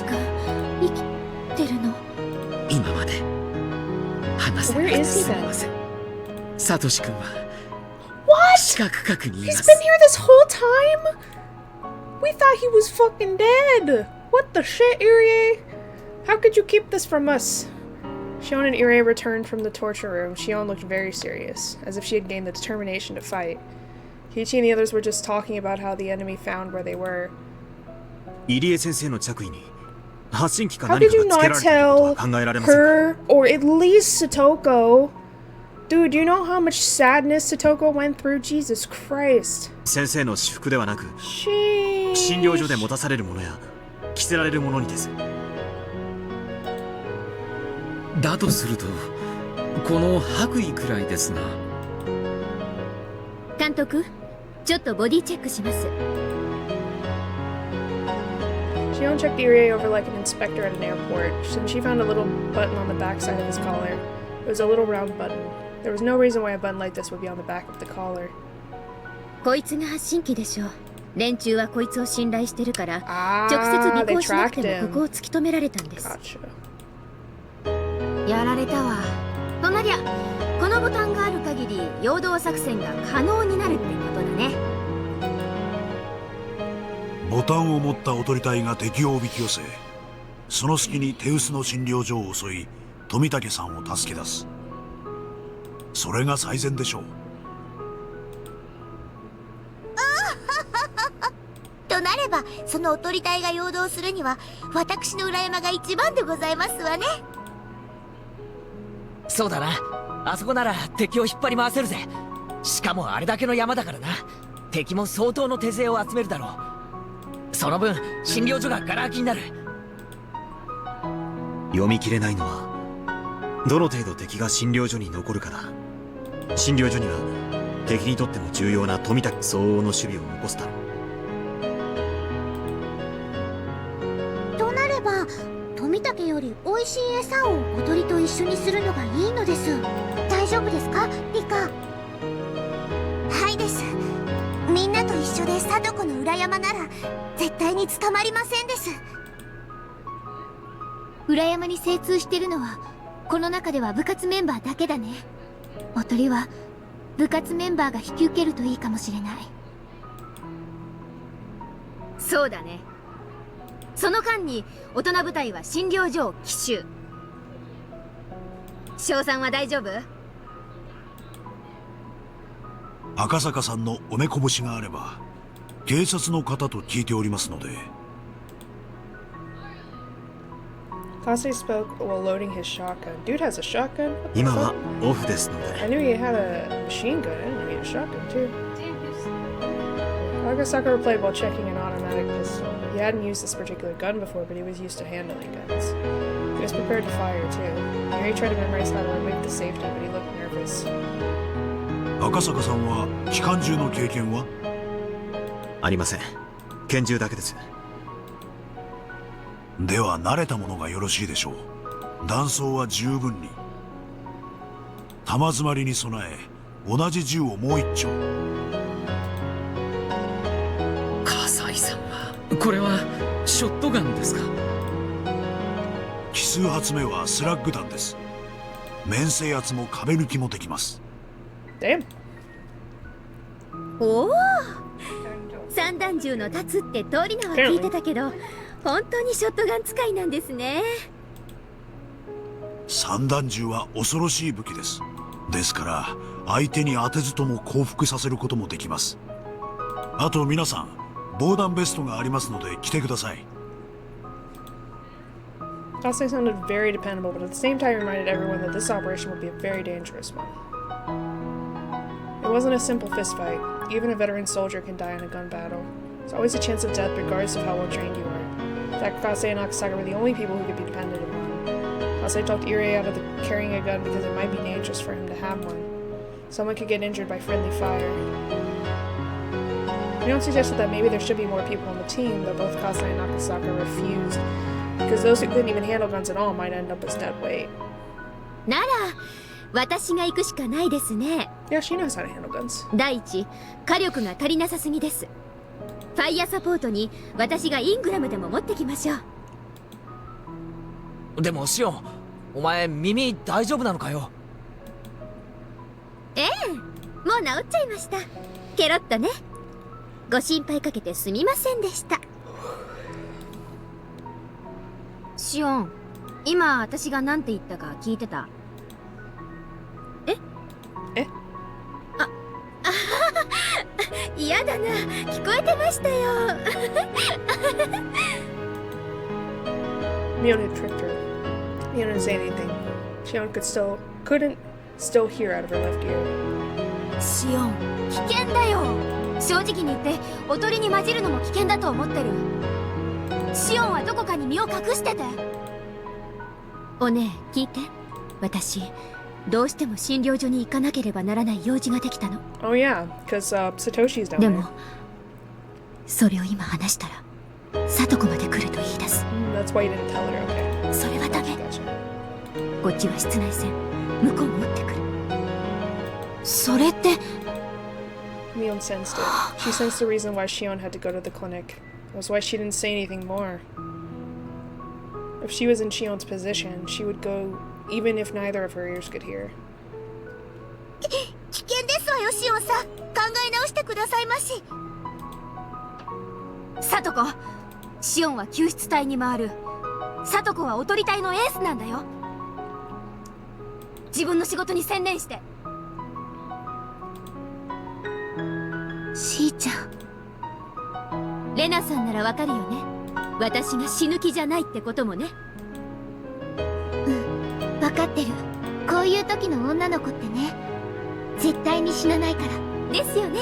君生きてるの？今まで話せなく Where て is he すみ then? ません。サトシ君は What? 近く角にいま He's す。 been here this whole time? We thought he was fucking dead. What the shit, Irie? How could you keep this from us? Shion and Irie returned from the torture room. Shion looked very serious, as if she had gained the determination to fight. Kiichi and the others were just talking about how the enemy found where they were. 入江先生の着衣に発信機か How 何 did か you がつけ not られていることは tell 考えられませんか？ her, or at least Satoko? Dude, do you know how much sadness Satoko went through? Jesus Christ. 先生の私服ではなく Sheesh. 診療所で持たされるものや着せられるものにです。だとするとこの白衣くらいですが。監督、ちょっとボディチェックします。 Shion checked Irie over like an inspector at an airport. Then she found a little button on the backside of his collar. It was a little round button. There was no reason why a button like this would be on the back of the collar. こいつが発信機でしょう。連中はこいつを信頼してるから、直接 Ah, 尾 they 行しなく tracked ても him. ここを突き止められたんです。 Gotcha. やられたわ。となりゃ、このボタンがある限り陽動作戦が可能になるってことだね。ボタンを持った踊り隊が敵をおびき寄せ、その隙に手薄の診療所を襲い、富武さんを助け出す。それが最善でしょう。となればそのおとり隊が陽動するには私の裏山が一番でございますわね。そうだな。あそこなら敵を引っ張り回せるぜ。しかもあれだけの山だからな。敵も相当の手勢を集めるだろう。その分診療所がガラ空きになる。読み切れないのはどの程度敵が診療所に残るかだ。診療所には敵にとっても重要な富武相応の守備を残すだろう。となれば富武より美味しい餌をおとりと一緒にするのがいいのです。大丈夫ですか、リカ？はいです。みんなと一緒で貞子の裏山なら絶対に捕まりませんです。裏山に精通してるのはこの中では部活メンバーだけだね。おとりは部活メンバーが引き受けるといいかもしれない。そうだね。その間に大人部隊は診療所を奇襲。翔さんは大丈夫？赤坂さんのお目こぼしがあれば警察の方と聞いておりますので。 Kase spoke while loading his shotgun. Dude has a shotgun? What the 今は fuck? オフですので。 I knew he had a machine gun. I didn't know he had a shotgun too. Agasaka replayed while checking an automatic pistol. He hadn't used this particular gun before, but he was used to handling guns. He was prepared to fire too. Yuri tried to memorize how to remove the safety, but he looked nervous. 赤坂さんは機関銃の経験は？ありません。拳銃だけです。では慣れたものがよろしいでしょう。弾倉は十分に。弾詰まりに備え同じ銃をもう一丁。笠井さんはこれはショットガンですか？奇数発目はスラッグ弾です。面制圧も壁抜きもできます。おお、散弾銃の立つって通り名は聞いてたけど、本当にショットガン使いなんですね。散弾銃は恐ろしい武器です。ですから相手に当てずとも降伏させることもできます。あと皆さん、防弾ベストがありますので着てください。Kasei sounded very dependable, but at the same time reminded everyone that this operation would be a very dangerous one. It wasn't a simple fistfight. Even a veteran soldier can die in a gun battle. There's always a chance of death regardless of how well trained you are. In fact, Kasei and Akasaka were the only people who could be depended upon. Kasei talked Irie out of carrying a gun because it might be dangerous for him to have one. Someone could get injured by friendly fire. Mion suggested that maybe there should be more people on the team, though both Kasei and Akasaka refused, because those who couldn't even handle guns at all might end up as dead weight. なら私が行くしかないですね。Yeah, she knows how to handle guns. 第一、火力が足りなさすぎです。ファイヤーサポートに私がイングラムでも持ってきましょう。でもシオン、お前耳大丈夫なのかよ？ええ、もう治っちゃいました。ケロッとね。ご心配かけてすみませんでした。シオン、今私が何て言ったか聞いてた？え？嫌だな、聞こえてましたよ。Mion had tricked her. Mion didn't say anything. Shion couldn't still hear out of her left ear. シオン、危険だよ。正直に言っておとりに混じるのも危険だと思ってる。シオンはどこかに身を隠してて。おねえ、聞いて。私どうしても診療所に行かなければならない用事ができたの。Oh yeah, because Satoshi's down there. でもそれを今話したら聡子まで来ると言い出す。That's why you didn't tell her, okay? それはダメ。こっちは室内戦、向こうも撃ってくる。それって。Mion sensed it. She sensed the reason why Shion had to go to the clinic. That's why she didn't say anything more. If she was in Shion's position, she would go even if neither of her ears could hear. 危険ですわよ、シオンさん。考え直してくださいまし。聡子、シオンは救出隊に回る。聡子はおとり隊のエースなんだよ。自分の仕事に専念して。しーちゃん、レナさんならわかるよね。私が死ぬ気じゃないってこともね。分かってる。こういう時の女の子ってね、絶対に死なないから。ですよね。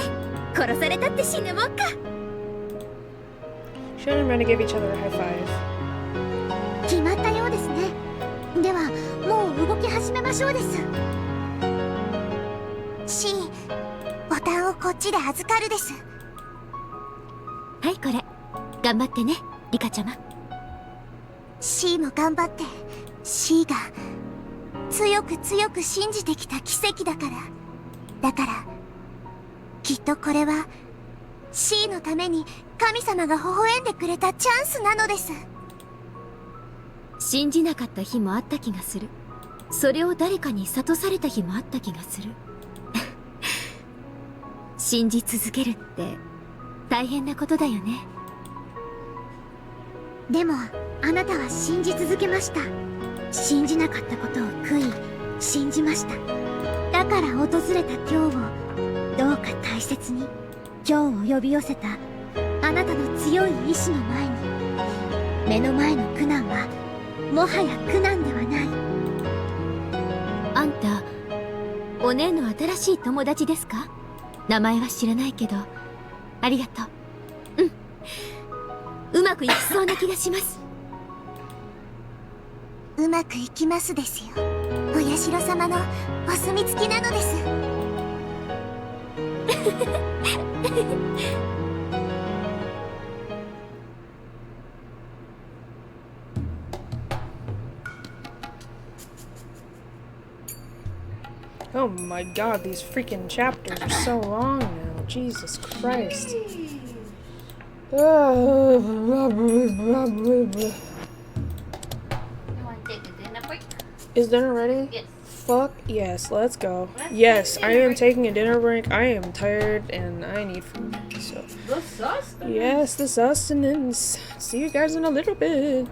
殺されたって死ぬもんか。Shion and Rena gave each other a high five. 決まったようですね。ではもう動き始めましょうです。シー、ボタンをこっちで預かるです。はい、これ頑張ってね、リカちゃま。シーも頑張って。シーが強く強く信じてきた奇跡だから。だからきっとこれはシーのために神様が微笑んでくれたチャンスなのです。信じなかった日もあった気がする。それを誰かに諭された日もあった気がする。信じ続けるって大変なことだよね。でもあなたは信じ続けました。信じなかったことを悔い信じました。だから訪れた今日をどうか大切に。今日を呼び寄せたあなたの強い意志の前に、目の前の苦難はもはや苦難ではない。あんたお姉の新しい友達ですか？名前は知らないけどありがとう。うまくいきそうな気がします。うまくいきますですよ。お社様のお墨付きなのです。Oh my god, these freaking chapters are so long now. Jesus Christ. You want to take a dinner break? Is dinner ready? Yes. Fuck yes, let's go. Yes, I am taking a dinner break. I am tired and I need food. So The sustenance. yes, the sustenance. See you guys in a little bit.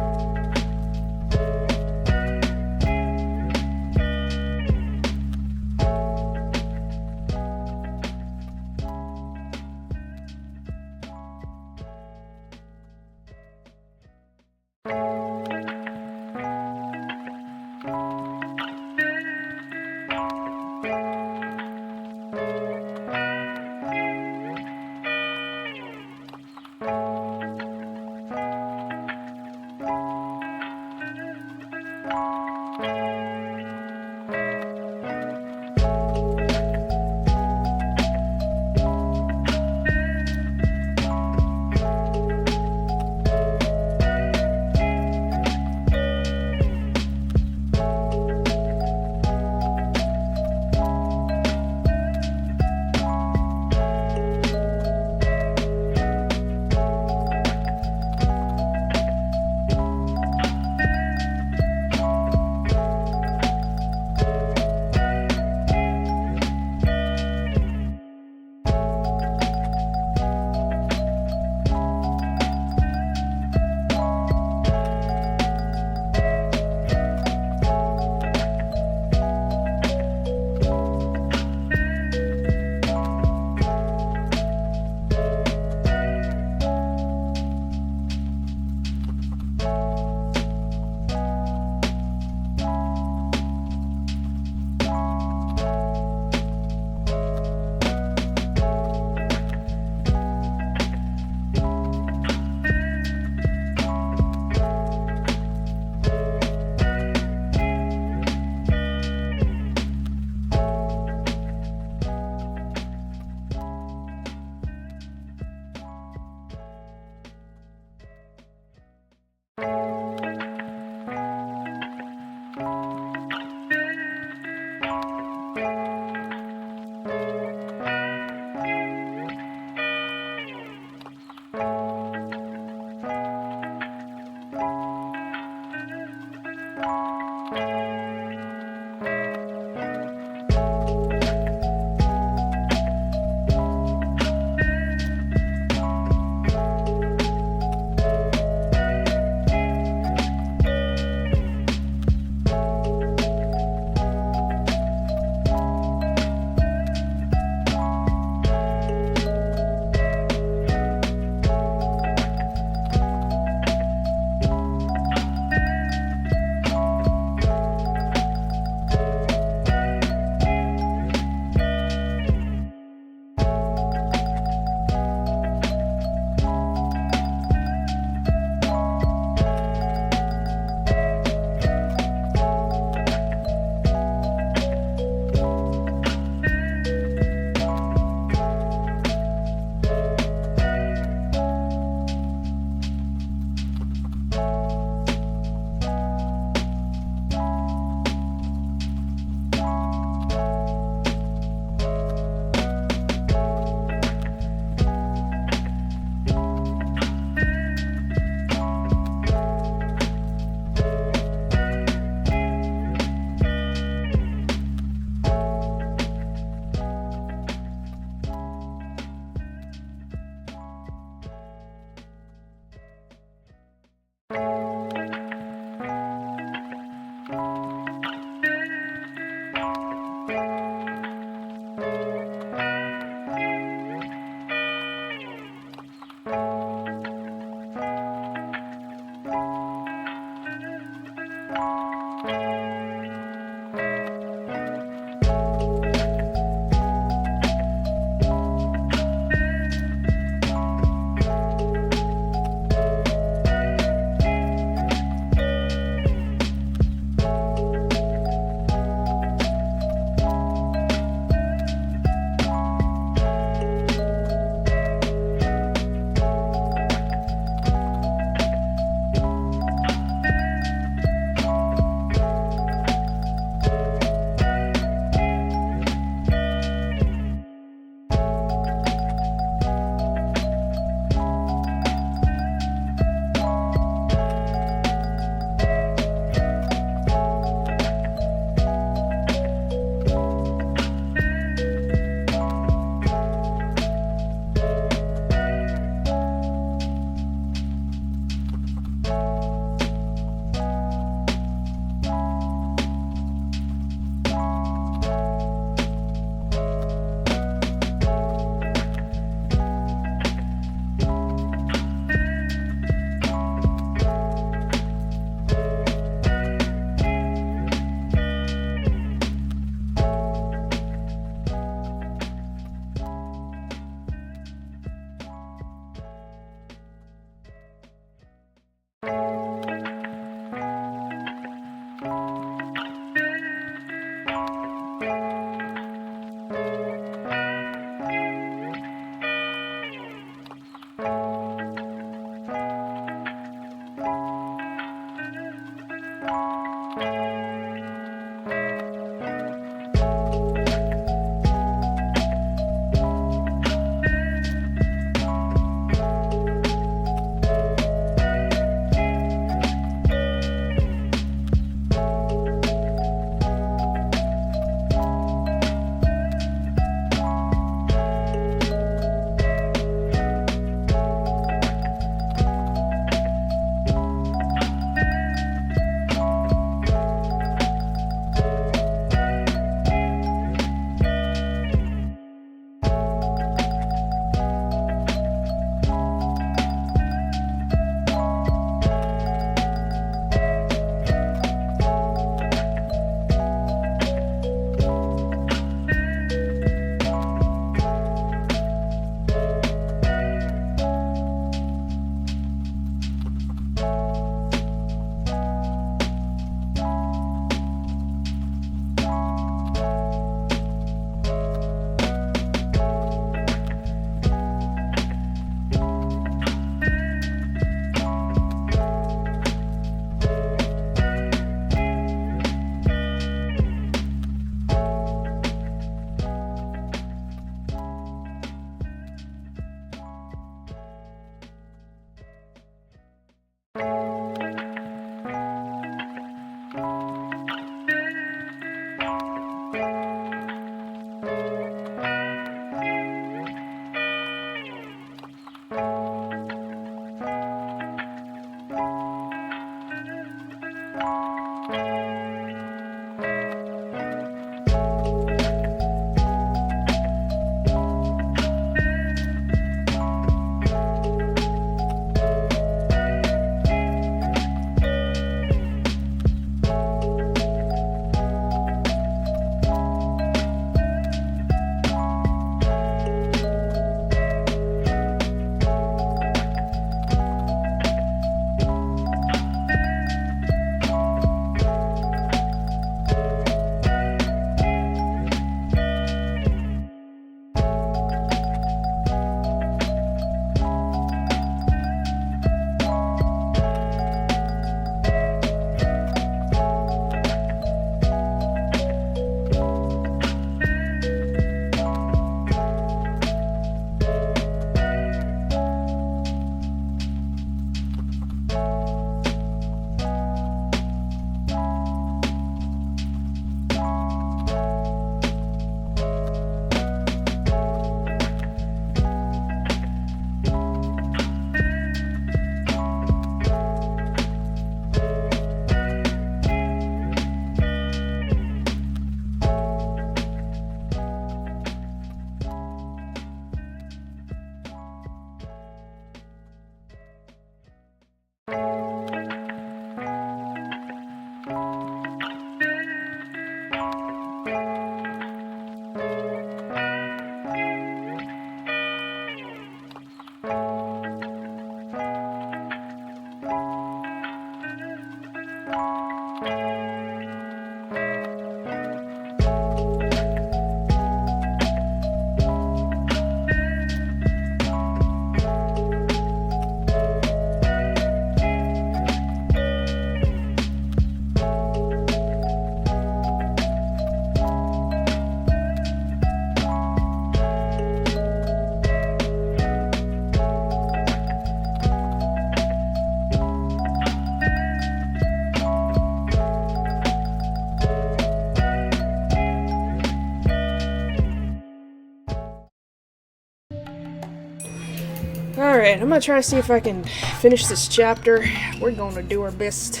Alright, I'm gonna try to see if I can finish this chapter. We're gonna do our best.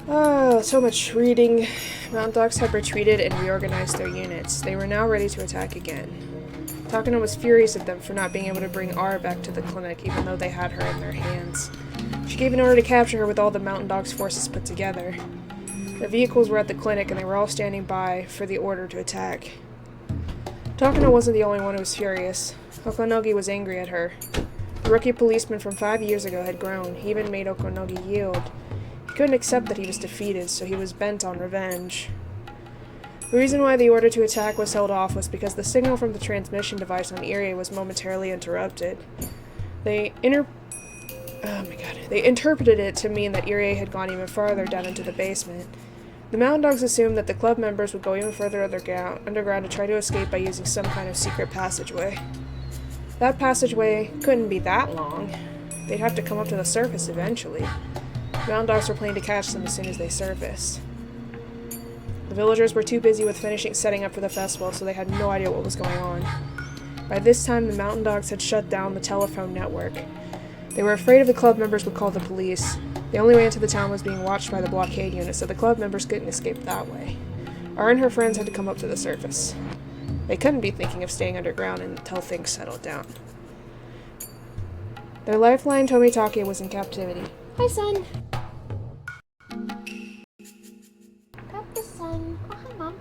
So much reading. Mountain Dogs had retreated and reorganized their units. They were now ready to attack again. Takano was furious at them for not being able to bring R back to the clinic, even though they had her in their hands. She gave an order to capture her with all the Mountain Dogs' forces put together. The vehicles were at the clinic and they were all standing by for the order to attack. Takano wasn't the only one who was furious. Okonogi was angry at her. The rookie policeman from 5 years ago had grown. He even made Okonogi yield. He couldn't accept that he was defeated, so he was bent on revenge. The reason why the order to attack was held off was because the signal from the transmission device on Irie was momentarily interrupted. They interpreted it to mean that Irie had gone even farther down into the basement. The Mountain Dogs assumed that the club members would go even further underground to try to escape by using some kind of secret passageway. That passageway couldn't be that long. They'd have to come up to the surface eventually. The Mountain Dogs were planning to catch them as soon as they surfaced. The villagers were too busy with setting up for the festival, so they had no idea what was going on. By this time, the Mountain Dogs had shut down the telephone network. They were afraid if the club members would call the police. The only way into the town was being watched by the blockade unit, so the club members couldn't escape that way. R and her friends had to come up to the surface. They couldn't be thinking of staying underground until things settled down. Their lifeline, Tomitake, was in captivity. Hi, son! Pet the sun. Oh, hi, Mom.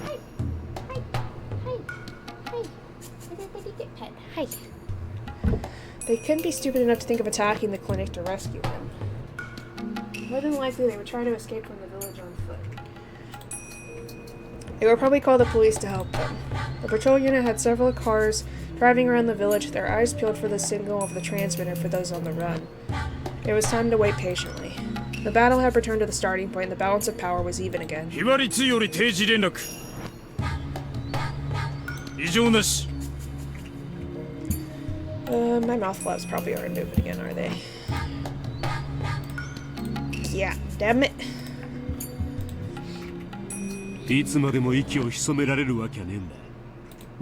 Hi. Hi. Hi. Hi. Hi. Pet. Hi. They couldn't be stupid enough to think of attacking the clinic to rescue him. More than likely, they would try to escape from the village on foot. They would probably call the police to help them. The patrol unit had several cars driving around the village, their eyes peeled for the signal of the transmitter for those on the run. It was time to wait patiently. The battle had returned to the starting point, and the balance of power was even again. ひばり2より定時連絡。異常なし。My mouth flaps probably aren't moving again, are they? Yeah, damn it. いつまでも息を潜められるわけはねえんだ。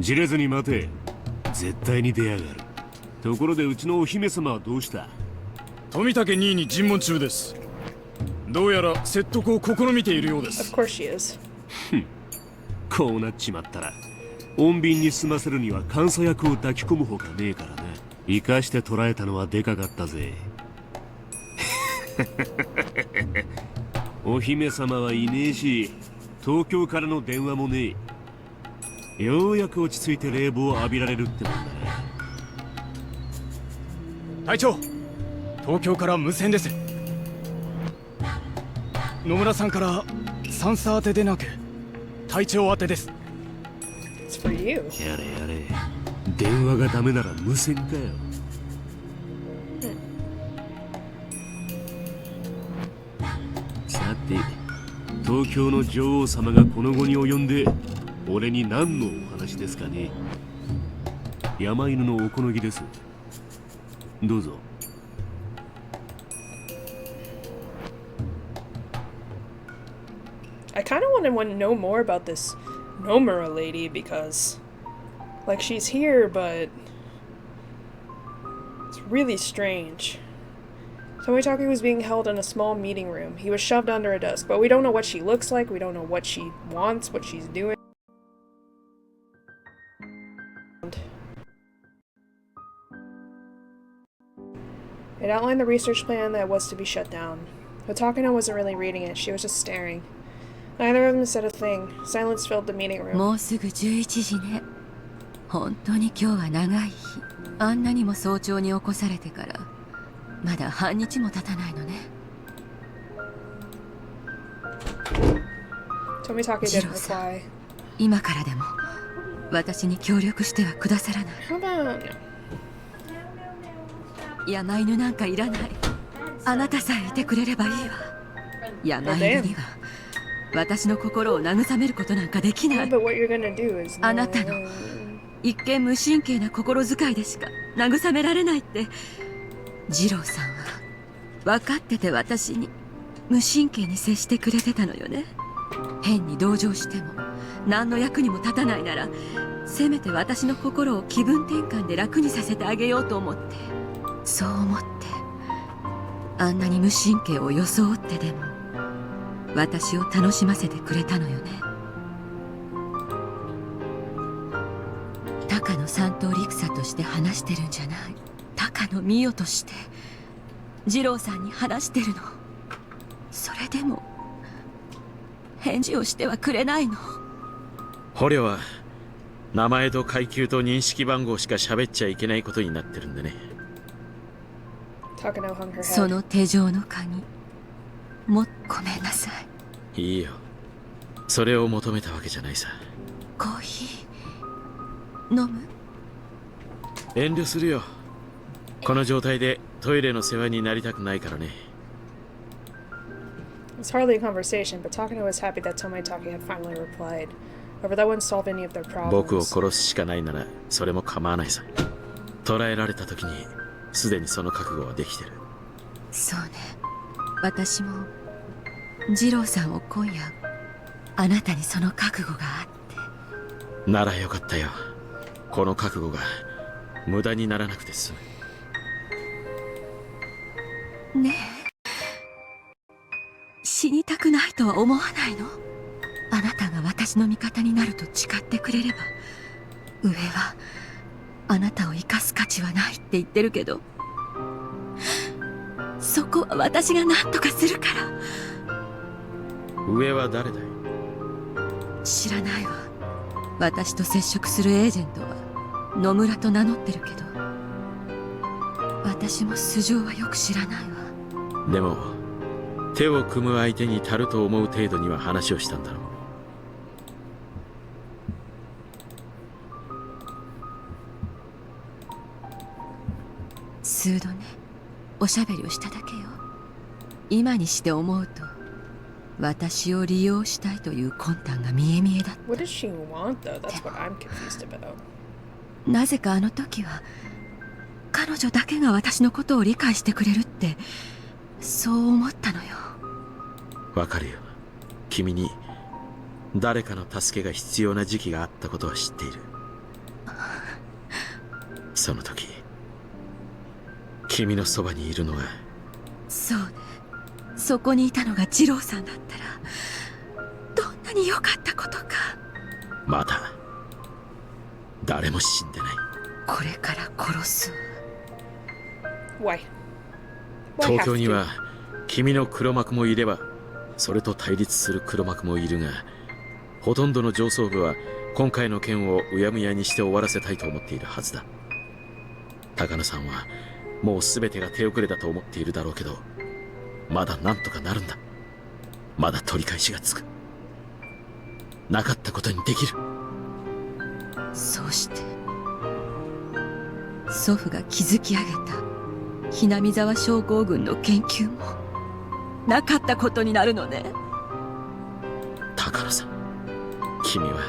じれずに待て。絶対に出やがる。ところでうちのお姫様はどうした？富武兄に尋問中です。どうやら説得を試みているようです。Of course she is. こうなっちまったら、穏便に済ませるには監査役を抱き込むほかねえからな。生かして捕らえたのはでかかったぜ。お姫様はいねえし、東京からの電話もねえ。ようやく落ち着いて冷房を浴びられるってもんだな。隊長、東京から無線です。野村さんから三叉当てでなく隊長当てです。It's for you. やれやれ。電話がダメなら無線かよ。さて、東京の女王様がこの後に及んで俺に何のお話ですかね。山犬のおこのぎです。どうぞ。I kind of want to know more about this Nomura lady because, like, she's here, but it's really strange. Tomitake was being held in a small meeting room. He was shoved under a desk, but we don't know what she looks like, we don't know what she wants, what she's doing. It outlined the research plan that was to be shut down. Hotakano wasn't really reading it, she was just staring. Neither of them said a thing. Silence filled the meeting room. もうすぐ11時ね。本当に今日は長い日。あんなにも早朝に起こされてからまだ半日も経たないのね。Tomitake didn't reply. 今からでも私に協力してはくださらない。How about... 山犬なんかいらない。あなたさえいてくれればいいわ。山犬には私の心を慰めることなんかできない。あなたの一見無神経な心遣いでしか慰められないって二郎さんは分かってて私に無神経に接してくれてたのよね。変に同情しても何の役にも立たないならせめて私の心を気分転換で楽にさせてあげようと思って、そう思ってあんなに無神経を装ってでも私を楽しませてくれたのよね。高野三等陸佐として話してるんじゃない。高野美代として二郎さんに話してるの。それでも返事をしてはくれないの。捕虜は名前と階級と認識番号しか喋っちゃいけないことになってるんでね。その手錠の鍵もごめんなさい。いいよ。それを求めたわけじゃないさ。コーヒー飲む？遠慮するよ。この状態でトイレの世話になりたくないからね。It's hardly a conversation, but Takano was happy that Tomitake had finally replied. However, that wouldn't solve any of their 僕を problems. 殺すしかないならそれも構わないさ。捕らえられた時にすでにその覚悟はできてる。そうね。私も二郎さんを今夜あなたにその覚悟があって。ならよかったよ。この覚悟が無駄にならなくて済む。ねえ、死にたくないとは思わないの？あなたが私の味方になると誓ってくれれば、上はあなたを生かす価値はないって言ってるけど、そこは私が何とかするから。上は誰だい？知らないわ。私と接触するエージェントは野村と名乗ってるけど、私も素性はよく知らないわ。でも手を組む相手に足ると思う程度には話をしたんだろう。数度ね、おしゃべりをしただけよ。今にして思うと私を利用したいという魂胆が見え見えだった。 What does she want, though? That's what I'm confused about. なぜかあの時は彼女だけが私のことを理解してくれるってそう思ったのよ。わかるよ。君に誰かの助けが必要な時期があったことは知っている。その時君のそばにいるのが。そうね。そこにいたのが二郎さんだったらどんなに良かったことか。まだ誰も死んでない。これから殺す。 Why? 東京には君の黒幕もいればそれと対立する黒幕もいるが、ほとんどの上層部は今回の件をうやむやにして終わらせたいと思っているはずだ。高野さんはもう全てが手遅れだと思っているだろうけど、まだなんとかなるんだ。まだ取り返しがつく。なかったことにできる。そうして祖父が築き上げたひなみ沢症候群の研究もなかったことになるのね。高野さん、君は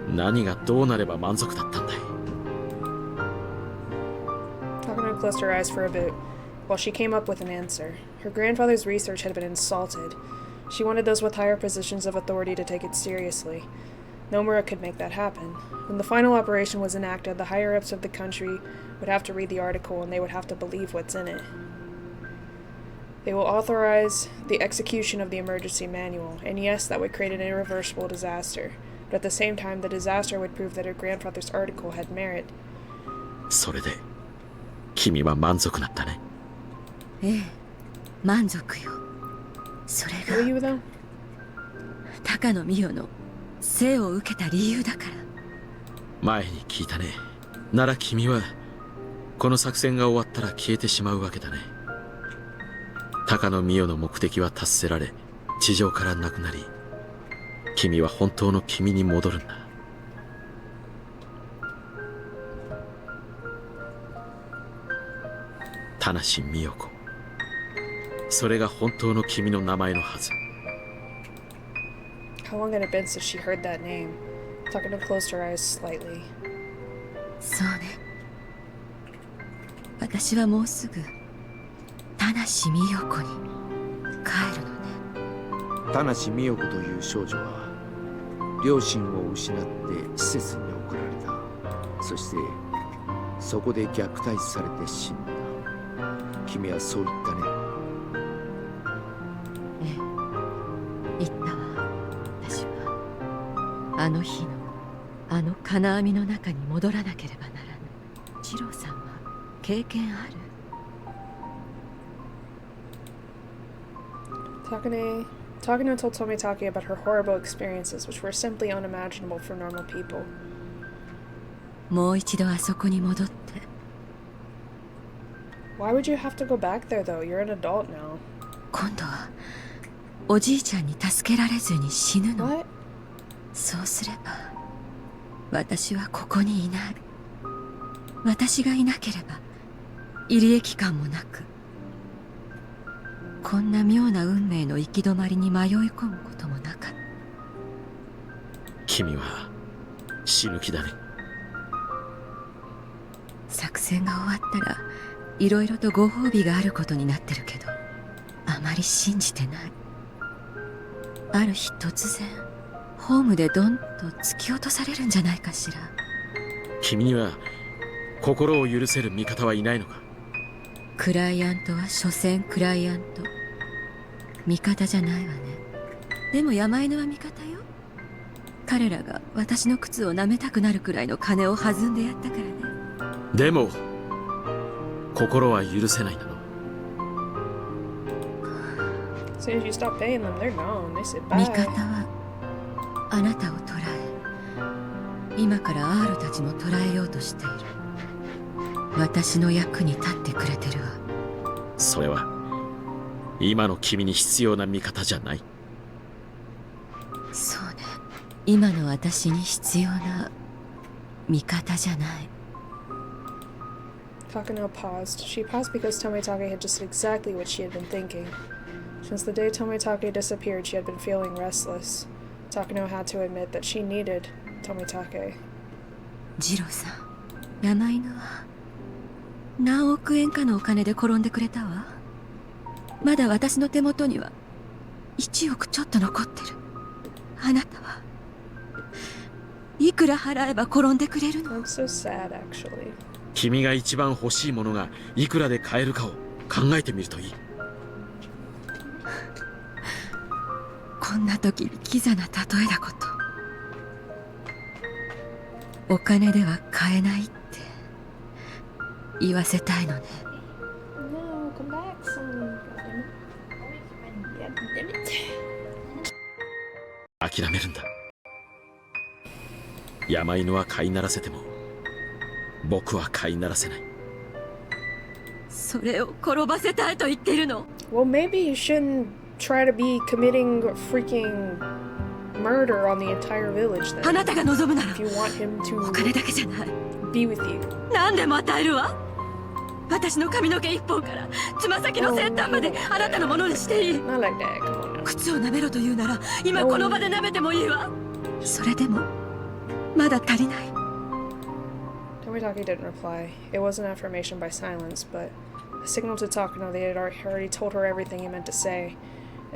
何がどうなれば満足だったんだい。Takano closed her eyes for a bit while she came up with an answer. Her grandfather's research had been insulted. She wanted those with higher positions of authority to take it seriously. Nomura could make that happen. When the final operation was enacted, the higher-ups of the country would have to read the article and they would have to believe what's in it. They will authorize the execution of the emergency manual, and yes, that would create an irreversible disaster. But at the same time, the disaster would prove that her grandfather's article had merit. それで君は満足だったね。ええ、満足よ。それが Will you, though? 高野美代の生を受けた理由だから。前に聞いたね。なら君はこの作戦が終わったら消えてしまうわけだね。高野美代の目的は達せられ、地上からなくなり、君は本当の君に戻るんだ。田無美代子、それが本当の君の名前のはず。 How long had it been since she heard that name? Takano closed her eyes slightly. そうね。私はもうすぐ田無美代子に帰るのね。田無美代子という少女は両親を失って施設に送られた。そしてそこで虐待されて死んだ。君はそう言ったね。ええ、言ったわ。私はあの日のあの金網の中に戻らなければならない。二郎さんは経験ある？ Takano told Tomitake about her horrible experiences, which were simply unimaginable for normal people. もう一度あそこに戻って。Why would you have to go back there, though? You're an adult now. 今度はおじいちゃんに助けられずに死ぬの。そうすれば私はここにいない。私がいなければ入江期間もなく、こんな妙な運命の行き止まりに迷い込むこともなかった。君は死ぬ気だね。作戦が終わったらいろいろとご褒美があることになってるけど、あまり信じてない。ある日突然ホームでドンと突き落とされるんじゃないかしら。君には心を許せる味方はいないのか？クライアントは所詮クライアント、味方じゃないわね。でも山犬は味方よ。彼らが私の靴を舐めたくなるくらいの金を弾んでやったからね。でも心は許せないだろう。As soon as you stop paying them, they're gone. They sit by. 味方はあなたを捕らえ、今からアールたちも捕らえようとしている。私の役に立ってくれてるわ。それは今の君に必要な味方じゃない。そうね、今の私に必要な味方じゃない。Takano paused. She paused because Tomitake had just said exactly what she had been thinking. Since the day Tomitake disappeared, she had been feeling restless. Takano had to admit that she needed Tomitake. ジローさん、山犬は何億円かのお金で転んでくれたわ。まだ私の手元には1億ちょっと残ってる。あなたはいくら払えば転んでくれるの？ I'm so sad, actually. 君が一番欲しいものがいくらで買えるかを考えてみるといい。こんな時にキザな例えだこと。お金では買えないって言わせたいのね。 No, come back, son. God damn it. 諦めるんだ。山犬は飼いならせても僕は飼いならせない。それを転ばせたいと言ってるの？ Well, maybe you shouldn't try to be committing freaking murder on the entire village then. あなたが望むなら If you want him to お金だけじゃない。 be with you. 何でも与えるわ。私の髪の毛一本からつま先の先端まであなたのものにしていい。 Not like that. Come on now. 靴を舐めろと言うなら今この場で舐めてもいいわ。それでもまだ足りない。 Tomitake didn't reply. It was an affirmation by silence, but a signal to Takano they had already told her everything he meant to say,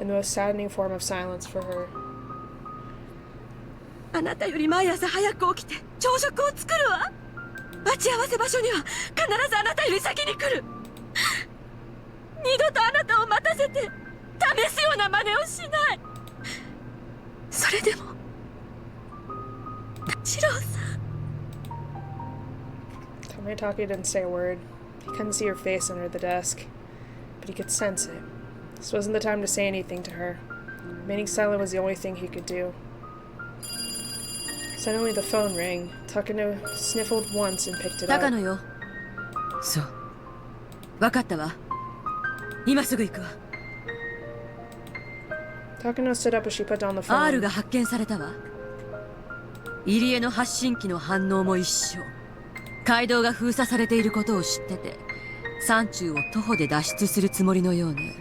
in the most saddening form of silence for her. あなたより毎朝早く起きて朝食を作るわ。待ち合わせ場所には必ずあなたより先に来る。二度とあなたを待たせて試すような真似をしない。それでもジローさん。 Tomitake didn't say a word. He couldn't see her face under the desk, but he could sense it. This wasn't the time to say anything to her. Remaining silent was the only thing he could do. Suddenly the phone rang. Takano sniffled once and picked it up. 高野よ。そう。分かったわ。今すぐ行くわ。Takano stood up as she put down the phone. R が発見されたわ。入江の発信機の反応も一緒。街道が封鎖されていることを知ってて、山中を徒歩で脱出するつもりのようね。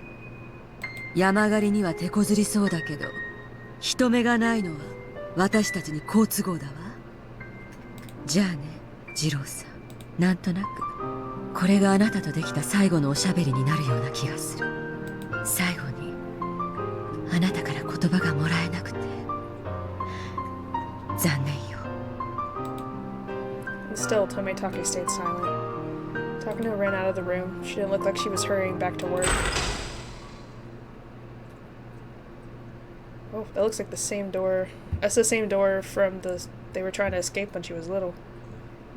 山狩りには手こずりそうだけど、人目がないのは私たちに好都合だわ。じゃあね、二郎さん。なんとなくこれがあなたとできた最後のおしゃべりになるような気がする。最後にあなたから言葉がもらえなくて残念よ。 And still, Tomitake stayed silent. Takano ran out of the room. She didn't look like she was hurrying back to work. Oh, that looks like the same door. That's the same door from the... They were trying to escape when she was little.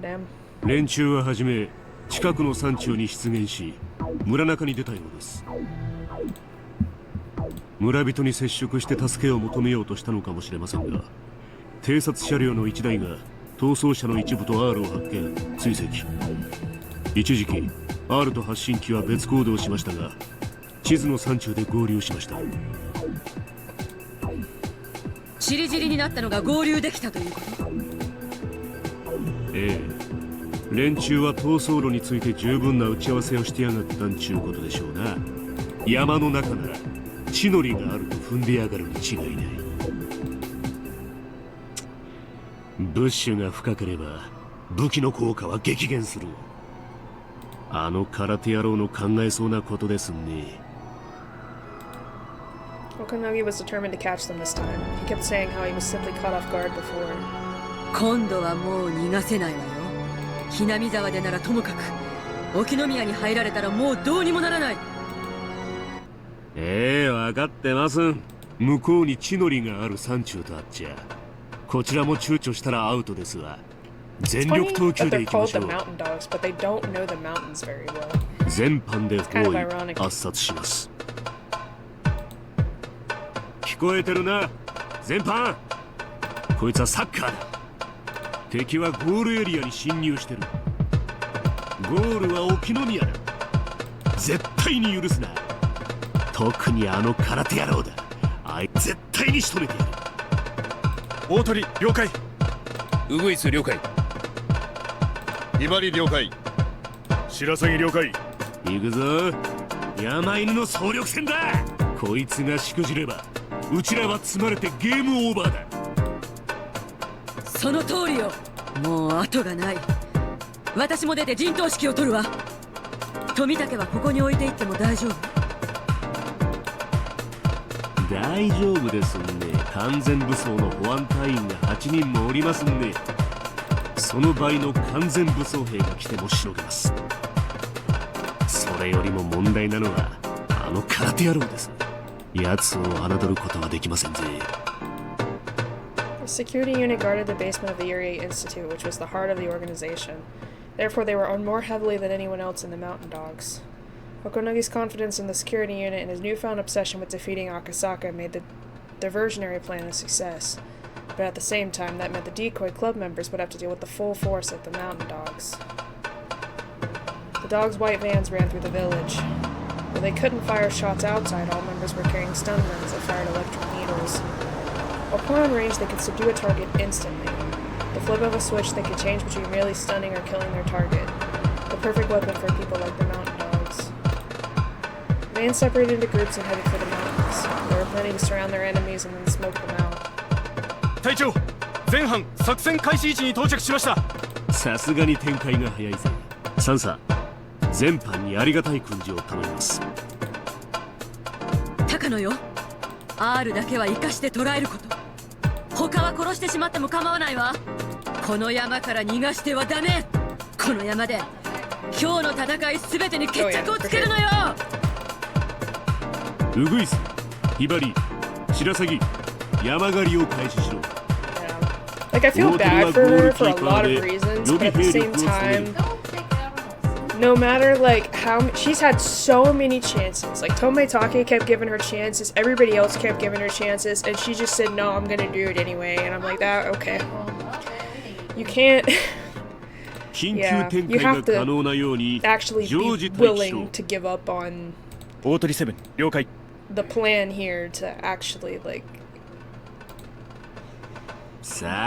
Damn. 連中ははじめ近くの山中に出現し村中に出たようです。村人に接触して助けを求めようとしたのかもしれませんが、偵察車両の1台が逃走車の一部と R を発見追跡。一時期 R と発信機は別行動しましたが、地図の山中で合流しました。チリジリになったのが合流できたということ？ええ、連中は逃走路について十分な打ち合わせをしてやがったんちゅうことでしょうな。山の中なら地の利があると踏んでやがるに違いない。ブッシュが深ければ武器の効果は激減する。あの空手野郎の考えそうなことですね。Okanogi was determined to catch them this time. He kept saying how he was simply caught off guard before. 今度はもう逃がせないわよ。ひなみ沢でならともかく、沖宮に入られたらもうどうにもならない。分かってます。向こうに地の利がある山中とあっちゃ、こちらも躊躇したらアウトですわ。全力投球でいきましょう。全般で包囲圧殺します。聞こえてるな、全般。こいつはサッカーだ。敵はゴールエリアに侵入してる。ゴールは沖宮だ。絶対に許すな。特にあの空手野郎だ。あいつ絶対に仕留めてやる。大鳥了解。ウグイス了解。ひばり了解。白鷺了解。行くぞ。山犬の総力戦だ。こいつがしくじればうちらは積まれてゲームオーバーだ。その通りよ。もう後がない。私も出て陣頭指揮を取るわ。富武はここに置いていっても大丈夫？大丈夫ですんね。完全武装の保安隊員が8人もおりますんで、その倍の完全武装兵が来てもしのげます。それよりも問題なのはあの空手野郎です。奴を侮ることはできませんぜ。The security unit guarded the basement of the Yuri Institute, which was the heart of the organization. Therefore, they were armed more heavily than anyone else in the Mountain Dogs. Okonogi's confidence in the security unit and his newfound obsession with defeating Akasaka made the diversionary plan a success. But at the same time, that meant the decoy club members would have to deal with the full force of the Mountain Dogs. The dogs' white vans ran through the village. Though they couldn't fire shots outside, all members were carrying stun guns that fired electric needles. Upon range, they could subdue a target instantly. The flip of a switch, they could change between merely stunning or killing their target. The perfect weapon for people like the Mountain Dogs. The vans separated into groups and headed for the mountains. They were planning to surround their enemies and then smoke them out. 隊長、前半作戦開始位置に到着しました。さすがに展開が早いぜ。サンサ、全般にありがたい訓示を頼みます。高野よ、R だけは生かして捕らえること。他は殺してしまっても構わないわ。この山から逃がしてはダメ。この山で今日の戦いすべてに決着をつけるのよ。ウグイス、ヒバリ、白鷺、山狩りを開始しろ。Like, I feel bad for her for a lot of reasons, but at the same time, no matter like how she's had so many chances. Like Tomitake kept giving her chances, everybody else kept giving her chances, and she just said, "No, I'm gonna do it anyway." And I'm like, "That okay? You can't." Yeah, you have to actually be willing to give up on the plan here to actually like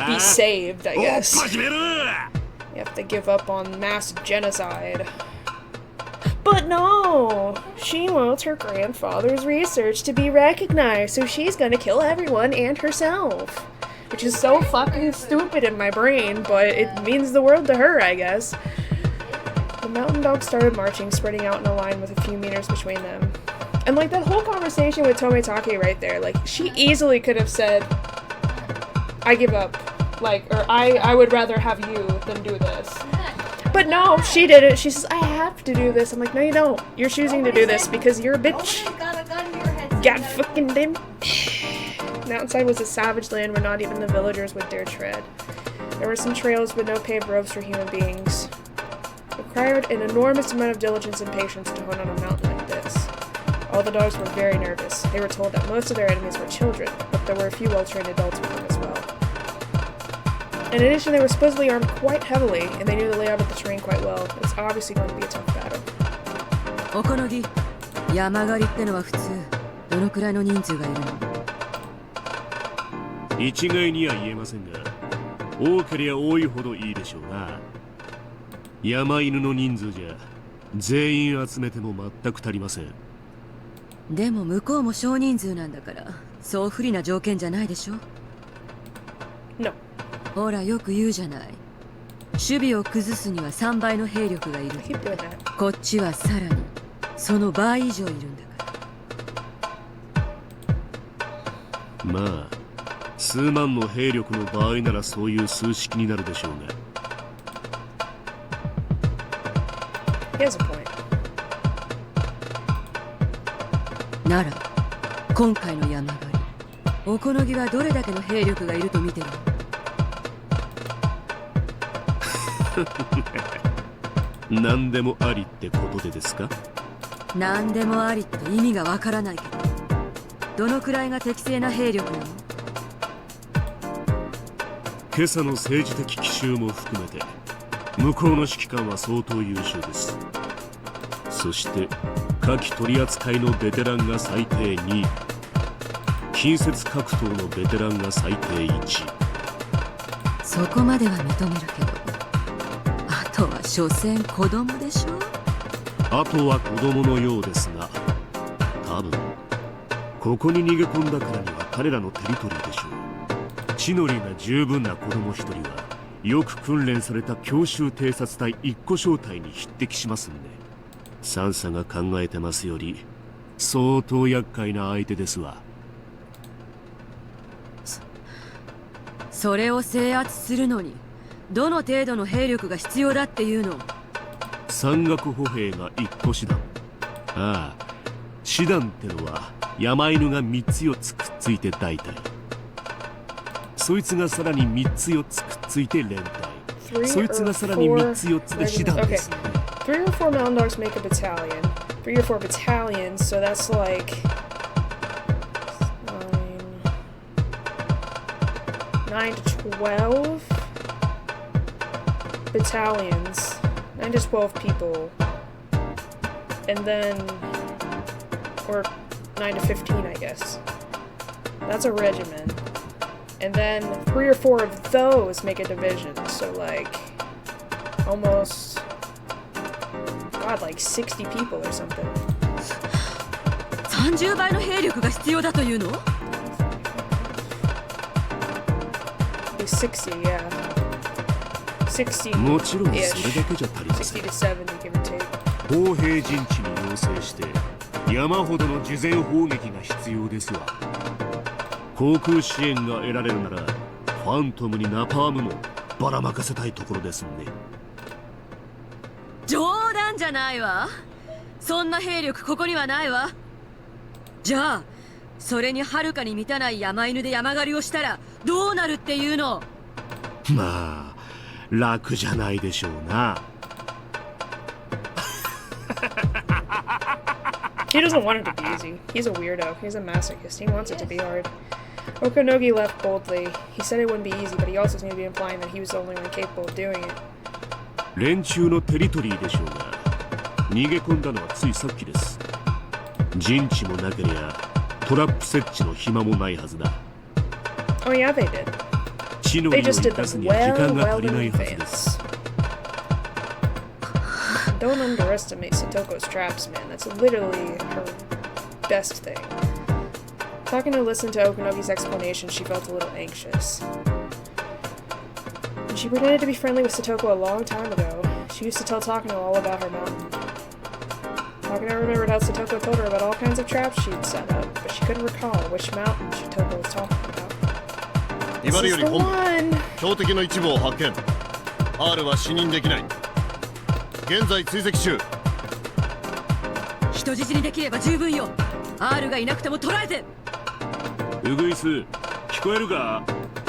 be saved, I guess. You have to give up on mass genocide. But no! She wants her grandfather's research to be recognized, so she's gonna kill everyone and herself. Which is so fucking stupid in my brain, but it means the world to her, I guess. The Mountain Dogs started marching, spreading out in a line with a few meters between them. And like that whole conversation with Tomitake right there, like she easily could have said, I give up. Like, or I would rather have you than do this. But no, she did it. She says, I have to do this. I'm like, no you don't. You're choosing to do this because you're a bitch. God fucking damn. Mountainside was a savage land where not even the villagers would dare tread. There were some trails with no paved roads for human beings. It required an enormous amount of diligence and patience to hunt on a mountain like this. All the dogs were very nervous. They were told that most of their enemies were children, but there were a few well-trained adults with them as well. In addition, they were supposedly armed quite heavily, and they knew the layout of the terrain quite well. It's obviously going to be a tough battle. おこのぎ、山狩りってのは普通どのくらいの人数がいるの？一概には言えませんが、多ければ多いほどいいでしょうな。山犬の人数じゃ全員集めても全く足りません。でも向こうも少人数なんだからそう不利な条件じゃないでしょ。No. ほらよく言うじゃない、守備を崩すには3倍の兵力がいる。こっちはさらにその倍以上いるんだから。まあ数万の兵力の場合ならそういう数式になるでしょうが。He has a point. なら今回の山狩り、おこのぎはどれだけの兵力がいると見てる？何でもありってことでですか？何でもありって意味がわからないけど、どのくらいが適正な兵力なの？今朝の政治的奇襲も含めて向こうの指揮官は相当優秀です。そして火器取り扱いのベテランが最低2、近接格闘のベテランが最低1。そこまでは認めるけど、あとは所詮子供でしょ。あとは子供のようですが、多分ここに逃げ込んだからには彼らのテリトリーでしょう。地の利が十分な子供一人はよく訓練された強襲偵察隊一個小隊に匹敵しますんで、サンサが考えてますより相当厄介な相手ですわ。それを制圧するのにどの程度の兵力が必要だっていうの？山岳歩兵が1個師団。ああ、師団ってのは山犬が3つ4つくっついて大隊、そいつがさらに3つ4つくっついて連隊、そいつがさらに3つ4つで師団ですね。3 or 4 mountain dogs make a battalion. 3 or 4 battalions, so that's like 9 to 12 battalions. 9 to 12 people. And then, or 9 to 15, I guess. That's a regiment. And then 3 or 4 of those make a division. So like, almost, God, like 60 people or something. 30倍の兵力が必要だというの？60, yeah. 60. もちろんそれだけじゃ足りません。60 to 70, give or take. 砲兵陣地に要請して山ほどの事前砲撃が必要ですわ。航空支援が得られるならファントムにナパームもばらまかせたいところですね。冗談じゃないわ。そんな兵力ここにはないわ。じゃあそれにはるかに満たない山犬で山狩りをしたらどうなるっていうの？まあ楽じゃないでしょうな。He doesn't want it to be easy. He's a weirdo. He's a masochist. He wants it to be hard. Okonogi left boldly. He said it wouldn't be easy, but he also seemed to be implying that he was the only one capable of doing it. 連中のテリトリーでしょうが、逃げ込んだのはついさっきです。陣地もなけりゃトラップ設置の暇もないはずだ。Oh yeah, they did. 地の利を生かすには時間が足りないはずです。Don't underestimate Satoko's traps, man. That's literally her best thing. Talking to listen to Okonogi's explanation, she felt a little anxious. And she pretended to be friendly with Satoko a long time ago. She used to tell Takano all about her mountain. Takano remembered how Satoko told her about all kinds of traps she'd set up, but she couldn't recall which mountain Satoko was talking about. 威張りより本部、標的の一部を発見。R は死認できない。現在追跡中。人質にできれば十分よ。R がいなくても捕らえて。ウグイス、聞こえるか？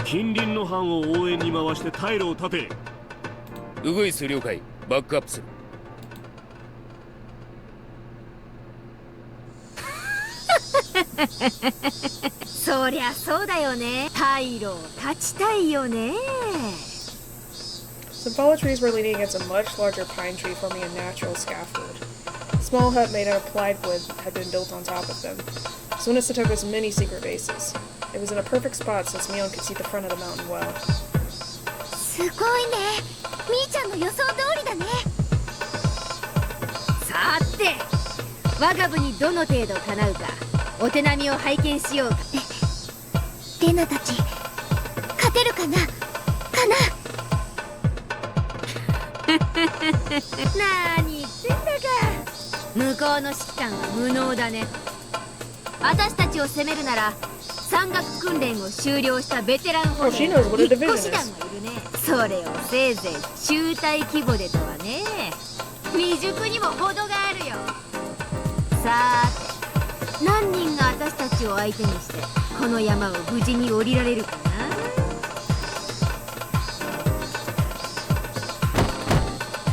近隣の班を応援に回して退路を立て。ウグイス了解。バックアップする。そりゃそうだよね。退路を立ちたいよね。Some fallen trees were leaning against a much larger pine tree, forming a natural scaffold. small hut made out of plywood had been built on top of them. It's one of Satoko's many secret bases. It was in a perfect spot since Mion could see the front of the mountain well. すごいね。みーちゃんの予想通りだね。さて我が部にどの程度叶うかお手並みを拝見しようか。レナたち勝てるかな。なーに言ってんだか。向こうの指揮官は無能だね。私たちを攻めるなら山岳訓練を修了したベテラン捕虜引っ越し団がいるね。それをせいぜい中隊規模でとはね。未熟にも程があるよ。さーて何人が私たちを相手にしてこの山を無事に降りられるかな。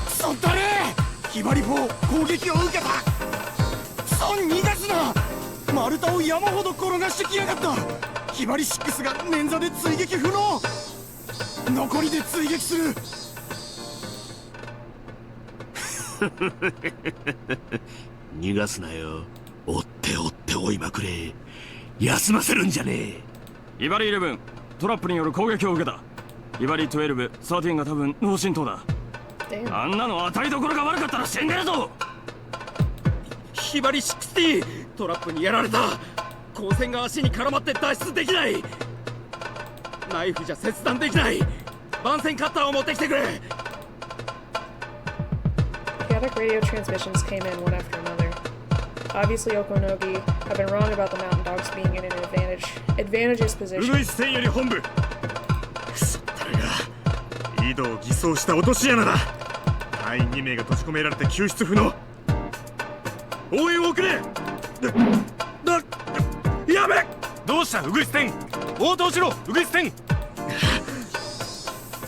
そったれひばり砲攻撃を受けた。クソ逃がすな。丸太を山ほど転がしてきやがった。ひばり6が捻挫で追撃不能。残りで追撃する。逃がすなよ。追って追って追いまくれ。休ませるんじゃねえ。ひばり11トラップによる攻撃を受けた。ひばり12、13が多分脳震盪だ。あんなの当たりどころが悪かったら死んでるぞ。ひばり60トラップにやられた。光線が足に絡まって脱出できない。ナイフじゃ切断できない。番線カッターを持ってきてくれ。Chaotic radio transmissions came in one after another. Obviously, Okonogi had been wrong about the mountain dogs being in an advantageous position. ウグイス戦より本部。くそったれが井戸を偽装した落とし穴だ。隊員2名が閉じ込められて救出不能。応援を送れ。やべ。どうしたウグイス戦。応答しろウグイス戦。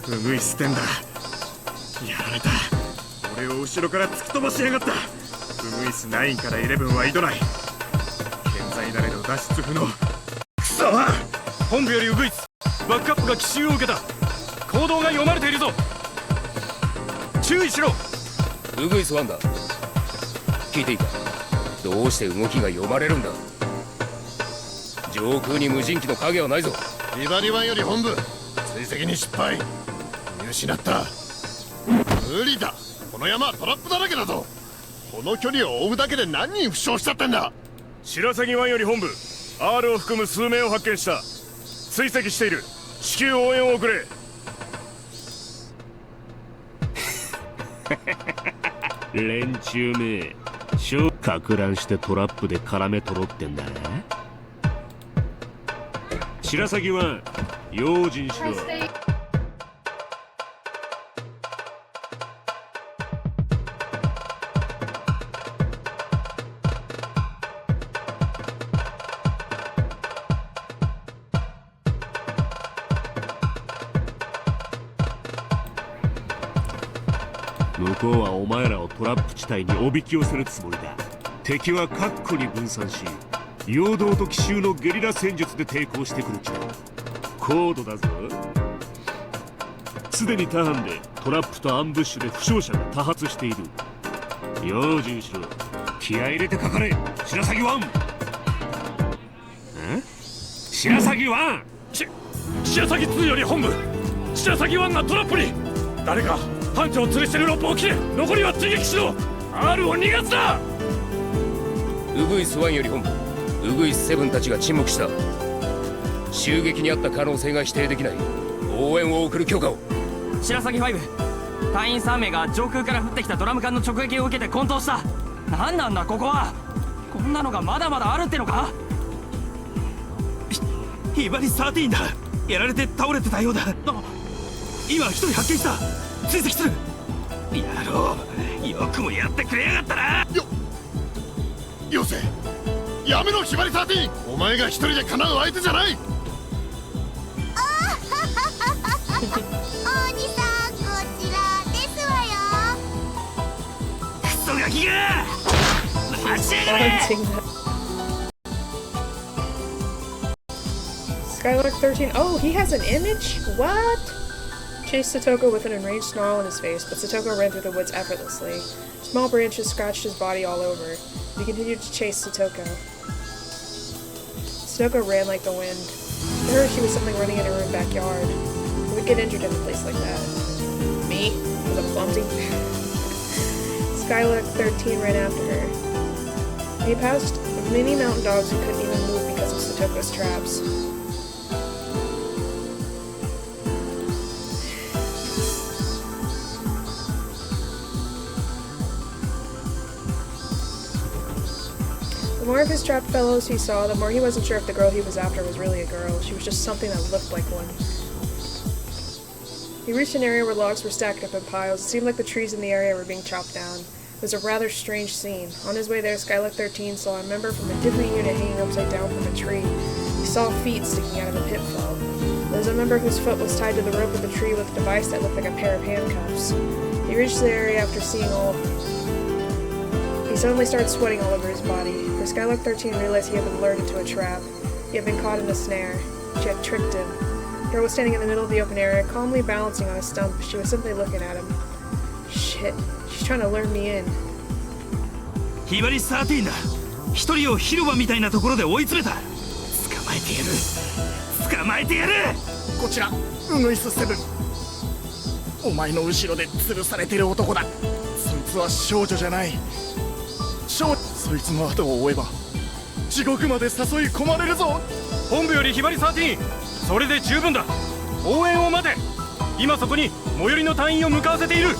ウグイス戦だ。やられた。俺を後ろから突き飛ばしやがった。ウグイス9から11は井戸内。健在だれど脱出不能。くそ。本部よりウグイスバックアップが奇襲を受けた。行動が読まれているぞ。注意しろ。ウグイス1だ。聞いていいか。どうして動きが読まれるんだ。上空に無人機の影はないぞ。ビバリ1より本部追跡に失敗。見失った。無理だ。この山はトラップだらけだぞ。この距離を追うだけで何人負傷しちゃってんだ。白鷺1より本部 R を含む数名を発見した。追跡している。至急応援を送れ。連中めかく乱してトラップで絡め取ろってんだな。白鷺は用心しろ。向こうはお前らをトラップ地帯におびき寄せるつもりだ。敵は各個に分散し、陽動と奇襲のゲリラ戦術で抵抗してくる気だ。高度だぞ。すでに他班でトラップとアンブッシュで負傷者が多発している。用心しろ。気合い入れてかかれ。白鷺1。白鷺 1。白鷺2より本部白鷺1がトラップに。誰か班長を吊るしてるロープを切れ。残りは追撃しろ。 R を逃がすな。ウグイス1より本部ウグイス7たちが沈黙した。襲撃にあった可能性が否定できない。応援を送る許可を。白鷺5隊員3名が上空から降ってきたドラム缶の直撃を受けて混沌した。何なんだここは。こんなのがまだまだあるってのか。ひばり13だ。やられて倒れてたようだ。今一人発見した。追跡する。野郎よくもやってくれやがったな。よせやめろひばり13。お前が一人でかなう相手じゃない。お兄さんこちらですわよ。クソガキが待ちやがれ。Skylark 13. Oh, he has an image? What? chased Satoko with an enraged snarl on his face, but Satoko ran through the woods effortlessly. Small branches scratched his body all over. He continued to chase Satoko. Satoko ran like the wind. To her, she was something running in her own backyard. Who would get injured in a place like that? Me? Because I'm clumsy? Skylark 13 ran after her. He passed many mountain dogs who couldn't even move because of Satoko's traps. The more of his trapped fellows he saw, the more he wasn't sure if the girl he was after was really a girl. She was just something that looked like one. He reached an area where logs were stacked up in piles. It seemed like the trees in the area were being chopped down. It was a rather strange scene. On his way there, Skylark 13 saw a member from a different unit hanging upside down from a tree. He saw feet sticking out of a pitfall. There was a member whose foot was tied to the rope of the tree with a device that looked like a pair of handcuffs. He reached the area after seeing all. He suddenly started sweating all over his body. For Skylark 13 realized he had been lured into a trap. He had been caught in a snare. She had tricked him. The girl was standing in the middle of the open area, calmly balancing on a stump. She was simply looking at him. Shit, she's trying to lure me in. ヒバリ13だ。一人を広場みたいなところで追い詰めた。捕まえてやる。捕まえてやる。こちら、ウグイス7。お前の後ろで吊るされてる男だ。そいつは少女じゃない。そいつの後を追えば地獄まで誘い込まれるぞ。本部よりヒバリ13、それで十分だ。応援を待て。今そこに最寄りの隊員を向かわせている。ど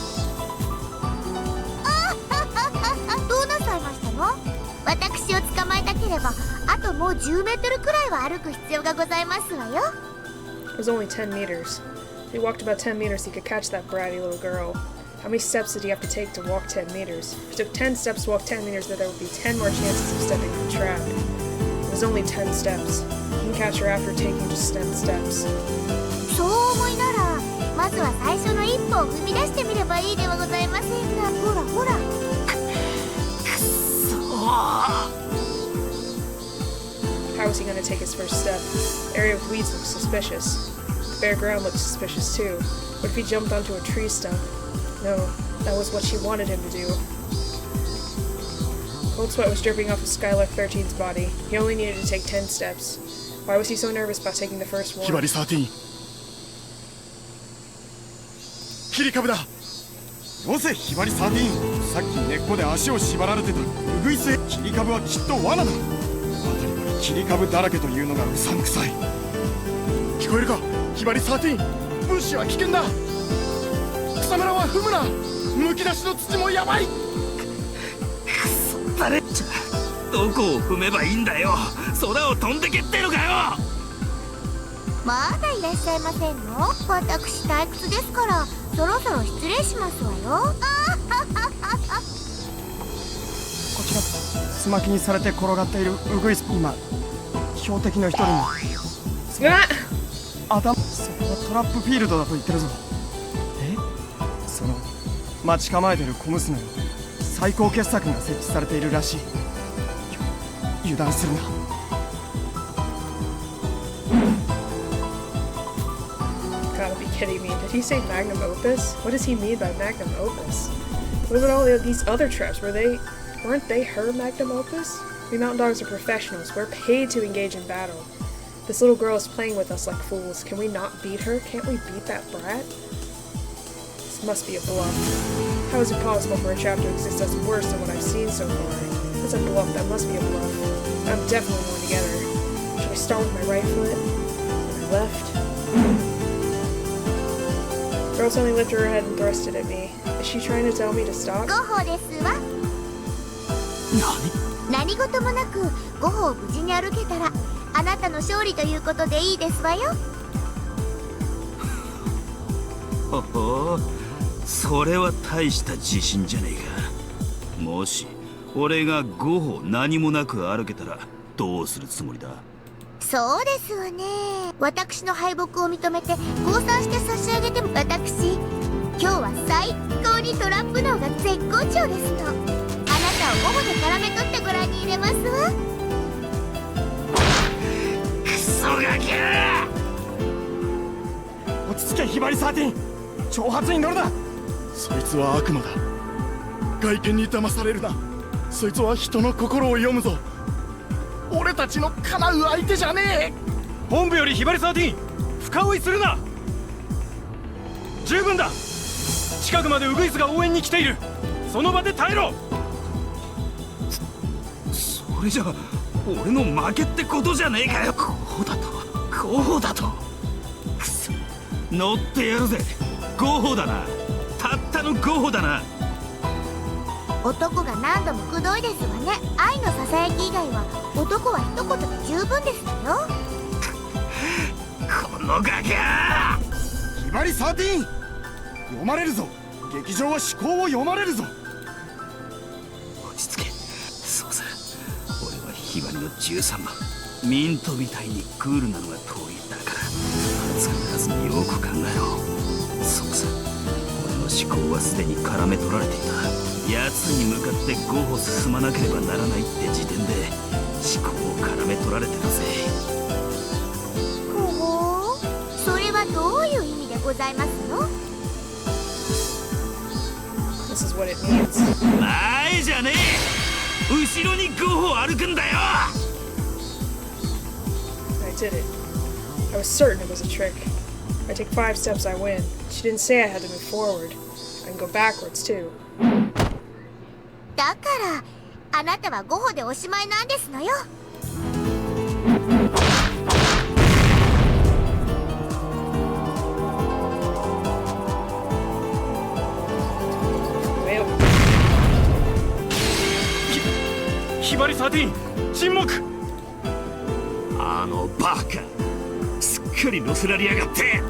うなさいましたの？私を捕まえたければあともう10メートルくらいは歩く必要がございますわよ。It was only 10 meters. If he walked about 10 meters, he could catch that bratty little girl. How many steps did he have to take to walk 10 meters? If he took 10 steps to walk 10 meters, then there would be 10 more chances of stepping in the trap. It was only 10 steps. He can catch her after taking just 10 steps. そう思いなら、まずは最初の一歩を踏み出してみればいいではございませんか。ほらほら。くっそー。 How was he going to take his first step? The area of weeds looked suspicious. The bare ground looked suspicious too. What if he jumped onto a tree stump? No, that was what she wanted him to do. Cold sweat was dripping off of Skylark 13's body. He only needed to take 10 steps. Why was he so nervous about taking the first one? ヒバリ13。切り株だ。よせヒバリ13。さっき根っこで足を縛られてたウグイスへ。切り株はきっと罠だ。辺りまで切り株だらけというのがうさんくさい。聞こえるかヒバリ13。ブッシュは危険だ。草むらは踏むな。むき出しの土もやばい。くそ誰じゃ。どこを踏めばいいんだよ。空を飛んでけってのかよ。まだいらっしゃいませんの？私退屈ですからそろそろ失礼しますわよ。こちらつまきにされて転がっているウグイス。今標的の一人に頭。そこはトラップフィールドだと言ってるぞ。その待ち構えてる小娘の最高傑作が設置されているらしい。油断するな。Gotta be kidding me. Did he say magnum opus? What does he mean by magnum opus? What about all these other traps? Weren't they her magnum opus? We mountain dogs are professionals. We're paid to engage in battle. This little girl is playing with us like fools. Can we not beat her? Can't we beat that brat? This must be a bluff. How is it possible for a trap to exist that's worse than what I've seen so far? That's a bluff. That must be a bluff. I'm definitely going together. Should I start with my right foot? Or my left? The girl suddenly lifted her head and thrust it at me. Is she trying to tell me to stop? 5歩ですわ。何事もなく5歩無事に歩けたらあなたの勝利ということでいいですわよ。ほほう、それは大した自信じゃねえか。もし俺が5歩何もなく歩けたらどうするつもりだ？そうですわね。私の敗北を認めて降参して差し上げても。私今日は最高にトラップ脳が絶好調ですの。あなたを午後で絡め取ってご覧に入れますわ。クソガキ！落ち着けヒバリ13。挑発に乗るな。そいつは悪魔だ。外見に騙されるな。そいつは人の心を読むぞ。俺たちの叶う相手じゃねえ。本部よりひばり13、深追いするな。十分だ。近くまでウグイスが応援に来ている。その場で耐えろ。それじゃ俺の負けってことじゃねえかよ。こうだとこうだと。くそ、乗ってやるぜ。5歩だな。たったの5歩だな。男が何度もくどいですわね。愛のささやき以外は男は一言で十分ですよ。このガキャひばり13、読まれるぞ。劇場は思考を読まれるぞ。落ち着け。そうさ、俺はひばりの13番。ミントみたいにクールなのが遠いだから、つからずによく考えろ。そうさ、俺の思考はすでに絡め取られていた。奴に向かって5歩進まなければならないって時点で思考を絡め取られてたぜ。ほほう、それはどういう意味でございますの？ This is what it means. 前じゃねえ、後ろに5歩歩くんだよ。 I did it. I was certain it was a trick. If I take 5 steps, I win. She didn't say I had to move forward. I can go backwards, too. だからあなたは5歩でおしまいなんですのよ。ひばり13、沈黙。あのバカ、すっかり乗せられやがって。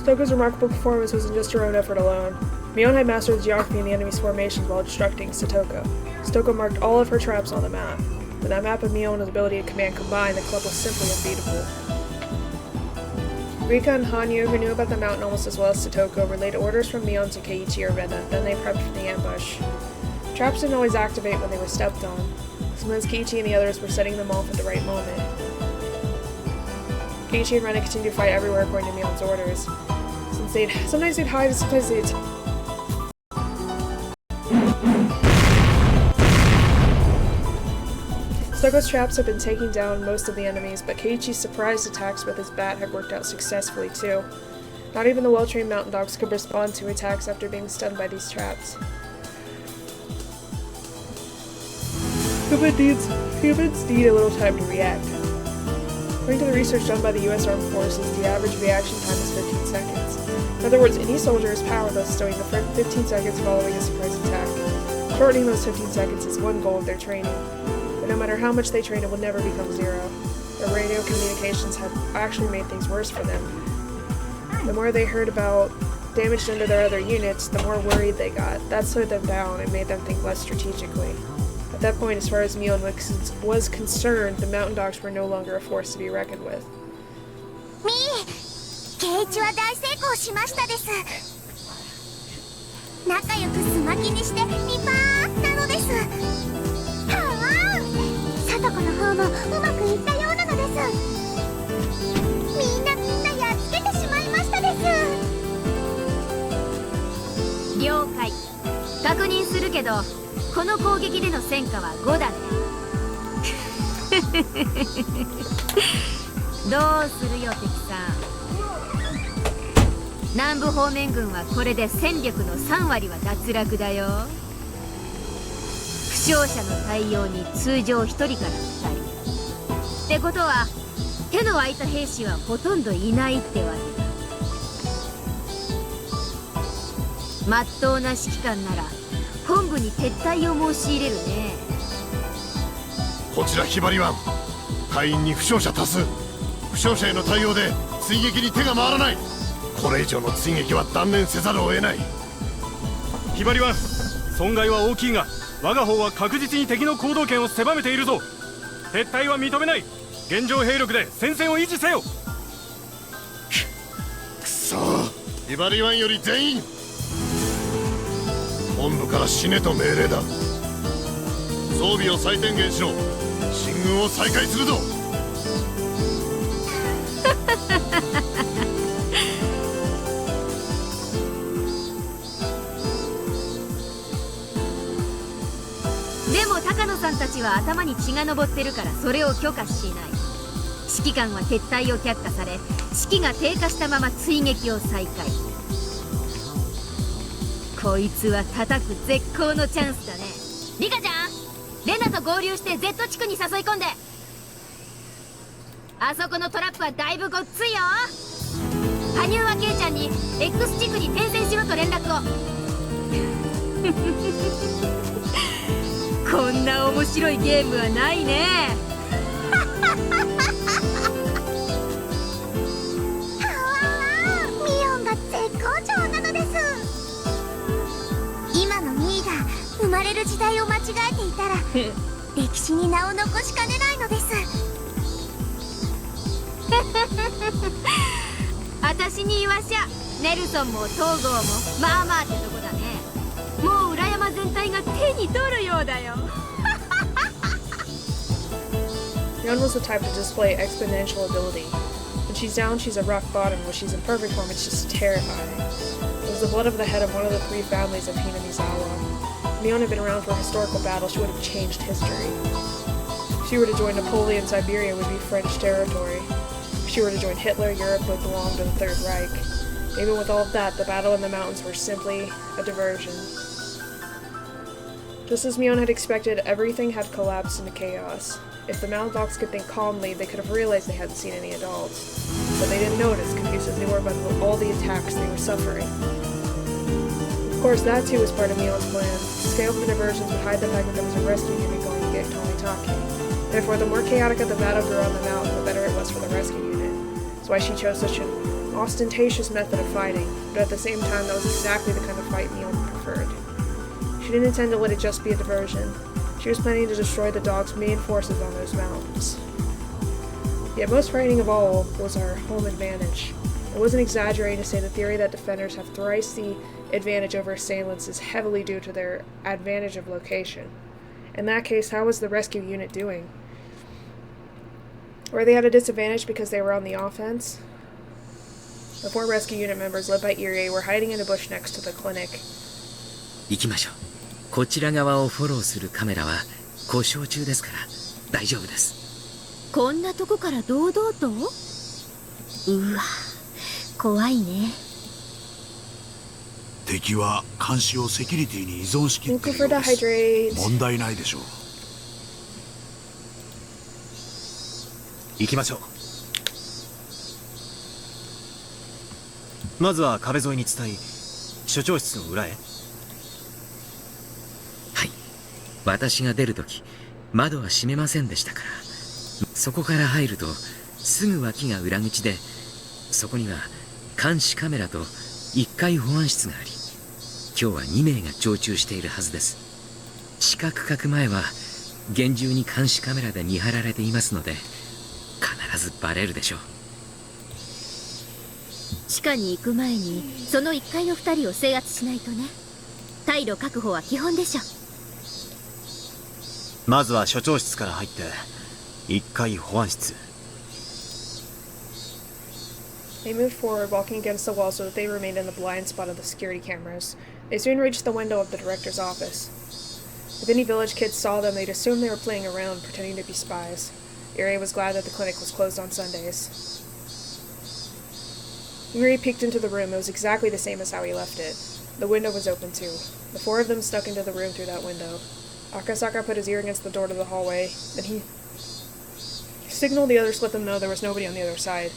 Stoko's remarkable performance wasn't just her own effort alone. Mion had mastered the geography in the enemy's formations while instructing Satoko. Satoko marked all of her traps on the map. When that map and Mion's ability to command combined, the club was simply unbeatable. Rika and Hanyu, who knew about the mountain almost as well as Satoko, relayed orders from Mion to Keiichi or Rena, then they prepped for the ambush. Traps didn't always activate when they were stepped on. Sometimes Keiichi and the others were setting them off at the right moment. Keiichi and Rena continued to fight everywhere according to Mion's orders. Sometimes they'd hide, and sometimes they'd Stoko's traps had been taking down most of the enemies, but Keiichi's surprise attacks with his bat had worked out successfully too. Not even the well-trained mountain dogs could respond to attacks after being stunned by these traps. Humans need a little time to react. According to the research done by the U.S. Armed Forces, the average reaction time is 15 seconds. In other words, any soldier is powerless during the 15 seconds following a surprise attack. Shortening those 15 seconds is one goal of their training. But no matter how much they train, it will never become zero. Their radio communications had actually made things worse for them. The more they heard about damage done to their other units, the more worried they got. That slowed them down and made them think less strategically. At that point, as far as Mion was concerned, the mountain dogs were no longer a force to be reckoned with. ケイチは大成功しましたです。仲良くすまきにしてリパーなのです。はあ、サトコの方もうまくいったようなのです。みんなやっつけてしまいましたです。了解。確認するけど、この攻撃での戦果は5だね。どうするよ敵さん。南部方面軍はこれで戦力の3割は脱落だよ。負傷者の対応に通常1人から2人ってことは、手の空いた兵士はほとんどいないってわけだ。まっとうな指揮官なら本部に撤退を申し入れるね。こちらひばり湾、隊員に負傷者多数。負傷者への対応で追撃に手が回らない。これ以上の追撃は断念せざるを得ない。ひばり湾、損害は大きいが我が方は確実に敵の行動権を狭めているぞ。撤退は認めない。現状兵力で戦線を維持せよ。くそ、ひばり湾より全員本部から死ねと命令だ。装備を再点検しろ。進軍を再開するぞ。高野さんたちは頭に血が上ってるからそれを許可しない。指揮官は撤退を却下され、士気が低下したまま追撃を再開。こいつは叩く絶好のチャンスだね。リカちゃん、レナと合流して Z 地区に誘い込んで。あそこのトラップはだいぶごっついよ。羽生はケイちゃんに X 地区に転戦しろと連絡を。こんな面白いゲームはないね。ミオンが絶好調なのです。今のミーが生まれる時代を間違えていたら歴史に名を残しかねないのです。私に言わしゃ、ネルソンも東郷もまあまあってとこだね。もう裏山全体が手に取るようだよ。Yon was the type to display exponential ability. When she's down, she's at rock bottom. When she's in perfect form, it's just terrifying. It was the blood of the head of one of the three families of Hinamizawa. If Mion had been around for a historical battle, she would have changed history. If she were to join Napoleon, Siberia would be French territory. If she were to join Hitler, Europe would belong to the Third Reich. Even with all of that, the battle in the mountains were simply a diversion. Just as Mion had expected, everything had collapsed into chaos. If the Mountain Dogs could think calmly, they could have realized they hadn't seen any adults. But they didn't notice, confused as they were by all the attacks they were suffering. Of course, that too was part of Mion's plan. To scale up the diversions would hide the fact that there was a rescue unit going to get Tomitake. Therefore, the more chaotic the battle grew on the mountain, the better it was for the rescue unit. That's why she chose such an ostentatious method of fighting, but at the same time, that was exactly the kind of fight Mion preferred. She didn't intend to let it just be a diversion. She was planning to destroy the dog's main forces on those mountains. Yet most frightening of all was our home advantage. It wasn't exaggerating to say the theory that defenders have thrice the advantage over assailants is heavily due to their advantage of location. In that case, how was the rescue unit doing? Were they at a disadvantage because they were on the offense? The 4 rescue unit members led by Irie were hiding in a bush next to the clinic. 行きましょう。こちら側をフォローするカメラは故障中ですから大丈夫です。こんなとこから堂々と？うわ、怖いね。敵は監視をセキュリティに依存しきっているようです。問題ないでしょう。行きましょう。まずは壁沿いに伝い、所長室の裏へ。私が出るとき、窓は閉めませんでしたから。そこから入ると、すぐ脇が裏口で、そこには監視カメラと1階保安室があり、今日は2名が常駐しているはずです。地下区画前は厳重に監視カメラで見張られていますので、必ずバレるでしょう。地下に行く前に、その1階の2人を制圧しないとね。退路確保は基本でしょ。まずは所長室から入って1階保安室。 They moved forward, walking against the wall so that they remained in the blind spot of the security cameras. They soon reached the window of the director's office. If any village kids saw them, they'd assume they were playing around, pretending to be spies. Irie was glad that the clinic was closed on Sundays. Irie peeked into the room. It was exactly the same as how he left it. The window was open too. The 4 of them snuck into the room through that window. Akasaka put his ear against the door to the hallway. Then he signaled the others to let them know there was nobody on the other side.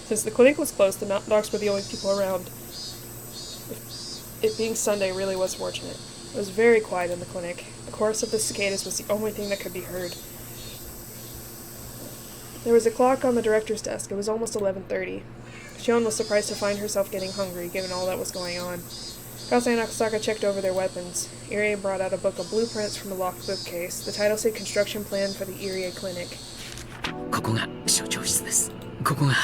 Since the clinic was closed, the Mountain Dogs were the only people around. It being Sunday really was fortunate. It was very quiet in the clinic. The chorus of the cicadas was the only thing that could be heard. There was a clock on the director's desk. It was almost 11:30. Shion was surprised to find herself getting hungry, given all that was going on. Kasei and Akasaka checked over their weapons. Irie brought out a book of blueprints from a locked bookcase. The title said Construction Plan for the Irie Clinic. ここが所長室です。ここが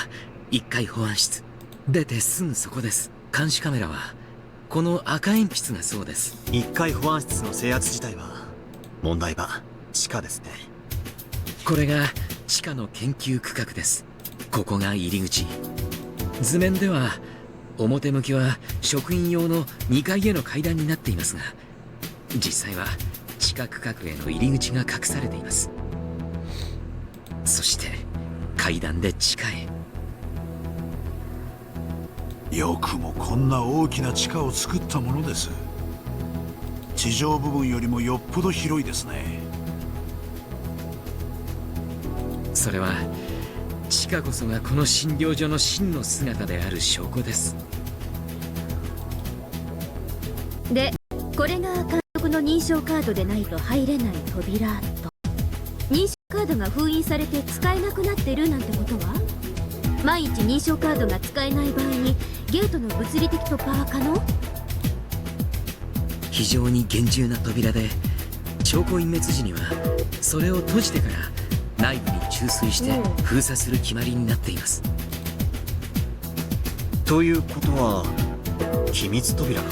1階保安室。出てすぐそこです。監視カメラはこの赤鉛筆がそうです。1階保安室の制圧自体は問題は地下ですね。これが地下の研究区画です。ここが入り口。図面では表向きは職員用の2階への階段になっていますが、実際は地下下区画への入り口が隠されています。そして階段で地下へ。よくもこんな大きな地下を作ったものです。地上部分よりもよっぽど広いですね。それは地下こそがこの診療所の真の姿である証拠です。で、これが監督の認証カードでないと入れない扉と。認証カードが封印されて使えなくなってるなんてことは？万一認証カードが使えない場合にゲートの物理的突破は可能？非常に厳重な扉で、証拠隠滅時にはそれを閉じてから内部に注水して封鎖する決まりになっています。ということは機密扉か。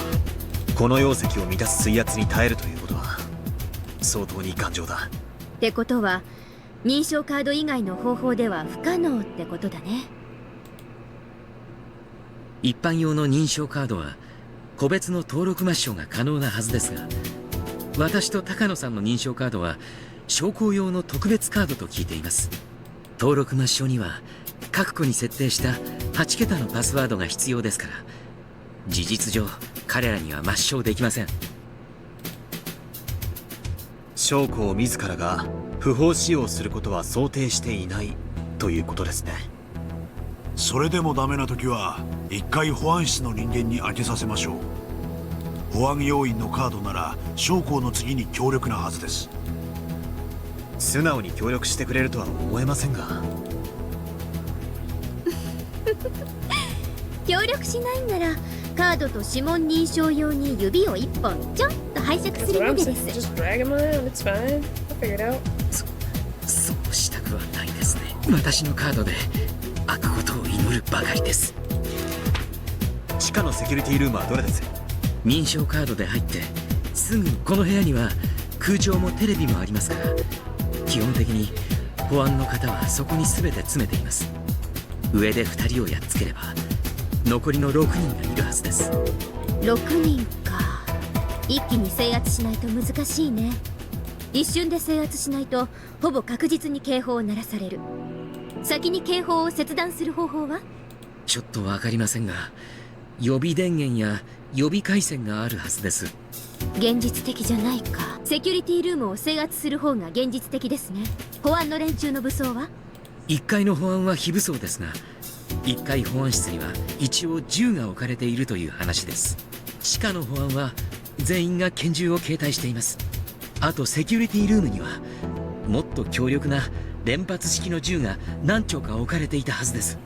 この容積を満たす水圧に耐えるということは相当に頑丈だ。ってことは認証カード以外の方法では不可能ってことだね。一般用の認証カードは個別の登録抹消が可能なはずですが、私と高野さんの認証カードは商工用の特別カードと聞いています。登録抹消には各個に設定した8桁のパスワードが必要ですから、事実上彼らには抹消できません。将校自らが不法使用することは想定していないということですね。それでもダメな時は一回保安室の人間に開けさせましょう。保安要員のカードなら将校の次に強力なはずです。素直に協力してくれるとは思えませんが協力しないんならカードと指紋認証用に指を1本ちょんと拝借するまでです。そうしたくはないですね。私のカードで開くことを祈るばかりです。地下のセキュリティルームはどれです？認証カードで入ってすぐこの部屋には空調もテレビもありますから、基本的に保安の方はそこに全て詰めています。上で2人をやっつければ残りの6人がいるはずです。6人か。一気に制圧しないと難しいね。一瞬で制圧しないとほぼ確実に警報を鳴らされる。先に警報を切断する方法は？ちょっと分かりませんが、予備電源や予備回線があるはずです。現実的じゃないか。セキュリティルームを制圧する方が現実的ですね。保安の連中の武装は？1階の保安は非武装ですが、1階保安室には一応銃が置かれているという話です。地下の保安は全員が拳銃を携帯しています。あとセキュリティルームにはもっと強力な連発式の銃が何丁か置かれていたはずです。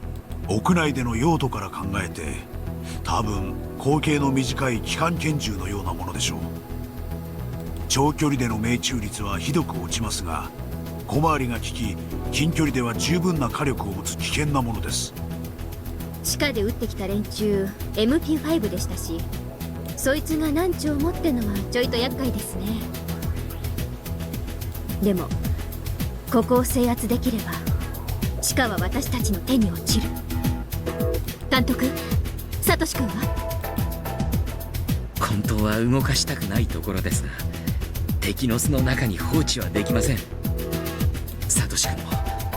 屋内での用途から考えて多分口径の短い機関拳銃のようなものでしょう。長距離での命中率はひどく落ちますが、小回りが利き近距離では十分な火力を持つ危険なものです。地下で撃ってきた連中 MP5 でしたし、そいつが何丁持ってのはちょいと厄介ですね。でもここを制圧できれば地下は私たちの手に落ちる。監督、サトシ君は？本当は動かしたくないところですが、敵の巣の中に放置はできません。サトシ君を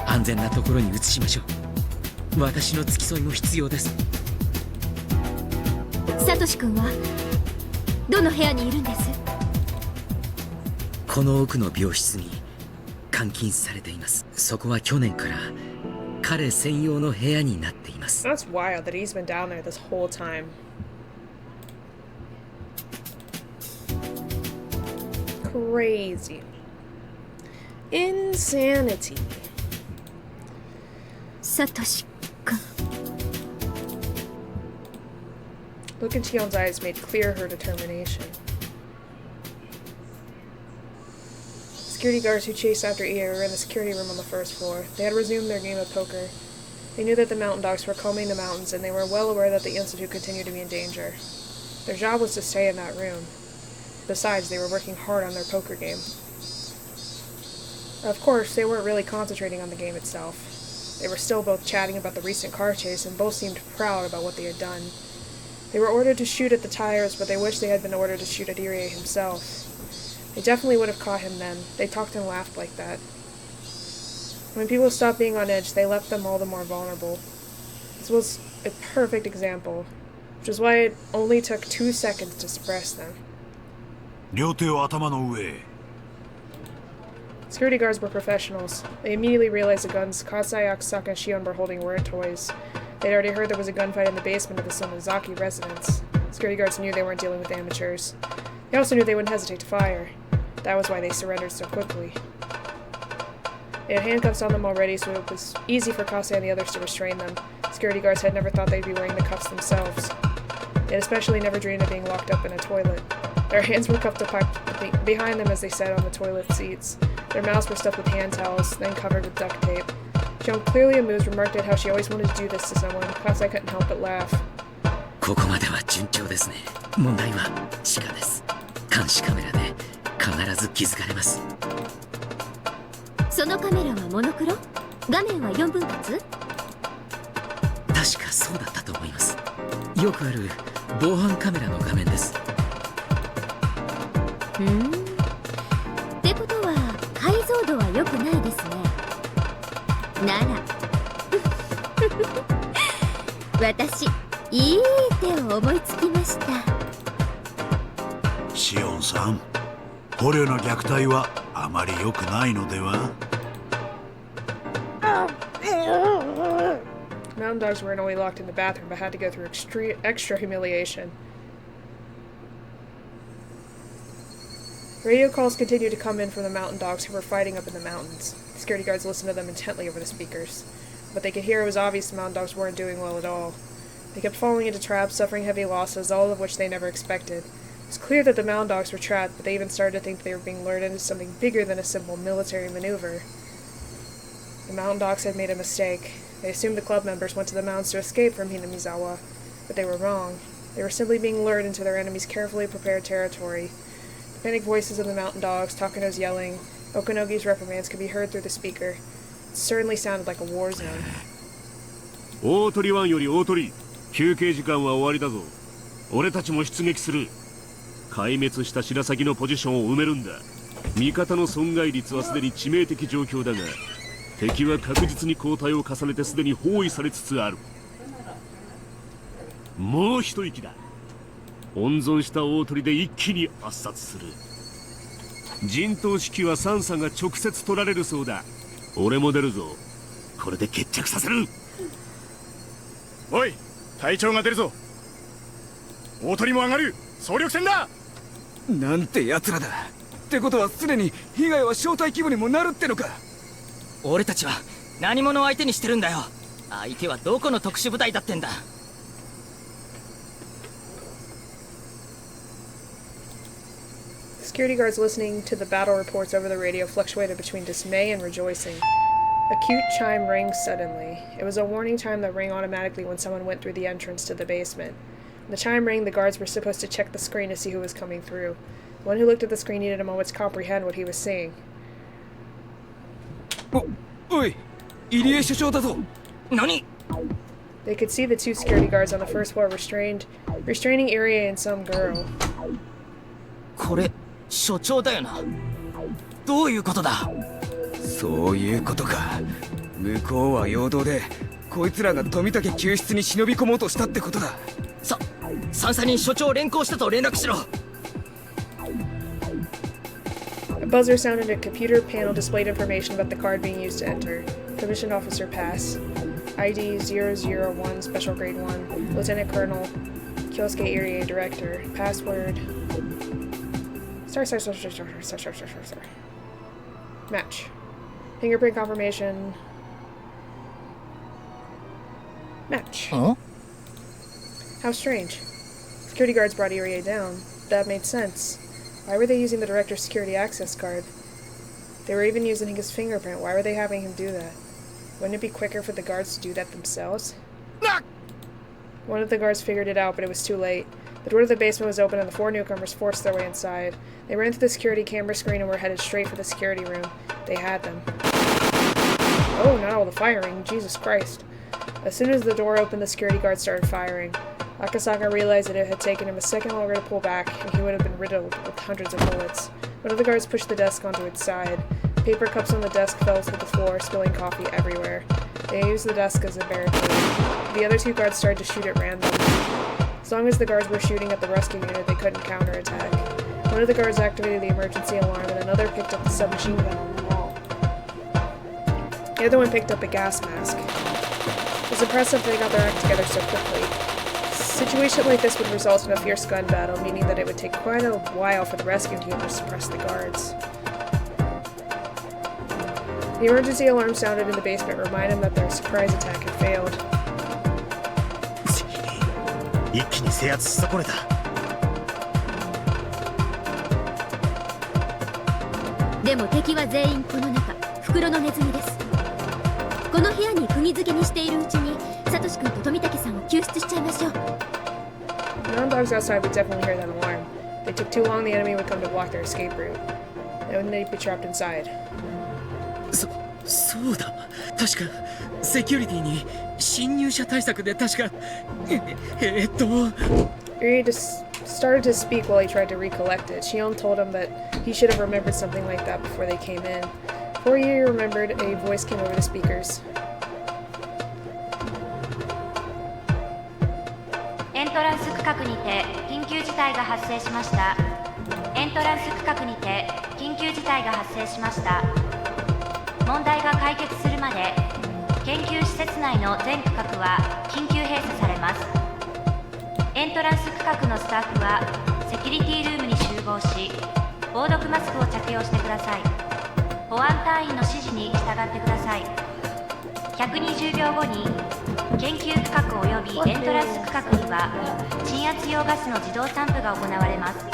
安全なところに移しましょう。私の付き添いも必要です。サトシ君はどの部屋にいるんです？この奥の病室に監禁されています。そこは去年から彼専用の部屋になっています。 That's wild that he's been down there this whole time. Crazy. Insanity. サトシ君。 Look in Chion's eyes made clear her determination. Security guards who chased after Ia were in the security room on the first floor. They had resumed their game of poker. They knew that the mountain dogs were combing the mountains, and they were well aware that the Institute continued to be in danger. Their job was to stay in that room. Besides, they were working hard on their poker game. Of course, they weren't really concentrating on the game itself. They were still both chatting about the recent car chase, and both seemed proud about what they had done. They were ordered to shoot at the tires, but they wished they had been ordered to shoot at Irie himself. They definitely would have caught him then. They talked and laughed like that. When people stopped being on edge, they left them all the more vulnerable. This was a perfect example, which is why it only took 2 seconds to suppress them. 両手を頭の上へ。 Security guards were professionals. They immediately realized the guns Kasai, Akusaka, and Shion were holding weren't toys. They'd already heard there was a gunfight in the basement of the Sonozaki residence. Security guards knew they weren't dealing with amateurs. They also knew they wouldn't hesitate to fire. That was why they surrendered so quickly. They had handcuffs on them already, so it was easy for Kasai and the others to restrain them. Security guards had never thought they'd be wearing the cuffs themselves. They had especially never dreamed of being locked up in a toilet. Their hands were cuffed up behind them as they sat on the toilet seats. Their mouths were stuffed with hand towels, then covered with duct tape. Shion, clearly amused, remarked at how she always wanted to do this to someone. Kasai couldn't help but laugh. ここまでは順調ですね。問題は地下です。監視カメラで必ず気づかれます。そのカメラはモノクロ？画面は4分割？確かそうだったと思います。よくある防犯カメラの画面です。ってことは解像度は良くないですね。なら私いい手を思いつきました。シオンさん、捕虜の虐待はあまり良くないのでは？ Mountain dogs weren't only locked in the bathroom, but had to go through extra humiliation. Radio calls continued to come in from the mountain dogs who were fighting up in the mountains. The security guards listened to them intently over the speakers. What they could hear was obvious the mountain dogs weren't doing well at all. They kept falling into traps, suffering heavy losses, all of which they never expected. It was clear that the mountain dogs were trapped, but they even started to think they were being lured into something bigger than a simple military maneuver. The mountain dogs had made a mistake. They assumed the club members went to the mountains to escape from Hinamizawa, but they were wrong. They were simply being lured into their enemy's carefully prepared territory. The panic voices of the mountain dogs, Takano's yelling, Okanogi's reprimands could be heard through the speaker. It certainly sounded like a war zone. 大鳥湾より大鳥、休憩時間は終わりだぞ。俺たちも出撃する。壊滅した白鷺のポジションを埋めるんだ。味方の損害率はすでに致命的状況だが、敵は確実に後退を重ねてすでに包囲されつつある。もう一息だ。温存した大鳥で一気に圧殺する。陣頭指揮はサンサが直接取られるそうだ。俺も出るぞ。これで決着させる。おい、隊長が出るぞ。大鳥も上がる。総力戦だ。なんて奴らだ。ってことはすでに被害は小隊規模にもなるってのか。俺たちは何者を相手にしてるんだよ。相手はどこの特殊部隊だってんだ。Security guards listening to the battle reports over the radio fluctuated between dismay and rejoicing. A cute chime rang suddenly. It was a warning chime that rang automatically when someone went through the entrance to the basement. When the chime rang, the guards were supposed to check the screen to see who was coming through. The one who looked at the screen needed a moment to comprehend what he was seeing. おい、入江所長だぞ。何? They could see the two security guards on the first floor restraining Irie and some girl. これ所長だよな。どういうことだ。そういうことか。向こうは陽動で、こいつらが富武救出に忍び込もうとしたってことだ。三佐に所長を連行したと連絡しろ。A buzzer sounded and a computer panel displayed information about the card being used to enter. Commissioned Officer Pass. ID 001 Special Grade 1. Lieutenant Colonel Kyosuke Irie Director. Password. Sorry. Match. Fingerprint confirmation. Match. Huh? How strange. Security guards brought Irie down. That made sense. Why were they using the director's security access card? They were even using his fingerprint. Why were they having him do that? Wouldn't it be quicker for the guards to do that themselves? One of the guards figured it out, but it was too late. The door to the basement was open and the four newcomers forced their way inside. They ran through the security camera screen and were headed straight for the security room. They had them. Oh, not all the firing. Jesus Christ. As soon as the door opened, the security guard started firing. Akasaka realized that it had taken him a second longer to pull back, and he would have been riddled with hundreds of bullets. One of the guards pushed the desk onto its side. Paper cups on the desk fell to the floor, spilling coffee everywhere. They used the desk as a barricade. The other two guards started to shoot at random. As long as the guards were shooting at the rescue unit, they couldn't counterattack. One of the guards activated the emergency alarm, and another picked up the submachine gun on the wall. The other one picked up a gas mask. It was impressive they got their act together so quickly. A situation like this would result in a fierce gun battle, meaning that it would take quite a while for the rescue team to suppress the guards. The emergency alarm sounded in the basement, reminding them that their surprise attack had failed. 一気に制圧し損ねた。でも敵は全員この中、袋のネズミです。この部屋に釘付けにしているうちに、サトシ君と富武さんを救出しちゃいましょう。Non-dogs outside would definitely hear that alarm. If they took too long, the enemy would come to block their escape route. Then they'd be trapped inside. そうだ。確かセキュリティに侵入者対策で確かYuri just started to speak while he tried to recollect it. Shion told him that he should have remembered something like that before they came in. Before Yuri remembered, a voice came over the speakers. エントランス区画にて緊急事態が発生しました。エントランス区画にて緊急事態が発生しました。問題が解決するまで研究施設内の全区画は緊急閉鎖されます。エントランス区画のスタッフはセキュリティルームに集合し、防毒マスクを着用してください。保安隊員の指示に従ってください。120秒後に研究区画およびエントランス区画には鎮圧用ガスの自動散布が行われます。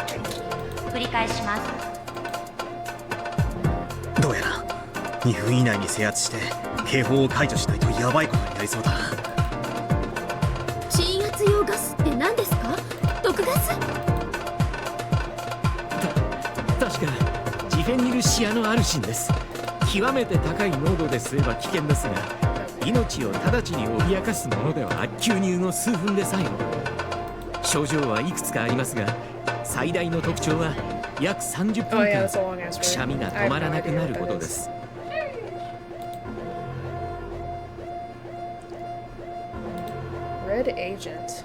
繰り返します。どうやら2分以内に制圧して警報を解除しないとヤバいことになりそうだ。鎮圧用ガスって何ですか？毒ガス？確かジフェニルシアノアルシンです。極めて高い濃度で吸えば危険ですが、命を直ちに脅かすものでは吸入の数分で最後。症状はいくつかありますが、最大の特徴は約30分間くしゃみが止まらなくなることです。Red agent.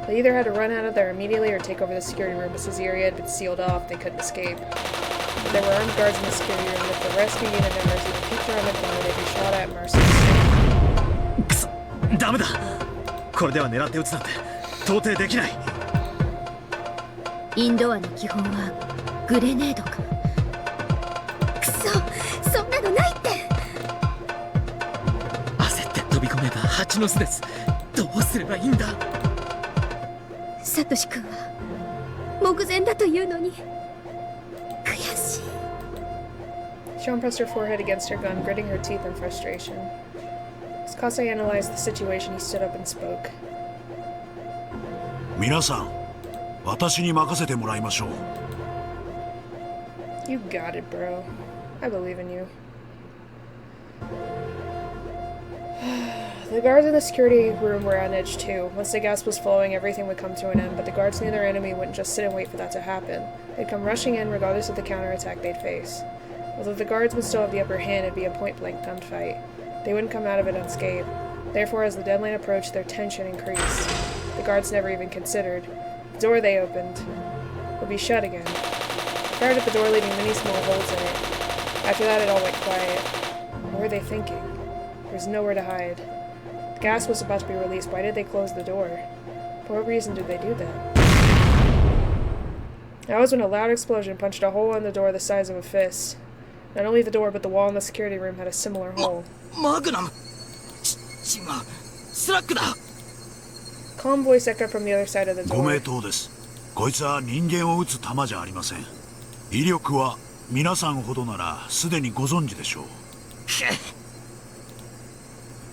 They either had to run out of there immediately or take over the security room, but since the area had been sealed off, they couldn't escape. But there were armed guards in the security room, and if the rescue unit members even peeked around the corner, they'd be shot at mercilessly. くそ、ダメだ。これでは狙って撃つなんて到底できない。インドアの基本はグレネードか。くそ、そんなのないって。焦って飛び込めば蜂の巣です。どうすればいいんだ。サトシ君は目前だというのに悔しい。 Sean pressed her forehead against her gun, gritting her teeth in frustration. As Kasai analyzed the situation, he stood up and spoke. 皆さん、私に任せてもらいましょう。You got it, bro. I believe in you. The guards in the security room were on edge too. Once the gas was flowing, everything would come to an end, but the guards knew their enemy wouldn't just sit and wait for that to happen. They'd come rushing in regardless of the counterattack they'd face. Although the guards would still have the upper hand, it'd be a point-blank gunfight. They wouldn't come out of it unscathed. Therefore, as the deadline approached, their tension increased. The guards never even considered. The door they opened would be shut again. Fired at the door, leaving many small holes in it. After that, it all went quiet. What were they thinking? There was nowhere to hide. The gas was about to be released. Why did they close the door? For what reason did they do that? That was when a loud explosion punched a hole in the door the size of a fist. Not only the door, but the wall in the security room had a similar hole. Magnum! Calm voice echoed from the other side of the door. ご名答です。こいつは人間を撃つ弾じゃありません。威力は皆さんほどならすでにご存知でしょう。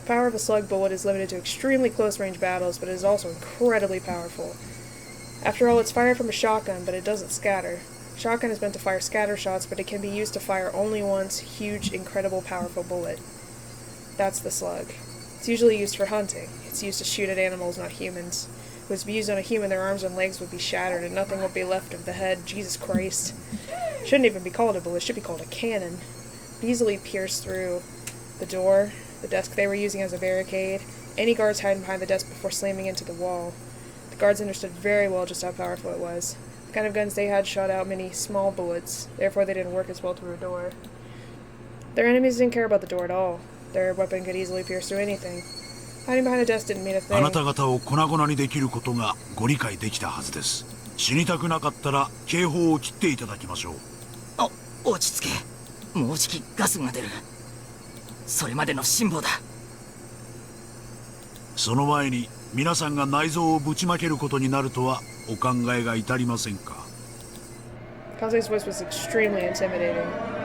The power of a slug bullet is limited to extremely close-range battles, but it is also incredibly powerful. After all, it's fired from a shotgun, but it doesn't scatter. Shotgun is meant to fire scatter shots, but it can be used to fire only one huge, incredible, powerful bullet. That's the slug. It's usually used for hunting. It's used to shoot at animals, not humans. If it was to be used on a human, their arms and legs would be shattered and nothing would be left of the head. Jesus Christ. Shouldn't even be called a bullet, it should be called a cannon. It easily pierced through the door, the desk they were using as a barricade, any guards hiding behind the desk before slamming into the wall. The guards understood very well just how powerful it was. The kind of guns they had shot out many small bullets, therefore they didn't work as well through a door. Their enemies didn't care about the door at all. Their weapon could easily pierce through anything. Hiding behind a desk didn't mean a あな thing. た方を粉々にできることがご理解できたはずです。死にたくなかったら警報を切っていただきましょう。落ち着け。もうじきガスが出る。それまでの辛抱だ。その前に皆さんが内臓をぶちまけることになるとはお考えが至りませんか。 Kazui's voice was extremely intimidating.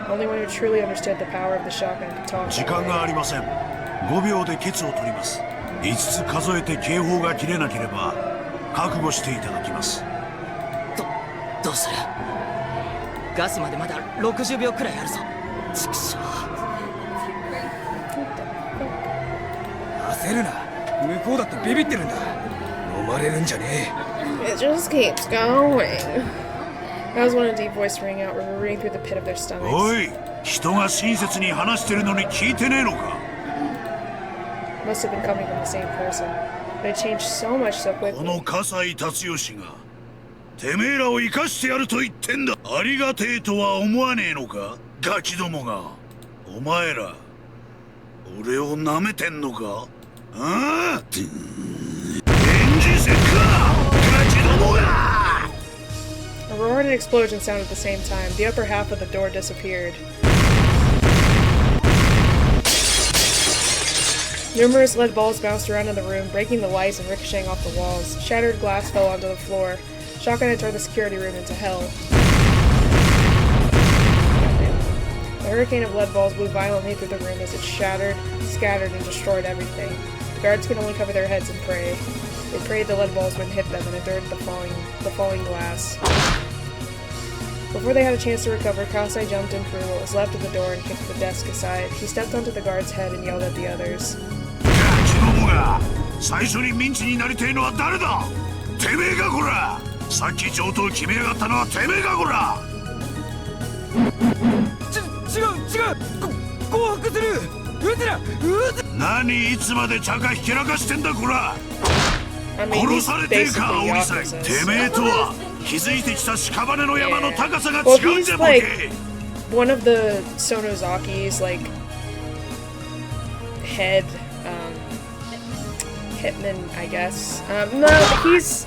Only one who truly understood the power of the shotgun could talk 時 that 間があ way. りません。5秒でケツを取ります。5つ数えて警報が切れなければ覚悟していただきます。どうする？ガスまでまだ60秒くらいあるぞ。畜生。焦るな。向こうだってビビってるんだ。飲まれるんじゃねえ。 It just keeps going. That was when a deep voice rang out, reverberating through the pit of their stomachs. おい、人が親切に話してるのに聞いてねえのか。 Must have been coming from the same person. But it changed so much so こ quickly. の葛西達義がてめえらを生かしてやると言ってんだ。ありがてえとは思わねえのか、ガキどもが。お前ら俺を舐めてんのか。ああ、演じせっかガキどもが。 A roar and an explosion sounded at the same time. The upper half of the door disappeared. Numerous lead balls bounced around in the room, breaking the lights and ricocheting off the walls. Shattered glass fell onto the floor. Shotgun had turned the security room into hell. A hurricane of lead balls blew violently through the room as it shattered, scattered, and destroyed everything. The guards could only cover their heads and pray. They prayed the lead balls wouldn't hit them and endured the falling glass. Before they had a chance to recover, Kasai jumped in through what was left of the door and kicked the desk aside. He stepped onto the guard's head and yelled at the others. 最初にミンチになりてえのは誰だ。てめえがこら。さっき上等決めやがったのはてめえがこら。違う。降伏する。撃つな。何いつまで茶化ひけらかしてんだこら。 I mean, 殺されてえか青リサイ。てめえとは築いてきた屍の山の高さが Well, 違うん he's じゃボ like ケ。 one of the Sonozaki's like head hitmen, I guess. No, he's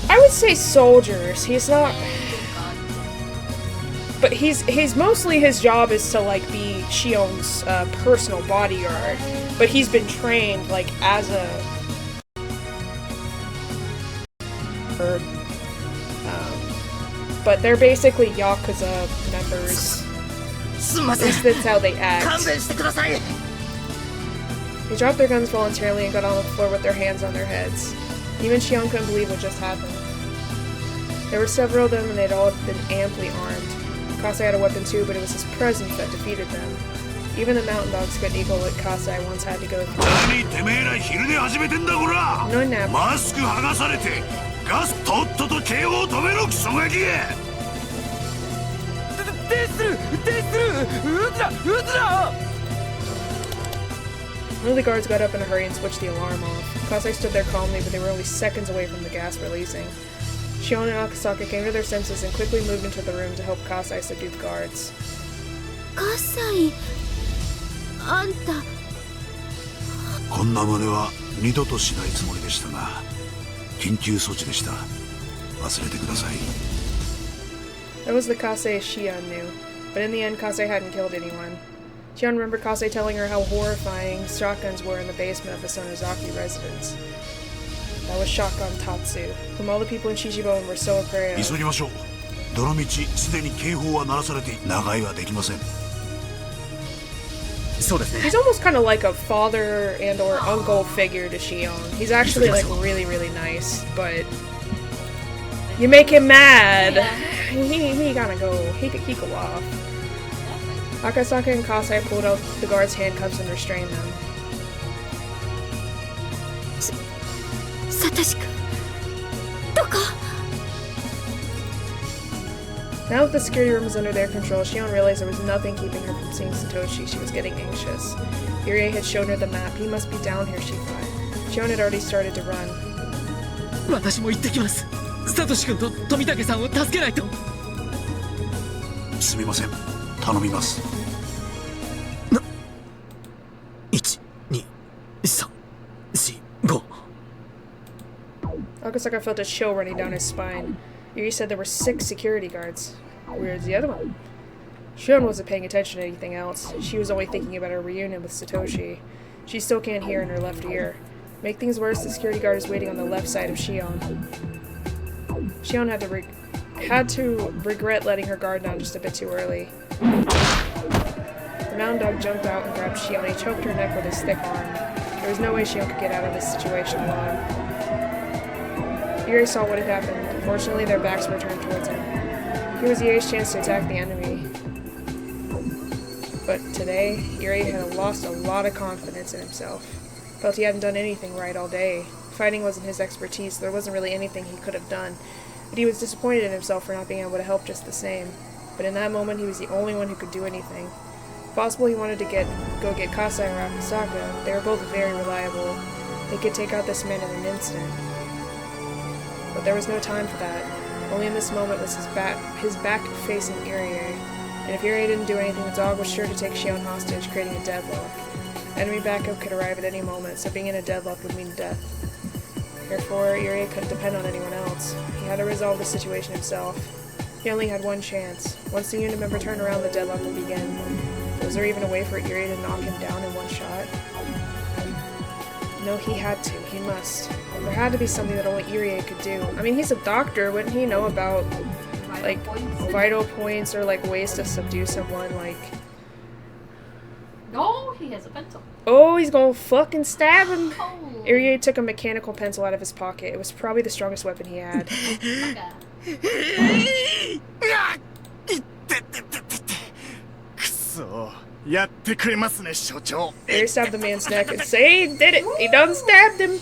I would say soldiers. He's not, but he's mostly his job is to like be Shion's personal bodyguard. But he's been trained like as a but they're basically Yakuza members. At least that's how they act. They dropped their guns voluntarily and got on the floor with their hands on their heads. Even Shion couldn't believe what just happened. There were several of them and they'd all been amply armed. Kasai had a weapon too, but it was his presence that defeated them. Even the mountain dogs couldn't equal what Kasai once had to go through. 何てめえら昼寝始めてんだこら。マスク剥がされてガスとっとと警報を止めろクソガキ。停止する。撃つな。 One of the guards got up in a hurry and switched the alarm off. Kasai stood there calmly, but they were only seconds away from the gas releasing. Shion and Akasaka came to their senses and quickly moved into the room to help Kasai subdue the guards. 葛西、あんた。こんな真似は二度としないつもりでしたが、緊急措置でした。忘れてください。 That was the Kasei Shion knew, but in the end Kasei hadn't killed anyone. Shion remembered Kasei telling her how horrifying shotguns were in the basement of the Sonozaki residence. That was Shotgun Tatsu, whom all the people in Shichibuan were so afraid of. 急ぎましょう。どの道すでに警報は鳴らされて長居はできません。 He's almost kind of like a father and or uncle figure to Shion. He's actually like really, really nice, but you make him mad. He gotta go. He go off. Akasaka and Kasai pulled out the guards' handcuffs and restrained them. サトシ君、どこ？ Now that the security room was under their control, Shion realized there was nothing keeping her from seeing Satoshi. She was getting anxious. Irie had shown her the map. He must be down here, she thought. Shion had already started to run. 私も行ってきます。サトシ君と富武さんを助けないと。すみません。頼みます。1、2、3、4、5。Akasaka felt a chill running down his spine. Yuri said there were 6 security guards. Where's the other one? Shion wasn't paying attention to anything else. She was only thinking about her reunion with Satoshi. She still can't hear in her left ear. Make things worse, the security guard is waiting on the left side of Shion. Shion had to regret letting her guard down just a bit too early. The mountain dog jumped out and grabbed Shion. He choked her neck with his thick arm. There was no way Shion could get out of this situation alone. Yuri saw what had happened. Fortunately, their backs were turned towards him. Here was Yuri's chance to attack the enemy. But today, Yuri had lost a lot of confidence in himself. Felt he hadn't done anything right all day. Fighting wasn't his expertise, so there wasn't really anything he could have done. But he was disappointed in himself for not being able to help just the same. But in that moment, he was the only one who could do anything. If possible, he wanted to go get Kasai or Akasaka. They were both very reliable. They could take out this man in an instant. But there was no time for that. Only in this moment was his back facing Irie. And if Irie didn't do anything, the dog was sure to take Shion hostage, creating a deadlock. Enemy backup could arrive at any moment, so being in a deadlock would mean death. Therefore, Irie couldn't depend on anyone else. He had to resolve the situation himself. He only had one chance. Once the unit member turned around, the deadlock would begin. Was there even a way for Irie to knock him down in one shot? No, he had to. He must. There had to be something that only Irie could do. I mean, he's a doctor. Wouldn't he know about, like, vital points or, like, ways to subdue someone, like... Oh, he has a pencil. Oh, he's gonna fucking stab him! Oh. Irie took a mechanical pencil out of his pocket. It was probably the strongest weapon he had. Irie stabbed the man's neck and said, he did it! He done stabbed him!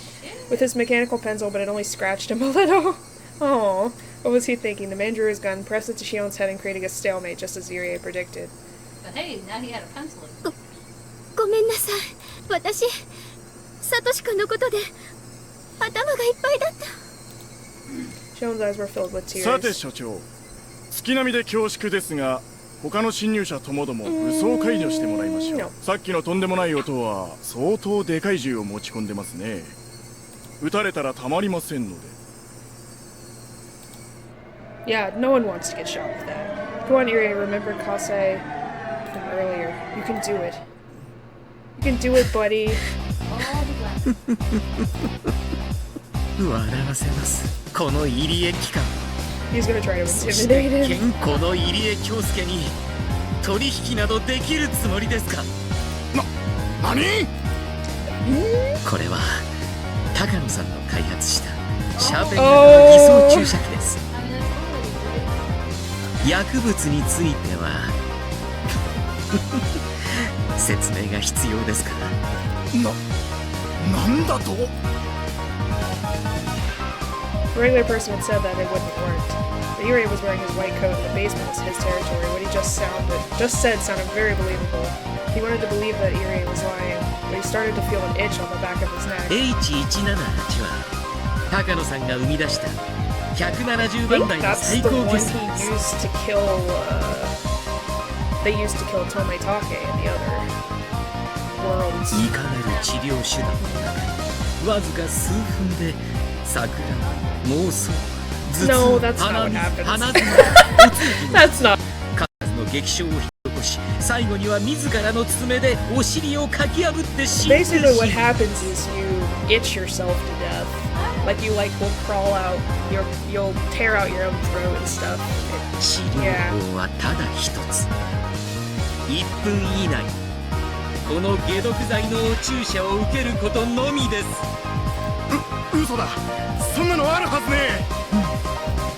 With his mechanical pencil, but it only scratched him a little. Oh, what was he thinking? The man drew his gun, pressed it to Shion's head, and creating a stalemate, just as Irie predicted. But hey, now he had a pencil. ごめんなさい。私、サトシ君のことで頭がいっぱいだった。Shion's eyes were filled with tears. さて所長、月並みで恐縮ですが、他の侵入者ともども武装解除してもらいましょう。さっきのとんでもない音は相当でかい銃を持ち込んでますね。撃たれたらたまりませんので。Yeah, no one wants to get shot with that. Come on, Irie, remember Kasai from earlier. You can do it. You can do it, buddy. 笑わせます。この入江機関。He's gonna try to intimidate him. この入江京介に取引などできるつもりですか。何？これは高野さんの開発したシャーペン型の偽装注射器です。薬物については説明が必要ですから。なんだと？ A regular person had said that it wouldn't have worked. But Irie was wearing his white coat and the basement was his territory. What he just said sounded very believable. He wanted to believe that Irie was lying, but he started to feel an itch on the back of his neck. H178 は高野さんが生み出した170 I 番 think 台の that's 最 the 高 one 傑作 he です。 used to kill, they used to kill Tometake in the other worlds. いかなる治療手段もなく、わずか数分で桜は妄想、No, 頭 that's 痛、 not 鼻 what 水、 happens. 鼻詰まり、That's not. 数の激症を引き起こし、最後には自らの爪でお尻をかき破って死んでしま Basically, う。 what happens is you itch yourself to death. Like you will crawl out, you'll tear out your own throat and stuff. 治療法はただ一つ。1分以内、この解毒剤のお注射を受けることのみです。嘘だ。そんなのあるはずね。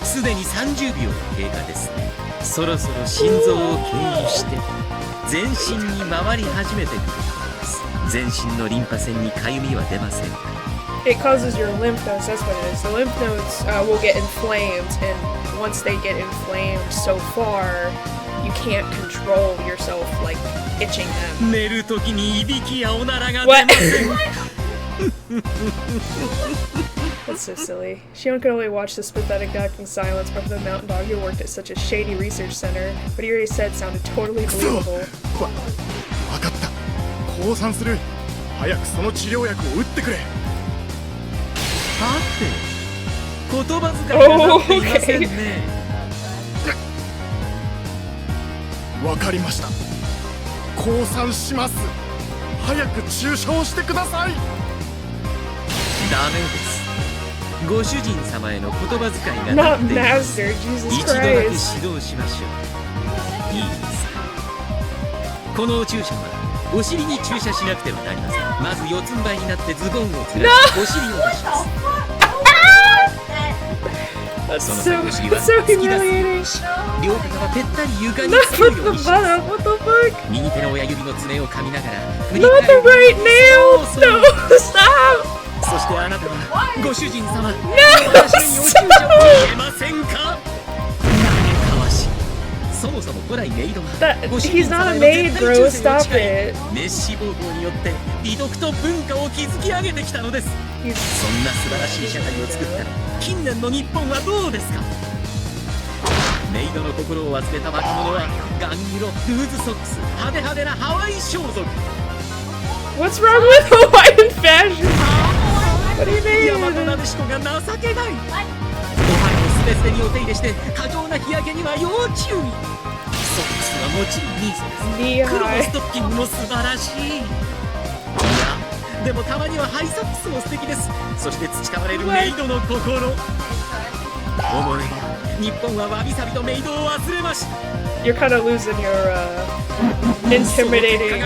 すでに30秒経過ですね。そろそろ心臓を経由して全身に回り始めてくるところです。全身のリンパ腺にかゆみは出ませんが、It causes your lymph nodes, that's what it is. The lymph nodes will get inflamed, and once they get inflamed so far, you can't control yourself, like, itching them. What? That's so silly. Shion could only watch this pathetic act in silence, but the mountain dog who worked at such a shady research center, what he already said sounded totally believable. わかった。降参する。早くその治療薬を打ってくれ。はて、言葉遣いがなっていませんね。わかりました。降参します。早く注射をしてください。ダメです。ご主人様への言葉遣いがなっています。一度だけ指導しましょう。いいですか。この注射はお尻に注射しなくてはなりません。まず四つん這いになってズボンをずらし、お尻を出します。その際お尻は突き出す。両肩はぺったり床につくようにします。右手の親指の爪を噛みながら振り返りそしてあなたはご主人様、私にお注射を入れませんか。嘆かわしい。そもそも古来メイドはご主人様への絶対忠誠を誓い、滅私暴行によって美徳と文化を築き上げてきたのです。そんな素晴らしい社会を作った近年の日本はどうですか。メイドの心を忘れた若者はガン色、ルーズソックス、派手派手なハワイ装束。 What's wrong with Hawaiian fashion? What do you mean? 大和なでしこが情けない。お肌をスベスベにお手入れして過剰な日焼けには要注意。ソックスはもちろんニーズです。黒のストッキングも素晴らしい。いやでもたまにはハイソックスも素敵です。そして培われるメイドの心。思えば日本はわびさびとメイドを忘れました。 You're kind of losing your intimidating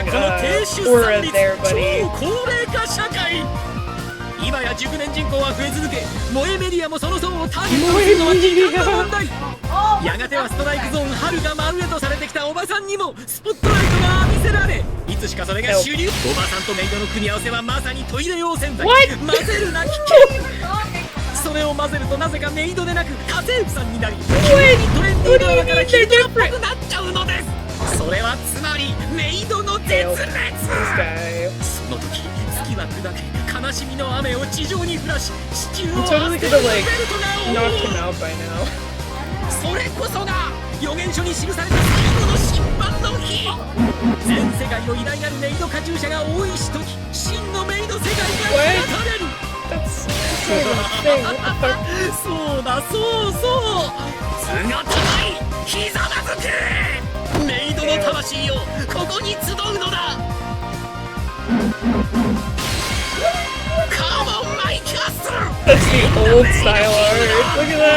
aura there, buddy. 超高齢化社会。今や熟年人口は増え続け、萌えメディアもその層をターゲットにするのは時間の問題。やがてはストライクゾーン春が真上とされてきたおばさんにもスポットライトが浴びせられ、いつしかそれが主流。おばさんとメイドの組み合わせはまさにトイレ用洗剤。混ぜるな危険。それを混ぜるとなぜかメイドでなく家政婦さんになり、急にトレンディードラマからヒートっぽくなっちゃうのです。それはつまりメイドの絶滅。その時月は砕け、悲しみの雨を地上に降らし、地球を忘れるベルトが多い。それこそが予言書に記された最後の審判の日。全世界を偉大なるメイドカチューシャが多いしとき、真のメイド世界が開かれる。そうだそうそう、図が高い、ひざまずく。メイドの魂よ、ここに集うのだ。Come on, my castle! That's the old style art. Look at that.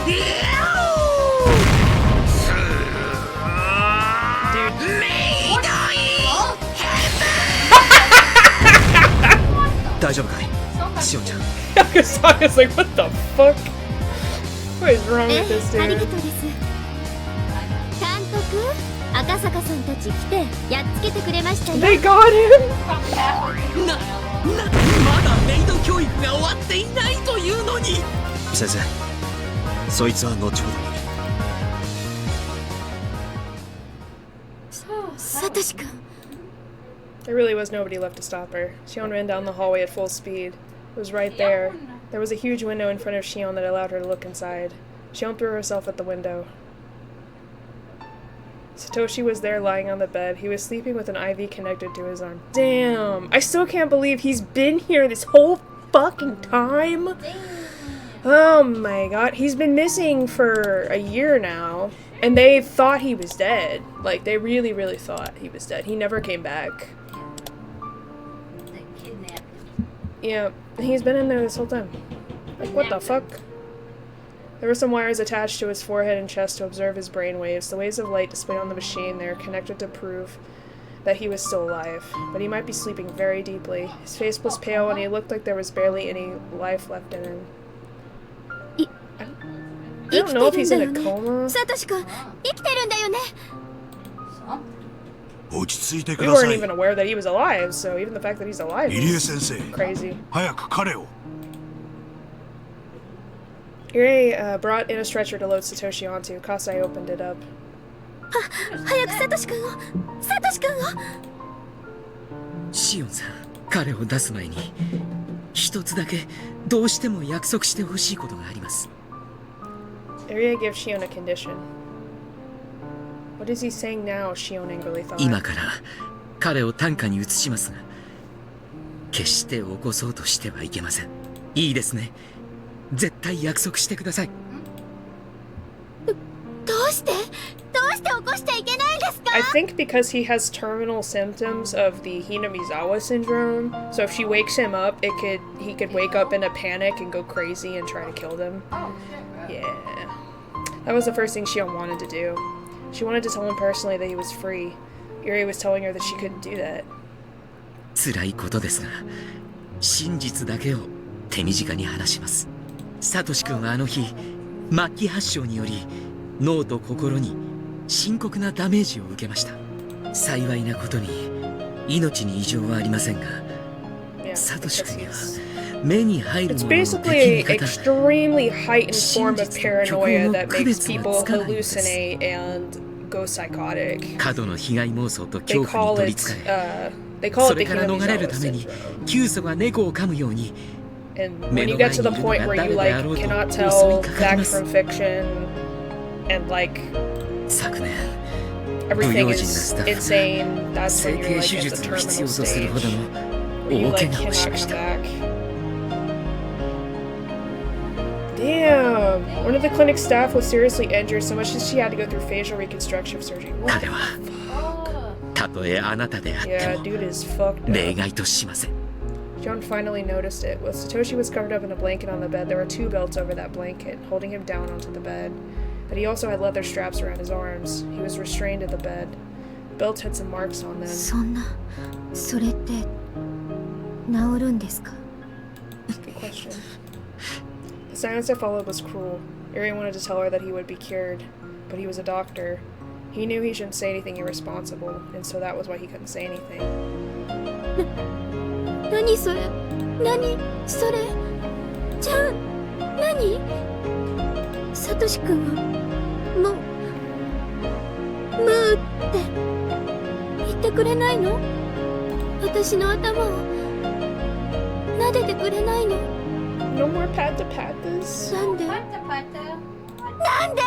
Dude, 大丈夫かい、シオンちゃん。Yakasaka's like, what the fuck? What is wrong with this あり dude? がとうです。監督、赤坂さんたち来てやっつけてくれましたよ。 They got him. まだメイド教育が終わっていないというのに。先生、そいつは後ほどに。サトシ君。 There really was nobody left to stop her. Shion ran down the hallway at full speed. It was right there. There was a huge window in front of Shion that allowed her to look inside. Shion threw herself at the window. Satoshi was there lying on the bed. He was sleeping with an IV connected to his arm. Damn! I still can't believe he's been here this whole fucking time! Oh my god. He's been missing for a year now. And they thought he was dead. Like, they really, really thought he was dead. He never came back. Yeah, he's been in there this whole time. Like, what the fuck? There were some wires attached to his forehead and chest to observe his brain waves. The waves of light displayed on the machine, they are connected to prove that he was still alive. But he might be sleeping very deeply. His face was pale and he looked like there was barely any life left in him. I don't know if he's in a coma. サトシ君、生きてるんだよね。落ち着いてく We ださ weren't い。 even aware that he was alive, so even the fact that he's alive 入江 is 先生、 crazy. 早く彼を。 Irie brought in a stretcher to load Satoshi onto. Kasai opened it up. 早くサトシ君をサトシ君をシオンさん、彼を出す前に一つだけどうしても約束してほしいことがあります。 Irie gives Shion a condition. What is he saying now? Shion angrily thought. 今から彼を担架に移しますが、決して起こそうとしてはいけません。いいですね。絶対約束してください。どうして起こしちゃいけないんですか？ I think because he has terminal symptoms of the Hinamizawa syndrome, so if she wakes him up, he could wake up in a panic and go crazy and try to kill them. Yeah. That was the first thing Shion wanted to do. She wanted to tell him personally that he was free. Irie was telling her that she couldn't do that. 辛いことですが、真実だけを手短に話します。サトシ君はあの日、末期発症により脳と心に深刻なダメージを受けました。幸いなことに命に異常はありませんが、サトシ君は目に入る It's ものの basically 敵 an 味方 extremely heightened form of paranoia that makes people hallucinate and go psychotic. 過度の被害妄想と They 恐怖に call 取り it, つかれ、 they call そ it れ the から逃れる Hinamizawa ために syndrome. 急祖が猫を噛むように And when you get to the point where you like cannot tell fact from fiction and like 昨年 everything is insane, that's when 整 you're 形 like 手 at the 術を必要 terminal とするほど stage の where you 大 like 怪我をし cannot まし come た。 back. Damn! One of the clinic staff was seriously injured so much that she had to go through facial reconstruction surgery. What? 彼はたとえあなたであって Yeah, も dude is fucked up. 例外としません。 John finally noticed it. While Satoshi was covered up in a blanket on the bed, there were two belts over that blanket, holding him down onto the bed. But he also had leather straps around his arms. He was restrained to the bed. The belts had some marks on them. そんな、それって治るんですか？ Good question. The silence that followed was cruel. Irie wanted to tell her that he would be cured, but he was a doctor. He knew he shouldn't say anything irresponsible, and so that was why he couldn't say anything. 何それ？何それ？じゃあ何？サトシ君はもうムーって言ってくれないの？私の頭を撫でてくれないの？ No more pata patas. なんで？なんで？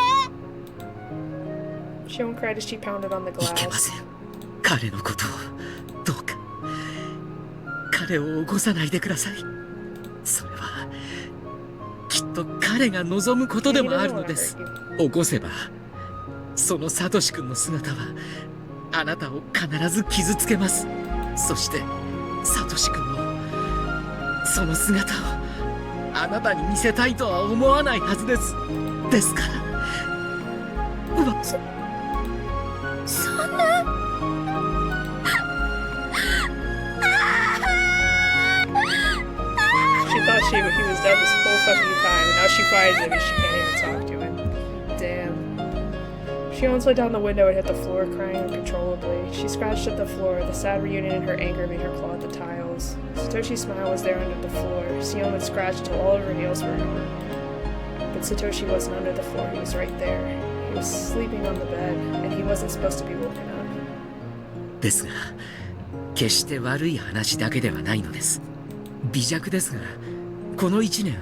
Shion cried as she pounded on the いけま glass. せん。彼のことをどうか彼を起こさないでください。それはきっと彼が望むことでもあるのです。起こせばそのサトシ君の姿はあなたを必ず傷つけます。そしてサトシ君もその姿をあなたに見せたいとは思わないはずです。ですからそんな。She thought he was dead this whole fucking time, and now she finds him and she can't even talk to him. Damn. Shion slid down the window and hit the floor, crying uncontrollably. She scratched at the floor. The sad reunion in her anger made her claw at the tiles. Satoshi's smile was there under the floor. Shion would scratch until all of her nails were gone. But Satoshi wasn't under the floor, he was right there. He was sleeping on the bed, and he wasn't supposed to be woken up. ですが決して悪い話だけではないのです。微弱ですがこの1年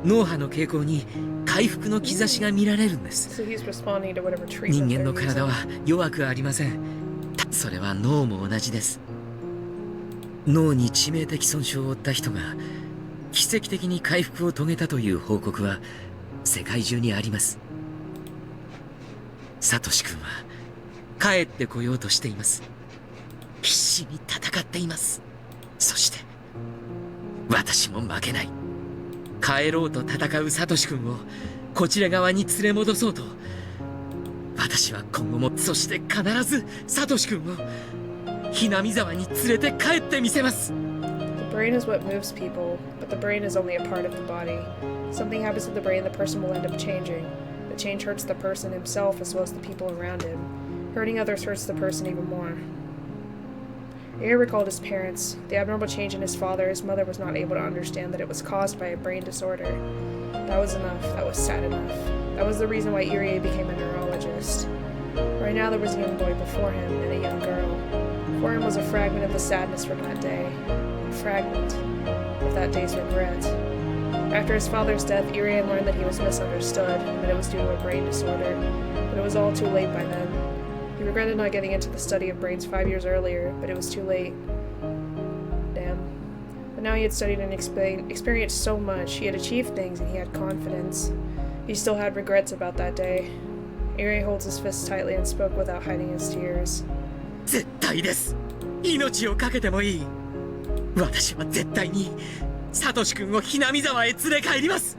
脳波の傾向に回復の兆しが見られるんです。 So he's responding to whatever 人 treatment 間 they're の体は using. 弱くありません。それは脳も同じです。脳に致命的損傷を負った人が奇跡的に回復を遂げたという報告は世界中にあります。サトシ君は帰ってこようとしています。必死に戦っています。そして私も負けない。帰ろうと戦うサトシ君をこちら側に連れ戻そうと私は今後もそして必ずサトシ君をひなみ沢に連れて帰ってみせます。 The brain is what moves people, but the brain is only a part of the body. Something happens to the brain, the person will end up changing. The change hurts the person himself as well as the people around him. Hurting others hurts the person even more. Irie recalled his parents. The abnormal change in his father, his mother was not able to understand that it was caused by a brain disorder. That was enough. That was sad enough. That was the reason why Irie became a neurologist. Right now there was a young boy before him and a young girl. Before him was a fragment of the sadness from that day. A fragment of that day's regret. After his father's death, Irie had learned that he was misunderstood, and that it was due to a brain disorder. But it was all too late by then. He regretted not getting into the study of brains 5 years earlier, but it was too late. Damn. But now he had studied and experienced so much. He had achieved things, and he had confidence. He still had regrets about that day. Irie holds his fist tightly and spoke without hiding his tears. 絶対です。命をかけてもいい。私は絶対にサトシ君をひなみ沢へ連れ帰ります。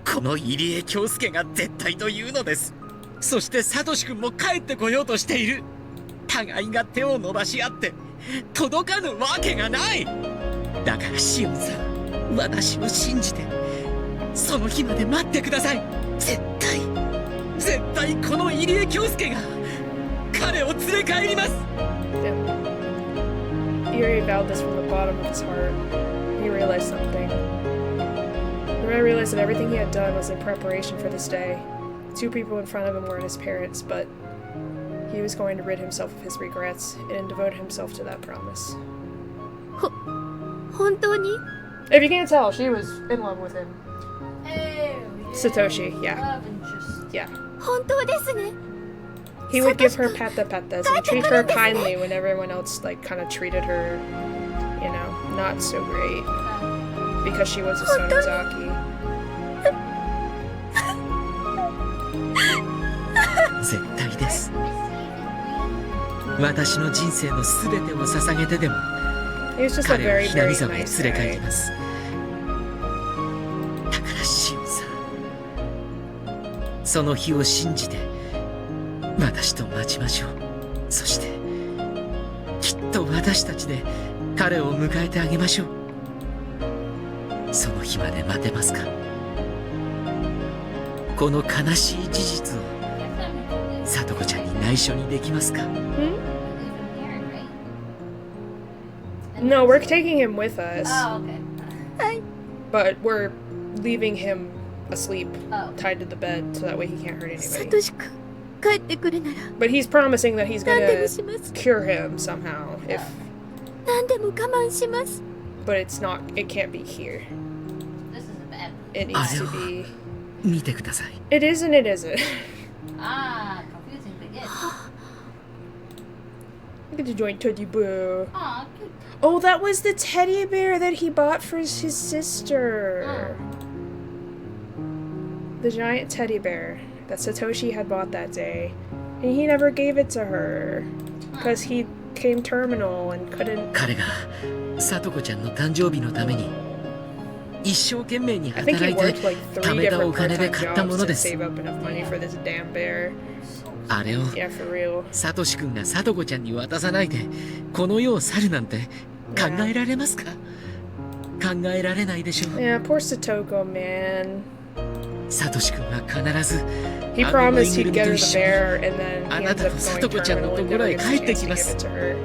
この入江京介が絶対というのです。そしてサトシ君も帰ってこようとしている。互いが手を伸ばし合って届かぬわけがない。だからシオンさん、私を信じてその日まで待ってください。絶対この入江京介が彼を連れ帰ります。Irie vowed this from the bottom of his heart. He realized something. He realized that everything he had done was in preparation for this day. The two people in front of him weren't his parents, but he was going to rid himself of his regrets and devote himself to that promise. 本当に? If you can't tell, she was in love with him. Satoshi, yeah. Yeah. 本当ですね。 He would give her pata-patas and treat her kindly when everyone else, like, kind of treated her, you know, not so great. Because she was a Sonozaki. 絶対です。私の人生のすべてを捧げてでも彼をひなみ沢へ連れ帰ります。だからシオンさん、その日を信じて私と待ちましょう。そしてきっと私たちで彼を迎えてあげましょう。その日まで待てますか？この悲しい事実をさとこちゃんに内緒にできますか？ No, we're taking him with us. Oh, okay. But we're leaving him asleep, tied to the bed, so that way he can't hurt anybody. 帰ってくるなら But he's promising that he's gonna cure him somehow, if... 何でも我慢します。 But it's not, it can't be here. This is a bad. It needs to be... 見てください。 It is and it isn't. Ah, confusing begin. Look at the joint teddy bear. Aw, cute. Oh, that was the teddy bear that he bought for his sister. The giant teddy bear that Satoshi had bought that day. And he never gave it to her. Because he came terminal and couldn't... 彼がさとこちゃんの誕生日のために一生懸命に I think 働 he いて worked like 貯 3めたお different 金で part-time 買ったも jobs の to です。 save up enough money for this damn bear. あれを Yeah, for real. サトシ君がさとこちゃんに渡さないでこの世を去るなんて考えられますか？考えられないでしょう。 Yeah, poor Satoko, man. サトシ君は必ず He あのぬい promised ぐる he'd み get と her 一 the 緒に bear, and then あ he な ends た up とさ going とこちゃんの terminal と and ころ never へ gets 帰 a って chance き to ま give す。 it to her.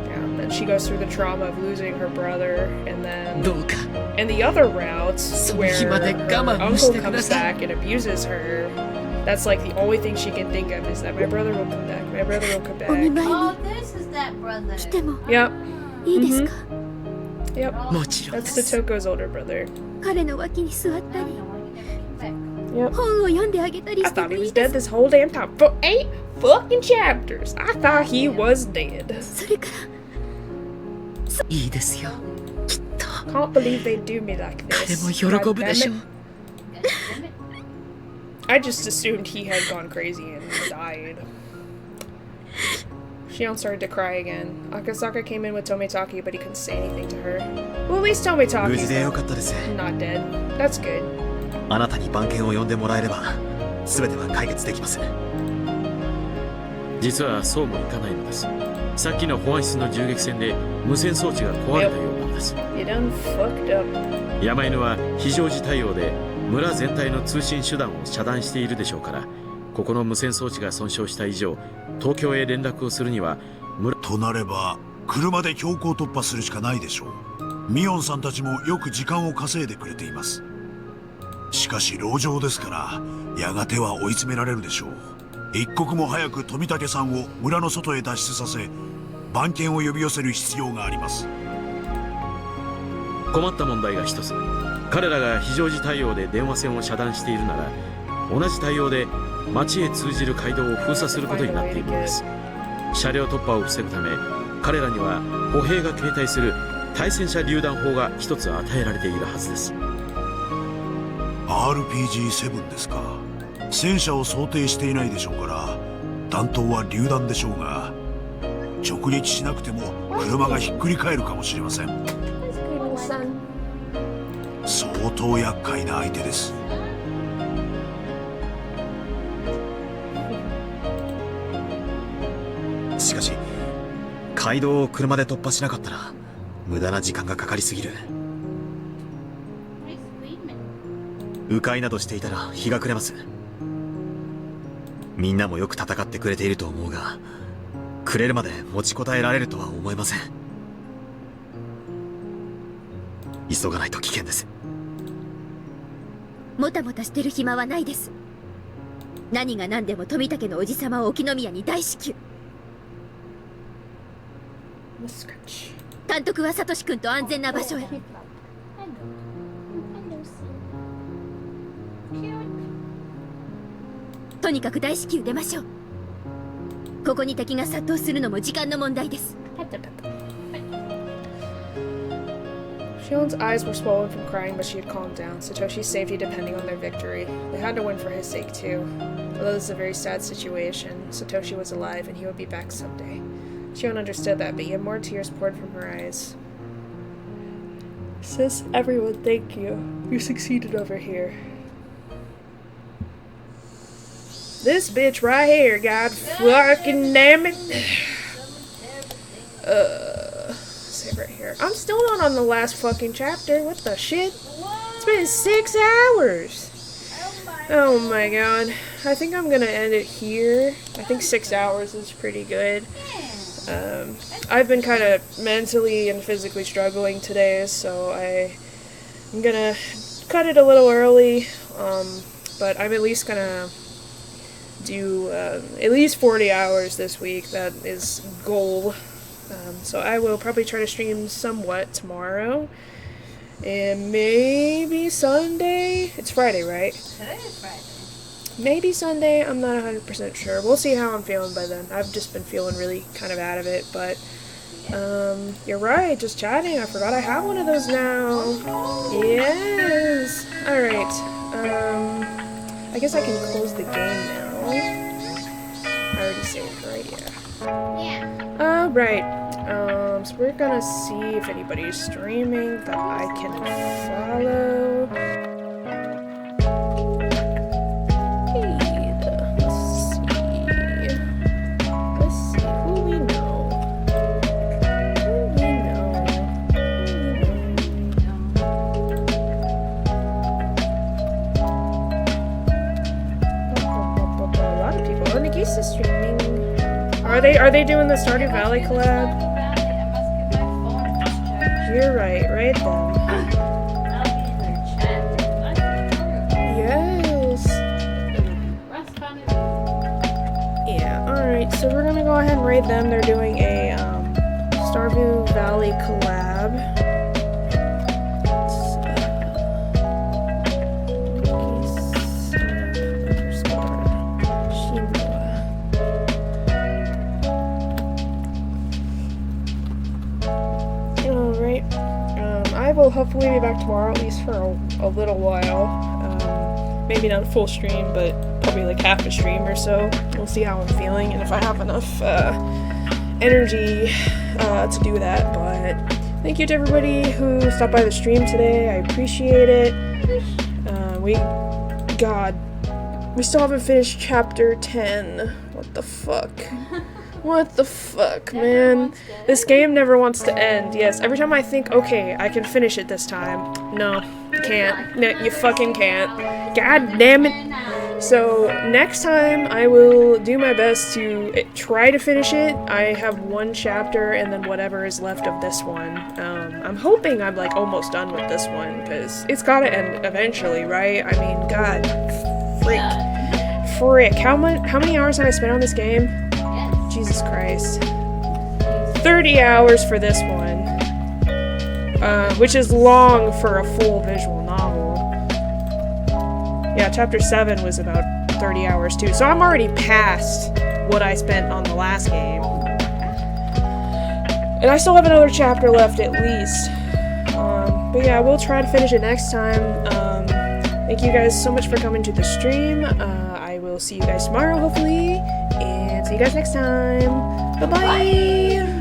Yeah, and then she goes through the trauma of losing her brother, and then... どうか And the other routes, の where 日まで her 我慢をし uncle てくだ comes さい。 back and abuses her, that's like the only thing she can think of is that my brother will come back, my brother will come お見 back. 舞い Oh, に this is that brother. 来ても Yep. いいですか？ Yep. もちろんで That's す。 Totoko's older brother. 彼の脇に座ったり Yep. 本を読んであげたり I して thought も he い was いで dead す。 this whole damn time. For 8 fucking chapters. I thought he was dead. それから いいですよ。 Can't believe they do me like 彼 this. も喜 God ぶ damn でしょ it. う。 I just assumed he had gone crazy and died. Shion started to cry again. Akasaka came in with Tomitaki, but he couldn't say anything to her. Well, at least 無事 Tomitaki's でよかったです。 not dead. That's good. あなたに番犬を呼んでもらえれば全ては解決できます。実はそうもいかないのです。さっきの保安室の銃撃戦で無線装置が壊れたようなのです。 You done fucked up. 山犬は非常時対応で村全体の通信手段を遮断しているでしょうから、ここの無線装置が損傷した以上、東京へ連絡をするにはとなれば車で強行突破するしかないでしょう。ミオンさんたちもよく時間を稼いでくれています。しかし籠城ですからやがては追い詰められるでしょう。一刻も早く富武さんを村の外へ脱出させ番犬を呼び寄せる必要があります。困った問題が一つ。彼らが非常時対応で電話線を遮断しているなら、同じ対応で町へ通じる街道を封鎖することになっているのです。車両突破を防ぐため、彼らには歩兵が携帯する対戦車榴弾砲が一つ与えられているはずです。 RPG7 ですか。戦車を想定していないでしょうから弾頭は榴弾でしょうが、直撃しなくても車がひっくり返るかもしれません。相当厄介な相手です。しかし街道を車で突破しなかったら無駄な時間がかかりすぎる。迂回などしていたら日が暮れます。みんなもよく戦ってくれていると思うが、暮れるまで持ちこたえられるとは思えません。急がないと危険です。もたもたしてる暇はないです。何が何でも富武のおじさまを沖宮に大至急。監督はサトシ君と安全な場所へ。とにかく大至急出ましょう。ここに敵が殺到するのも時間の問題です。 Shion's eyes were swollen from crying, but she had calmed down. Satoshi's safety depending on their victory. They had to win for his sake, too. Although this is a very sad situation, Satoshi was alive and he would be back someday. Shion understood that, but yet more tears poured from her eyes. Sis, everyone, thank you. You succeeded over here. This bitch right here, god fucking damn it. Save right here. I'm still not on the last fucking chapter. What the shit? It's been 6 hours. Oh my god. I think I'm gonna end it here. I think 6 hours is pretty good. I've been kind of mentally and physically struggling today, so I'm gonna cut it a little early, but I'm at least gonna do at least 40 hours this week. That is goal. So I will probably try to stream somewhat tomorrow, and maybe Sunday. It's Friday, right? Today is Friday. Maybe Sunday, I'm not 100% sure. We'll see how I'm feeling by then. I've just been feeling really kind of out of it, but you're right, just chatting. I forgot I have one of those now. Yes! Alright, I guess I can close the game now. I already saved, right? Yeah. Alright, so we're gonna see if anybody's streaming that I can follow. Streaming. Are they doing the Stardew Valley collab? You're right then. Yes. Yeah, alright, so we're gonna go ahead and raid them. They're doing a Stardew Valley collab. I will hopefully be back tomorrow, at least for a little while. Maybe not a full stream, but probably like half a stream or so. We'll see how I'm feeling and if I have enough energy to do that. But thank you to everybody who stopped by the stream today. I appreciate it. We still haven't finished chapter 10. What the fuck? What the fuck, man? This game never wants to end. Yes, every time I think, okay, I can finish it this time. No, you can't. No, you fucking can't. God damn it. So next time I will do my best to try to finish it. I have one chapter and then whatever is left of this one. I'm hoping I'm like almost done with this one because it's gotta end eventually, right? I mean, God, frick. How many hours have I spent on this game? Jesus Christ. 30 hours for this one, which is long for a full visual novel. Yeah, chapter 7 was about 30 hours too, so I'm already past what I spent on the last game. And I still have another chapter left at least. But yeah, we'll try to finish it next time. Thank you guys so much for coming to the stream. I will see you guys tomorrow, hopefully, and see you guys next time. Bye-bye!